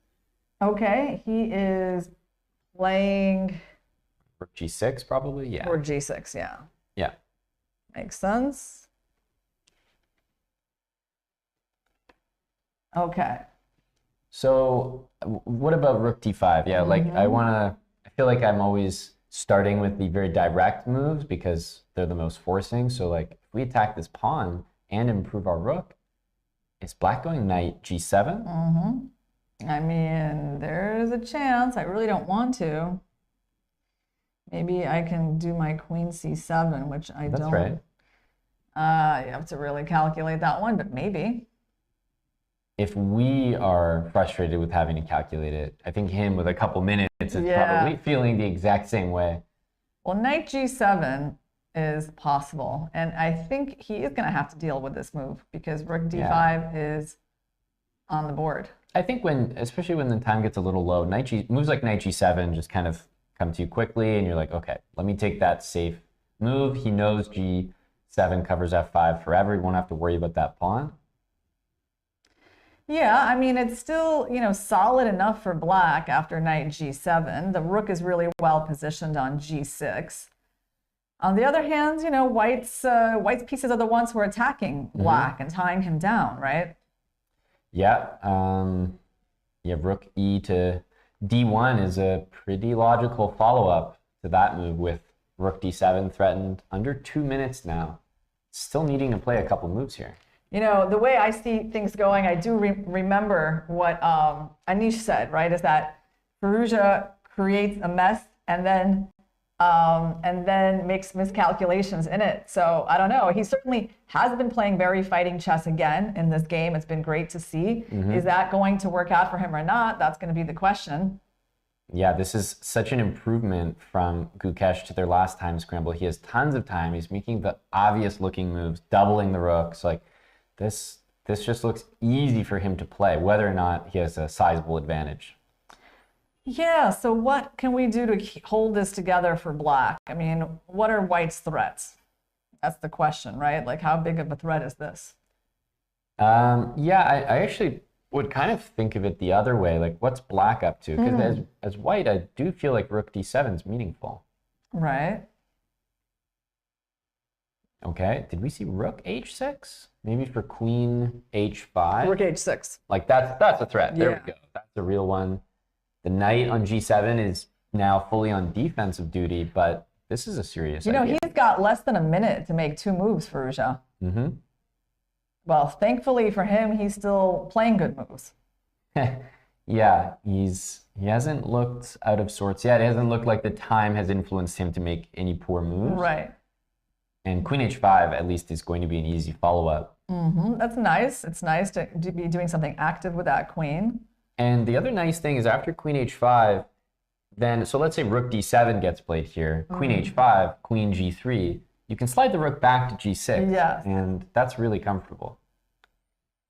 S3: Okay, he is playing...
S4: Rook g6, probably, yeah.
S3: Or g6, yeah.
S4: Yeah.
S3: Makes sense. Okay.
S4: So what about rook d5? Yeah, like I feel like I'm always starting with the very direct moves because they're the most forcing. So like if we attack this pawn and improve our rook, is black going knight g7?
S3: I mean, there's a chance. I really don't want to. Maybe I can do my queen c7, which I don't.
S4: That's right.
S3: You have to really calculate that one, but maybe.
S4: If we are frustrated with having to calculate it, I think him with a couple minutes is probably feeling the exact same way.
S3: Well, knight g7 is possible, and I think he is going to have to deal with this move because rook d5 is on the board.
S4: I think especially when the time gets a little low, moves like knight g7 just kind of come to you quickly, and you're like, okay, let me take that safe move. He knows g7 covers f5 forever. You won't have to worry about that pawn.
S3: Yeah, I mean, it's still, solid enough for black after knight g7. The rook is really well positioned on g6. On the other hand, white's pieces are the ones who are attacking black and tying him down, right?
S4: Yeah. You have rook e to d1 is a pretty logical follow-up to that move with rook d7 threatened under 2 minutes now. Still needing to play a couple moves here.
S3: The way I see things going, I do remember what Anish said, right? Is that Firouzja creates a mess and then makes miscalculations in it. So I don't know. He certainly has been playing very fighting chess again in this game. It's been great to see. Is that going to work out for him or not? That's going to be the question.
S4: Yeah, this is such an improvement from Gukesh to their last time scramble. He has tons of time. He's making the obvious looking moves, doubling the rooks. Like this just looks easy for him to play, whether or not he has a sizable advantage.
S3: Yeah, so what can we do to hold this together for black? I mean, what are white's threats? That's the question, right? Like, how big of a threat is this?
S4: Yeah, I actually would kind of think of it the other way. Like, what's black up to? Because as white, I do feel like rook d7 is meaningful.
S3: Right.
S4: Okay, did we see rook h6? Maybe for queen h5?
S3: Rook h6.
S4: Like, that's a threat. There
S3: Yeah.
S4: we go. That's a real one. The knight on g7 is now fully on defensive duty, but this is a serious idea.
S3: He's got less than a minute to make 2 moves, Firouzja. Well, thankfully for him, he's still playing good moves.
S4: Yeah, he hasn't looked out of sorts yet. It hasn't looked like the time has influenced him to make any poor moves.
S3: Right.
S4: And queen h5 at least is going to be an easy follow-up.
S3: That's nice. It's nice to be doing something active with that queen.
S4: And the other nice thing is after queen h5, then, so let's say rook d7 gets played here, queen h5, queen g3, you can slide the rook back to g6.
S3: Yes.
S4: And that's really comfortable.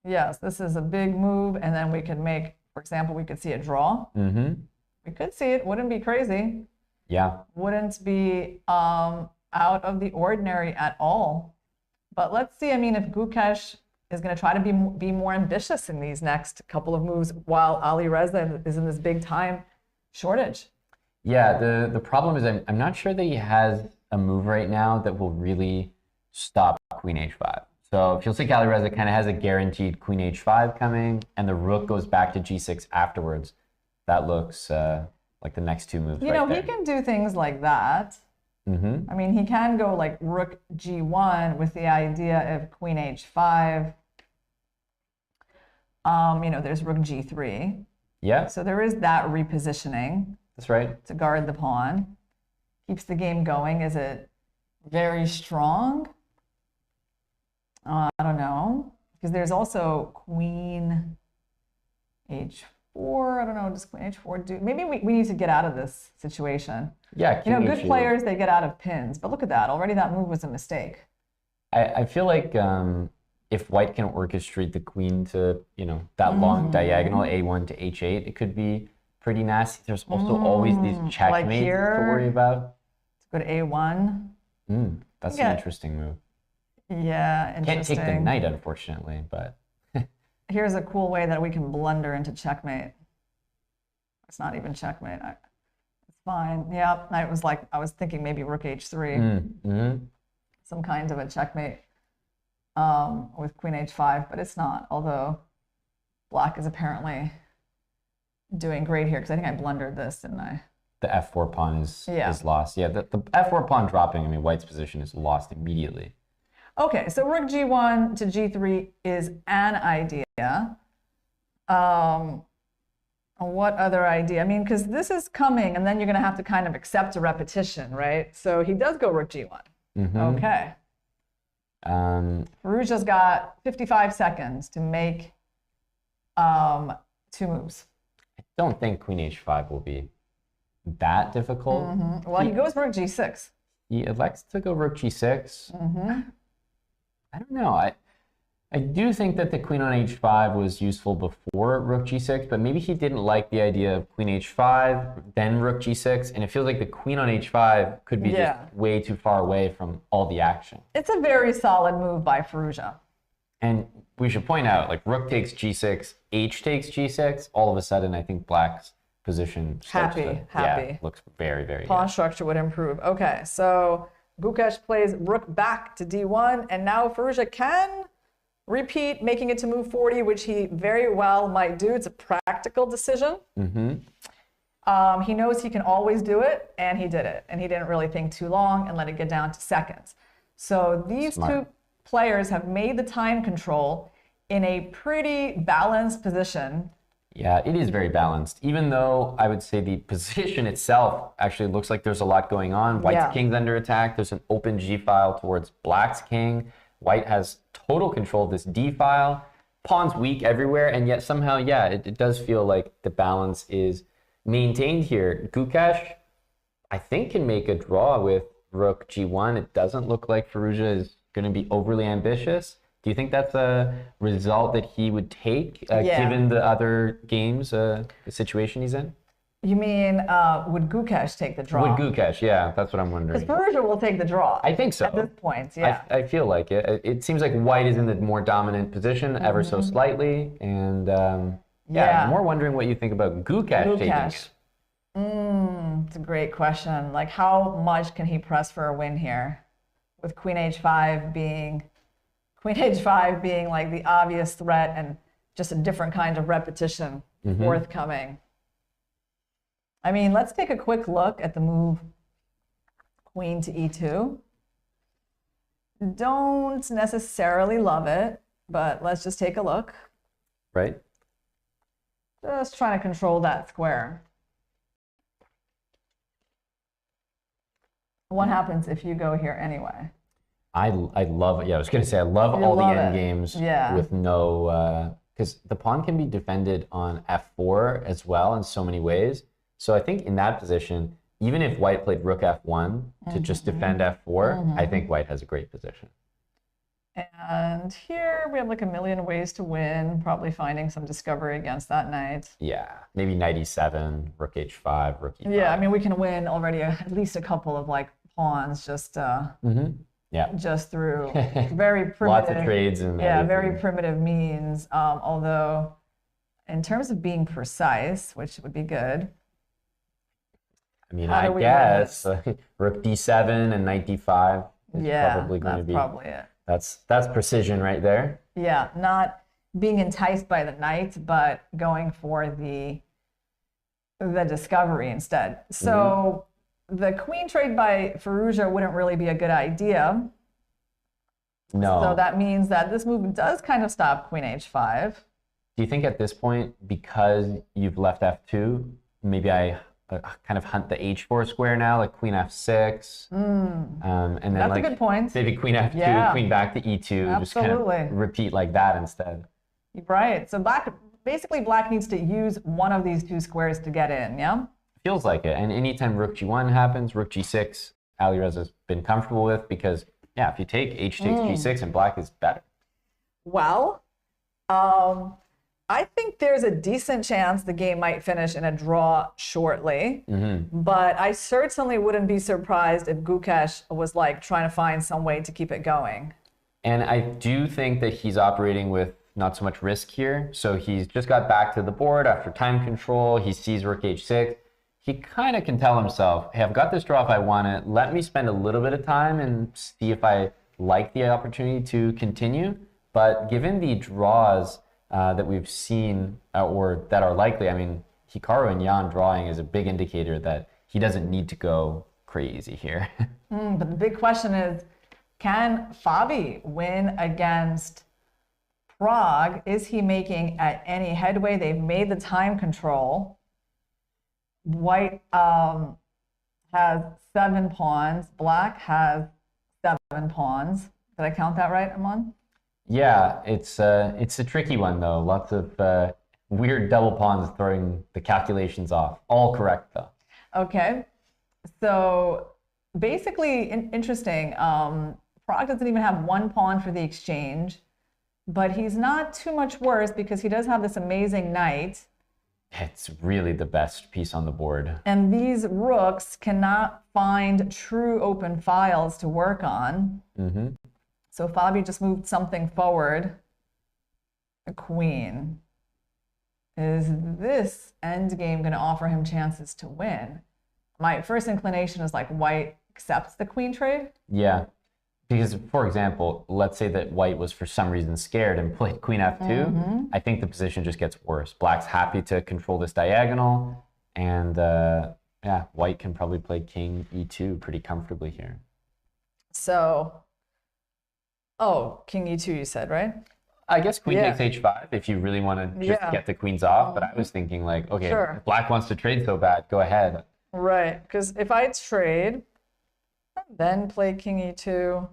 S3: Yes, this is a big move. And then we could make, for example, we could see a draw. We could see it. Wouldn't be crazy.
S4: Yeah.
S3: Wouldn't be out of the ordinary at all. But let's see, I mean, if Gukesh is going to try to be more ambitious in these next couple of moves while Ali Reza is in this big time shortage.
S4: Yeah, the problem is I'm not sure that he has a move right now that will really stop queen h5. So it feels like Ali Reza kind of has a guaranteed queen h5 coming, and the rook goes back to g6 afterwards. That looks like the next 2 moves.
S3: He can do things like that. I mean, he can go like rook g1 with the idea of queen h5. There's rook g3.
S4: Yeah.
S3: So there is that repositioning.
S4: That's right.
S3: To guard the pawn. Keeps the game going. Is it very strong? I don't know. Because there's also queen h4. I don't know. Does queen h4 do? Maybe we need to get out of this situation.
S4: Yeah.
S3: Good players, they get out of pins. But look at that. Already that move was a mistake.
S4: I feel like if white can orchestrate the queen to, that long diagonal a1 to h8, it could be pretty nasty. There's also always these checkmates to worry about.
S3: Let's go to a1.
S4: That's an interesting move.
S3: Yeah, interesting.
S4: Can't take the knight, unfortunately, but...
S3: Here's a cool way that we can blunder into checkmate. It's not even checkmate. It's fine. Yeah, I was thinking maybe rook h3. Some kind of a checkmate with queen h5, but it's not. Although black is apparently doing great here because I think I blundered this, didn't I?
S4: The f4 pawn is lost. Yeah, the f4 pawn dropping, I mean, white's position is lost immediately.
S3: Okay, so rook g1 to g3 is an idea. What other idea? I mean, because this is coming, and then you're going to have to kind of accept a repetition, right? So he does go rook g1. Okay. Firouzja's got 55 seconds to make 2 moves.
S4: I don't think queen h5 will be that difficult.
S3: Well, he goes rook g6.
S4: He elects to go rook g6. I don't know. I do think that the queen on h5 was useful before rook g6, but maybe he didn't like the idea of queen h5, then rook g6, and it feels like the queen on h5 could be just way too far away from all the action.
S3: It's a very solid move by Firouzja.
S4: And we should point out, like rook takes g6, h takes g6, all of a sudden I think black's position starts
S3: happy.
S4: Yeah, looks very, very
S3: Pawn
S4: good.
S3: structure would improve. Okay, so Gukesh plays rook back to d1, and now Firouzja can repeat, making it to move 40, which he very well might do. It's a practical decision. He knows he can always do it, and he did it. And he didn't really think too long and let it get down to seconds. So these two players have made the time control in a pretty balanced position.
S4: Yeah, it is very balanced, even though I would say the position itself actually looks like there's a lot going on. White's king's under attack. There's an open g file towards black's king. White has total control of this d file. Pawn's weak everywhere, and yet somehow, yeah, it does feel like the balance is maintained here. Gukesh, I think, can make a draw with rook g1. It doesn't look like Firouzja is going to be overly ambitious. Do you think that's a result that he would take, given the other games, the situation he's in?
S3: You mean, would Gukesh take the draw?
S4: Would Gukesh, yeah, that's what I'm wondering.
S3: Because Firouzja will take the draw.
S4: I think so.
S3: At this point, yeah.
S4: I feel like it. It seems like White is in the more dominant position ever so slightly. And I'm more wondering what you think about Gukesh taking it.
S3: It's a great question. Like, how much can he press for a win here? With queen h5 being like the obvious threat and just a different kind of repetition forthcoming. I mean, let's take a quick look at the move queen to e2. Don't necessarily love it, but let's just take a look.
S4: Right.
S3: Just trying to control that square. What happens if you go here anyway?
S4: I love it. Yeah, I was going to say, I love all the end games with no, because the pawn can be defended on f4 as well in so many ways. So I think in that position, even if White played rook f1 to just defend f4, I think White has a great position.
S3: And here we have like a million ways to win, probably finding some discovery against that knight.
S4: Yeah, maybe knight e7, rook h5, rook e5.
S3: Yeah, I mean, we can win already at least a couple of like pawns just just through very primitive
S4: lots of trades and
S3: very primitive means. Although in terms of being precise, which would be good.
S4: I mean, I guess rook d7 and knight d5 is probably going to be.
S3: Probably it.
S4: That's precision right there.
S3: Yeah, not being enticed by the knight, but going for the discovery instead. So the queen trade by Firouzja wouldn't really be a good idea.
S4: No.
S3: So that means that this move does kind of stop queen h5.
S4: Do you think at this point, because you've left f2, maybe I kind of hunt the h4 square now, like queen f6, and then
S3: That's
S4: like
S3: a good point.
S4: maybe queen f2, queen back to e2,
S3: Absolutely.
S4: just kind of repeat like that instead.
S3: Right. So basically black needs to use one of these two squares to get in, yeah?
S4: Feels like it. And anytime rook g1 happens, rook g6, Alireza's been comfortable with, because yeah, if you take h takes g6 and black is better.
S3: Well, I think there's a decent chance the game might finish in a draw shortly, but I certainly wouldn't be surprised if Gukesh was like trying to find some way to keep it going.
S4: And I do think that he's operating with not so much risk here. So he's just got back to the board after time control. He sees rook h6. He kind of can tell himself, hey, I've got this draw if I want it. Let me spend a little bit of time and see if I like the opportunity to continue. But given the draws that we've seen or that are likely, I mean, Hikaru and Jan drawing is a big indicator that he doesn't need to go crazy here.
S3: But the big question is, can Fabi win against Prag? Is he making any headway? They've made the time control. White has 7 pawns. Black has 7 pawns. Did I count that right, Aman?
S4: Yeah, it's a tricky one though. Lots of weird double pawns throwing the calculations off. All correct though.
S3: Okay. So basically, interesting. Prag doesn't even have one pawn for the exchange, but he's not too much worse because he does have this amazing knight.
S4: It's really the best piece on the board.
S3: And these rooks cannot find true open files to work on.
S4: Mm-hmm.
S3: So Fabi just moved something forward. A queen. Is this endgame going to offer him chances to win? My first inclination is like white accepts the queen trade.
S4: Yeah. Because, for example, let's say that white was for some reason scared and played queen f2. I think the position just gets worse. Black's happy to control this diagonal, and yeah, white can probably play king e2 pretty comfortably here.
S3: So, oh, king e2 you said, right?
S4: I guess queen takes h5 if you really want to just get the queens off, but I was thinking like, okay, if black wants to trade so bad, go ahead.
S3: Right, because if I trade, then play king e2.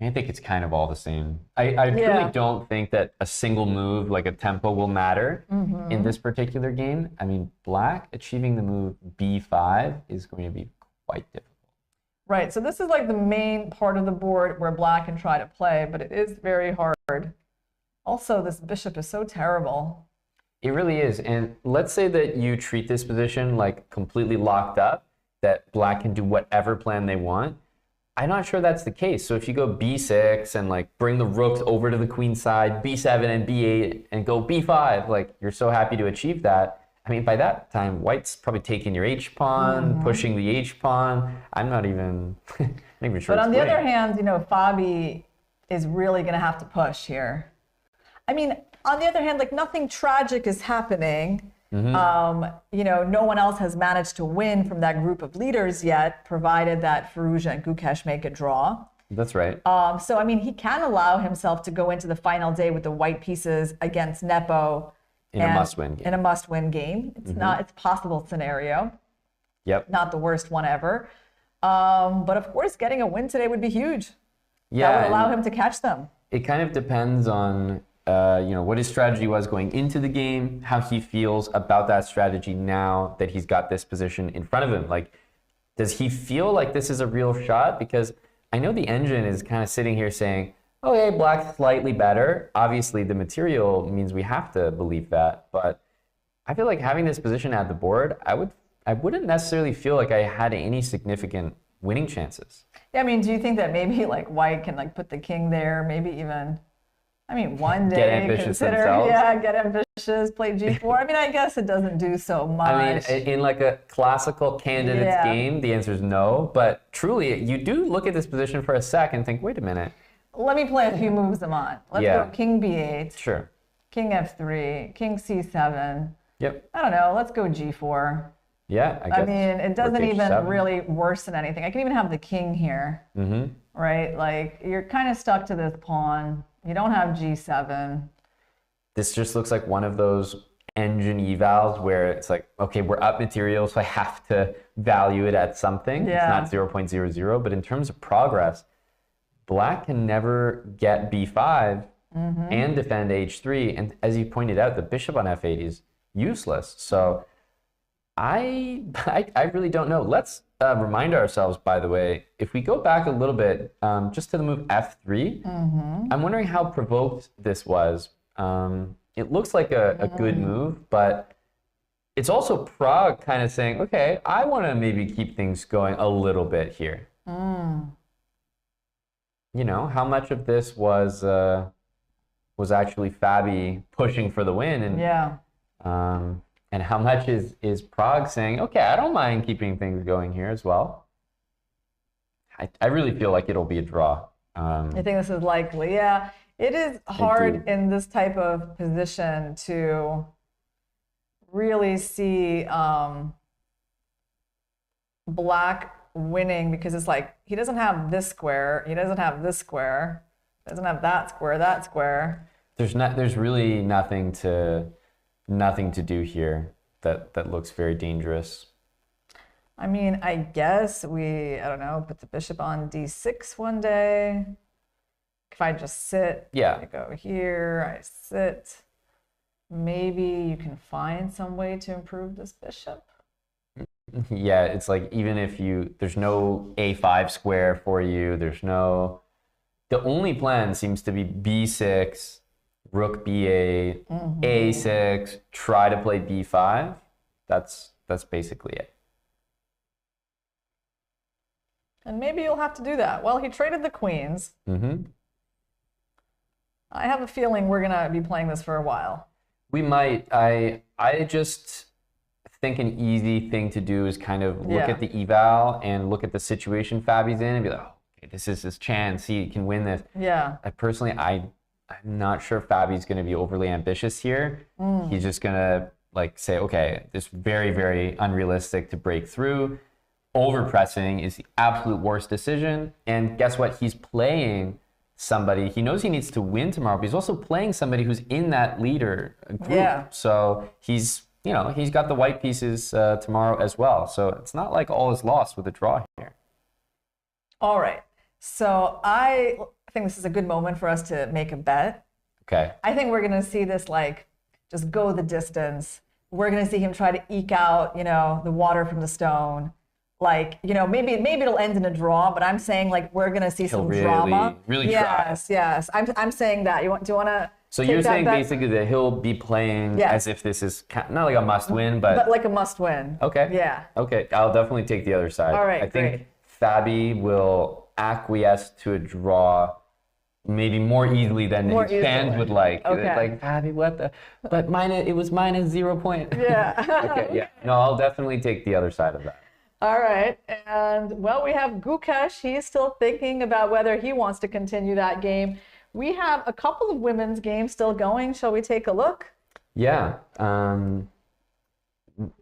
S4: I think it's kind of all the same. I truly don't think that a single move, like a tempo, will matter in this particular game. I mean, black achieving the move b5 is going to be quite difficult.
S3: Right, so this is like the main part of the board where black can try to play, but it is very hard. Also, this bishop is so terrible.
S4: It really is. And let's say that you treat this position like completely locked up, that black can do whatever plan they want. I'm not sure that's the case. So if you go b6 and like bring the rooks over to the queen side, b7 and b8 and go b5, like you're so happy to achieve that. I mean, by that time, white's probably taking your h-pawn, pushing the h-pawn. I'm not even, not even sure.
S3: But on the other hand, you know, Fabi is really going to have to push here. I mean, on the other hand, like nothing tragic is happening. You know, no one else has managed to win from that group of leaders yet, provided that Firouzja and Gukesh make a draw.
S4: That's right.
S3: So, I mean, he can allow himself to go into the final day with the white pieces against Nepo.
S4: In a must-win game.
S3: In a must-win game. It's not, it's a possible scenario.
S4: Yep.
S3: Not the worst one ever. But of course, getting a win today would be huge.
S4: Yeah.
S3: That would allow him to catch them.
S4: It kind of depends on you know, what his strategy was going into the game, how he feels about that strategy now that he's got this position in front of him. Like, does he feel like this is a real shot? Because I know the engine is kind of sitting here saying, okay, black's slightly better. Obviously, the material means we have to believe that. But I feel like having this position at the board, I wouldn't necessarily feel like I had any significant winning chances.
S3: Yeah, I mean, do you think that maybe like white can like put the king there, maybe even... I mean, one day
S4: get ambitious
S3: consider,
S4: themselves.
S3: yeah, get ambitious, play g4. I mean, I guess it doesn't do so much.
S4: I mean, in like a classical candidates game, the answer is no. But truly, you do look at this position for a sec and think, wait a minute.
S3: Let me play a few moves, Aman. Let's go king b8.
S4: Sure.
S3: King f3, king c7.
S4: Yep.
S3: I don't know, let's go g4.
S4: Yeah, I guess.
S3: I mean, it doesn't even really worsen anything. I can even have the king here, right? Like, you're kind of stuck to this pawn. You don't have g7.
S4: This just looks like one of those engine evals where it's like, okay, we're up material, so I have to value it at something.
S3: Yeah.
S4: It's not 0.00, but in terms of progress, black can never get b5 and defend h3. And as you pointed out, the bishop on f8 is useless. So I really don't know. Let's remind ourselves, by the way, if we go back a little bit, just to the move f3, I'm wondering how provoked this was. It looks like a good move, but it's also Prag kind of saying, okay, I want to maybe keep things going a little bit here. You know, how much of this was actually Fabi pushing for the win, and and how much is Prag saying, okay, I don't mind keeping things going here as well. I really feel like it'll be a draw.
S3: I think this is likely, yeah. It is hard in this type of position to really see black winning, because it's like, he doesn't have this square, he doesn't have this square, doesn't have that square, that square.
S4: There's really nothing to do here that looks very dangerous.
S3: I mean, I guess I don't know, put the bishop on d6 one day. If I just sit, I go here, I sit. Maybe you can find some way to improve this bishop.
S4: Yeah, it's like even if there's no a5 square for you, the only plan seems to be b6, rook b8, a6, try to play b5. That's basically it.
S3: And maybe you'll have to do that. Well, he traded the queens. I have a feeling we're gonna be playing this for a while.
S4: We might. I just think an easy thing to do is kind of look at the eval and look at the situation Fabi's in and be like, oh, okay, this is his chance. He can win this.
S3: Yeah.
S4: I'm not sure Fabi's going to be overly ambitious here. He's just going to like say, okay, this is very, very unrealistic to break through. Overpressing is the absolute worst decision. And guess what? He's playing somebody, he knows he needs to win tomorrow, but he's also playing somebody who's in that leader group.
S3: Yeah.
S4: So he's got the white pieces tomorrow as well. So it's not like all is lost with a draw here.
S3: All right. So I think this is a good moment for us to make a bet.
S4: Okay.
S3: I think we're going to see this like just go the distance. We're going to see him try to eke out, the water from the stone. Like, maybe it'll end in a draw, but I'm saying like we're going to see some drama.
S4: Really
S3: yes,
S4: try.
S3: Yes. I'm saying that. Do you want to?
S4: So you're saying basically that he'll be playing as if this is not like a must-win, but
S3: like a must-win.
S4: Okay.
S3: Yeah.
S4: Okay. I'll definitely take the other side.
S3: All right.
S4: I think
S3: great.
S4: Fabi will acquiesce to a draw maybe more easily than his fans would like.
S3: Okay.
S4: Like, Fabi, what the? But it was minus 0 point.
S3: Yeah.
S4: Okay. Yeah. No, I'll definitely take the other side of that.
S3: All right. And well, we have Gukesh. He's still thinking about whether he wants to continue that game. We have a couple of women's games still going. Shall we take a look?
S4: Yeah.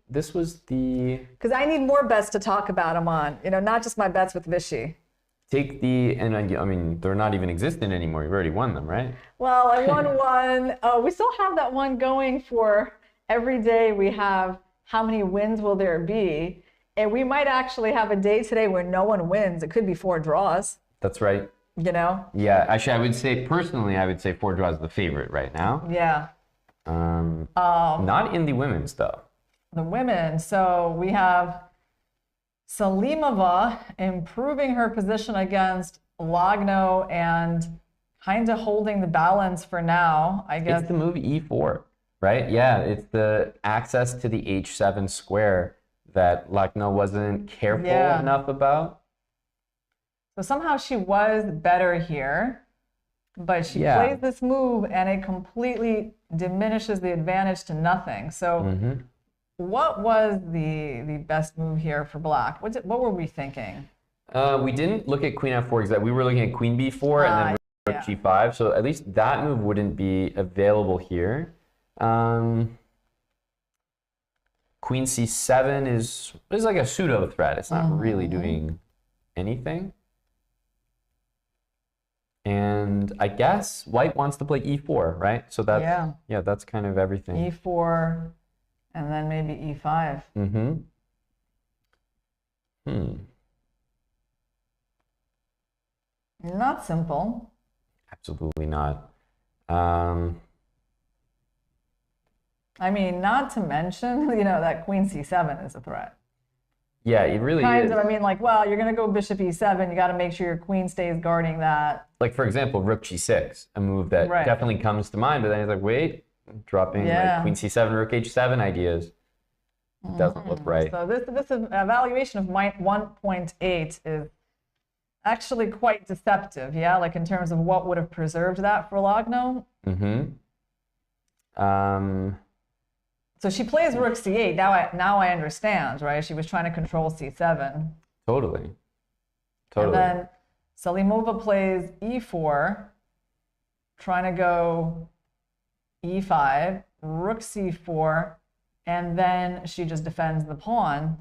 S4: This was
S3: because I need more bets to talk about, Aman. Not just my bets with Vichy.
S4: And I mean, they're not even existent anymore. You've already won them, right?
S3: Well, I won one. Oh, we still have that one going for every day. We have how many wins will there be? And we might actually have a day today where no one wins. It could be 4 draws.
S4: That's right.
S3: Yeah,
S4: actually, I would say 4 draws is the favorite right now.
S3: Yeah.
S4: Not in the women's though.
S3: The women. So we have Salimova improving her position against Lagno and kind of holding the balance for now, I guess.
S4: It's the move e4, right? Yeah, it's the access to the h7 square that Lagno wasn't careful enough about.
S3: So somehow she was better here, but she plays this move and it completely diminishes the advantage to nothing. So what was the best move here for Black? What were we thinking?
S4: We didn't look at queen f4 exactly. We were looking at queen b4 and then rook g5. So at least that move wouldn't be available here. Queen c7 is like a pseudo threat. It's not really doing anything. And I guess white wants to play e4, right? So that's that's kind of everything.
S3: E4 and then maybe e5. Not simple.
S4: Absolutely not.
S3: I mean, not to mention, that queen c7 is a threat.
S4: Yeah, it really is.
S3: I mean, like, well, you're going to go bishop e7. You got to make sure your queen stays guarding that.
S4: Like, for example, rook g6, a move that definitely comes to mind. But then it's like, wait, dropping like queen c7, rook h7 ideas. Doesn't look right.
S3: So this evaluation of 1.8 is actually quite deceptive, yeah? Like in terms of what would have preserved that for Lagno. So she plays rook c8. Now I understand, right? She was trying to control c7.
S4: Totally.
S3: And then Salimova plays e4, trying to go e5, rook c4, and then she just defends the pawn.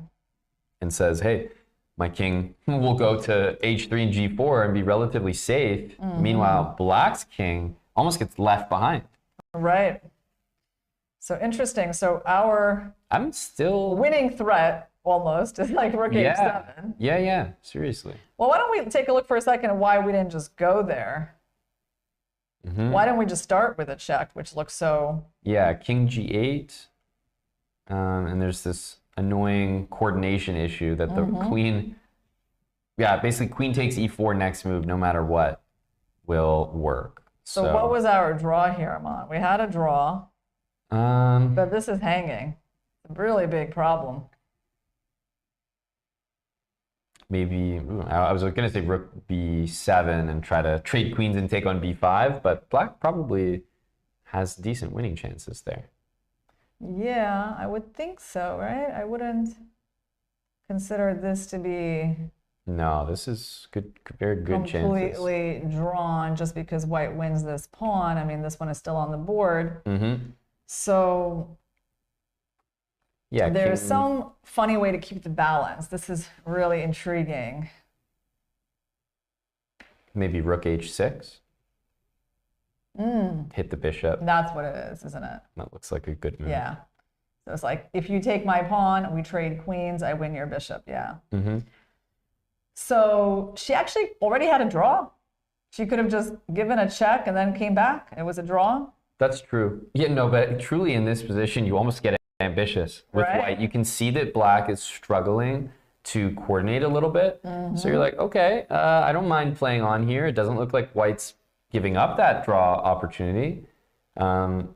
S4: And says, hey, my king will go to h3 and g4 and be relatively safe. Meanwhile, Black's king almost gets left behind.
S3: Right. So interesting. So our winning threat almost is like rook h7.
S4: Yeah, seriously.
S3: Well, why don't we take a look for a second at why we didn't just go there? Why didn't we just start with a check, which looks so...
S4: Yeah, king g8. And there's this annoying coordination issue that the queen, yeah, basically queen takes e4 next move, no matter what, will work.
S3: So what was our draw here, Aman? We had a draw, but this is hanging. It's a really big problem.
S4: Maybe, I was going to say rook b7 and try to trade queens and take on b5, but black probably has decent winning chances there.
S3: Yeah, I would think so, right? I wouldn't consider this to be
S4: No, this is good, very good chances.
S3: completely drawn just because white wins this pawn. I mean, this one is still on the board. So
S4: yeah,
S3: there's some funny way to keep the balance. This is really intriguing.
S4: Maybe rook h6. Hit the bishop.
S3: That's what it is, isn't it?
S4: That looks like a good move.
S3: Yeah. So it's like, if you take my pawn, we trade queens, I win your bishop. Yeah. So she actually already had a draw. She could have just given a check and then came back. It was a draw.
S4: That's true. Yeah, no, but truly in this position, you almost get ambitious with white. You can see that black is struggling to coordinate a little bit. So you're like, okay, I don't mind playing on here. It doesn't look like white's giving up that draw opportunity. I'm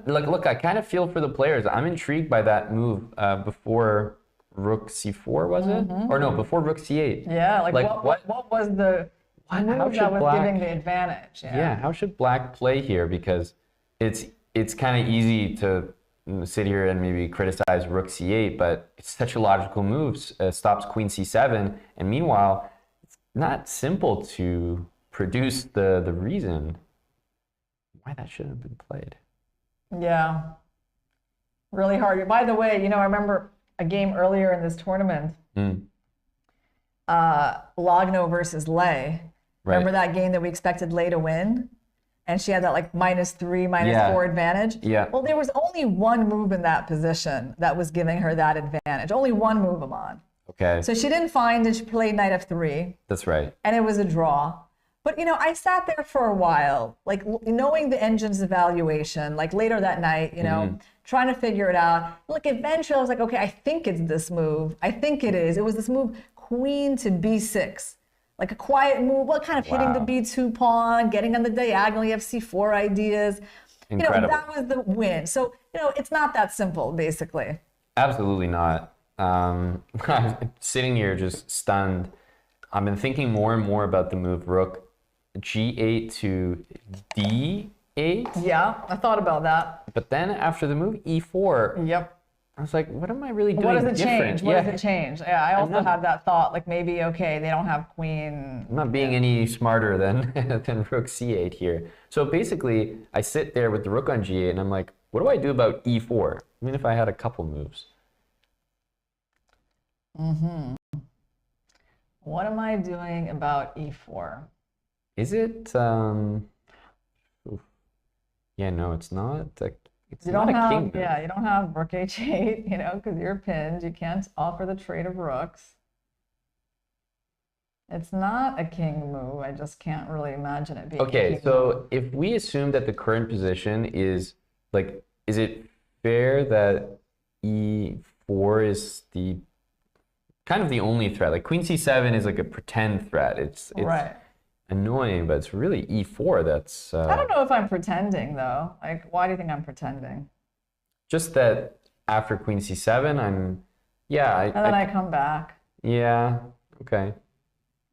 S4: like, look, I kind of feel for the players. I'm intrigued by that move before rook c4, was it? Or no, before rook c8.
S3: Yeah, like what was the move that was giving the advantage?
S4: Yeah, how should black play here? Because it's kind of easy to sit here and maybe criticize rook c8, but it's such a logical move. Stops queen c7, and meanwhile, it's not simple to produce the reason why that should have been played.
S3: Yeah, really hard. By the way, I remember a game earlier in this tournament, Logno versus Lei. Remember that game that we expected Lei to win? And she had that like -3, -4 advantage?
S4: Yeah.
S3: Well, there was only one move in that position that was giving her that advantage. Only one move, Aman.
S4: Okay.
S3: So she didn't find it. She played knight f3.
S4: That's right.
S3: And it was a draw. But, I sat there for a while, like knowing the engine's evaluation, like later that night, trying to figure it out. Look, eventually I was like, okay, I think it's this move. I think it is. It was this move, queen to b6. Like a quiet move, kind of hitting the b2 pawn, getting on the diagonal, you have c4 ideas.
S4: Incredible.
S3: That was the win. So, it's not that simple, basically.
S4: Absolutely not. I'm sitting here just stunned. I've been thinking more and more about the move rook g8 to d8.
S3: Yeah, I thought about that.
S4: But then after the move e4,
S3: yep.
S4: I was like, what am I really doing
S3: What does it
S4: different?
S3: change? What does it change? Yeah, I also had that thought, like maybe, okay, they don't have queen.
S4: I'm not being any smarter than rook c8 here. So basically, I sit there with the rook on g8, and I'm like, what do I do about e4? I mean, if I had a couple moves.
S3: What am I doing about e4?
S4: Is it? Yeah, no, it's not. It's
S3: you
S4: not
S3: don't
S4: a
S3: have,
S4: king move.
S3: yeah, you don't have rook h8, because you're pinned. You can't offer the trade of rooks. It's not a king move. I just can't really imagine it being a
S4: Okay,
S3: king
S4: so
S3: move.
S4: if we assume that the current position is like, is it fair that e4 is the kind of the only threat? Like queen c7 is like a pretend threat. It's
S3: right.
S4: Annoying, but it's really e4 that's...
S3: I don't know if I'm pretending, though. Like, why do you think I'm pretending?
S4: Just that after queen c7, I'm... Yeah,
S3: and then I come back.
S4: Yeah, okay.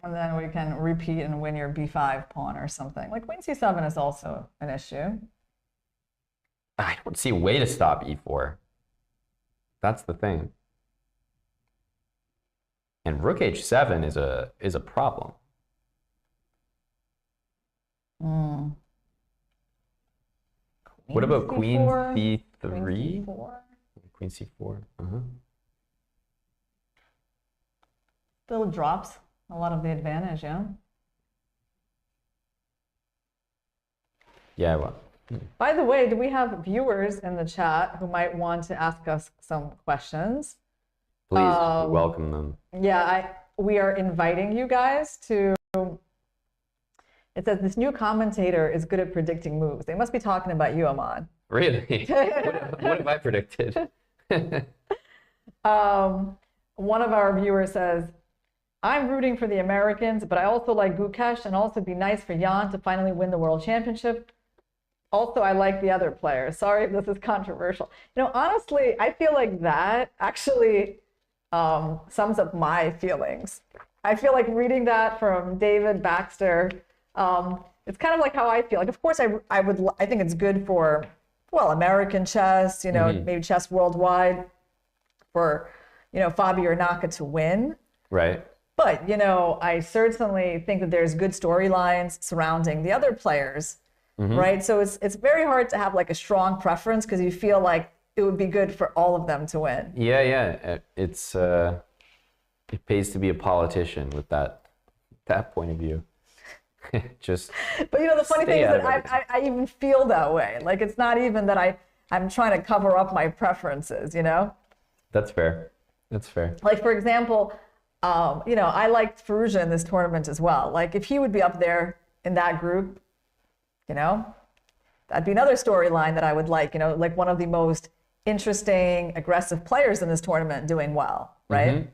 S3: And then we can repeat and win your b5 pawn or something. Like, queen c7 is also an issue.
S4: I don't see a way to stop e4. That's the thing. And rook h7 is a problem. What about queen c3? Queen c4.
S3: Still drops a lot of the advantage, yeah?
S4: Yeah, well.
S3: By the way, do we have viewers in the chat who might want to ask us some questions?
S4: Please welcome them.
S3: Yeah, we are inviting you guys to... It says this new commentator is good at predicting moves. They must be talking about you, Aman.
S4: Really? What have I predicted?
S3: One of our viewers says, I'm rooting for the Americans, but I also like Gukesh, and also it'd be nice for Jan to finally win the world championship. Also, I like the other players. Sorry if this is controversial. You know, honestly, I feel like that actually sums up my feelings. I feel like reading that from David Baxter, it's kind of like how I feel. Like, of course, I think it's good for, well, American chess, you know, maybe chess worldwide, for, you know, Fabio or Naka to win.
S4: Right.
S3: But, you know, I certainly think that there's good storylines surrounding the other players, right? So it's very hard to have like a strong preference because you feel like it would be good for all of them to win.
S4: Yeah, yeah. It's it pays to be a politician with that point of view. Just.
S3: But you know, the funny thing is that I even feel that way. Like, it's not even that I'm trying to cover up my preferences, you know?
S4: That's fair. That's fair.
S3: Like, for example, you know, I liked Firouzja in this tournament as well. Like, if he would be up there in that group, you know, that'd be another storyline that I would like, you know, like one of the most interesting, aggressive players in this tournament doing well, right?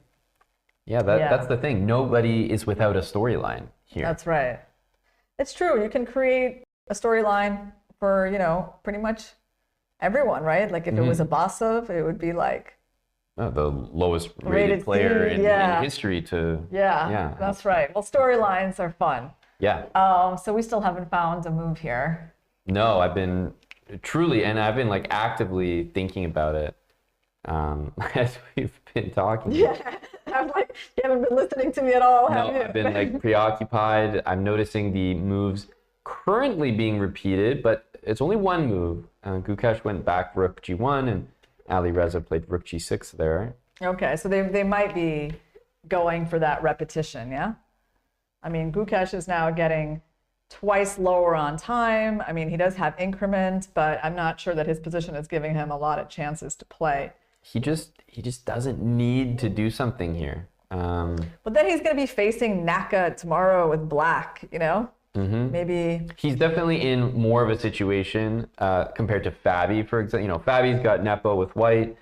S4: Yeah, that's the thing. Nobody is without a storyline here.
S3: That's right. It's true. You can create a storyline for, you know, pretty much everyone, right? Like, if it was a Basov, it would be like,
S4: the lowest rated player in history to...
S3: Yeah, that's right. Well, storylines are fun.
S4: Yeah.
S3: So we still haven't found a move here.
S4: No, I've been like actively thinking about it as we've been talking.
S3: Yeah, I'm like, you haven't been listening to me at all, have you?
S4: I've been like preoccupied. I'm noticing the moves currently being repeated, but it's only one move. Gukesh went back rook g1 and Ali Reza played rook g6 there.
S3: Okay, so they might be going for that repetition, yeah? I mean, Gukesh is now getting twice lower on time. I mean, he does have increment, but I'm not sure that his position is giving him a lot of chances to play.
S4: He just doesn't need to do something here.
S3: But then he's going to be facing Naka tomorrow with black, you know? Maybe
S4: he's definitely in more of a situation compared to Fabi, for example. You know, Fabi's got Nepo with white.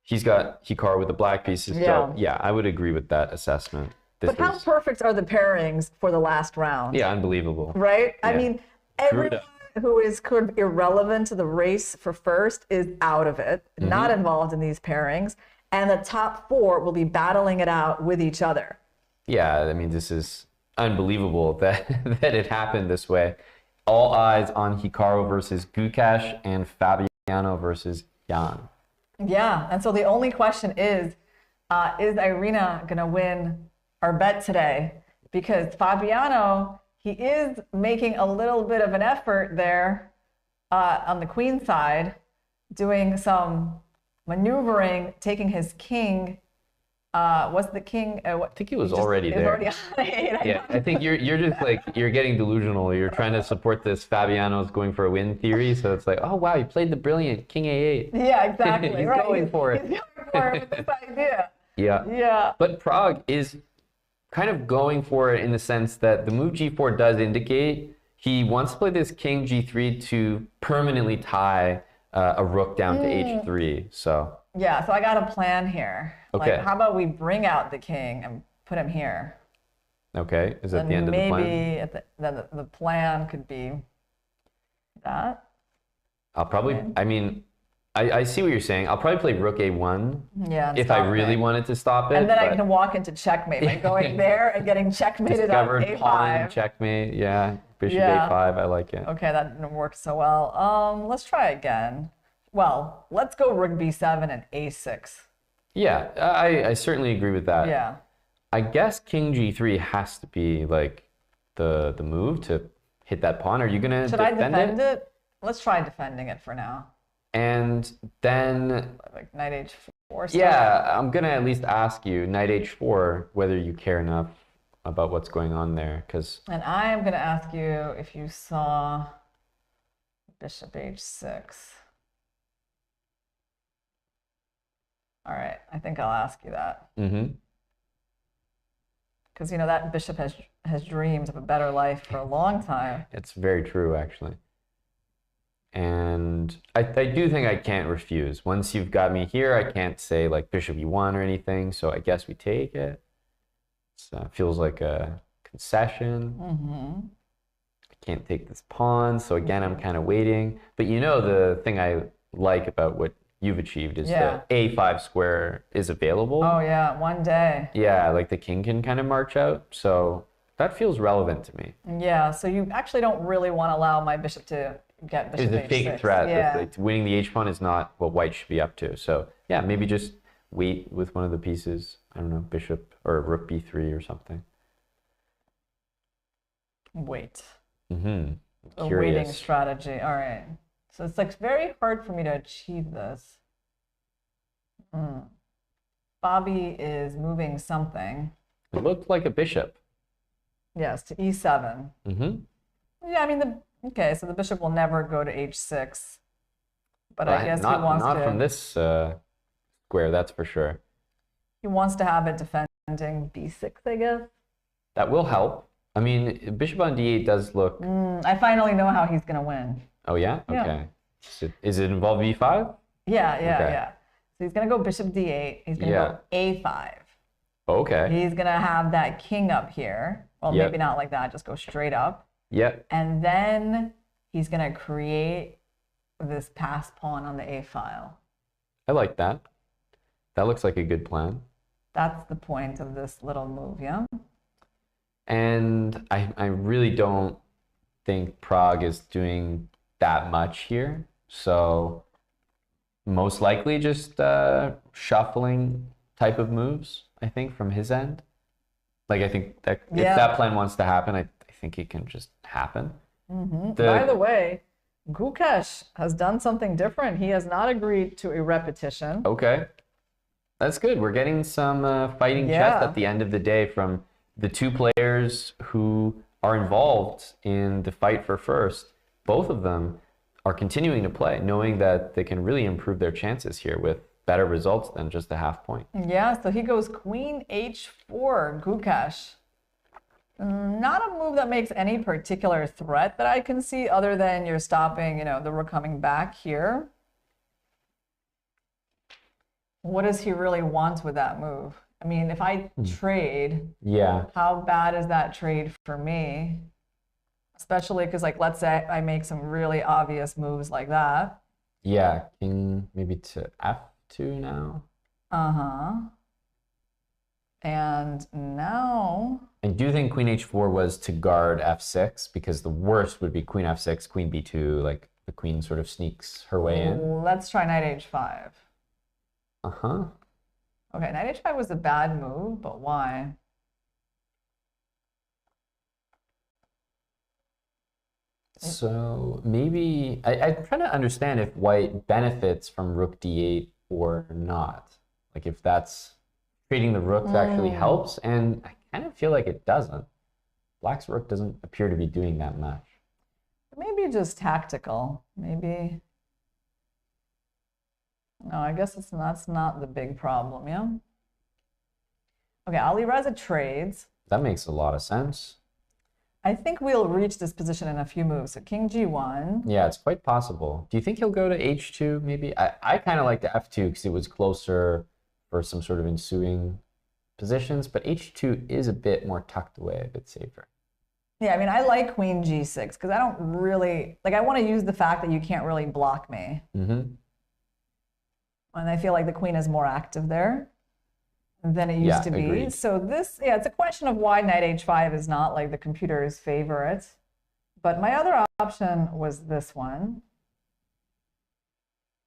S4: He's got Hikaru with the black pieces. So yeah, I would agree with that assessment.
S3: But how perfect are the pairings for the last round?
S4: Yeah, unbelievable.
S3: Right?
S4: Yeah.
S3: I mean, everyone who is kind of irrelevant to the race for first is out of it, not involved in these pairings, and the top four will be battling it out with each other.
S4: Yeah, I mean, this is unbelievable that it happened this way. All eyes on Hikaru versus Gukesh and Fabiano versus Jan.
S3: Yeah, and so the only question is Irina going to win our bet today? Because Fabiano, he is making a little bit of an effort there on the queen side, doing some maneuvering, taking his king. Was the king?
S4: I think he was already there.
S3: Already on 8.
S4: Yeah, I think you're just like, you're getting delusional. You're trying to support this Fabiano's going for a win theory. So it's like, oh wow, you played the brilliant king a8.
S3: Yeah, exactly.
S4: He's going for it.
S3: He's going for it with this idea.
S4: Yeah.
S3: Yeah.
S4: But Prag is kind of going for it in the sense that the move g4 does indicate he wants to play this king g3 to permanently tie a rook down to h3. So
S3: yeah, so I got a plan here.
S4: Okay.
S3: Like, how about we bring out the king and put him here?
S4: Okay, is that the end of the plan?
S3: Maybe then the plan could be that.
S4: I'll probably, I mean, I see what you're saying. I'll probably play rook a1 if I really wanted to stop it.
S3: And then I can walk into checkmate by going there and getting checkmated on a5.
S4: Pawn checkmate, yeah. Bishop a5, I like it.
S3: Okay, that didn't work so well. Let's try again. Well, let's go rook b7 and a6.
S4: Yeah, I certainly agree with that.
S3: Yeah.
S4: I guess king g3 has to be like the move to hit that pawn. Are you gonna
S3: Should I defend it? Let's try defending it for now.
S4: And then
S3: like knight h4.
S4: Yeah, I'm gonna at least ask you knight h4 whether you care enough about what's going on there, because.
S3: And I'm gonna ask you if you saw bishop h6. All right, I think I'll ask you that. Because you know that bishop has dreamed of a better life for a long time.
S4: It's very true, actually. And I do think I can't refuse. Once you've got me here, I can't say like bishop e1 or anything. So I guess we take it. It feels like a concession. I can't take this pawn. So again, I'm kind of waiting. But you know, the thing I like about what you've achieved is the a5 square is available.
S3: Oh yeah, one day.
S4: Yeah, like the king can kind of march out. So that feels relevant to me.
S3: Yeah, so you actually don't really want to allow my bishop to get bishop
S4: It's a fake
S3: h6.
S4: threat.
S3: Yeah.
S4: Winning the h pawn is not what white should be up to. So yeah, maybe just wait with one of the pieces. I don't know, bishop or rook b3 or something.
S3: Wait.
S4: A
S3: waiting strategy. All right. So it's like very hard for me to achieve this. Bobby is moving something.
S4: It looked like a bishop.
S3: Yes, to e7. Yeah, I mean, okay, so the bishop will never go to h6. But I guess he wants to...
S4: Not from this square, that's for sure.
S3: He wants to have it defending b6, I guess.
S4: That will help. I mean, bishop on d8 does look...
S3: I finally know how he's going to win.
S4: Oh, yeah? Okay. Is it involve b5?
S3: Yeah. So he's going to go bishop d8. He's going to go a5.
S4: Okay.
S3: He's going to have that king up here. Well, maybe not like that. Just go straight up.
S4: Yep.
S3: And then he's going to create this pass pawn on the a file.
S4: I like that. That looks like a good plan.
S3: That's the point of this little move, yeah?
S4: And I really don't think Prag is doing that much here. So most likely just shuffling type of moves, I think, from his end. Like, I think that if that plan wants to happen, I think it can just happen.
S3: By the way, Gukesh has done something different. He has not agreed to a repetition.
S4: Okay. That's good. We're getting some fighting chess at the end of the day from the two players who are involved in the fight for first. Both of them are continuing to play, knowing that they can really improve their chances here with better results than just a half point.
S3: Yeah, so he goes queen h4, Gukesh. Not a move that makes any particular threat that I can see other than you're stopping, you know, the rook coming back here. What does he really want with that move? I mean, if I trade, how bad is that trade for me? Especially because, like, let's say I make some really obvious moves like that.
S4: Yeah, king maybe to f2 now.
S3: And now...
S4: I do think queen h4 was to guard f6, because the worst would be queen f6, queen b2, like the queen sort of sneaks her way in.
S3: Let's try knight h5. Okay, knight h5 was a bad move, but why?
S4: So maybe, I'm trying to understand if white benefits from rook d8 or not. Like if that's, trading the rooks actually helps, and I kind of feel like it doesn't. Black's rook doesn't appear to be doing that much.
S3: Maybe just tactical, maybe. No, I guess that's not the big problem, yeah? Okay, Alireza trades.
S4: That makes a lot of sense.
S3: I think we'll reach this position in a few moves. So king g1.
S4: Yeah, it's quite possible. Do you think he'll go to h2 maybe? I kind of like the f2 because it was closer for some sort of ensuing positions, but h2 is a bit more tucked away, a bit safer.
S3: Yeah, I mean, I like queen g6 because I don't really, like, I want to use the fact that you can't really block me. And I feel like the queen is more active there than it used to be.
S4: Agreed.
S3: So this, it's a question of why knight h5 is not like the computer's favorite. But my other option was this one.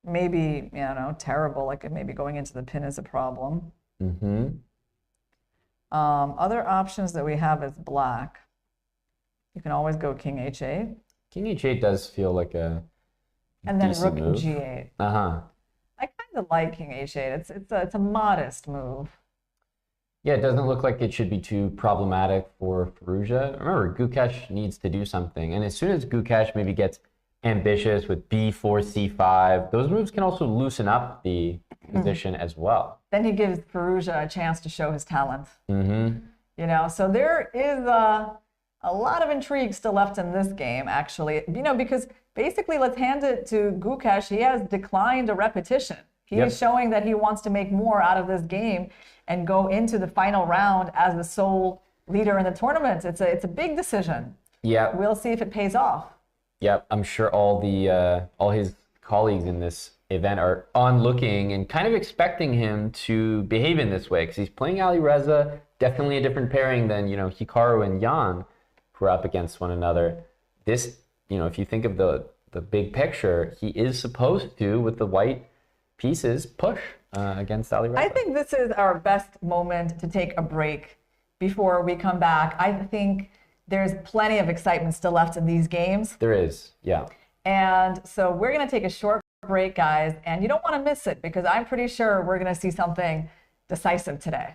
S3: Maybe, you know, terrible, like maybe going into the pin is a problem. Other options that we have is black. You can always go king h8.
S4: King h8 does feel like a
S3: and then
S4: decent
S3: rook
S4: move.
S3: g8. I kind of like king h8. It's a modest move.
S4: Yeah, it doesn't look like it should be too problematic for Firouzja. Remember, Gukesh needs to do something. And as soon as Gukesh maybe gets ambitious with b4, c5, those moves can also loosen up the position as well.
S3: Then he gives Firouzja a chance to show his talent. You know, so there is a lot of intrigue still left in this game, actually. You know, because basically, let's hand it to Gukesh. He has declined a repetition. He is showing that he wants to make more out of this game and go into the final round as the sole leader in the tournament. It's a big decision.
S4: Yeah.
S3: We'll see if it pays off.
S4: Yeah, I'm sure all his colleagues in this event are onlooking and kind of expecting him to behave in this way, because he's playing Ali Reza, definitely a different pairing than, Hikaru and Jan, who are up against one another. This, if you think of the big picture, he is supposed to, with the white pieces, push against Ali Reza.
S3: I think this is our best moment to take a break before we come back. I think there's plenty of excitement still left in these games.
S4: There is, yeah.
S3: And so we're going to take a short break, guys, and you don't want to miss it, because I'm pretty sure we're going to see something decisive today.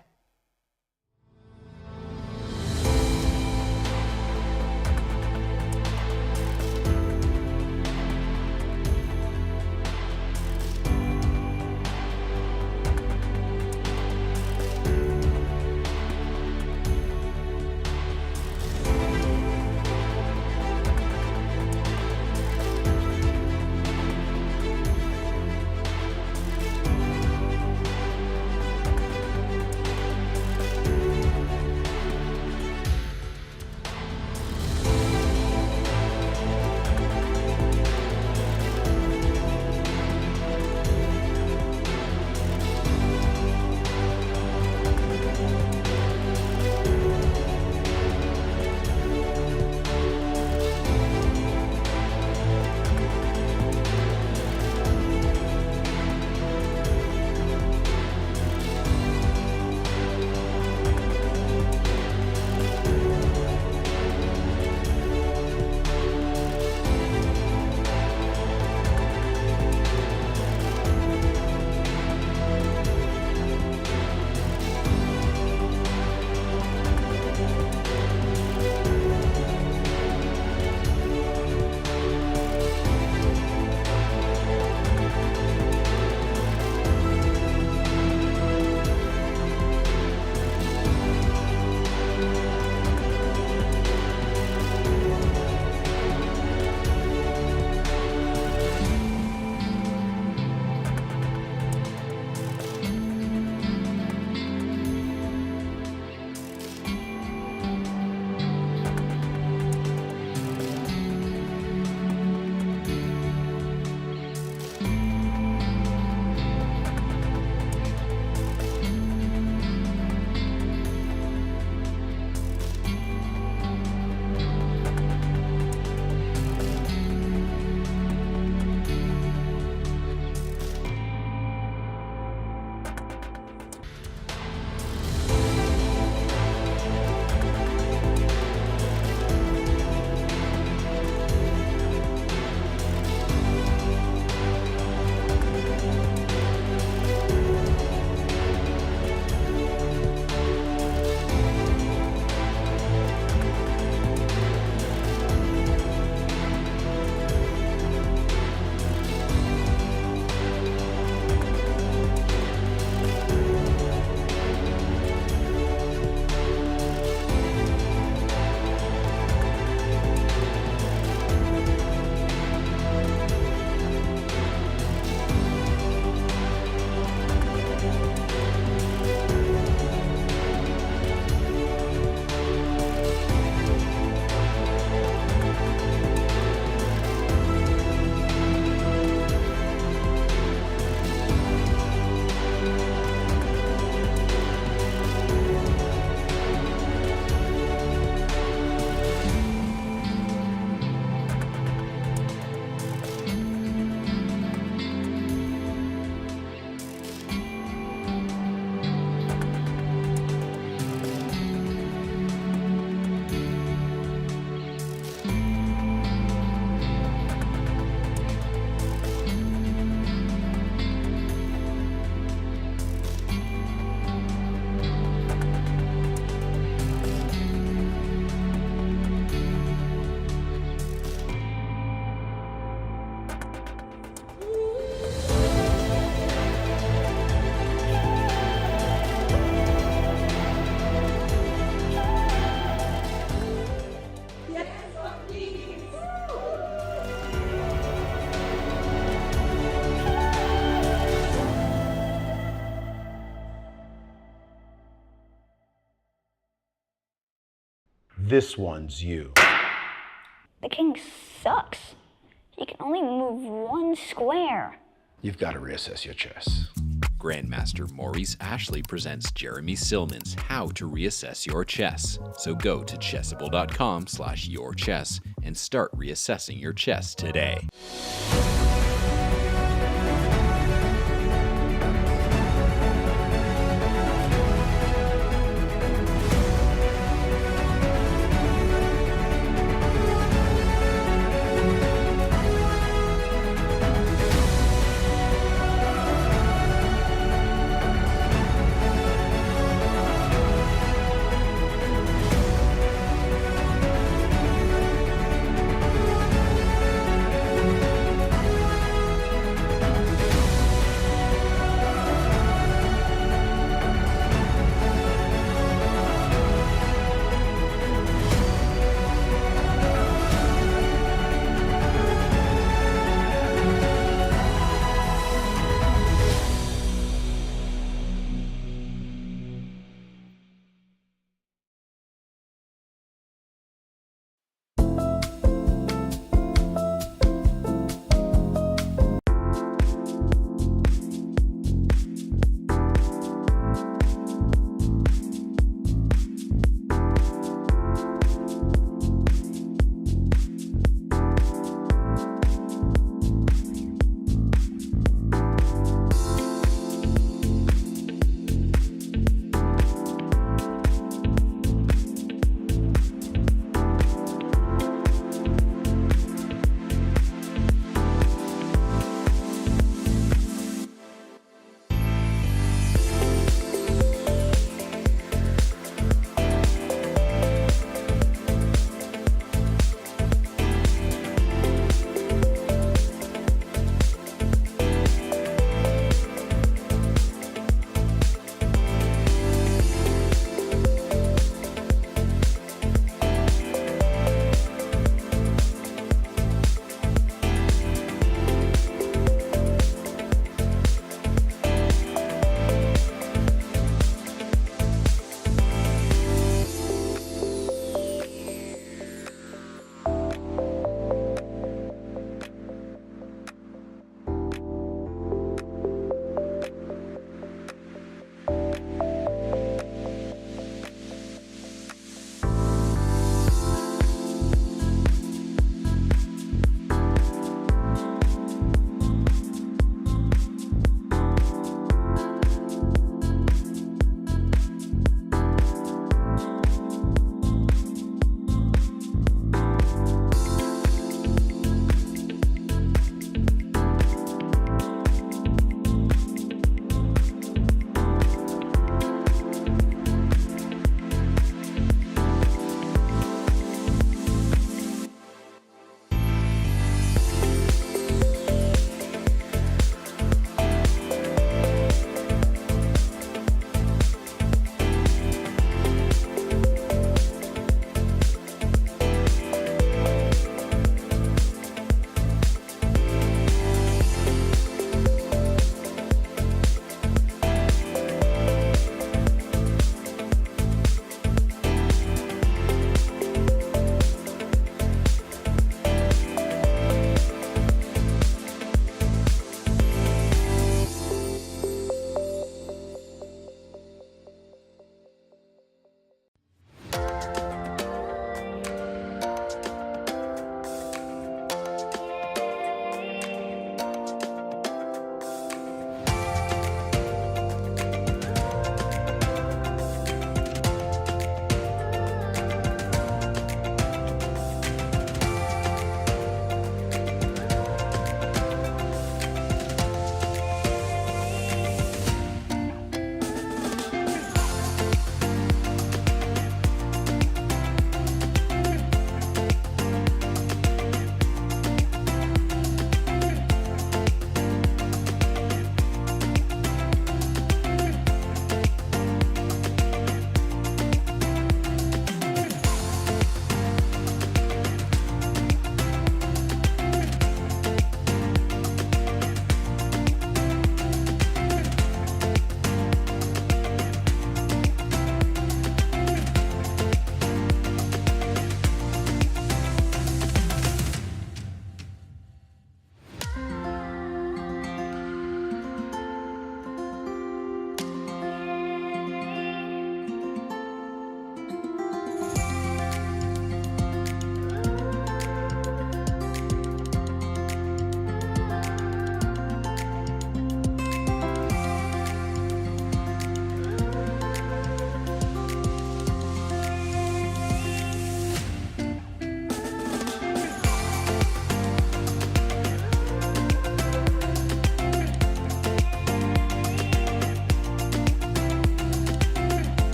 S5: This one's you.
S6: The king sucks. He can only move one square.
S5: You've got to reassess your chess.
S10: Grandmaster Maurice Ashley presents Jeremy Silman's How to Reassess Your Chess. So go to chessable.com/yourchess and start reassessing your chess today.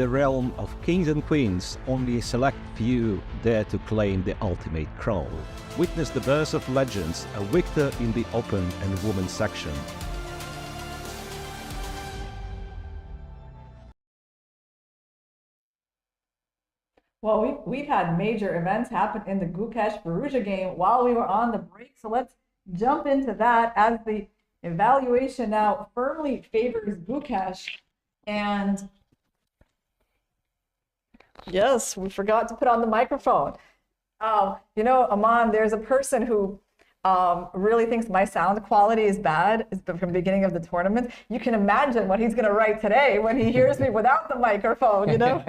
S1: the realm of kings and queens, only a select few dare to claim the ultimate crown. Witness the birth of legends, a victor in the open and women's section.
S3: Well, we've had major events happen in the Gukesh Firouzja game while we were on the break, so let's jump into that as the evaluation now firmly favors Gukesh. And yes, we forgot to put on the microphone. You know, Aman, there's a person who really thinks my sound quality is bad from the beginning of the tournament. You can imagine what he's going to write today when he hears me without the microphone, you know?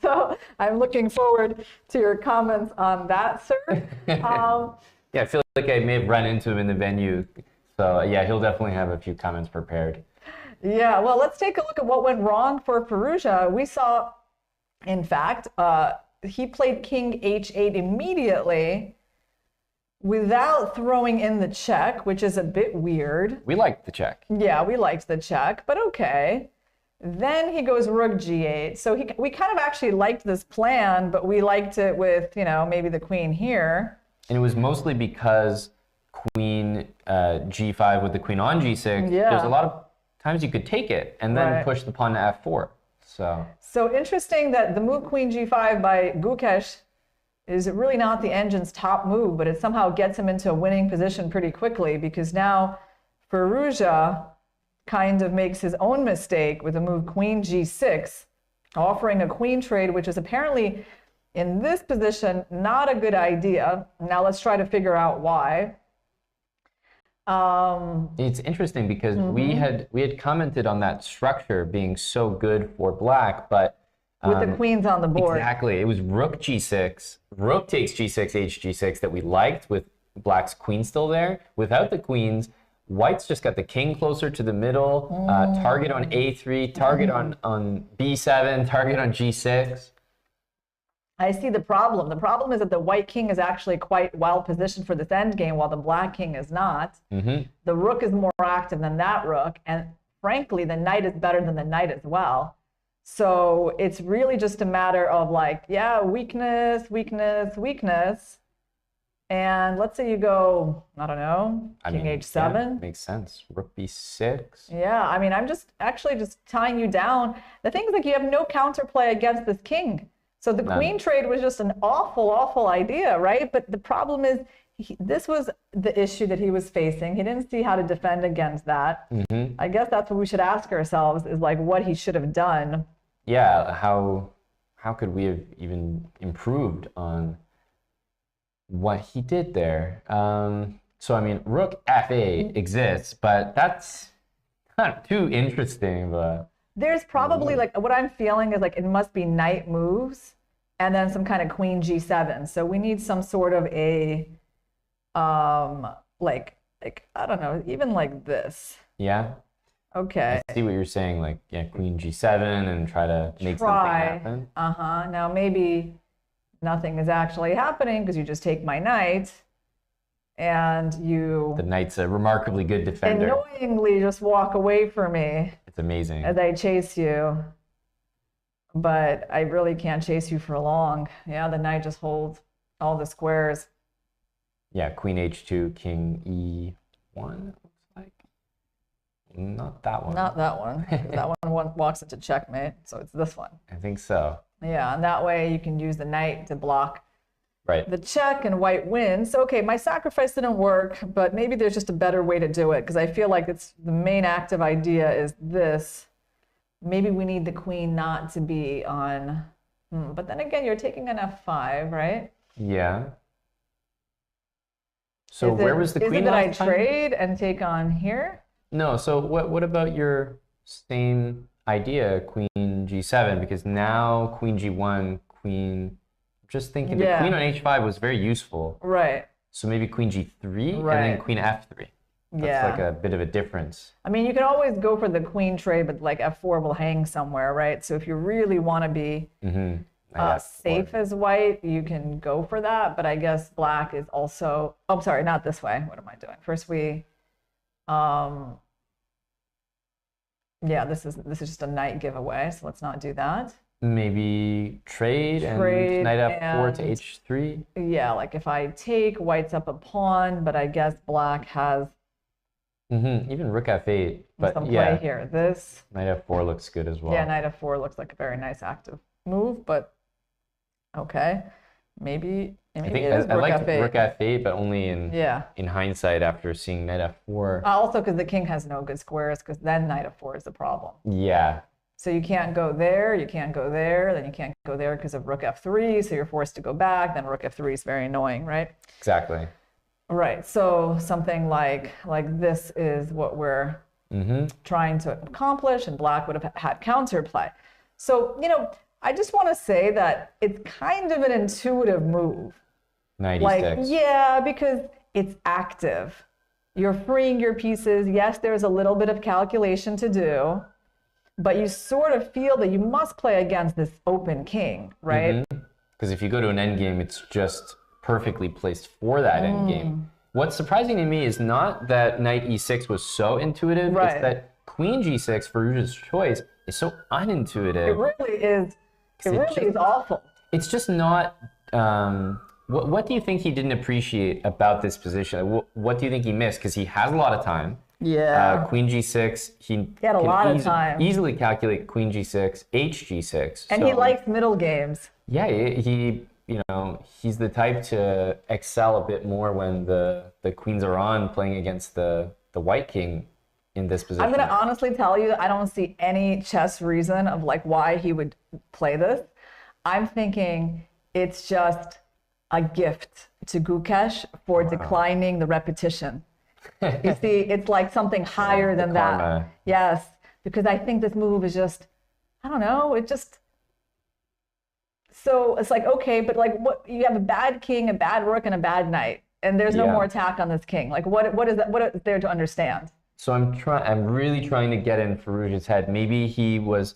S3: So I'm looking forward to your comments on that, sir.
S4: Yeah, I feel like I may have run into him in the venue. So yeah, he'll definitely have a few comments prepared.
S3: Yeah, well, let's take a look at what went wrong for Firouzja. We saw, in fact, he played King H8 immediately without throwing in the check, which is a bit weird.
S4: We liked the check.
S3: Yeah, we liked the check, but okay. Then he goes Rook G8. So we kind of actually liked this plan, but we liked it with, you know, maybe the queen here.
S4: And it was mostly because Queen G5 with the queen on G6,
S3: yeah.
S4: There's a lot of times you could take it and then
S3: right.
S4: push the pawn to F4.
S3: So interesting that the move Queen G5 by Gukesh is really not the engine's top move, but it somehow gets him into a winning position pretty quickly, because now Firouzja kind of makes his own mistake with the move Queen G6, offering a queen trade, which is apparently in this position not a good idea. Now let's try to figure out why.
S4: It's interesting because we had commented on that structure being so good for black, but
S3: with the queens on the board.
S4: Exactly. It was Rook G6, Rook takes G6, H G6 that we liked with black's queen still there. Without the queens, white's just got the king closer to the middle, target on A3, target on B7, target on G6.
S3: I see the problem. The problem is that the white king is actually quite well positioned for this endgame, while the black king is not. The rook is more active than that rook, and frankly, the knight is better than the knight as well. So it's really just a matter of like, yeah, weakness, weakness, weakness. And let's say you go, I don't know, king H7.
S4: Yeah, makes sense. Rook B6.
S3: Yeah, I mean, I'm just actually just tying you down. The thing is, like, you have no counterplay against this king. So the queen trade was just an awful, awful idea, right? But the problem is, this was the issue that he was facing. He didn't see how to defend against that. I guess that's what we should ask ourselves, is like what he should have done.
S4: Yeah, how could we have even improved on what he did there? So I mean, Rook F8 exists, but that's not too interesting. But
S3: there's probably like, what I'm feeling is like it must be knight moves and then some kind of queen G7. So we need some sort of a like I don't know, even like this.
S4: Yeah.
S3: Okay.
S4: I see what you're saying, like, yeah, queen G7 and try to make something happen.
S3: Now maybe nothing is actually happening because you just take my knight and you...
S4: The knight's a remarkably good defender.
S3: Annoyingly just walk away from me.
S4: It's amazing.
S3: As I chase you. But I really can't chase you for long. Yeah, the knight just holds all the squares.
S4: Yeah, queen H2, king E1, it looks like. Not that one.
S3: Not that one. That one walks into checkmate, so it's this one.
S4: I think so.
S3: Yeah, and that way you can use the knight to block
S4: right.
S3: the check and white wins. So, okay, my sacrifice didn't work, but maybe there's just a better way to do it, because I feel like it's the main active idea is this. Maybe we need the queen not to be on, but then again, you're taking an F5, right?
S4: Yeah. So where was the queen?
S3: Is it that I trade and take on here?
S4: No, so what about your same idea, queen G7? Because now queen G1, queen, just thinking the queen on H5 was very useful.
S3: Right.
S4: So maybe queen G3 and then queen F3. That's like a bit of a difference.
S3: I mean, you can always go for the queen trade, but like F4 will hang somewhere, right? So if you really want to be safe as white, you can go for that. But I guess black is also, oh, sorry, not this way. What am I doing? First we, yeah, this is just a knight giveaway, so let's not do that.
S4: Maybe trade and knight f4 to h3.
S3: Yeah, like if I take, white's up a pawn, but I guess black has
S4: even rook f8. But
S3: some
S4: yeah,
S3: play here. This
S4: knight f4 looks good as well.
S3: Yeah, knight f4 looks like a very nice active move, but okay, maybe
S4: I
S3: it
S4: think
S3: is
S4: I
S3: rook
S4: like
S3: f8.
S4: rook f8, but only in hindsight after seeing knight f4.
S3: Also, because the king has no good squares, because then knight f4 is the problem.
S4: Yeah.
S3: So you can't go there, you can't go there, then you can't go there because of rook f3, so you're forced to go back, then rook f3 is very annoying, right?
S4: Exactly.
S3: Right, so something like this is what we're trying to accomplish, and black would have had counterplay. So, you know, I just want to say that it's kind of an intuitive move.
S4: 96.
S3: Like, yeah, because it's active. You're freeing your pieces. Yes, there's a little bit of calculation to do, but you sort of feel that you must play against this open king, right?
S4: Because if you go to an endgame, it's just perfectly placed for that endgame. What's surprising to me is not that knight e6 was so intuitive, it's that queen g6, Firouzja's choice, is so unintuitive.
S3: It really is. It really is awful.
S4: It's just not. What do you think he didn't appreciate about this position? What do you think he missed? Because he has a lot of time.
S3: Yeah.
S4: Queen g6. He
S3: had a lot of time.
S4: Easily calculate queen g6, hg6.
S3: And he likes middle games.
S4: Yeah, he's the type to excel a bit more when the queens are on, playing against the white king in this position.
S3: I'm going to honestly tell you, I don't see any chess reason of like why he would play this. I'm thinking it's just a gift to Gukesh for declining the repetition. You see, it's like something higher than that. Yes, because I think this move is just, I don't know, it just, so it's like, okay, but like what, you have a bad king, a bad rook, and a bad knight, and there's no more attack on this king. Like what is that, what is there to understand?
S4: So I'm really trying to get in Firouzja's head. Maybe he was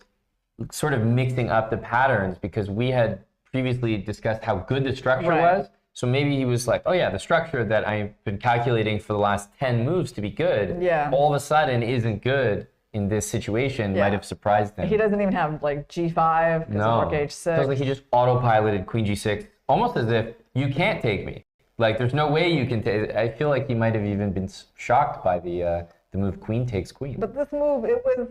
S4: sort of mixing up the patterns because we had previously discussed how good the structure was. So maybe he was like, oh yeah, the structure that I've been calculating for the last 10 moves to be good, all of a sudden isn't good in this situation. Might have surprised him.
S3: He doesn't even have like g5, rook h6.
S4: Feels like he just autopiloted queen g6, almost as if you can't take me. Like there's no way you can take. I feel like he might have even been shocked by the move queen takes queen.
S3: But this move, it was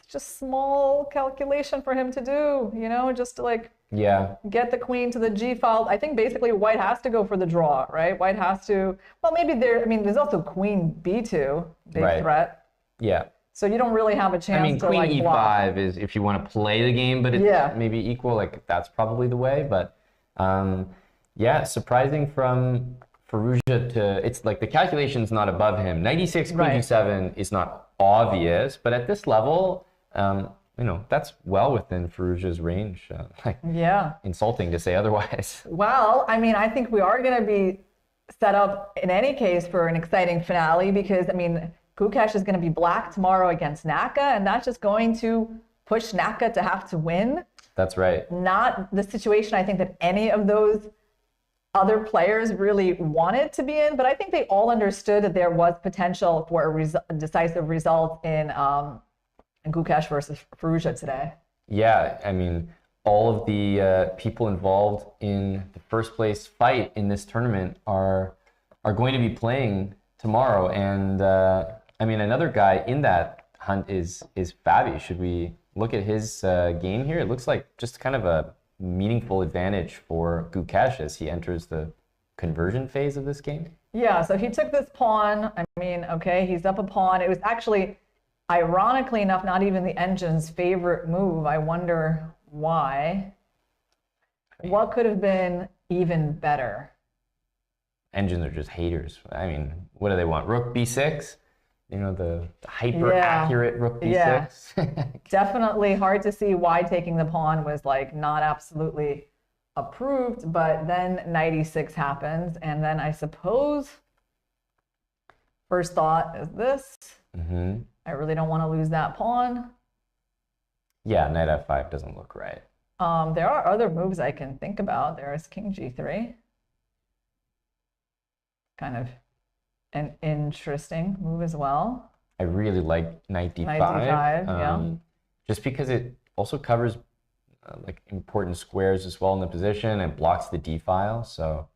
S3: just small calculation for him to do, you know, just to like get the queen to the g file. I think basically white has to go for the draw, right? White has to, well, maybe there's also queen b2, big threat.
S4: Yeah.
S3: So you don't really have a chance to
S4: queen
S3: like
S4: e5
S3: block.
S4: is if you want to play the game, but it's maybe equal, like that's probably the way. But surprising from Firouzja to, it's like the calculation's not above him. 96 queen g7 is not obvious, but at this level, that's well within Firouzja's range. Insulting to say otherwise.
S3: Well, I mean, I think we are going to be set up in any case for an exciting finale because, I mean, Gukesh is going to be black tomorrow against Naka, and that's just going to push Naka to have to win.
S4: That's right.
S3: Not the situation I think that any of those other players really wanted to be in, but I think they all understood that there was potential for a decisive result in Gukesh versus Firouzja today.
S4: Yeah, I mean, all of the people involved in the first place fight in this tournament are going to be playing tomorrow, and I mean, another guy in that hunt is Fabi. Should we look at his game here? It looks like just kind of a meaningful advantage for Gukesh as he enters the conversion phase of this game.
S3: Yeah, so he took this pawn. I mean, okay, he's up a pawn. It was actually, ironically enough, not even the engine's favorite move. I wonder why. What could have been even better?
S4: Engines are just haters. I mean, what do they want? Rook b6? You know, the hyper-accurate rook b6?
S3: Yeah. Definitely hard to see why taking the pawn was like not absolutely approved, but then knight e6 happens, and then I suppose first thought is this. I really don't want to lose that pawn.
S4: Yeah, knight f5 doesn't look right.
S3: There are other moves I can think about. There is king g3. Kind of an interesting move as well.
S4: I really like knight d5.
S3: Knight d5,
S4: just because it also covers like important squares as well in the position. It blocks the d file, so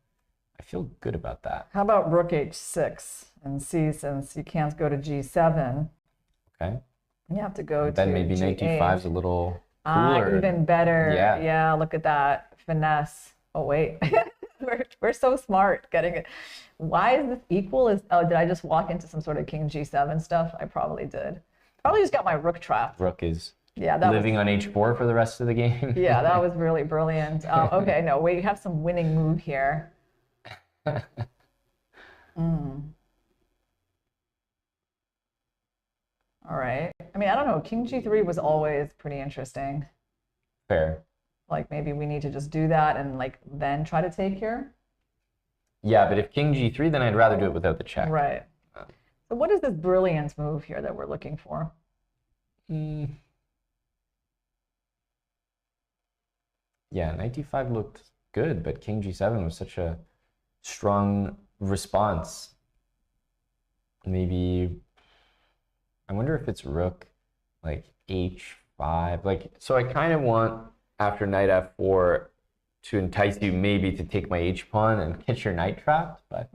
S4: I feel good about that.
S3: How about rook h6 and c, since you can't go to g7?
S4: Okay.
S3: You have to go to
S4: then maybe knight d5 is a little cooler.
S3: Even better.
S4: Yeah.
S3: Look at that finesse. Oh wait, we're so smart getting it. Why is this equal? Oh, did I just walk into some sort of king g7 stuff? I probably did. Probably just got my rook trapped.
S4: Rook is
S3: that
S4: living on h4 for the rest of the game.
S3: Yeah, that was really brilliant. Okay, no, we have some winning move here. All right. I mean, I don't know. King g3 was always pretty interesting.
S4: Fair.
S3: Like maybe we need to just do that and like then try to take here.
S4: Yeah, but if king g3, then I'd rather do it without the check.
S3: Right. So what is this brilliance move here that we're looking for?
S4: Yeah, knight d5 looked good, but king g7 was such a strong response. Maybe, I wonder if it's rook, like h5. Like, so I kind of want, after knight f4, to entice you maybe to take my h-pawn and get your knight trapped, but...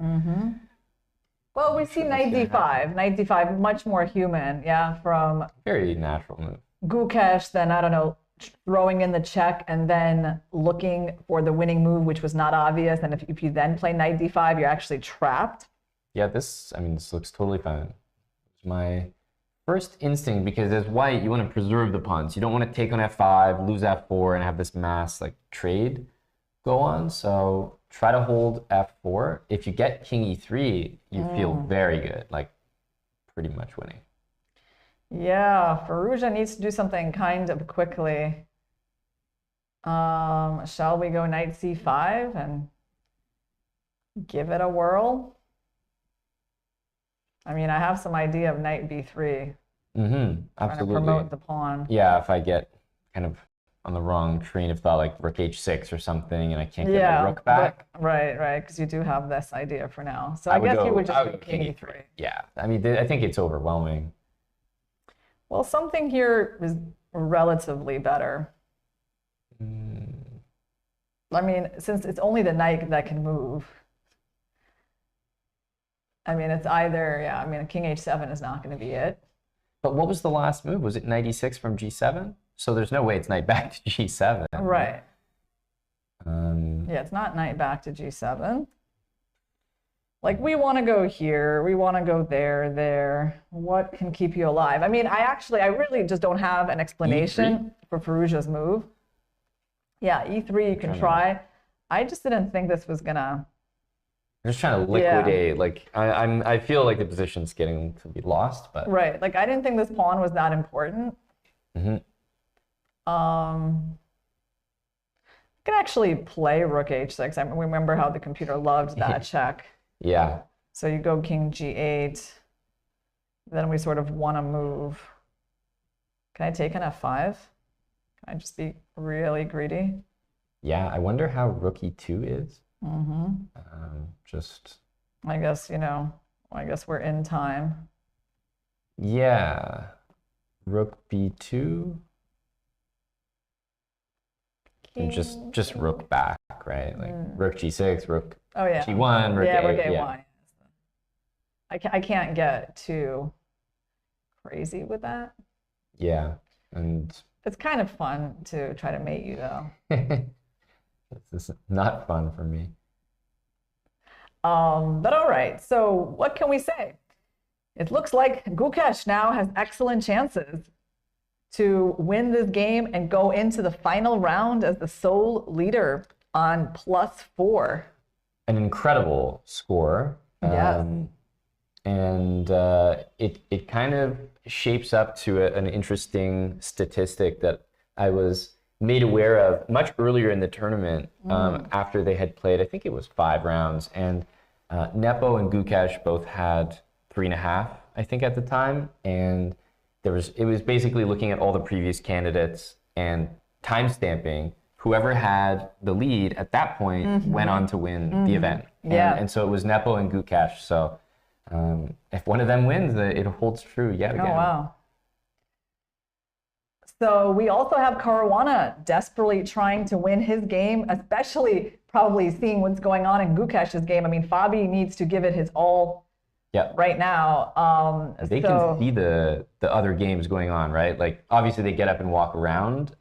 S3: Well, we see knight d5. Knight d5, much more human, from...
S4: Very natural move.
S3: Gukesh, then, I don't know, throwing in the check and then looking for the winning move, which was not obvious. And if you then play knight d5, you're actually trapped.
S4: Yeah, this looks totally fine. It's my first instinct, because as white, you want to preserve the pawns. You don't want to take on f5, lose f4, and have this mass like trade go on. So try to hold f4. If you get king e3, you feel very good, like pretty much winning.
S3: Yeah, Firouzja needs to do something kind of quickly. Shall we go knight c5 and give it a whirl? I mean, I have some idea of knight b3.
S4: Absolutely.
S3: Trying to promote the pawn.
S4: Yeah, if I get kind of on the wrong train of thought, like rook h6 or something, and I can't get my rook back.
S3: Right, because you do have this idea for now. So I guess you would just go king e3.
S4: Yeah, I mean, I think it's overwhelming.
S3: Well, something here is relatively better. I mean, since it's only the knight that can move. I mean, it's either, I mean, king h7 is not going to be it.
S4: But what was the last move? Was it knight e6 from g7? So there's no way it's knight back to g7.
S3: Right. Yeah, it's not knight back to g7. Like, we want to go here. We want to go there. What can keep you alive? I mean, I really just don't have an explanation for Firouzja's move. Yeah, e3 you can try. I just didn't think this was going to...
S4: I'm just trying to liquidate. Like, I feel like the position's getting to be lost, but...
S3: Right. Like, I didn't think this pawn was that important. You can actually play rook h6. I remember how the computer loved that check.
S4: Yeah.
S3: So you go king g8. Then we sort of want to move. Can I take an f5? Can I just be really greedy?
S4: Yeah, I wonder how rook e2 is. Just...
S3: I guess, I guess we're in time.
S4: Yeah. Rook b2. And just rook back, right? Like rook g6, rook g1, rook a.
S3: Rook a1. I can't get too crazy with that.
S4: Yeah, and
S3: it's kind of fun to try to mate you, though.
S4: This is not fun for me.
S3: But all right. So what can we say? It looks like Gukesh now has excellent chances to win this game and go into the final round as the sole leader on +4.
S4: An incredible score.
S3: Yes.
S4: And it kind of shapes up to an interesting statistic that I was made aware of much earlier in the tournament after they had played, I think it was 5 rounds. And Nepo and Gukesh both had 3.5, I think, at the time. And it was basically looking at all the previous candidates and time stamping. Whoever had the lead at that point went on to win the event. And so it was Nepo and Gukesh. So if one of them wins, it holds true yet again.
S3: Oh, wow. So we also have Caruana desperately trying to win his game, especially probably seeing what's going on in Gukesh's game. I mean, Fabi needs to give it his all right now.
S4: They can see the other games going on, right? Like obviously they get up and walk around,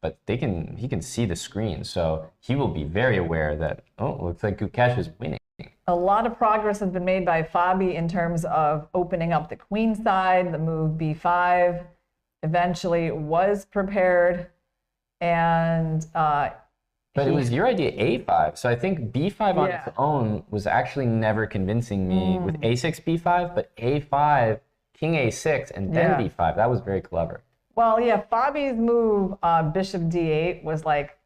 S4: but he can see the screen, so he will be very aware that looks like Gukesh is winning.
S3: A lot of progress has been made by Fabi in terms of opening up the queen side. The move b5 eventually was prepared, and
S4: but it was your idea a5, so I think b5 on its own was actually never convincing me with a6 b5, but a5 king a6 and then b5, that was very clever.
S3: Well, yeah, Fabi's move bishop d8 was like,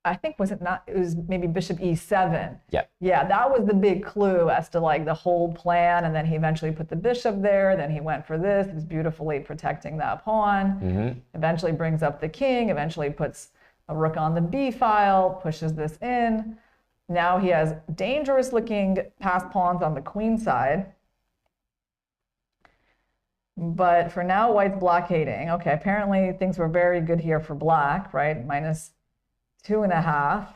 S3: I think it was maybe bishop e7. Yeah, that was the big clue as to like the whole plan, and then he eventually put the bishop there, then he went for this. He was beautifully protecting that pawn. Eventually brings up the king, eventually puts a rook on the b file, pushes this in. Now he has dangerous looking passed pawns on the queen side. But for now, white's blockading. Okay, apparently things were very good here for black, right? -2.5.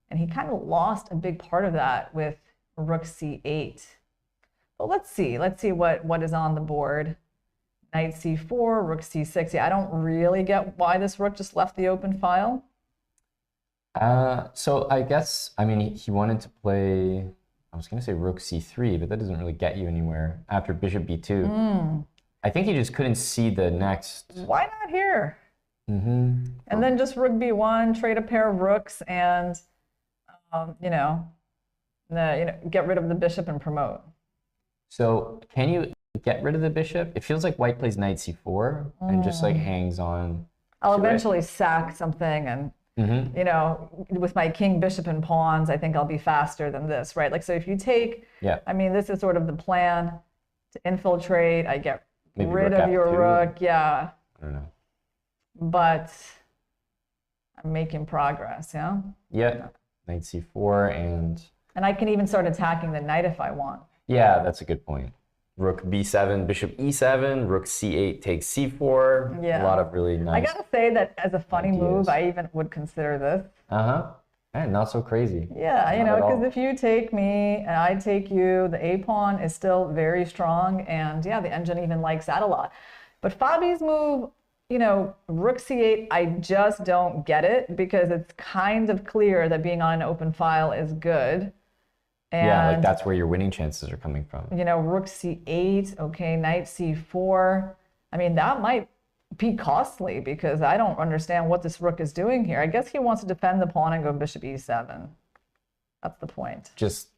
S3: And he kind of lost a big part of that with rook c8. But let's see what is on the board. Knight c4, rook c6. Yeah, I don't really get why this rook just left the open file.
S4: So I guess, I mean, he wanted to play, I was going to say rook c3, but that doesn't really get you anywhere after bishop b2. I think he just couldn't see the next.
S3: Why not here? And then just rook b1, trade a pair of rooks, and get rid of the bishop and promote.
S4: So can you get rid of the bishop? It feels like white plays knight c4 and just like hangs on.
S3: I'll eventually sack something, and with my king, bishop, and pawns, I think I'll be faster than this, right? Like, so if you take, I mean, this is sort of the plan to infiltrate. I get rid of your rook,
S4: I don't know.
S3: But I'm making progress,
S4: Yeah, knight c4 and
S3: I can even start attacking the knight if I want.
S4: Yeah, that's a good point. Rook b7, bishop e7, rook c8 takes c4.
S3: Yeah.
S4: A lot of really nice.
S3: I gotta say that as a funny move, I even would consider this.
S4: And not so crazy.
S3: Yeah, because if you take me and I take you, the a pawn is still very strong, and yeah, the engine even likes that a lot. But Fabi's move, rook c8, I just don't get it, because it's kind of clear that being on an open file is good. And,
S4: yeah, like that's where your winning chances are coming from.
S3: Rook c8, okay, knight c4. I mean, that might be costly, because I don't understand what this rook is doing here. I guess he wants to defend the pawn and go bishop e7. That's the point.
S4: Just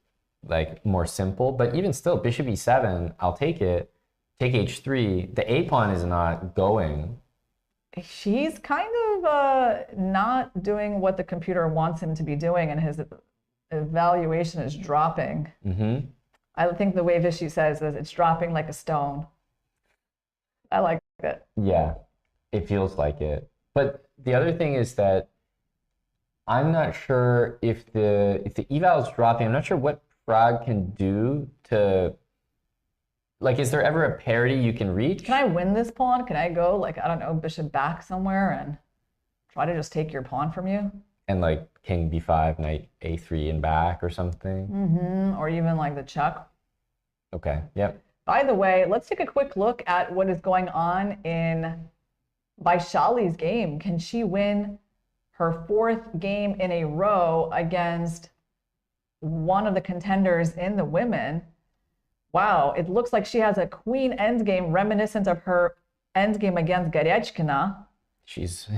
S4: like more simple, but even still, bishop e7, I'll take it. Take h3. The a pawn is not going.
S3: He's kind of not doing what the computer wants him to be doing, and his evaluation is dropping. I think the way Vishy says is it's dropping like a stone. I like it.
S4: Yeah, it feels like it. But the other thing is that I'm not sure if the eval is dropping. I'm not sure what Prag can do to, like, is there ever a parity you can reach?
S3: Can I win this pawn? Can I go, like, I don't know, bishop back somewhere and try to just take your pawn from you?
S4: And like king b5, knight a3 and back or something?
S3: Or even like the chuck.
S4: Okay, yep.
S3: By the way, let's take a quick look at what is going on in Vaishali's game. Can she win her 4th game in a row against one of the contenders in the women? Wow, it looks like she has a queen endgame reminiscent of her endgame against Garechkina.
S4: She's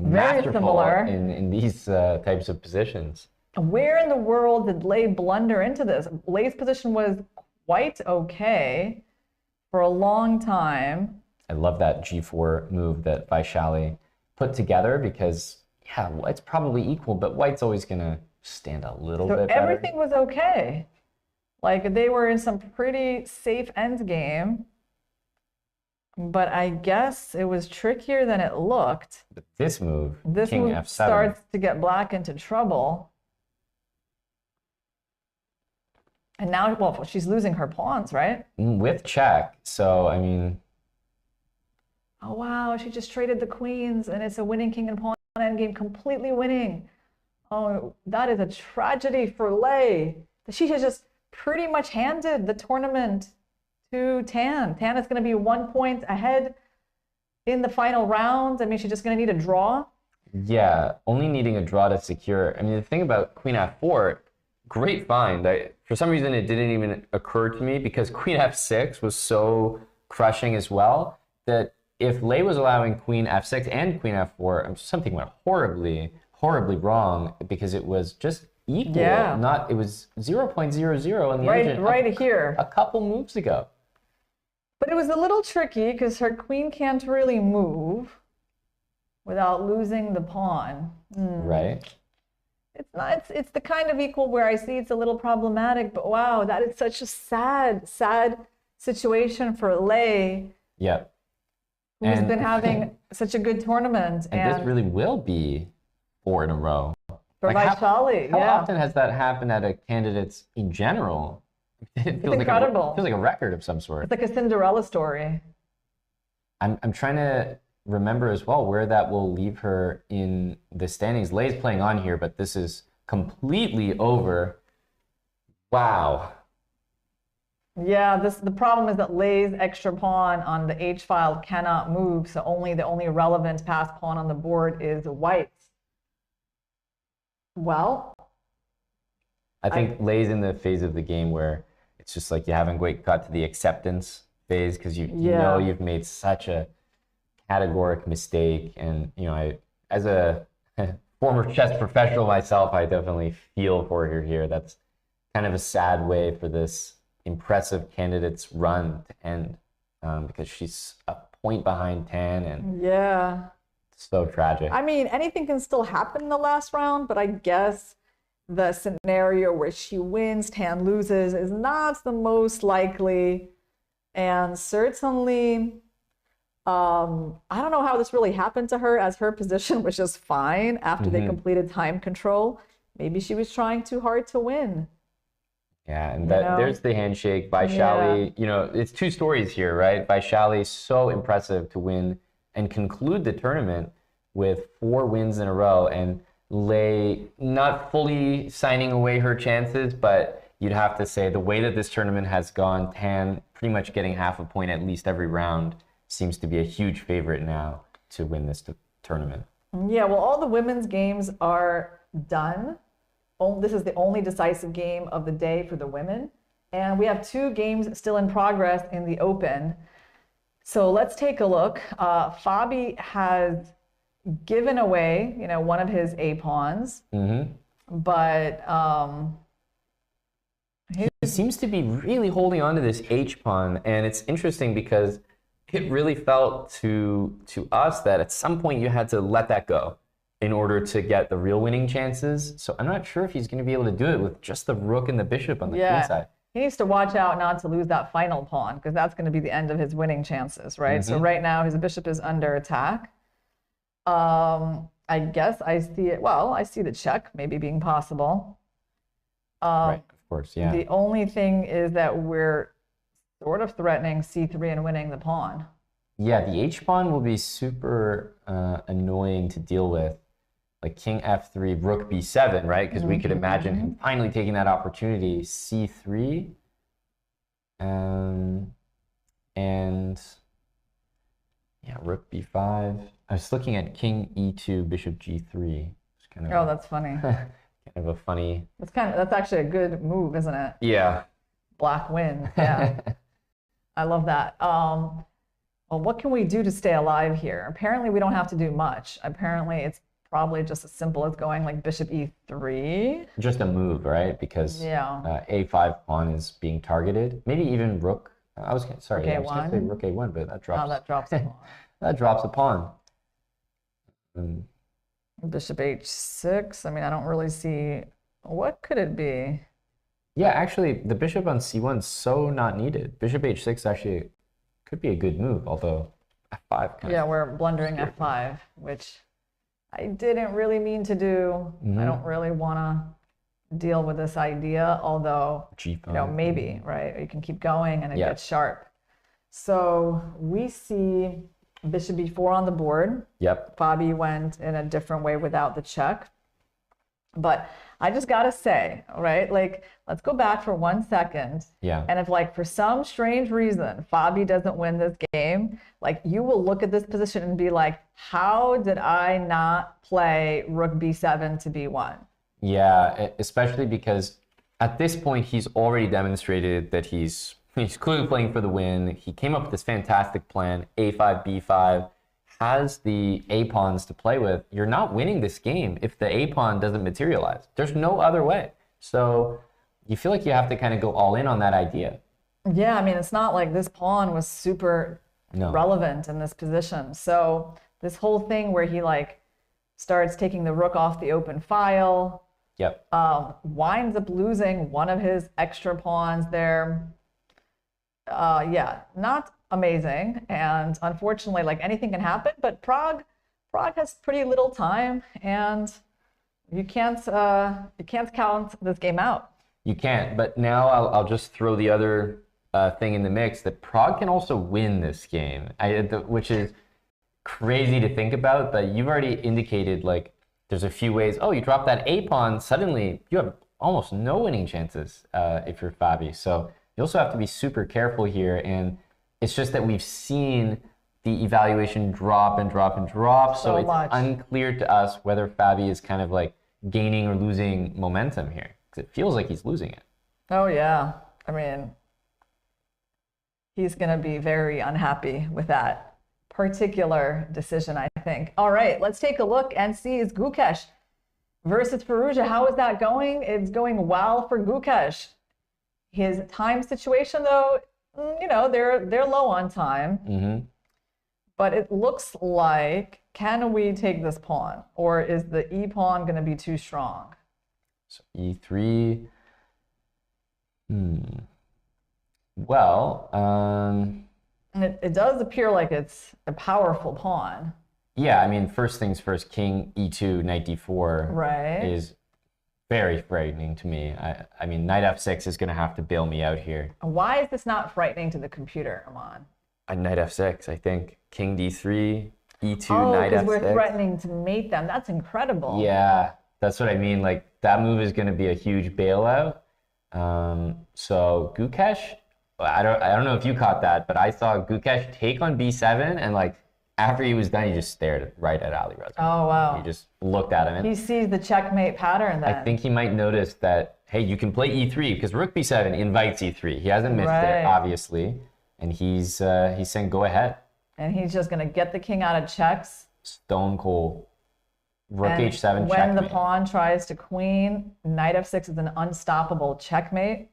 S4: masterful in these types of positions.
S3: Where in the world did Lei blunder into this? Lei's position was quite okay for a long time.
S4: I love that g4 move that Vaishali put together, because, yeah, it's probably equal, but white's always going to stand a little bit better.
S3: So everything was okay. Like, they were in some pretty safe endgame. But I guess it was trickier than it looked.
S4: But this move,
S3: this
S4: king
S3: move
S4: f7,
S3: starts to get black into trouble. And now, well, she's losing her pawns, right?
S4: with check. So, I mean,
S3: Oh, wow, she just traded the queens, and it's a winning king and pawn endgame, completely winning. Oh, that is a tragedy for Lei. She has just pretty much handed the tournament to Tan. Tan is going to be 1 point ahead in the final round. I mean, she's just going to need a draw.
S4: Yeah, only needing a draw to secure. I mean, the thing about Queen F4, great find. For some reason, it didn't even occur to me because Queen F6 was so crushing as well that if Lei was allowing Queen F6 and Queen F4, something went horribly wrong because it was just equal.
S3: Yeah.
S4: It was 0.00 on the engine
S3: right here.
S4: A couple moves ago.
S3: But it was a little tricky because her queen can't really move without losing the pawn.
S4: Right.
S3: It's not. It's the kind of equal where I see it's a little problematic. But wow, that is such a sad situation for Lei.
S4: Yeah.
S3: Who's been having such a good tournament.
S4: And this really will be 4 in a row.
S3: For Vaishali,
S4: how often has that happened at a candidates in general? It feels
S3: incredible.
S4: It feels like a record of some sort.
S3: It's like a Cinderella story.
S4: I'm trying to remember as well where that will leave her in the standings. Lei's playing on here, but this is completely over. Wow.
S3: Yeah, the problem is that Lei's extra pawn on the H file cannot move, so the only relevant passed pawn on the board is white's. Well,
S4: I think Lei's in the phase of the game where it's just like you haven't quite got to the acceptance phase because you know you've made such a categoric mistake. And as a former chess professional myself, I definitely feel for her here. That's kind of a sad way for this impressive candidate's run to end because she's a point behind Tan, and so tragic.
S3: I mean, anything can still happen in the last round, but I guess the scenario where she wins, Tan loses is not the most likely. And certainly, I don't know how this really happened to her, as her position was just fine after they completed time control. Maybe she was trying too hard to win.
S4: Yeah, and there's the handshake. Vaishali, it's two stories here, right? Vaishali, so impressive to win and conclude the tournament with 4 wins in a row, and Lei not fully signing away her chances, but you'd have to say the way that this tournament has gone, Tan pretty much getting half a point at least every round seems to be a huge favorite now to win this tournament.
S3: Yeah, well, all the women's games are done. This is the only decisive game of the day for the women. And we have 2 games still in progress in the Open. So let's take a look. Fabi has given away, one of his A pawns, but
S4: he seems to be really holding on to this H pawn, and it's interesting because it really felt to us that at some point you had to let that go in order to get the real winning chances. So I'm not sure if he's going to be able to do it with just the rook and the bishop on the queen side.
S3: He needs to watch out not to lose that final pawn, because that's going to be the end of his winning chances, right? So right now his bishop is under attack. I guess I see it. Well, I see the check maybe being possible.
S4: Right, of course, yeah.
S3: The only thing is that we're sort of threatening c3 and winning the pawn.
S4: Yeah, the H pawn will be super annoying to deal with. Like king f3, rook b7, right? Because we could imagine him finally taking that opportunity. c3. And yeah, rook b5. I was looking at king e2, bishop g3. It's kind of
S3: that's funny.
S4: kind of a funny.
S3: That's actually a good move, isn't it?
S4: Yeah.
S3: Black wins. Yeah. I love that. Well, what can we do to stay alive here? Apparently, we don't have to do much. Apparently, it's probably just as simple as going like bishop e3.
S4: Just a move, right? Because a5 pawn is being targeted. Maybe even rook. I was going to say rook a1, but that drops.
S3: Oh, that drops a pawn.
S4: That drops a pawn.
S3: Bishop h6. I mean, I don't really see. What could it be?
S4: Yeah, actually, the bishop on c1 is so not needed. Bishop h6 actually could be a good move, although f5 kind of.
S3: We're blundering f5, which I didn't really mean to do. I don't really want to deal with this idea, although, maybe, right? You can keep going and it gets sharp. So we see Bishop b4 on the board.
S4: Yep.
S3: Fabi went in a different way without the check. But I just gotta say, right, like, let's go back for 1 second.
S4: Yeah.
S3: And if, like, for some strange reason, Fabi doesn't win this game, like, you will look at this position and be like, how did I not play rook b7 to b1?
S4: Yeah, especially because at this point, he's already demonstrated that he's clearly playing for the win. He came up with this fantastic plan, a5, b5, has the a-pawns to play with. You're not winning this game if the a-pawn doesn't materialize. There's no other way. So you feel like you have to kind of go all in on that idea.
S3: Yeah, I mean, it's not like this pawn was super relevant in this position. So this whole thing where he, like, starts taking the rook off the open file,
S4: yep,
S3: winds up losing one of his extra pawns there. Yeah, not amazing. And unfortunately, like, anything can happen, but Prag has pretty little time, and you can't count this game out.
S4: You can't, but now I'll just throw the other thing in the mix, that Prag can also win this game, which is crazy to think about, but you've already indicated, like, there's a few ways. Oh, you drop that a-pawn, suddenly you have almost no winning chances if you're Fabi. So you also have to be super careful here, and it's just that we've seen the evaluation drop and drop and drop, so it's unclear to us whether Fabi is kind of like gaining or losing momentum here, because it feels like he's losing it.
S3: Oh yeah, I mean, he's gonna be very unhappy with that particular decision, I think. All right, let's take a look and see, is Gukesh versus Firouzja. How is that going? It's going well for Gukesh. His time situation, though, you know, they're low on time.
S4: Mm-hmm.
S3: But it looks like, can we take this pawn? Or is the e-pawn going to be too strong?
S4: So e3. Well,
S3: it does appear like it's a powerful pawn.
S4: Yeah, I mean, first things first, king e2, knight d4 is very frightening to me. I mean, knight f6 is going to have to bail me out here.
S3: Why is this not frightening to the computer, Aman?
S4: Knight f6, I think. King d3, e2,
S3: oh,
S4: knight f6.
S3: Because we're threatening to mate them. That's incredible.
S4: Yeah, that's what I mean. Like, that move is going to be a huge bailout. So Gukesh, I don't know if you caught that, but I saw Gukesh take on b7, and, like, after he was done, he just stared right at Ali Reza.
S3: Oh, wow.
S4: He just looked at him.
S3: He sees the checkmate pattern then.
S4: I think he might notice that, hey, you can play e3, because rook b7 invites e3. He hasn't missed it, obviously. And he's saying, go ahead. And
S3: he's just going to get the king out of checks.
S4: Stone cold. Rook
S3: and
S4: h7
S3: when
S4: checkmate.
S3: The pawn tries to queen, knight f6 is an unstoppable checkmate.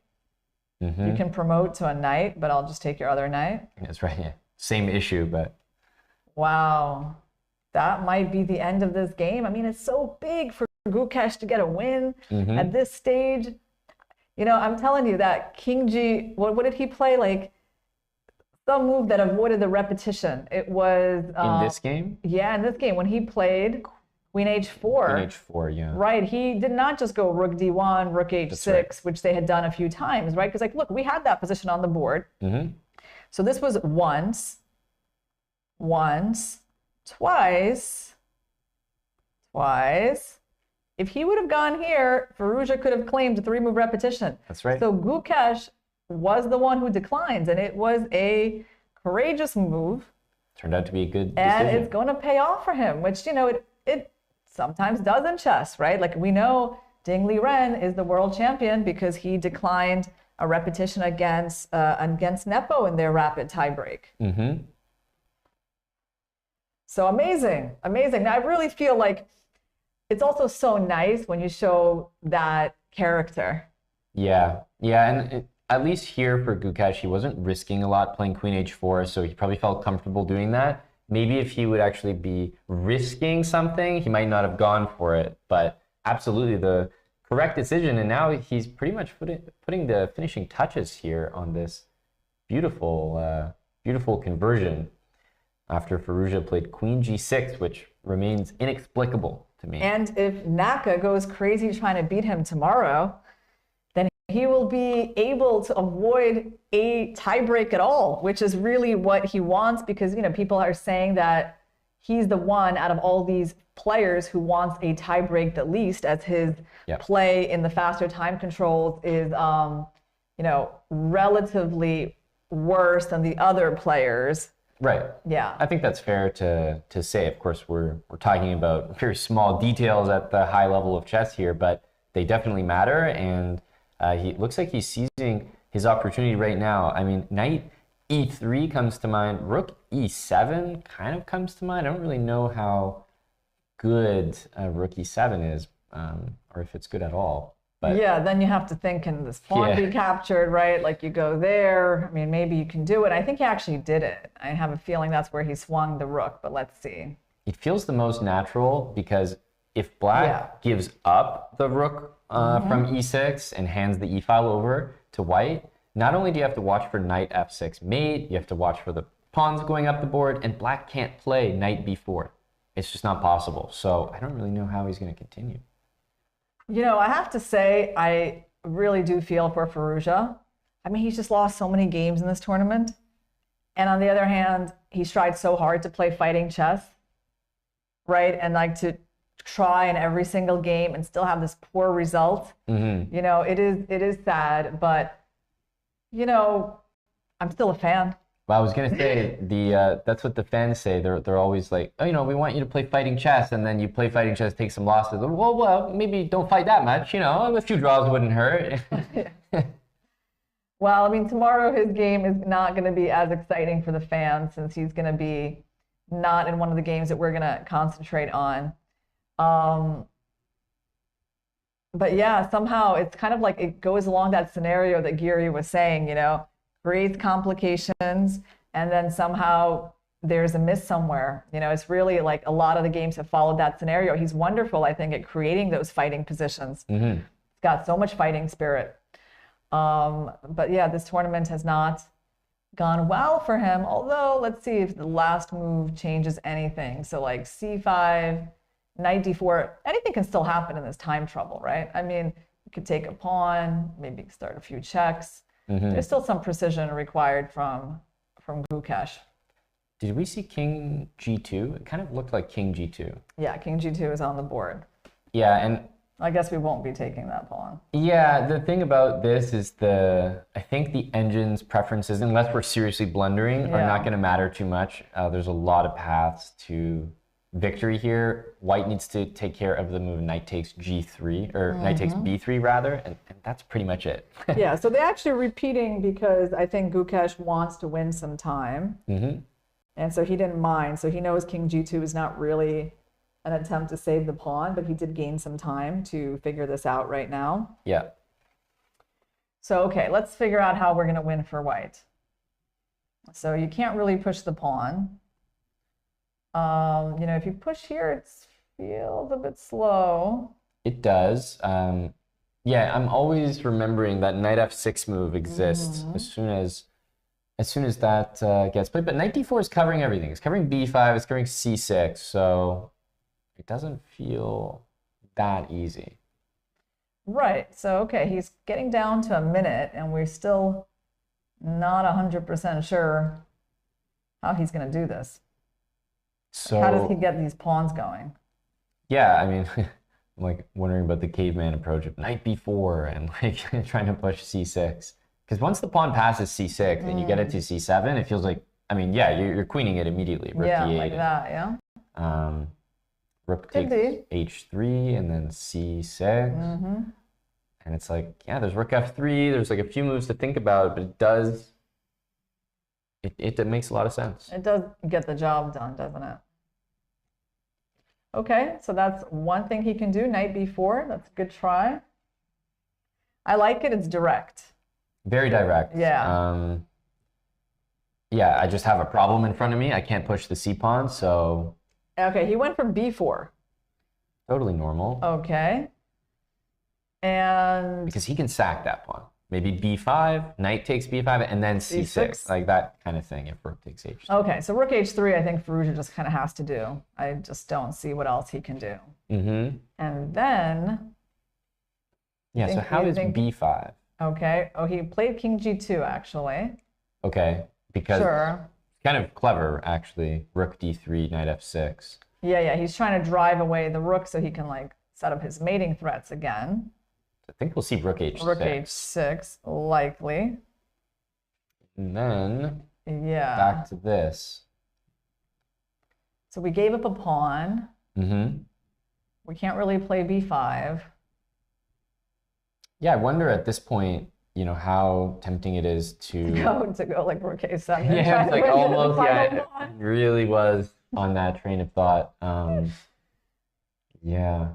S4: Mm-hmm.
S3: You can promote to a knight, but I'll just take your other knight.
S4: That's right, yeah. Same issue, but...
S3: Wow. That might be the end of this game. I mean, it's so big for Gukesh to get a win at this stage. You know, I'm telling you that King G, what did he play? Like, some move that avoided the repetition. It was...
S4: in this game?
S3: Yeah, in this game, when he played Queen H4.
S4: Queen H4, yeah.
S3: Right, he did not just go Rook D1, Rook H6, which they had done a few times, right? Because, like, look, we had that position on the board. So this was once, twice. If he would have gone here, Firouzja could have claimed a 3-move repetition.
S4: That's right.
S3: So Gukesh was the one who declined, and it was a courageous move.
S4: Turned out to be a good decision.
S3: And it's going to pay off for him, which, you know, it sometimes does in chess, right? Like, we know Ding Liren is the world champion because he declined a repetition against Nepo in their rapid tiebreak. So amazing. Now, I really feel like it's also so nice when you show that character.
S4: Yeah, and at least here for Gukesh, he wasn't risking a lot playing Queen H4, so he probably felt comfortable doing that. Maybe if he would actually be risking something, he might not have gone for it, but absolutely the correct decision, and now he's pretty much putting the finishing touches here on this beautiful, beautiful conversion after Firouzja played Queen G6, which remains inexplicable to me.
S3: And if Naka goes crazy trying to beat him tomorrow, then he will be able to avoid a tiebreak at all, which is really what he wants, because, you know, people are saying that he's the one out of all these players who wants a tiebreak the least, as his play in the faster time controls is, you know, relatively worse than the other players.
S4: Right.
S3: Yeah.
S4: I think that's fair to say. Of course, we're talking about very small details at the high level of chess here, but they definitely matter, and he looks like he's seizing his opportunity right now. I mean, knight e3 comes to mind. Rook e7 kind of comes to mind. I don't really know how good rook e7 is, or if it's good at all. But
S3: yeah, then you have to think, can this pawn be captured, right? Like, you go there. I mean, maybe you can do it. I think he actually did it. I have a feeling that's where he swung the rook, but let's see.
S4: It feels the most natural, because if black gives up the rook from e6 and hands the e file over to white, not only do you have to watch for knight f6 mate, you have to watch for the pawns going up the board, and black can't play knight b4. It's just not possible. So I don't really know how he's going to continue.
S3: You know, I have to say, I really do feel for Firouzja. I mean, he's just lost so many games in this tournament. And on the other hand, he's tried so hard to play fighting chess, right? And like to try in every single game and still have this poor result. You know, it is sad, but, you know, I'm still a fan.
S4: Well, I was gonna say that's what the fans say. They're always like, oh, you know, we want you to play fighting chess, and then you play fighting chess, take some losses. Well, maybe don't fight that much. You know, a few draws wouldn't hurt.
S3: Well, I mean, tomorrow his game is not going to be as exciting for the fans, since he's going to be not in one of the games that we're going to concentrate on. But yeah, somehow it's kind of like it goes along that scenario that Giri was saying, you know, creates complications, and then somehow there's a miss somewhere. You know, it's really like a lot of the games have followed that scenario. He's wonderful, I think, at creating those fighting positions. He's got so much fighting spirit. But yeah, this tournament has not gone well for him, although let's see if the last move changes anything. So like c5, knight d4, anything can still happen in this time trouble, right? I mean, you could take a pawn, maybe start a few checks. There's still some precision required from Gukesh.
S4: Did we see king g2? It kind of looked like king g2.
S3: Yeah, king g2 is on the board.
S4: Yeah, and
S3: I guess we won't be taking that pawn.
S4: Yeah, the thing about this is I think the engine's preferences, unless we're seriously blundering, are not going to matter too much. There's a lot of paths to victory here. White needs to take care of the move knight takes g3, or knight takes b3 rather, and that's pretty much it.
S3: Yeah, so they're actually repeating because I think Gukesh wants to win some time. And so he didn't mind. So he knows king g2 is not really an attempt to save the pawn, but he did gain some time to figure this out right now.
S4: Yeah.
S3: So, okay, let's figure out how we're going to win for white. So you can't really push the pawn. You know, if you push here, it feels a bit slow.
S4: It does. Yeah, I'm always remembering that knight f6 move exists as soon as that gets played. But knight d4 is covering everything. It's covering b5. It's covering c6. So it doesn't feel that easy.
S3: Right. So, okay, he's getting down to a minute, and we're still not 100% sure how he's going to do this.
S4: So
S3: how does he get these pawns going?
S4: Yeah, I mean, I'm like wondering about the caveman approach of knight b4 and like trying to push c6. Because once the pawn passes c6 and you get it to c7, it feels like, I mean, yeah, you're queening it immediately. Rook e8.
S3: Like that, yeah.
S4: Rook takes h3 and then c6. And it's like, yeah, there's rook f3. There's like a few moves to think about, but it makes a lot of sense.
S3: It does get the job done, doesn't it? Okay, so that's one thing he can do, knight b4. That's a good try. I like it. It's direct.
S4: Very direct.
S3: Yeah.
S4: Yeah, I just have a problem in front of me. I can't push the c pawn, so.
S3: Okay, he went from b4.
S4: Totally normal.
S3: Okay. And
S4: because he can sack that pawn. Maybe b5, knight takes b5, and then c6, like that kind of thing if rook takes h3.
S3: Okay, so rook h3, I think Firouzja just kind of has to do. I just don't see what else he can do. And then...
S4: Yeah, so how is b5?
S3: Okay. Oh, he played king g2, actually.
S4: Okay, because
S3: Sure.
S4: kind of clever, actually. Rook d3, knight f6.
S3: Yeah, he's trying to drive away the rook so he can, like, set up his mating threats again.
S4: I think we'll see rook h6.
S3: Rook h6, likely.
S4: And then
S3: Yeah.
S4: back to this.
S3: So we gave up a pawn.
S4: Mm-hmm.
S3: We can't really play b5.
S4: Yeah, I wonder at this point, you know, how tempting it is to
S3: go like rook a7.
S4: yeah, it's like almost, yeah, it really was on that train of thought. Yeah.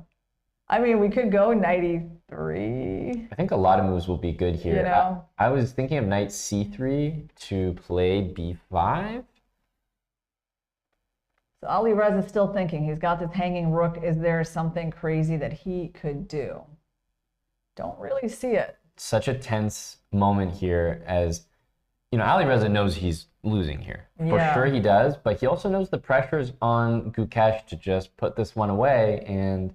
S3: I mean, we could go knight e3.
S4: I think a lot of moves will be good here.
S3: You know?
S4: I was thinking of knight c3 to play b5.
S3: So Ali Reza is still thinking. He's got this hanging rook. Is there something crazy that he could do? Don't really see it.
S4: Such a tense moment here as, you know, Ali Reza knows he's losing here. For sure he does, but he also knows the pressure's on Gukesh to just put this one away and,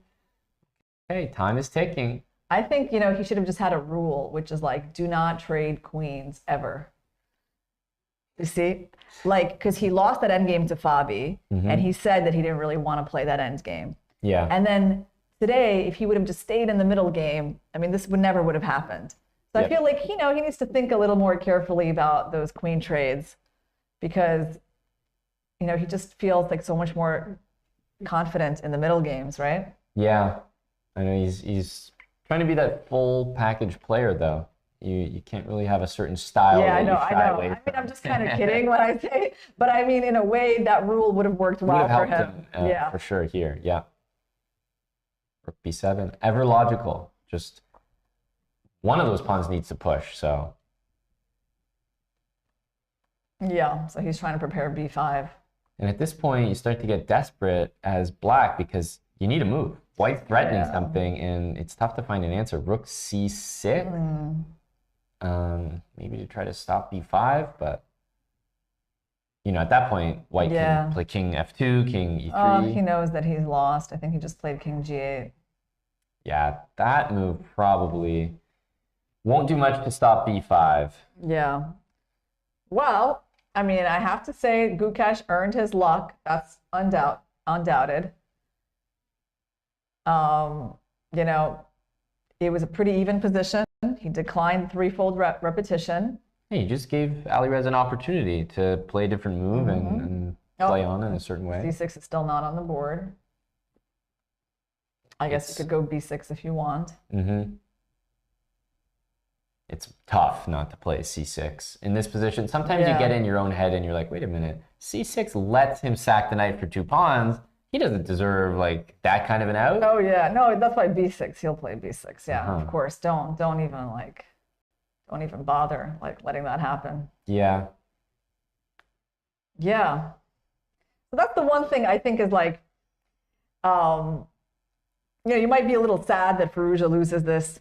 S4: hey, time is ticking.
S3: I think, you know, he should have just had a rule, which is like, do not trade queens ever. You see? Like, because he lost that endgame to Fabi, and he said that he didn't really want to play that endgame.
S4: Yeah.
S3: And then today, if he would have just stayed in the middle game, I mean, this never would have happened. So I feel like, you know, he needs to think a little more carefully about those queen trades because, you know, he just feels like so much more confident in the middle games, right?
S4: Yeah. I know he's trying to be that full package player, though. You can't really have a certain style.
S3: Yeah,
S4: that
S3: I know. I mean, I'm just kind of kidding when I say, but I mean, in a way, that rule would have worked well for him. Yeah,
S4: for sure here. Yeah. Rook b7, ever logical. Just one of those pawns needs to push. So.
S3: Yeah. So he's trying to prepare b5.
S4: And at this point, you start to get desperate as black because you need a move. White's threatening something, and it's tough to find an answer. Rook c6. Maybe to try to stop b5, but you know, at that point, White can play king f2, king e3.
S3: Oh, he knows that he's lost. I think he just played king g8.
S4: Yeah, that move probably won't do much to stop b5.
S3: Yeah. Well, I mean, I have to say, Gukesh earned his luck. That's undoubted. You know, it was a pretty even position. He declined threefold repetition.
S4: Hey, you just gave Ali Reza an opportunity to play a different move and play on in a certain way.
S3: c6 is still not on the board. I guess you could go b6 if you want.
S4: It's tough not to play c6 in this position. Sometimes you get in your own head and you're like, wait a minute, c6 lets him sack the knight for 2 pawns. He doesn't deserve like that kind of an out.
S3: Oh yeah, no, that's why b6. He'll play b6. Yeah, of course. Don't even bother like letting that happen.
S4: Yeah.
S3: Yeah. So that's the one thing I think is like, you know, you might be a little sad that Firouzja loses this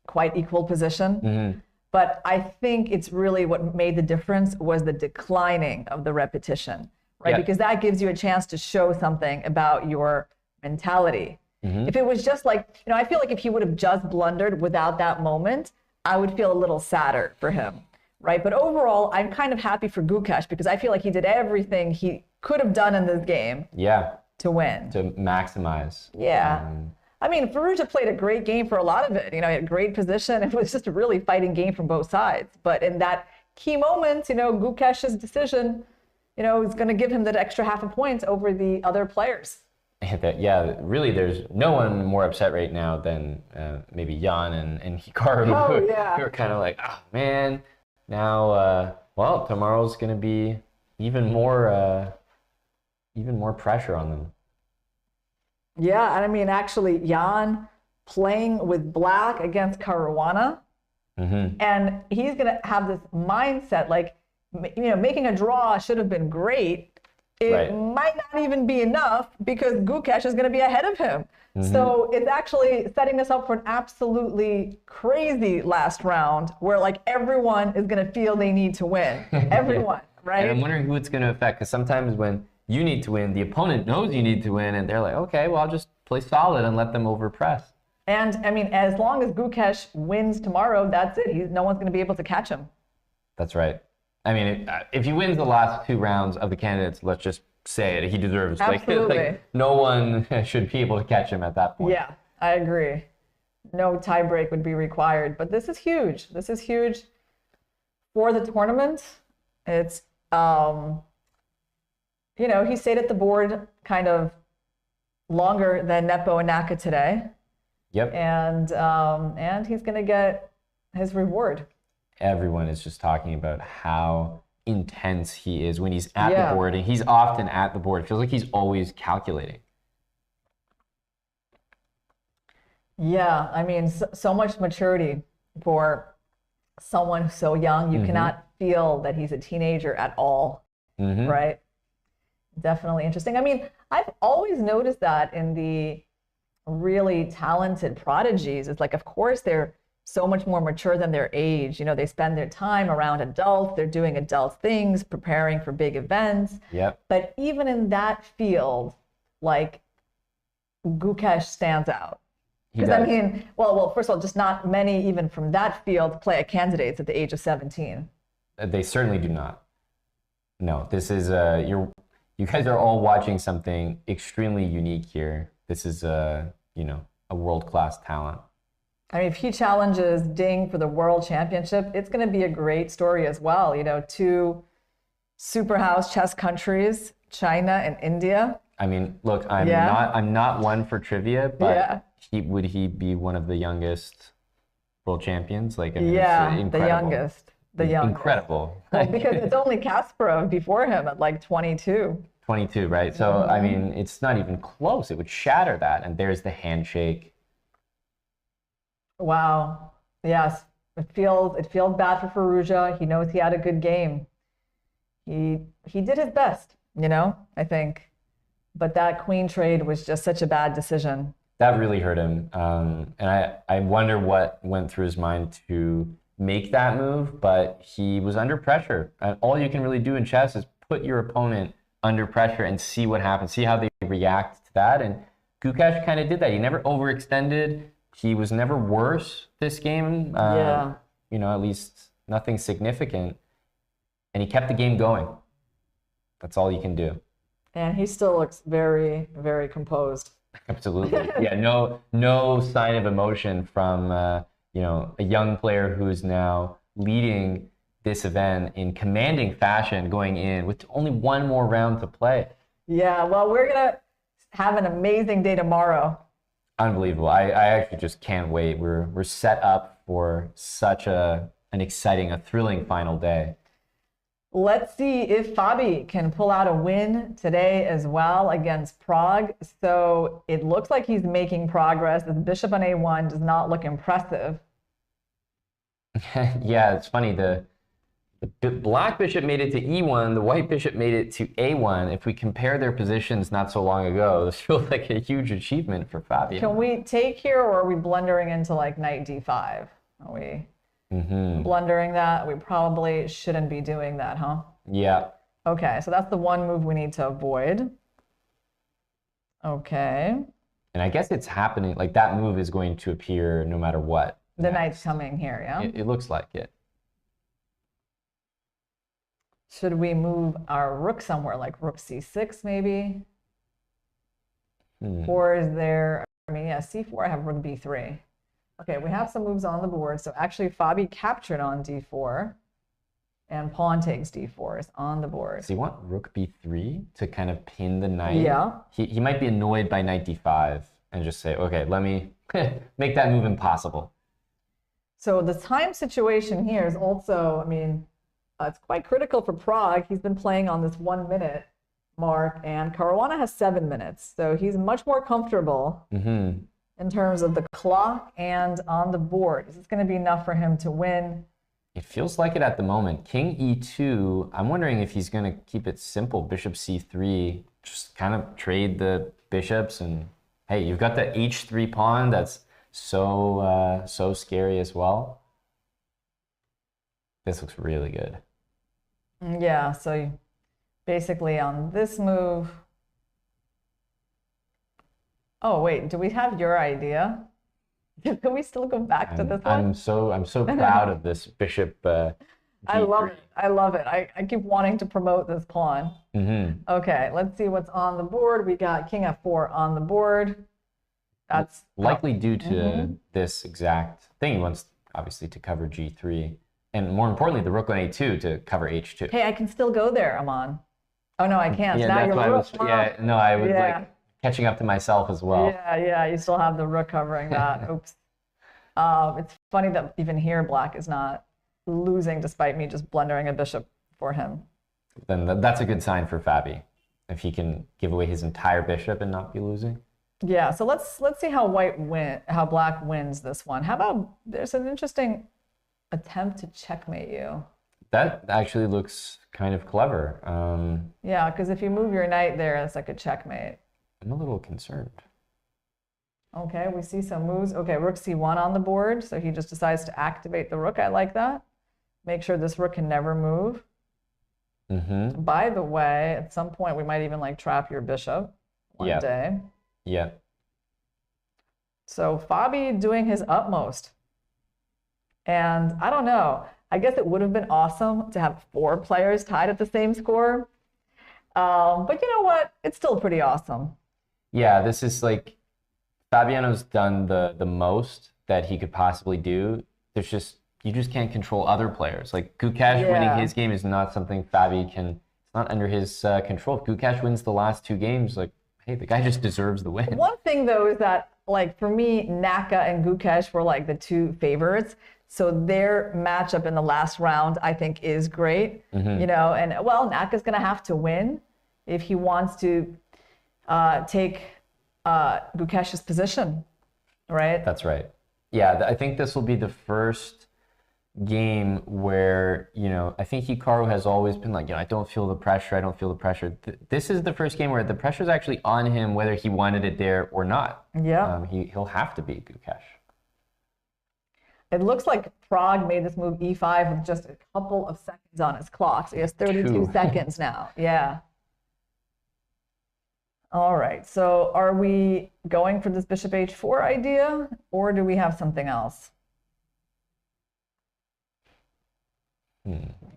S3: quite equal position, but I think it's really what made the difference was the declining of the repetition. Right? Yeah. Because that gives you a chance to show something about your mentality. If it was just like, you know, I feel like if he would have just blundered without that moment, I would feel a little sadder for him, right? But overall, I'm kind of happy for Gukesh because I feel like he did everything he could have done in this game to win.
S4: To maximize.
S3: Yeah. I mean, Firouzja played a great game for a lot of it. You know, he had a great position. It was just a really fighting game from both sides. But in that key moment, you know, Gukesh's decision, you know, is going to give him that extra half a point over the other players.
S4: Yeah, really, there's no one more upset right now than maybe Jan and Hikaru, who are kind of like, oh man, now, well, tomorrow's going to be even more pressure on them.
S3: Yeah, and I mean, actually, Jan playing with black against Caruana, and he's going to have this mindset like, you know, making a draw should have been great. It might not even be enough because Gukesh is going to be ahead of him. So it's actually setting us up for an absolutely crazy last round where like everyone is going to feel they need to win. Everyone, right?
S4: And I'm wondering who it's going to affect because sometimes when you need to win, the opponent knows you need to win and they're like, okay, well, I'll just play solid and let them overpress.
S3: And I mean, as long as Gukesh wins tomorrow, that's it. No one's going to be able to catch him.
S4: That's right. I mean, if he wins the last 2 rounds of the candidates, let's just say it, he deserves.
S3: Absolutely.
S4: Like no one should be able to catch him at that point.
S3: Yeah, I agree. No tiebreak would be required. But this is huge. This is huge for the tournament. It's, you know, he stayed at the board kind of longer than nepo-naka today.
S4: Yep.
S3: And he's going to get his reward.
S4: Everyone is just talking about how intense he is when he's at the board, and he's often at the board. It feels like he's always calculating.
S3: Yeah, I mean, so much maturity for someone so young. You cannot feel that he's a teenager at all, right? Definitely interesting. I mean, I've always noticed that in the really talented prodigies. It's like, of course, they're so much more mature than their age. You know, they spend their time around adults. They're doing adult things, preparing for big events.
S4: Yep.
S3: But even in that field, like, Gukesh stands out. Because I mean, well, first of all, just not many even from that field play at candidates at the age of 17.
S4: They certainly do not. No, this is you guys are all watching something extremely unique here. This is you know, a world-class talent.
S3: I mean, if he challenges Ding for the world championship, it's going to be a great story as well. You know, 2 superhouse chess countries, China and India.
S4: I mean, look, I'm not one for trivia, but would he be one of the youngest world champions? Like, I mean,
S3: the youngest.
S4: Incredible.
S3: Well, because it's only Kasparov before him at like 22.
S4: 22, right? So, I mean, it's not even close. It would shatter that. And there's the handshake.
S3: Wow. Yes. It feels bad for Firouzja. He knows he had a good game. He did his best, you know, I think. But that queen trade was just such a bad decision.
S4: That really hurt him. And I wonder what went through his mind to make that move, but he was under pressure. And all you can really do in chess is put your opponent under pressure and see what happens, see how they react to that. And Gukesh kind of did that. He never overextended. He was never worse this game. You know, at least nothing significant. And he kept the game going. That's all you can do.
S3: And he still looks very, very composed.
S4: Absolutely. Yeah, no sign of emotion from you know, a young player who's now leading this event in commanding fashion going in with only 1 more round to play. Yeah,
S3: well, we're going to have an amazing day tomorrow.
S4: Unbelievable. I actually just can't wait. We're set up for such an exciting, a thrilling final day.
S3: Let's see if Fabi can pull out a win today as well against Prag. So it looks like he's making progress. The bishop on A1 does not look impressive.
S4: Yeah, it's funny. The black bishop made it to E1. The white bishop made it to A1. If we compare their positions not so long ago, this feels like a huge achievement for Fabi.
S3: Can we take here, or are we blundering into like knight D5? Are we blundering that? We probably shouldn't be doing that, huh?
S4: Yeah.
S3: Okay, so that's the one move we need to avoid. Okay.
S4: And I guess it's happening, like that move is going to appear no matter what.
S3: The knight's coming here, yeah?
S4: It looks like it.
S3: Should we move our rook somewhere, like rook C6 maybe? Or is there, I mean, yeah, C4, I have rook B3. Okay, we have some moves on the board. So actually Fabi captured on D4 and pawn takes D4 is on the board.
S4: So you want rook B3 to kind of pin the knight?
S3: Yeah.
S4: He might be annoyed by knight D5 and just say, okay, let me make that move impossible.
S3: So the time situation here is also, I mean, it's quite critical for Prag. He's been playing on this 1 minute mark, and Caruana has 7 minutes. So he's much more comfortable in terms of the clock and on the board. Is this going to be enough for him to win?
S4: It feels like it at the moment. King E2, I'm wondering if he's going to keep it simple. Bishop C3, just kind of trade the bishops. And hey, you've got the H3 pawn that's so scary as well. This looks really good.
S3: Yeah, so basically on this move. Oh, wait, do we have your idea? Can we still go back to this one?
S4: I'm so proud of this bishop.
S3: I love it. I love it. I keep wanting to promote this pawn.
S4: Mm-hmm.
S3: Okay, let's see what's on the board. We got king f4 on the board. That's
S4: likely due to this exact thing. He wants, obviously, to cover g3. And more importantly, the rook on a2 to cover h2.
S3: Hey, I can still go there, Aman. Oh, no, I can't.
S4: Yeah,
S3: now
S4: that's
S3: you're
S4: why I was like catching up to myself as well.
S3: Yeah, you still have the rook covering that. Oops. It's funny that even here, black is not losing despite me just blundering a bishop for him.
S4: Then that's a good sign for Fabi, if he can give away his entire bishop and not be losing.
S3: Yeah, so let's see how black wins this one. How about there's an interesting attempt to checkmate you.
S4: That actually looks kind of clever.
S3: Yeah, because if you move your knight there, it's like a checkmate.
S4: I'm a little concerned.
S3: Okay, we see some moves. Okay, rook c1 on the board, so he just decides to activate the rook. I like that. Make sure this rook can never move.
S4: Mm-hmm.
S3: By the way, at some point we might even like trap your bishop one day.
S4: Yeah.
S3: So Fabi doing his utmost. And I don't know. I guess it would have been awesome to have 4 players tied at the same score. But you know what? It's still pretty awesome.
S4: Yeah, this is like Fabiano's done the most that he could possibly do. You just can't control other players. Like Gukesh winning his game is not something Fabi can. It's not under his control. If Gukesh wins the last 2 games, like, hey, the guy just deserves the win.
S3: One thing though is that, like, for me, Naka and Gukesh were like the 2 favorites. So their matchup in the last round, I think, is great. You know, and well, Naka's going to have to win if he wants to take Gukesh's position, right?
S4: That's right. Yeah, I think this will be the first game where, you know, I think Hikaru has always been like, you know, I don't feel the pressure. I don't feel the pressure. This is the first game where the pressure is actually on him, whether he wanted it there or not.
S3: Yeah.
S4: He'll have to beat Gukesh.
S3: It looks like Prag made this move e5 with just a couple of seconds on his clock. So he has 32 seconds now. Yeah. All right. So are we going for this bishop h4 idea, or do we have something else?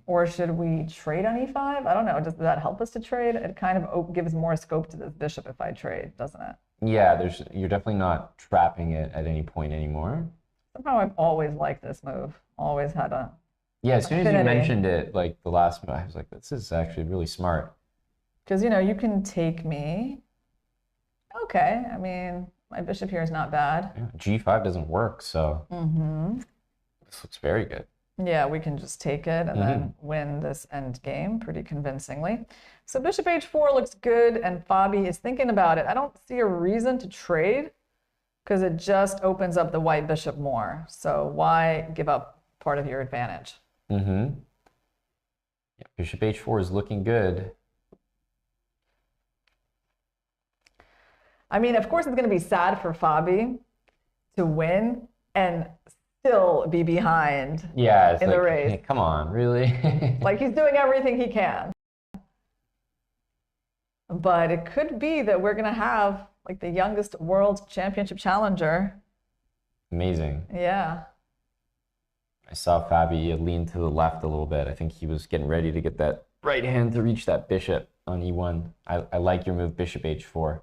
S3: Or should we trade on e5? I don't know. Does that help us to trade? It kind of gives more scope to this bishop if I trade, doesn't it?
S4: Yeah, you're definitely not trapping it at any point anymore.
S3: Somehow I've always liked this move. Always had a
S4: as soon
S3: affinity.
S4: as you mentioned it, like the last move, I was like, this is actually really smart.
S3: Because, you know, you can take me. Okay, I mean, my bishop here is not bad.
S4: Yeah, g5 doesn't work, so this looks very good.
S3: Yeah, we can just take it and then win this end game pretty convincingly. So bishop h4 looks good, and Fabi is thinking about it. I don't see a reason to trade because it just opens up the white bishop more. So why give up part of your advantage?
S4: Yeah, bishop h4 is looking good.
S3: I mean, of course, it's going to be sad for Fabi to win and still be behind in the race.
S4: Hey, come on, really?
S3: Like, he's doing everything he can. But it could be that we're going to have like the youngest world championship challenger.
S4: Amazing.
S3: Yeah.
S4: I saw Fabi lean to the left a little bit. I think he was getting ready to get that right hand to reach that bishop on e1. I like your move, bishop h4.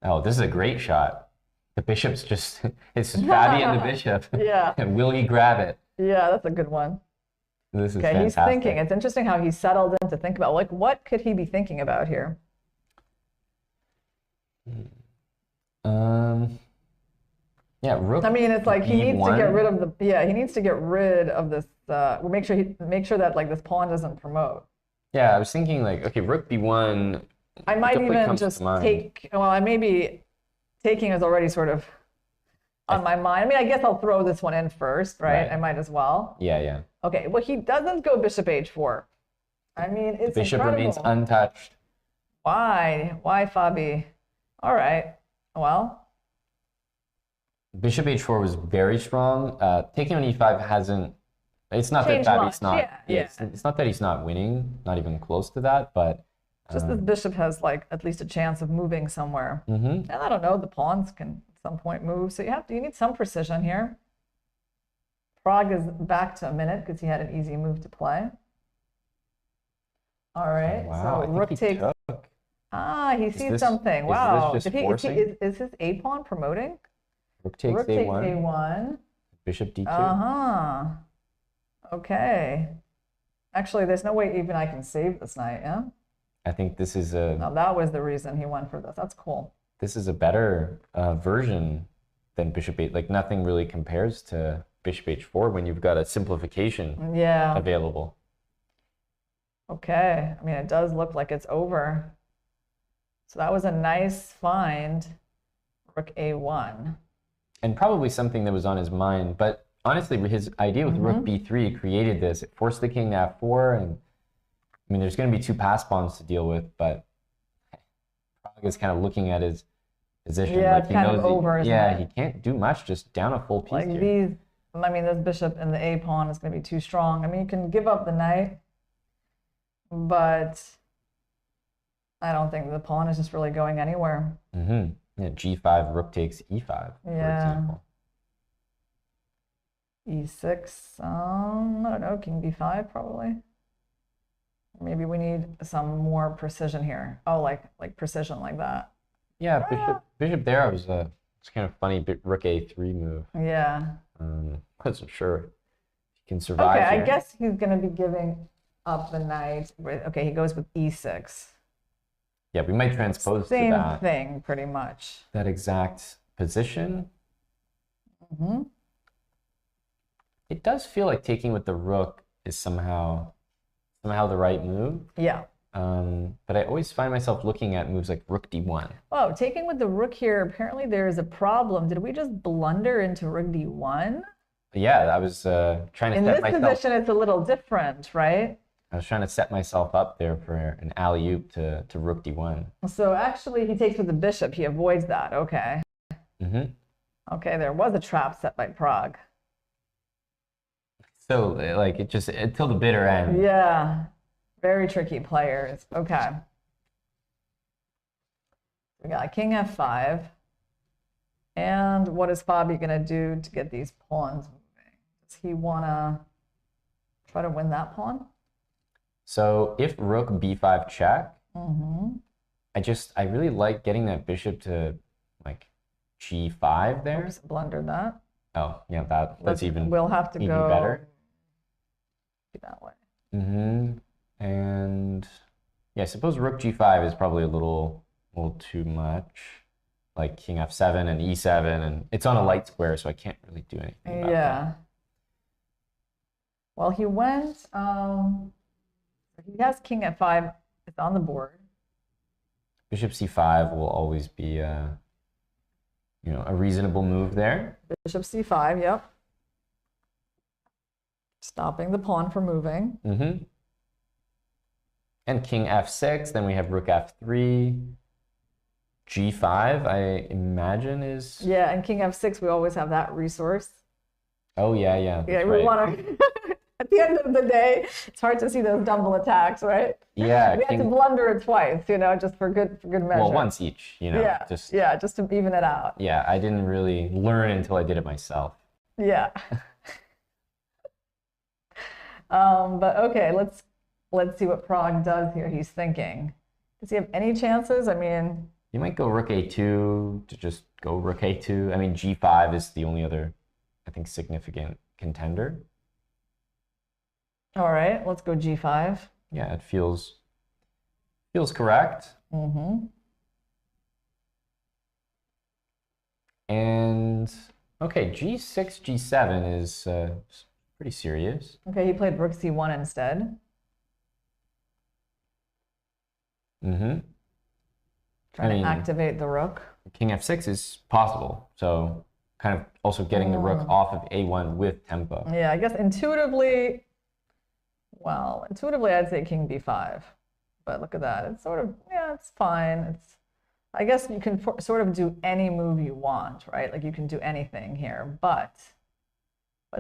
S4: Oh, this is a great shot. The bishop's just, it's just Fabi and the bishop.
S3: Yeah.
S4: And will he grab it?
S3: Yeah, that's a good one.
S4: This is
S3: okay,
S4: fantastic.
S3: He's thinking. It's interesting how he settled in to think about, like, what could he be thinking about here?
S4: Yeah, rook.
S3: I mean, it's like he needs to
S4: E1.
S3: get rid of the. Yeah, he needs to get rid of this. Make sure that like this pawn doesn't promote.
S4: Yeah, I was thinking like, okay, rook b1.
S3: I might
S4: definitely
S3: even
S4: comes to
S3: just
S4: mind.
S3: take. Well, I maybe taking is already sort of on my mind. I mean, I guess I'll throw this one in first, right? I might as well.
S4: Yeah, yeah.
S3: Okay, well, he doesn't go bishop h4. I mean, it's
S4: Bishop
S3: incredible.
S4: remains untouched.
S3: Why? Why, Fabi? All right. Well.
S4: Bishop h4 was very strong. Taking on e5 hasn't. It's not that
S3: Changed
S4: Fabi's
S3: much.
S4: not.
S3: Yeah.
S4: It's not that he's not winning. Not even close to that. But
S3: Just this bishop has like at least a chance of moving somewhere.
S4: Mm-hmm.
S3: And I don't know. The pawns can some point move. So you need some precision here. Prag is back to a minute because he had an easy move to play. All right,
S4: Wow,
S3: so rook takes.
S4: Took.
S3: He sees something. Wow.
S4: Is this just forcing?
S3: Is his a pawn promoting?
S4: Rook takes A1.
S3: A1.
S4: Bishop D2.
S3: Okay. Actually, there's no way even I can save this knight, yeah?
S4: I think this is a...
S3: No, that was the reason he went for this. That's cool.
S4: This is a better version than Bishop 8. Like, nothing really compares to Bishop H4 when you've got a simplification available.
S3: Okay. I mean, it does look like it's over. So that was a nice find. Rook A1.
S4: And probably something that was on his mind. But honestly, his idea with Rook B3 created this. It forced the king to F4. And I mean, there's going to be two pass pawns to deal with. But Prag is kind of looking at his position.
S3: Yeah,
S4: like
S3: it's kind of over.
S4: Yeah, he can't do much. Just down a full piece
S3: like
S4: here.
S3: these, I mean, this bishop and the A pawn is going to be too strong. I mean, you can give up the knight. But I don't think the pawn is just really going anywhere.
S4: Yeah, G5, rook takes E5, for example.
S3: E6, I don't know, king B5 probably. Maybe we need some more precision here. Oh, like precision like that.
S4: Yeah, bishop there was it's kind of funny, rook A3 move.
S3: Yeah.
S4: Wasn't sure if he can survive
S3: Okay,
S4: here.
S3: I guess he's going to be giving up the knight. Okay, he goes with E6.
S4: Yeah, we might transpose
S3: Same
S4: to that.
S3: thing, pretty much.
S4: That exact position. It does feel like taking with the rook is somehow the right move.
S3: Yeah.
S4: But I always find myself looking at moves like rook D1.
S3: Oh, taking with the rook here, apparently there is a problem. Did we just blunder into rook D1?
S4: Yeah, I was trying to
S3: In
S4: set
S3: this
S4: myself...
S3: position, it's a little different, right?
S4: I was trying to set myself up there for an alley-oop to rook D1.
S3: So actually, he takes with the bishop. He avoids that. Okay. Okay, there was a trap set by Prag.
S4: So, like, it just, until the bitter end.
S3: Yeah. Very tricky players. Okay. We got king F5. And what is Fabi going to do to get these pawns moving? Does he want to try to win that pawn?
S4: So if rook B5 check, I really like getting that bishop to like G5 there.
S3: Oops, blundered that.
S4: Oh, yeah, that's even
S3: We'll have to
S4: even
S3: go
S4: better.
S3: That way.
S4: And yeah, I suppose rook G5 is probably a little too much. Like king F7 and E7, and it's on a light square, so I can't really do anything about that.
S3: Well, he went, he has king F5, it's on the board.
S4: Bishop C5 will always be a reasonable move there.
S3: Bishop C5, yep. Stopping the pawn from moving.
S4: And king F6, then we have rook F3. G5, I imagine is...
S3: Yeah, and king F6, we always have that resource.
S4: Oh, yeah.
S3: Yeah, we want to... At the end of the day, it's hard to see those double attacks, right?
S4: Yeah.
S3: We had to blunder it twice, just for good measure.
S4: Well, once each,
S3: Yeah, just to even it out.
S4: Yeah, I didn't really learn until I did it myself.
S3: Yeah. But okay, let's see what Prag does here. He's thinking. Does he have any chances? I mean...
S4: You might go rook A2 to just go rook A2. I mean, G5 is the only other, I think, significant contender.
S3: All right, let's go G5.
S4: Yeah, it feels correct. And okay, G6, G7 is pretty serious.
S3: Okay, he played rook C1 instead. Trying to activate the rook.
S4: King F6 is possible, so kind of also getting the rook off of A1 with tempo.
S3: Yeah, I guess intuitively, I'd say king B5. But look at that. It's sort of, it's fine. I guess you can sort of do any move you want, right? Like you can do anything here, but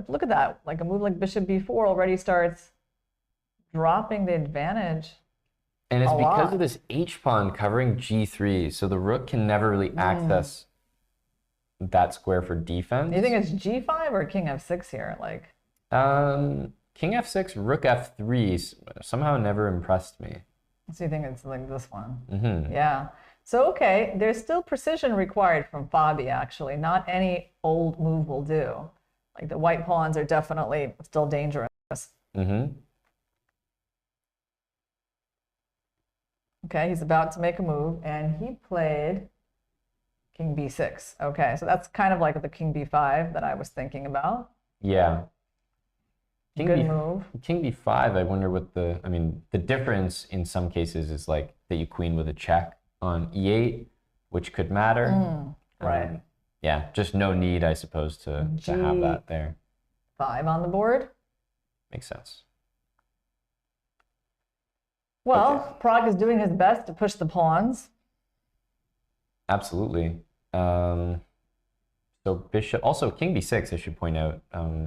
S3: look at that. Like a move like bishop B4 already starts dropping the advantage.
S4: And it's because of this H pawn covering G3, so the rook can never really access that square for defense.
S3: You think it's G5 or King F6 here? Like,
S4: King F6, Rook F3 somehow never impressed me.
S3: so you think it's like this one?
S4: Mm-hmm.
S3: Yeah. So, okay, there's still precision required from Fabi, actually. Not any old move will do. Like, the white pawns are definitely still dangerous.
S4: Mm-hmm.
S3: Okay, he's about to make a move, and he played King B6. Okay, so that's kind of like the King B5 that I was thinking about.
S4: Yeah.
S3: Good move.
S4: King B5, I wonder what the difference in some cases is like that you queen with a check on E8, which could matter.
S3: Right.
S4: Yeah, just no need, I suppose, to have that there.
S3: 5 on the board.
S4: Makes sense.
S3: Well,
S4: Okay.
S3: Prag is doing his best to push the pawns.
S4: Absolutely. So bishop, also King B6, I should point out.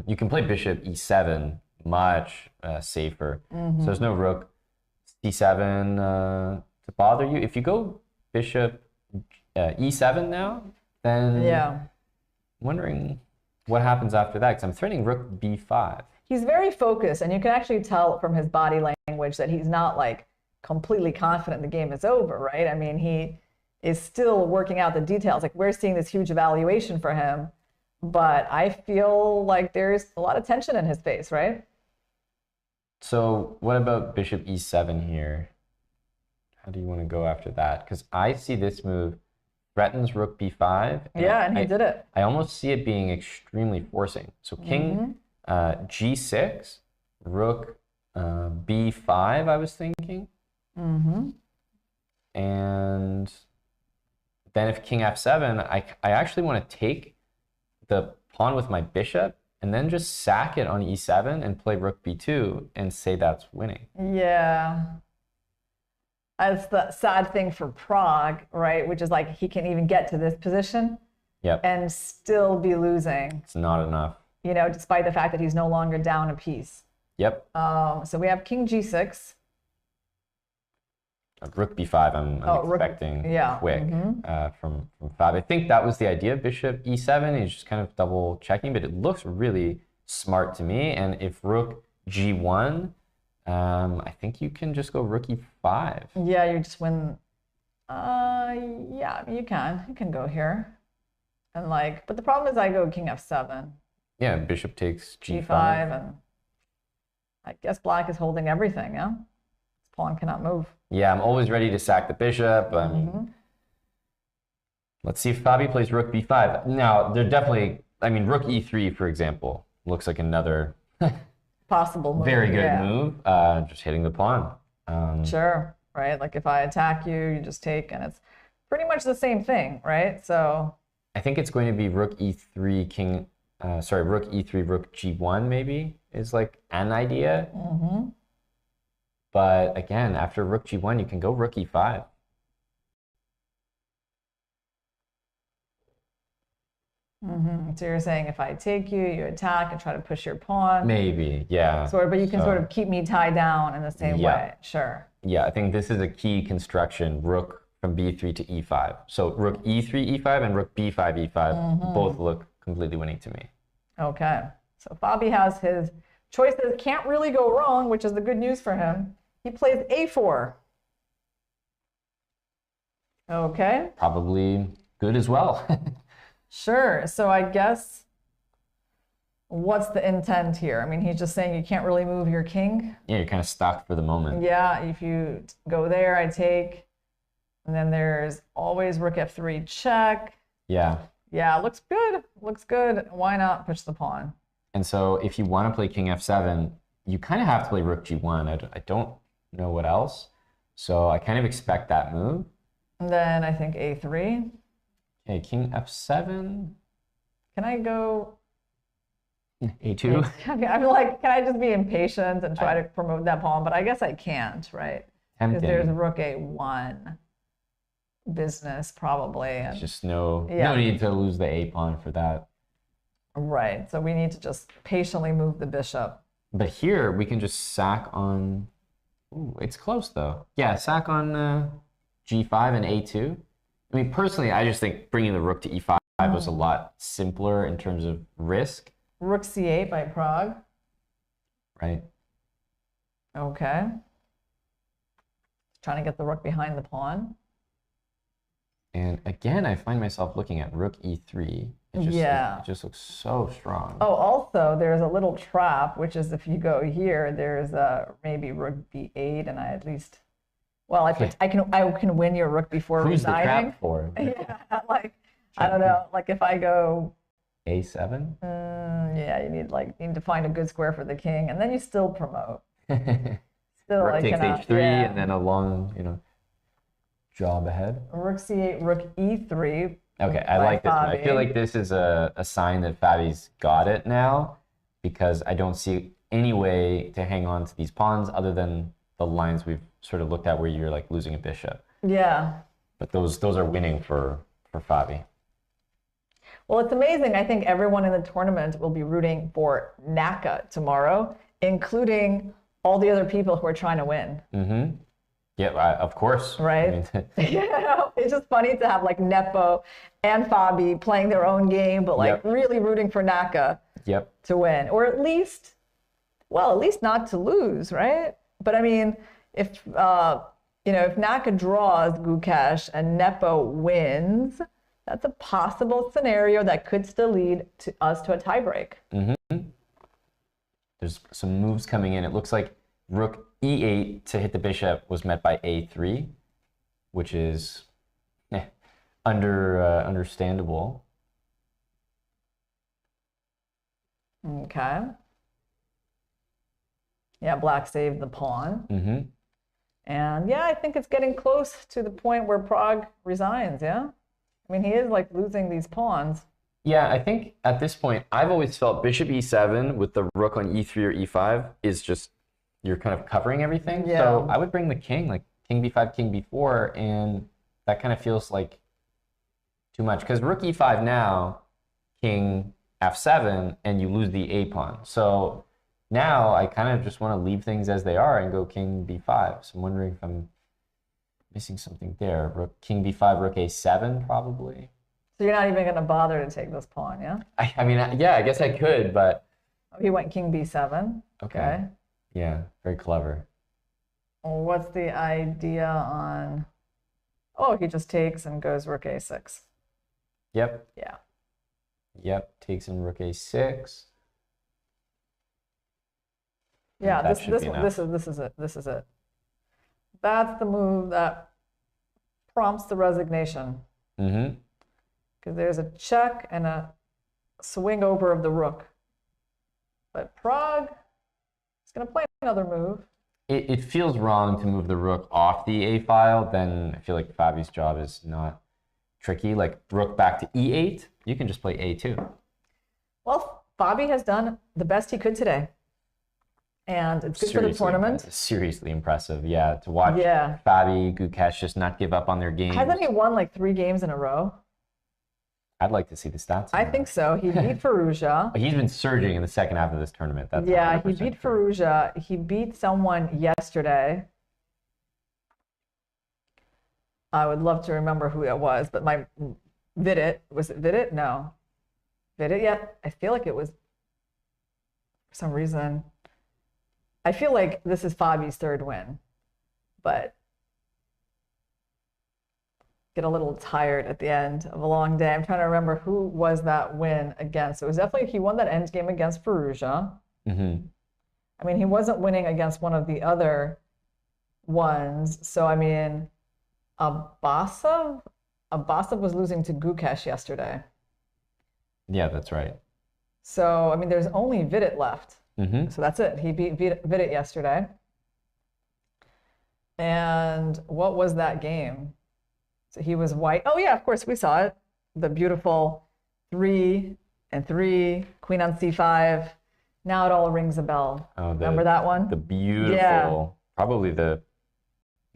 S4: You can play bishop E7, much safer. So there's no rook C7 to bother you. If you go bishop E7 now, then I'm wondering what happens after that, because I'm threatening rook B5.
S3: He's very focused, and you can actually tell from his body language that he's not like completely confident the game is over, right? I mean, he is still working out the details. Like, we're seeing this huge evaluation for him, but I feel like there's a lot of tension in his face, right?
S4: So what about bishop E7 here? How do you want to go after that? Because I see this move threatens rook B5.
S3: And he did it.
S4: I almost see it being extremely forcing. So king G6, rook B5, I was thinking. And then if king F7, I actually want to take the pawn with my bishop and then just sack it on E7 and play rook B2 and say that's winning.
S3: Yeah. That's the sad thing for Prag, right? Which is like he can even get to this position and still be losing.
S4: It's not enough.
S3: You know, despite the fact that he's no longer down a piece.
S4: Yep.
S3: So we have king G6.
S4: Rook B5, I'm expecting quick from Fab. I think that was the idea. Bishop E7, he's just kind of double checking, but it looks really smart to me. And if rook G1, I think you can just go rook E5.
S3: Yeah, you just win. Yeah, you can go here. And like, but the problem is I go king F7.
S4: Yeah, bishop takes G5.
S3: And I guess black is holding everything, yeah? This pawn cannot move.
S4: Yeah, I'm always ready to sack the bishop. Let's see if Fabi plays rook B5. Now, they're definitely, rook E3, for example, looks like another
S3: possible move.
S4: Very good move. Just hitting the pawn.
S3: Sure, right? Like if I attack you, you just take, and it's pretty much the same thing, right? So
S4: I think it's going to be rook E3, rook E3, rook G1 maybe is like an idea. But again, after rook G1, you can go rook E5.
S3: So you're saying if I take you, you attack and try to push your pawn.
S4: Maybe, yeah.
S3: But you can sort of keep me tied down in the same way. Sure.
S4: Yeah, I think this is a key construction, rook from B3 to E5. So rook E3, E5, and rook B5, E5 both look completely winning to me. Okay.
S3: So Fabi has his choices, can't really go wrong, which is the good news for him. He plays A4. Okay.
S4: Probably good as well.
S3: Sure. So I guess what's the intent here? I mean, he's just saying you can't really move your king.
S4: Yeah, you're kind of stuck for the moment.
S3: Yeah, if you go there, I take. And then there's always rook F3 check.
S4: Yeah.
S3: Yeah, looks good. Looks good. Why not push the pawn?
S4: And so if you want to play king F7, you kind of have to play rook G1. I don't know what else. So I kind of expect that move.
S3: And then I think A3.
S4: Okay, king F7.
S3: Can I go
S4: A2?
S3: I'm like, can I just be impatient and try to promote that pawn? But I guess I can't, right? Because there's rook A1 business probably. And
S4: just no need to lose the A pawn for that.
S3: Right. So we need to just patiently move the bishop.
S4: But here we can just sack on. Ooh, it's close though. Yeah, sack on G5 and A2. I mean, personally, I just think bringing the rook to E5 was a lot simpler in terms of risk.
S3: Rook c8 by Prag.
S4: Right.
S3: Okay. Trying to get the rook behind the pawn.
S4: And again, I find myself looking at rook e3. It just looks so strong.
S3: Oh, also, there's a little trap, which is if you go here, there's maybe rook b8, and I at least, well, I can win your rook before
S4: Who's the
S3: resigning.
S4: trap for?
S3: Yeah, like, I don't know, like if I go
S4: a7?
S3: Yeah, you need to find a good square for the king, and then you still promote. Still,
S4: rook takes h3,
S3: yeah.
S4: and then a long, job ahead.
S3: Rook c8, rook e3.
S4: Okay, I like this one. I feel like this is a sign that Fabi's got it now, because I don't see any way to hang on to these pawns other than the lines we've sort of looked at where you're like losing a bishop.
S3: Yeah.
S4: But those are winning for Fabi.
S3: Well, it's amazing. I think everyone in the tournament will be rooting for Naka tomorrow, including all the other people who are trying to win.
S4: Mm-hmm. Yeah, of course.
S3: Right? It's just funny to have like Nepo and Fabi playing their own game, but like really rooting for Naka to win. Or at least not to lose, right? But I mean, if Naka draws Gukesh and Nepo wins, that's a possible scenario that could still lead to us to a tiebreak.
S4: Mm-hmm. There's some moves coming in. It looks like rook e8 to hit the bishop was met by a3, which is understandable.
S3: Okay. Yeah, black saved the pawn.
S4: Mm-hmm.
S3: And yeah, I think it's getting close to the point where Prag resigns, yeah? I mean, he is like losing these pawns.
S4: Yeah, I think at this point, I've always felt bishop e7 with the rook on e3 or e5 is just, you're kind of covering everything.
S3: Yeah.
S4: So I would bring the king, like king b5, king b4, and that kind of feels like too much. Because rook e5 now, king f7, and you lose the a pawn. So now I kind of just want to leave things as they are and go king b5. So I'm wondering if I'm missing something there. Rook, king b5, rook a7, probably.
S3: So you're not even going to bother to take this pawn, yeah?
S4: I mean, yeah, I guess I could, but...
S3: He went king b7. Okay.
S4: Yeah, very clever.
S3: Well, what's the idea on... Oh, he just takes and goes rook a6.
S4: Yep.
S3: Yeah.
S4: Yep, takes in rook a6.
S3: Yeah, this is it. That's the move that prompts the resignation.
S4: Mm-hmm.
S3: Because there's a check and a swing over of the rook. But Prag is going to play another move.
S4: It feels wrong to move the rook off the a file. Then I feel like Fabi's job is not tricky. Like rook back to e8, you can just play a2.
S3: Well, Fabi has done the best he could today. And it's good for the tournament.
S4: Seriously impressive, yeah. To watch Fabi, Gukesh just not give up on their games.
S3: Hasn't he won like 3 games in a row?
S4: I'd like to see the stats.
S3: I think so. He beat Firouzja.
S4: He's been surging in the second half of this tournament. That's
S3: he beat Firouzja. He beat someone yesterday. I would love to remember who that was, but my Vidit, was it Vidit? No. Vidit yet? I feel like it was, for some reason. I feel like this is Fabi's 3rd win, but get a little tired at the end of a long day. I'm trying to remember who was that win against. It was definitely, he won that end game against Firouzja.
S4: Mm-hmm.
S3: I mean, he wasn't winning against one of the other ones. So, I mean, Abbasov was losing to Gukesh yesterday.
S4: Yeah, that's right.
S3: So, I mean, there's only Vidit left.
S4: Mm-hmm.
S3: So that's it. He beat Vidit yesterday. And what was that game? So he was white. Oh, yeah, of course, we saw it. The beautiful 3 and 3, queen on c5. Now it all rings a bell. Oh, remember that one?
S4: The beautiful, probably the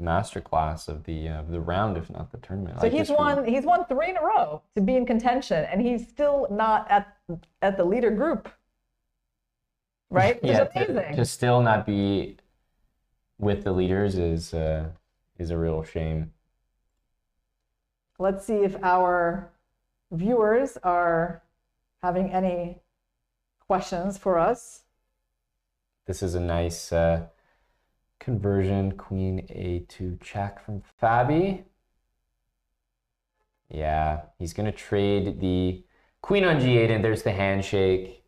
S4: masterclass of the round, if not the tournament.
S3: So he's won 3 in a row to be in contention, and he's still not at the leader group. Right?
S4: Yeah, to still not be with the leaders is a real shame.
S3: Let's see if our viewers are having any questions for us.
S4: This is a nice conversion, queen a2 check from Fabi. Yeah, he's going to trade the queen on g8, and there's the handshake.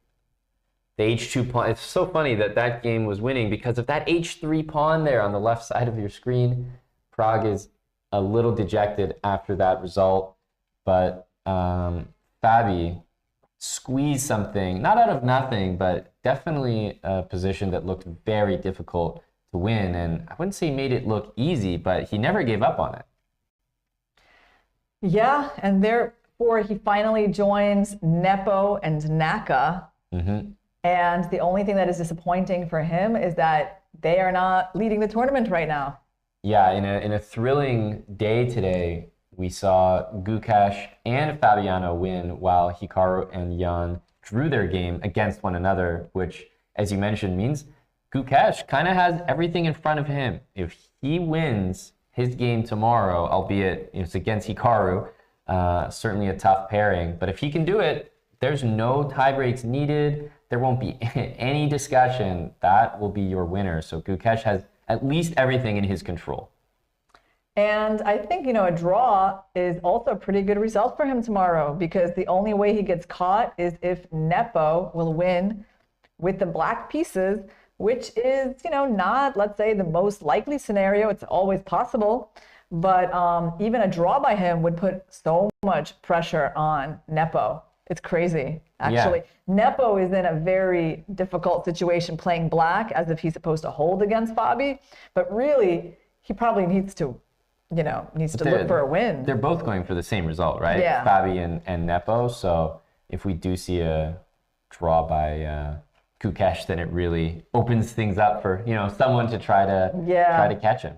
S4: The h2 pawn. It's so funny that that game was winning because of that h3 pawn there on the left side of your screen. Prag is a little dejected after that result, but Fabi squeezed something, not out of nothing, but definitely a position that looked very difficult to win. And I wouldn't say he made it look easy, but he never gave up on it.
S3: Yeah, and therefore he finally joins Nepo and Naka.
S4: Mm-hmm.
S3: And the only thing that is disappointing for him is that they are not leading the tournament right now.
S4: Yeah, in a thrilling day today, we saw Gukesh and Fabiano win while Hikaru and Jan drew their game against one another, which, as you mentioned, means Gukesh kind of has everything in front of him. If he wins his game tomorrow, albeit it's against Hikaru, certainly a tough pairing, but if he can do it, there's no tie breaks needed. There won't be any discussion. That will be your winner. So Gukesh has at least everything in his control.
S3: And I think, a draw is also a pretty good result for him tomorrow, because the only way he gets caught is if Nepo will win with the black pieces, which is, not, let's say, the most likely scenario. It's always possible. But even a draw by him would put so much pressure on Nepo. It's crazy, actually. Yeah. Nepo is in a very difficult situation playing black, as if he's supposed to hold against Fabi. But really, he probably needs to, look for a win.
S4: They're both going for the same result, right?
S3: Yeah.
S4: Fabi and Nepo. So if we do see a draw by Gukesh, then it really opens things up for, someone to try to catch him.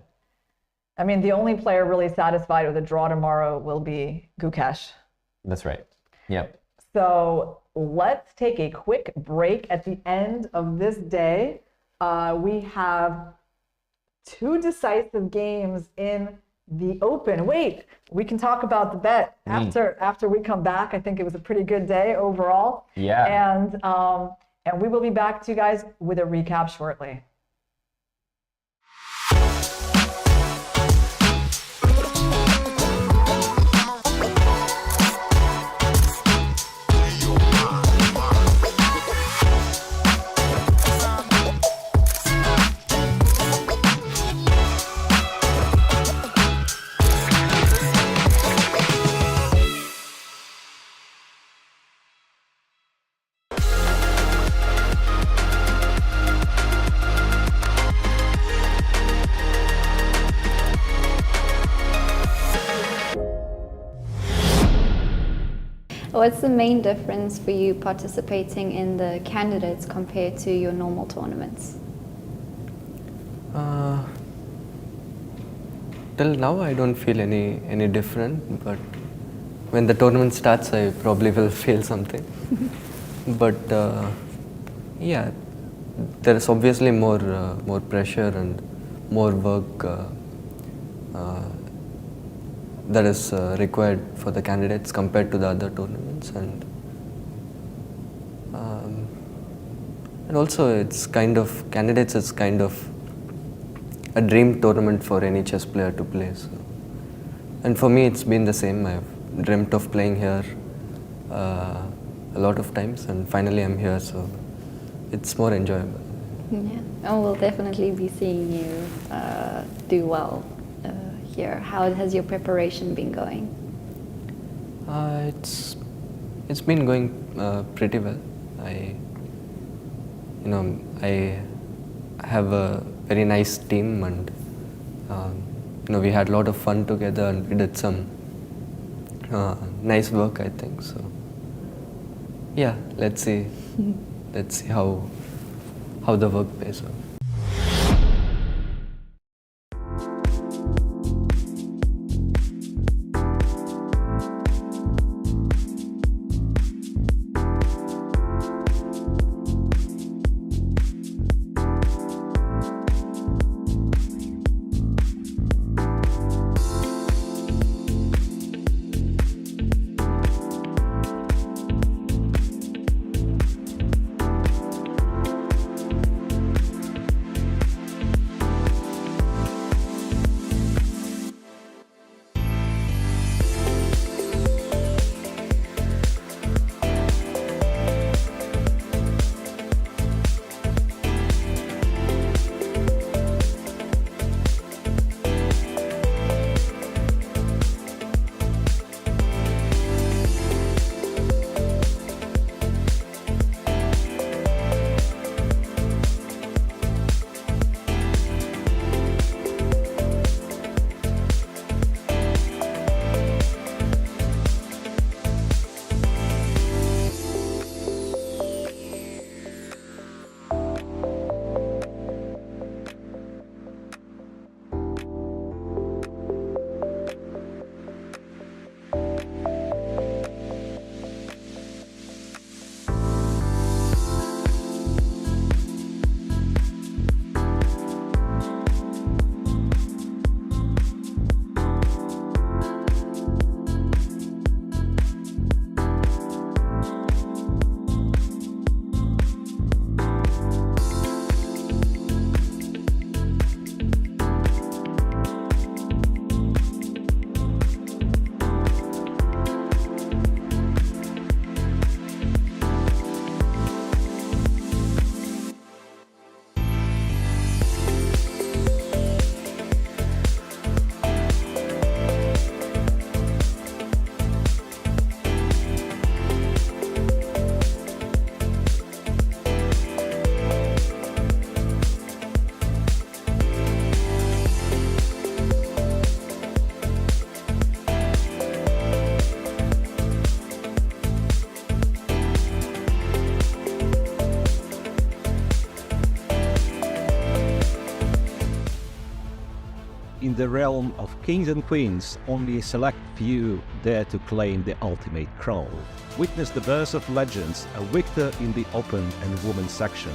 S3: I mean, the only player really satisfied with a draw tomorrow will be Gukesh.
S4: That's right. Yep.
S3: So let's take a quick break at the end of this day. We have 2 decisive games in the Open. Wait, we can talk about the bet after we come back. I think it was a pretty good day overall.
S4: Yeah.
S3: And we will be back to you guys with a recap shortly.
S2: What's the main difference for you participating in the candidates compared to your normal tournaments?
S11: Till now I don't feel any different, but when the tournament starts I probably will feel something. But yeah, there is obviously more pressure and more work that is required for the candidates compared to the other tournaments, and also it's kind of candidates is kind of a dream tournament for any chess player to play. So, and for me it's been the same. I've dreamt of playing here a lot of times, and finally I'm here, so it's more enjoyable.
S2: Yeah, and we'll definitely be seeing you do well here. How has your preparation been going?
S11: It's been going pretty well. I have a very nice team, and we had a lot of fun together, and we did some nice work, I think. So yeah, let's see how the work pays off.
S1: the realm of kings and queens, only a select few dare to claim the ultimate crown. Witness the birth of legends, a victor in the open and women's section.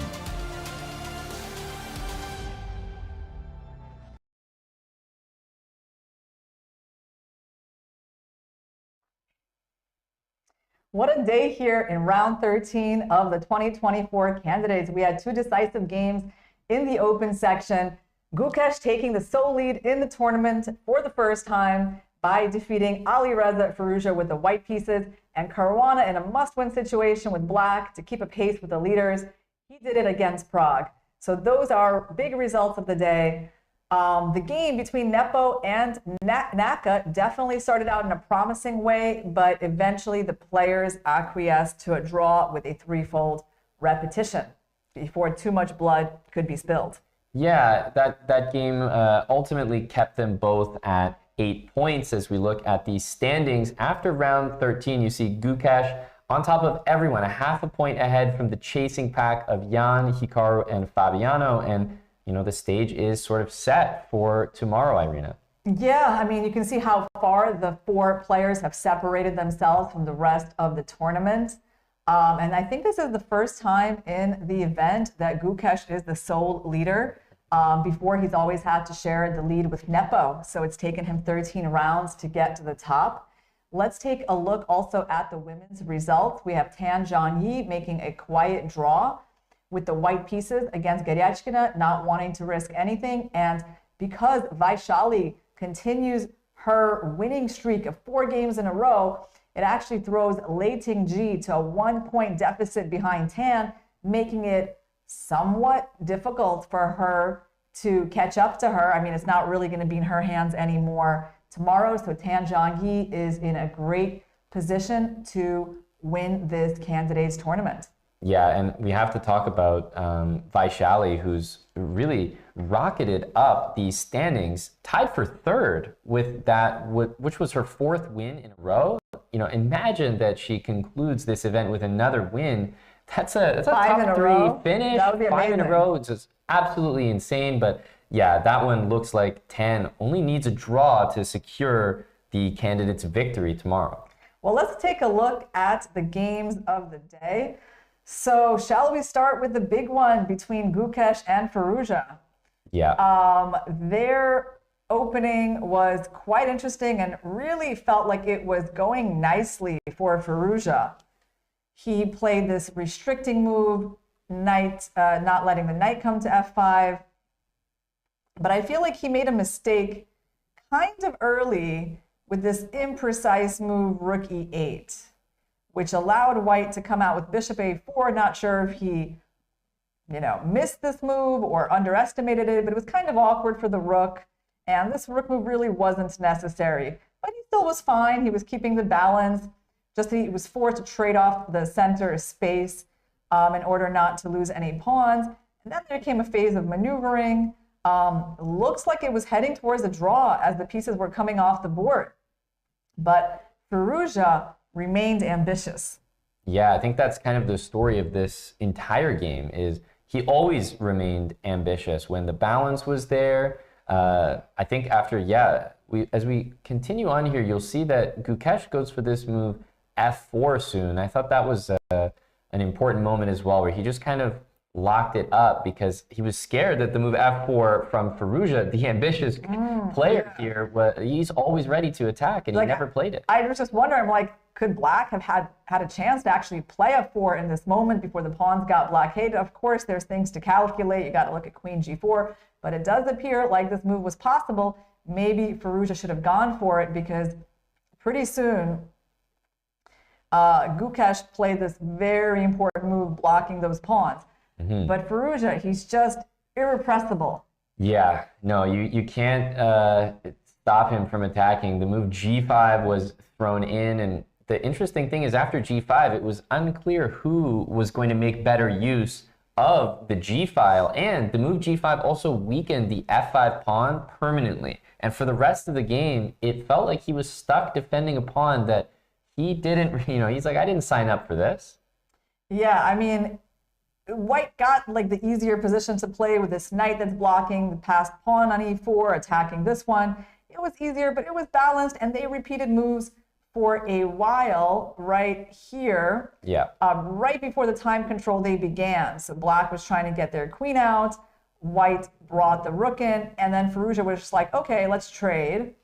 S3: What a day here in round 13 of the 2024 candidates. We had two decisive games in the open section. Gukesh taking the sole lead in the tournament for the first time by defeating Alireza Firouzja with the white pieces, and Caruana in a must-win situation with black to keep a pace with the leaders. He did it against Prag. So those are big results of the day. The game between Nepo and Naka definitely started out in a promising way, but eventually the players acquiesced to a draw with a threefold repetition before too much blood could be spilled.
S4: Yeah, that game ultimately kept them both at 8 points. As we look at the standings after round 13, you see Gukesh on top of everyone, a half a point ahead from the chasing pack of Jan, Hikaru, and Fabiano. And you know, the stage is sort of set for tomorrow, Irina.
S3: Yeah, I mean, you can see how far the four players have separated themselves from the rest of the tournament. And I think this is the first time in the event that Gukesh is the sole leader. Before, he's always had to share the lead with Nepo. So it's taken him 13 rounds to get to the top. Let's take a look also at the women's results. We have Tan Zhangyi making a quiet draw with the white pieces against Geryachkina, not wanting to risk anything. And because Vaishali continues her winning streak of 4 games in a row, it actually throws Lei Tingji to a 1-point deficit behind Tan, making it somewhat difficult for her to catch up to her. I mean, it's not really going to be in her hands anymore tomorrow. So Tan Zhangyi is in a great position to win this candidates tournament.
S4: Yeah, and we have to talk about Vaishali, who's really rocketed up the standings, tied for 3rd with that, which was her 4th win in a row. You know, imagine that she concludes this event with another win. That's a top 3 finish.
S3: That would be
S4: 5 in a
S3: amazing.
S4: row. It's just absolutely insane. But yeah, that one looks like Tan only needs a draw to secure the candidate's victory tomorrow.
S3: Well, let's take a look at the games of the day. So shall we start with the big one between Gukesh and Firouzja?
S4: Yeah.
S3: Their opening was quite interesting and really felt like it was going nicely for Firouzja. He played this restricting move, knight, not letting the knight come to f5. But I feel like he made a mistake kind of early with this imprecise move, rook e8, which allowed white to come out with bishop a4. Not sure if he, missed this move or underestimated it, but it was kind of awkward for the rook. And this rook move really wasn't necessary. But he still was fine. He was keeping the balance. Just that he was forced to trade off the center space in order not to lose any pawns. And then there came a phase of maneuvering. Looks like it was heading towards a draw as the pieces were coming off the board. But Firouzja remained ambitious.
S4: Yeah, I think that's kind of the story of this entire game is he always remained ambitious when the balance was there. I think after, as we continue on here, you'll see that Gukesh goes for this move f4 soon. I thought that was an important moment as well, where he just kind of locked it up because he was scared that the move f4 from Firouzja, the ambitious player here, he's always ready to attack, and he never played it.
S3: I was just wondering, could black have had a chance to actually play f4 in this moment before the pawns got blockaded? Of course, there's things to calculate. You got to look at queen g4, but it does appear like this move was possible. Maybe Firouzja should have gone for it because pretty soon Gukesh played this very important move blocking those pawns. But Firouzja, he's just irrepressible.
S4: Yeah, no, you can't stop him from attacking. The move g5 was thrown in, and the interesting thing is after g5, it was unclear who was going to make better use of the g file, and the move g5 also weakened the f5 pawn permanently. And for the rest of the game, it felt like he was stuck defending a pawn that he didn't, he's like, I didn't sign up for this.
S3: Yeah, I mean, White got like the easier position to play with this knight that's blocking the passed pawn on e4, attacking this one. It was easier, but it was balanced, and they repeated moves for a while right here.
S4: Yeah.
S3: Right before the time control they began. So black was trying to get their queen out, white brought the rook in, and then Firouzja was just like, okay, let's trade.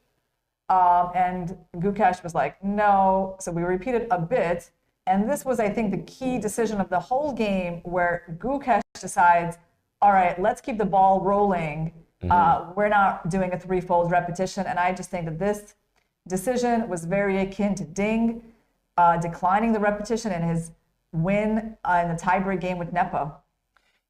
S3: And Gukesh was like, no. So we repeated a bit. And this was, I think, the key decision of the whole game, where Gukesh decides, all right, let's keep the ball rolling. We're not doing a threefold repetition. And I just think that this decision was very akin to Ding declining the repetition in his win in the tiebreak game with Nepo.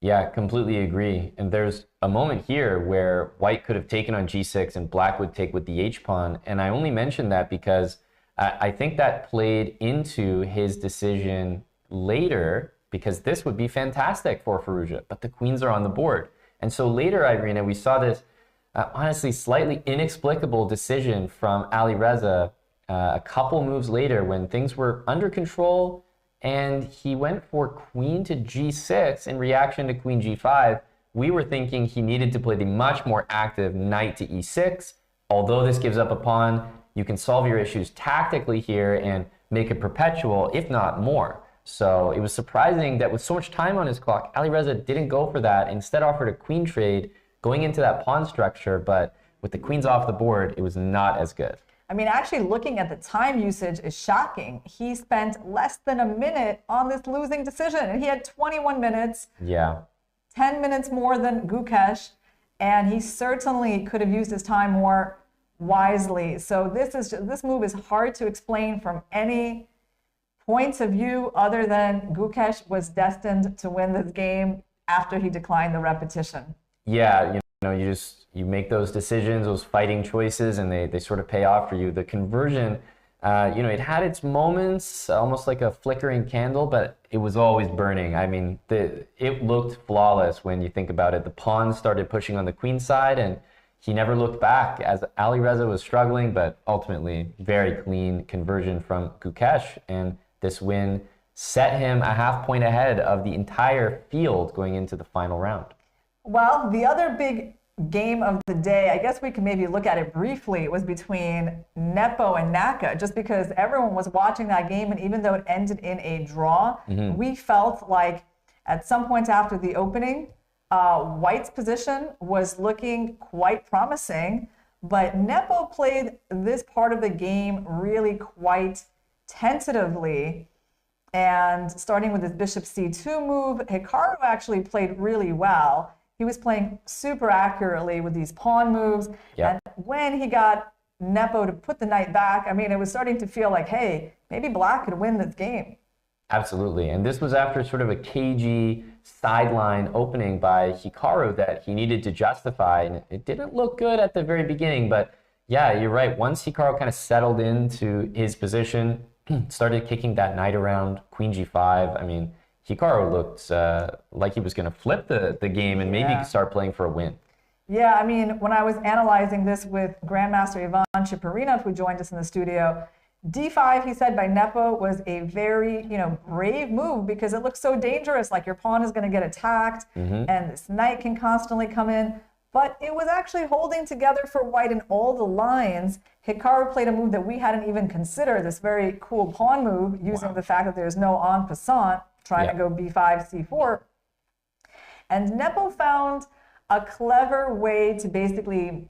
S4: Yeah, completely agree. And there's a moment here where white could have taken on g6 and black would take with the h-pawn. And I only mention that because I think that played into his decision later, because this would be fantastic for Firouzja, but the queens are on the board. And so later, Irina, we saw this honestly slightly inexplicable decision from Alireza a couple moves later when things were under control, and he went for queen to g6 in reaction to queen g5. We were thinking he needed to play the much more active knight to e6. Although this gives up a pawn, you can solve your issues tactically here and make it perpetual, if not more. So it was surprising that with so much time on his clock, Alireza didn't go for that. Instead offered a queen trade going into that pawn structure, but with the queens off the board, it was not as good.
S3: I mean, actually looking at the time usage is shocking. He spent less than a minute on this losing decision, and he had 21 minutes.
S4: Yeah.
S3: 10 minutes more than Gukesh, and he certainly could have used his time more wisely. So this move is hard to explain from any points of view other than Gukesh was destined to win this game after he declined the repetition.
S4: Yeah, you make those decisions, those fighting choices, and they sort of pay off for you. The conversion, it had its moments, almost like a flickering candle, but it was always burning. I mean, it looked flawless when you think about it. The pawns started pushing on the queen side, and he never looked back as Alireza was struggling, but ultimately very clean conversion from Gukesh, and this win set him a half point ahead of the entire field going into the final round.
S3: Well, the other big game of the day, I guess we can maybe look at it briefly, it was between Nepo and Naka, just because everyone was watching that game, and even though it ended in a draw, we felt like at some point after the opening, White's position was looking quite promising, but Nepo played this part of the game really quite tentatively. And starting with his bishop c2 move, Hikaru actually played really well. He was playing super accurately with these pawn moves.
S4: Yep.
S3: And when he got Nepo to put the knight back, I mean, it was starting to feel like, hey, maybe black could win this game.
S4: Absolutely. And this was after sort of a cagey sideline opening by Hikaru that he needed to justify. And it didn't look good at the very beginning, but yeah, you're right. Once Hikaru kind of settled into his position, started kicking that knight around, queen g5, I mean, Hikaru looked like he was going to flip the game and maybe start playing for a win.
S3: Yeah, I mean, when I was analyzing this with Grandmaster Ivan Cheparinov, who joined us in the studio, d5, he said, by Nepo was a very, brave move because it looks so dangerous, like your pawn is going to get attacked and this knight can constantly come in. But it was actually holding together for White in all the lines. Hikaru played a move that we hadn't even considered, this very cool pawn move, using the fact that there's no en passant, trying to go b5, c4. And Nepo found a clever way to basically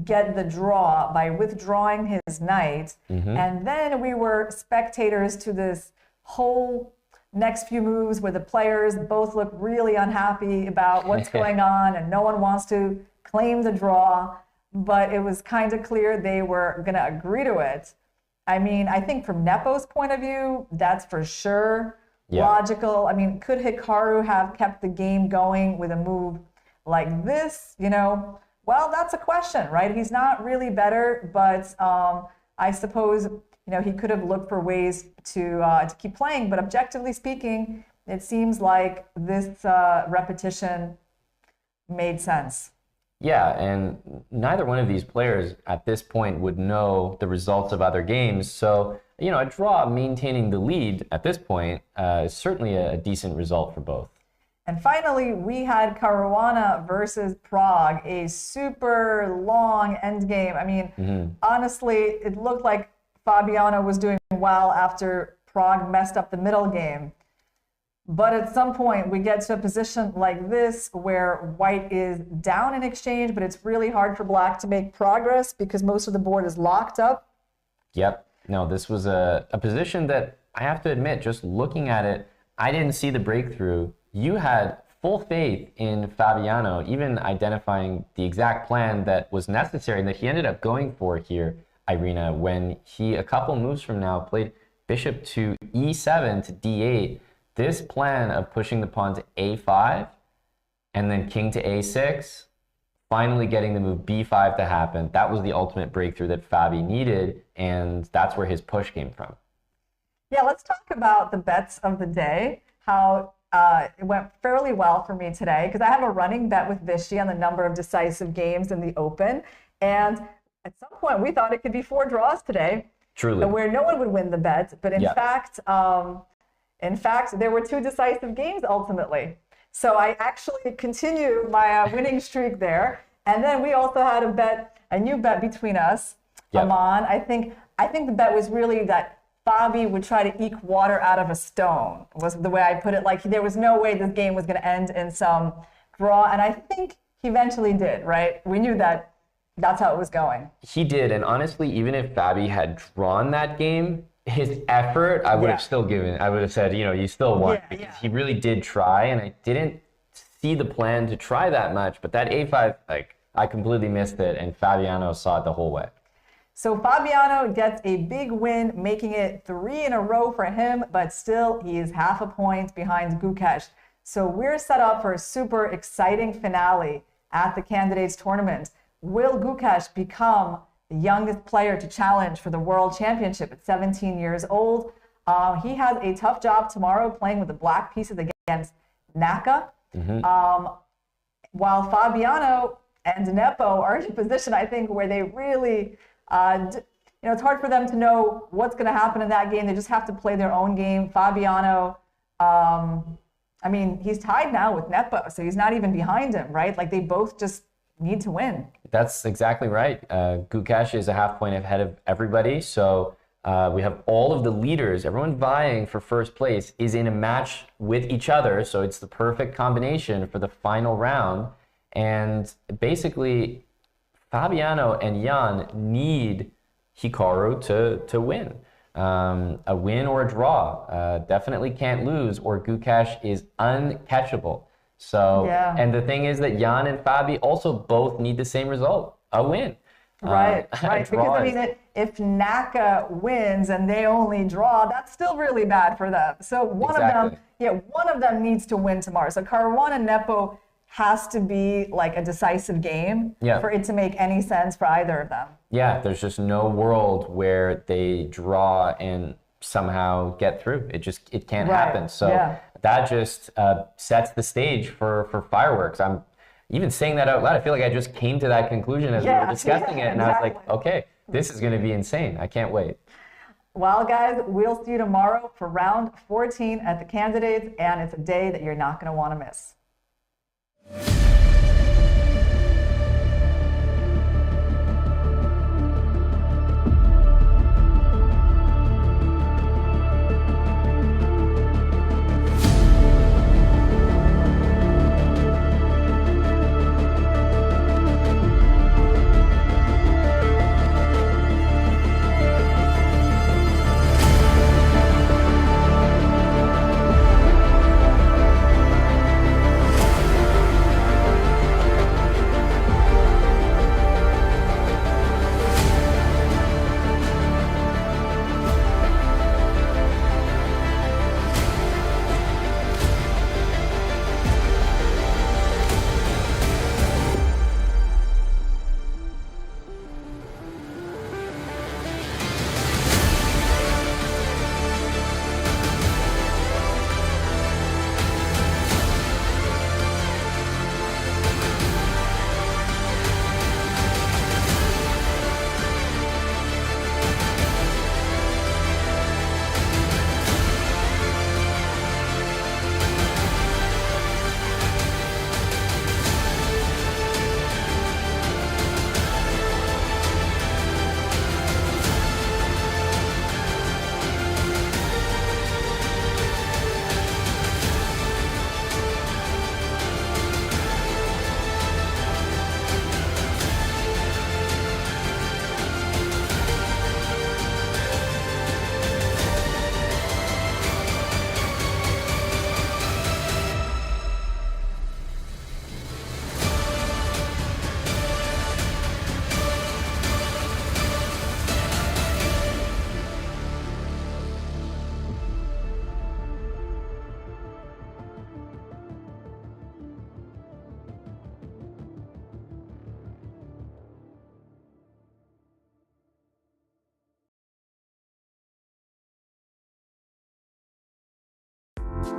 S3: get the draw by withdrawing his knight. And then we were spectators to this whole next few moves where the players both look really unhappy about what's going on and no one wants to claim the draw, but it was kind of clear they were going to agree to it. I mean, I think from Nepo's point of view, that's for sure logical. I mean, could Hikaru have kept the game going with a move like this? Well, that's a question, right? He's not really better, but I suppose he could have looked for ways to keep playing. But objectively speaking, it seems like this repetition made sense.
S4: Yeah, and neither one of these players at this point would know the results of other games. So, a draw maintaining the lead at this point is certainly a decent result for both.
S3: And finally, we had Caruana versus Prag, a super long end game. I mean, honestly, it looked like Fabiano was doing well after Prag messed up the middle game. But at some point, we get to a position like this where white is down in exchange, but it's really hard for black to make progress because most of the board is locked up.
S4: Yep. No, this was a position that I have to admit, just looking at it, I didn't see the breakthrough. You had full faith in Fabiano, even identifying the exact plan that was necessary and that he ended up going for here, Irina, when he, a couple moves from now, played bishop to e7 to d8. This plan of pushing the pawn to a5 and then king to a6, finally getting the move b5 to happen, that was the ultimate breakthrough that Fabi needed, and that's where his push came from.
S3: Yeah, let's talk about the bets of the day, how it went fairly well for me today, because I have a running bet with Vichy on the number of decisive games in the Open, and at some point we thought it could be 4 draws today.
S4: Truly.
S3: Where no one would win the bet, but in fact, there were 2 decisive games ultimately. So I actually continued my winning streak there. And then we also had a new bet between us, Aman. I think the bet was really that Fabi would try to eke water out of a stone, was the way I put it. Like, there was no way this game was going to end in some draw. And I think he eventually did, right? We knew that that's how it was going.
S4: He did. And honestly, even if Fabi had drawn that game, his effort, I would have still given. I would have said, you know, you still won, because he really did try, and I didn't see the plan to try that much. But that a5, like, I completely missed it, and Fabiano saw it the whole way.
S3: So Fabiano gets a big win, making it 3 in a row for him, but still he is half a point behind Gukesh. So we're set up for a super exciting finale at the Candidates Tournament. Will Gukesh become the youngest player to challenge for the World Championship at 17 years old? He has a tough job tomorrow playing with the black pieces against Naka. While Fabiano and Nepo are in a position, I think, where they really, it's hard for them to know what's going to happen in that game. They just have to play their own game. Fabiano, I mean, he's tied now with Nepo, so he's not even behind him, right? Like, they both just need to win.
S4: That's exactly right. Gukesh is a half point ahead of everybody. So we have all of the leaders, everyone vying for first place is in a match with each other. So it's the perfect combination for the final round. And basically, Fabiano and Jan need Hikaru to win. A win or a draw. Definitely can't lose, or Gukesh is uncatchable. So, and the thing is that Jan and Fabi also both need the same result, a win.
S3: Right. Because, I mean, if Naka wins and they only draw, that's still really bad for them. So one of them needs to win tomorrow. So Caruana Nepo has to be like a decisive game for it to make any sense for either of them.
S4: Yeah, there's just no world where they draw and somehow get through. It can't happen. So that just sets the stage for fireworks. I'm even saying that out loud. I feel like I just came to that conclusion as we were discussing it, and I was like, okay, this is going to be insane. I can't wait.
S3: Well, guys, we'll see you tomorrow for round 14 at the Candidates, and it's a day that you're not going to want to miss.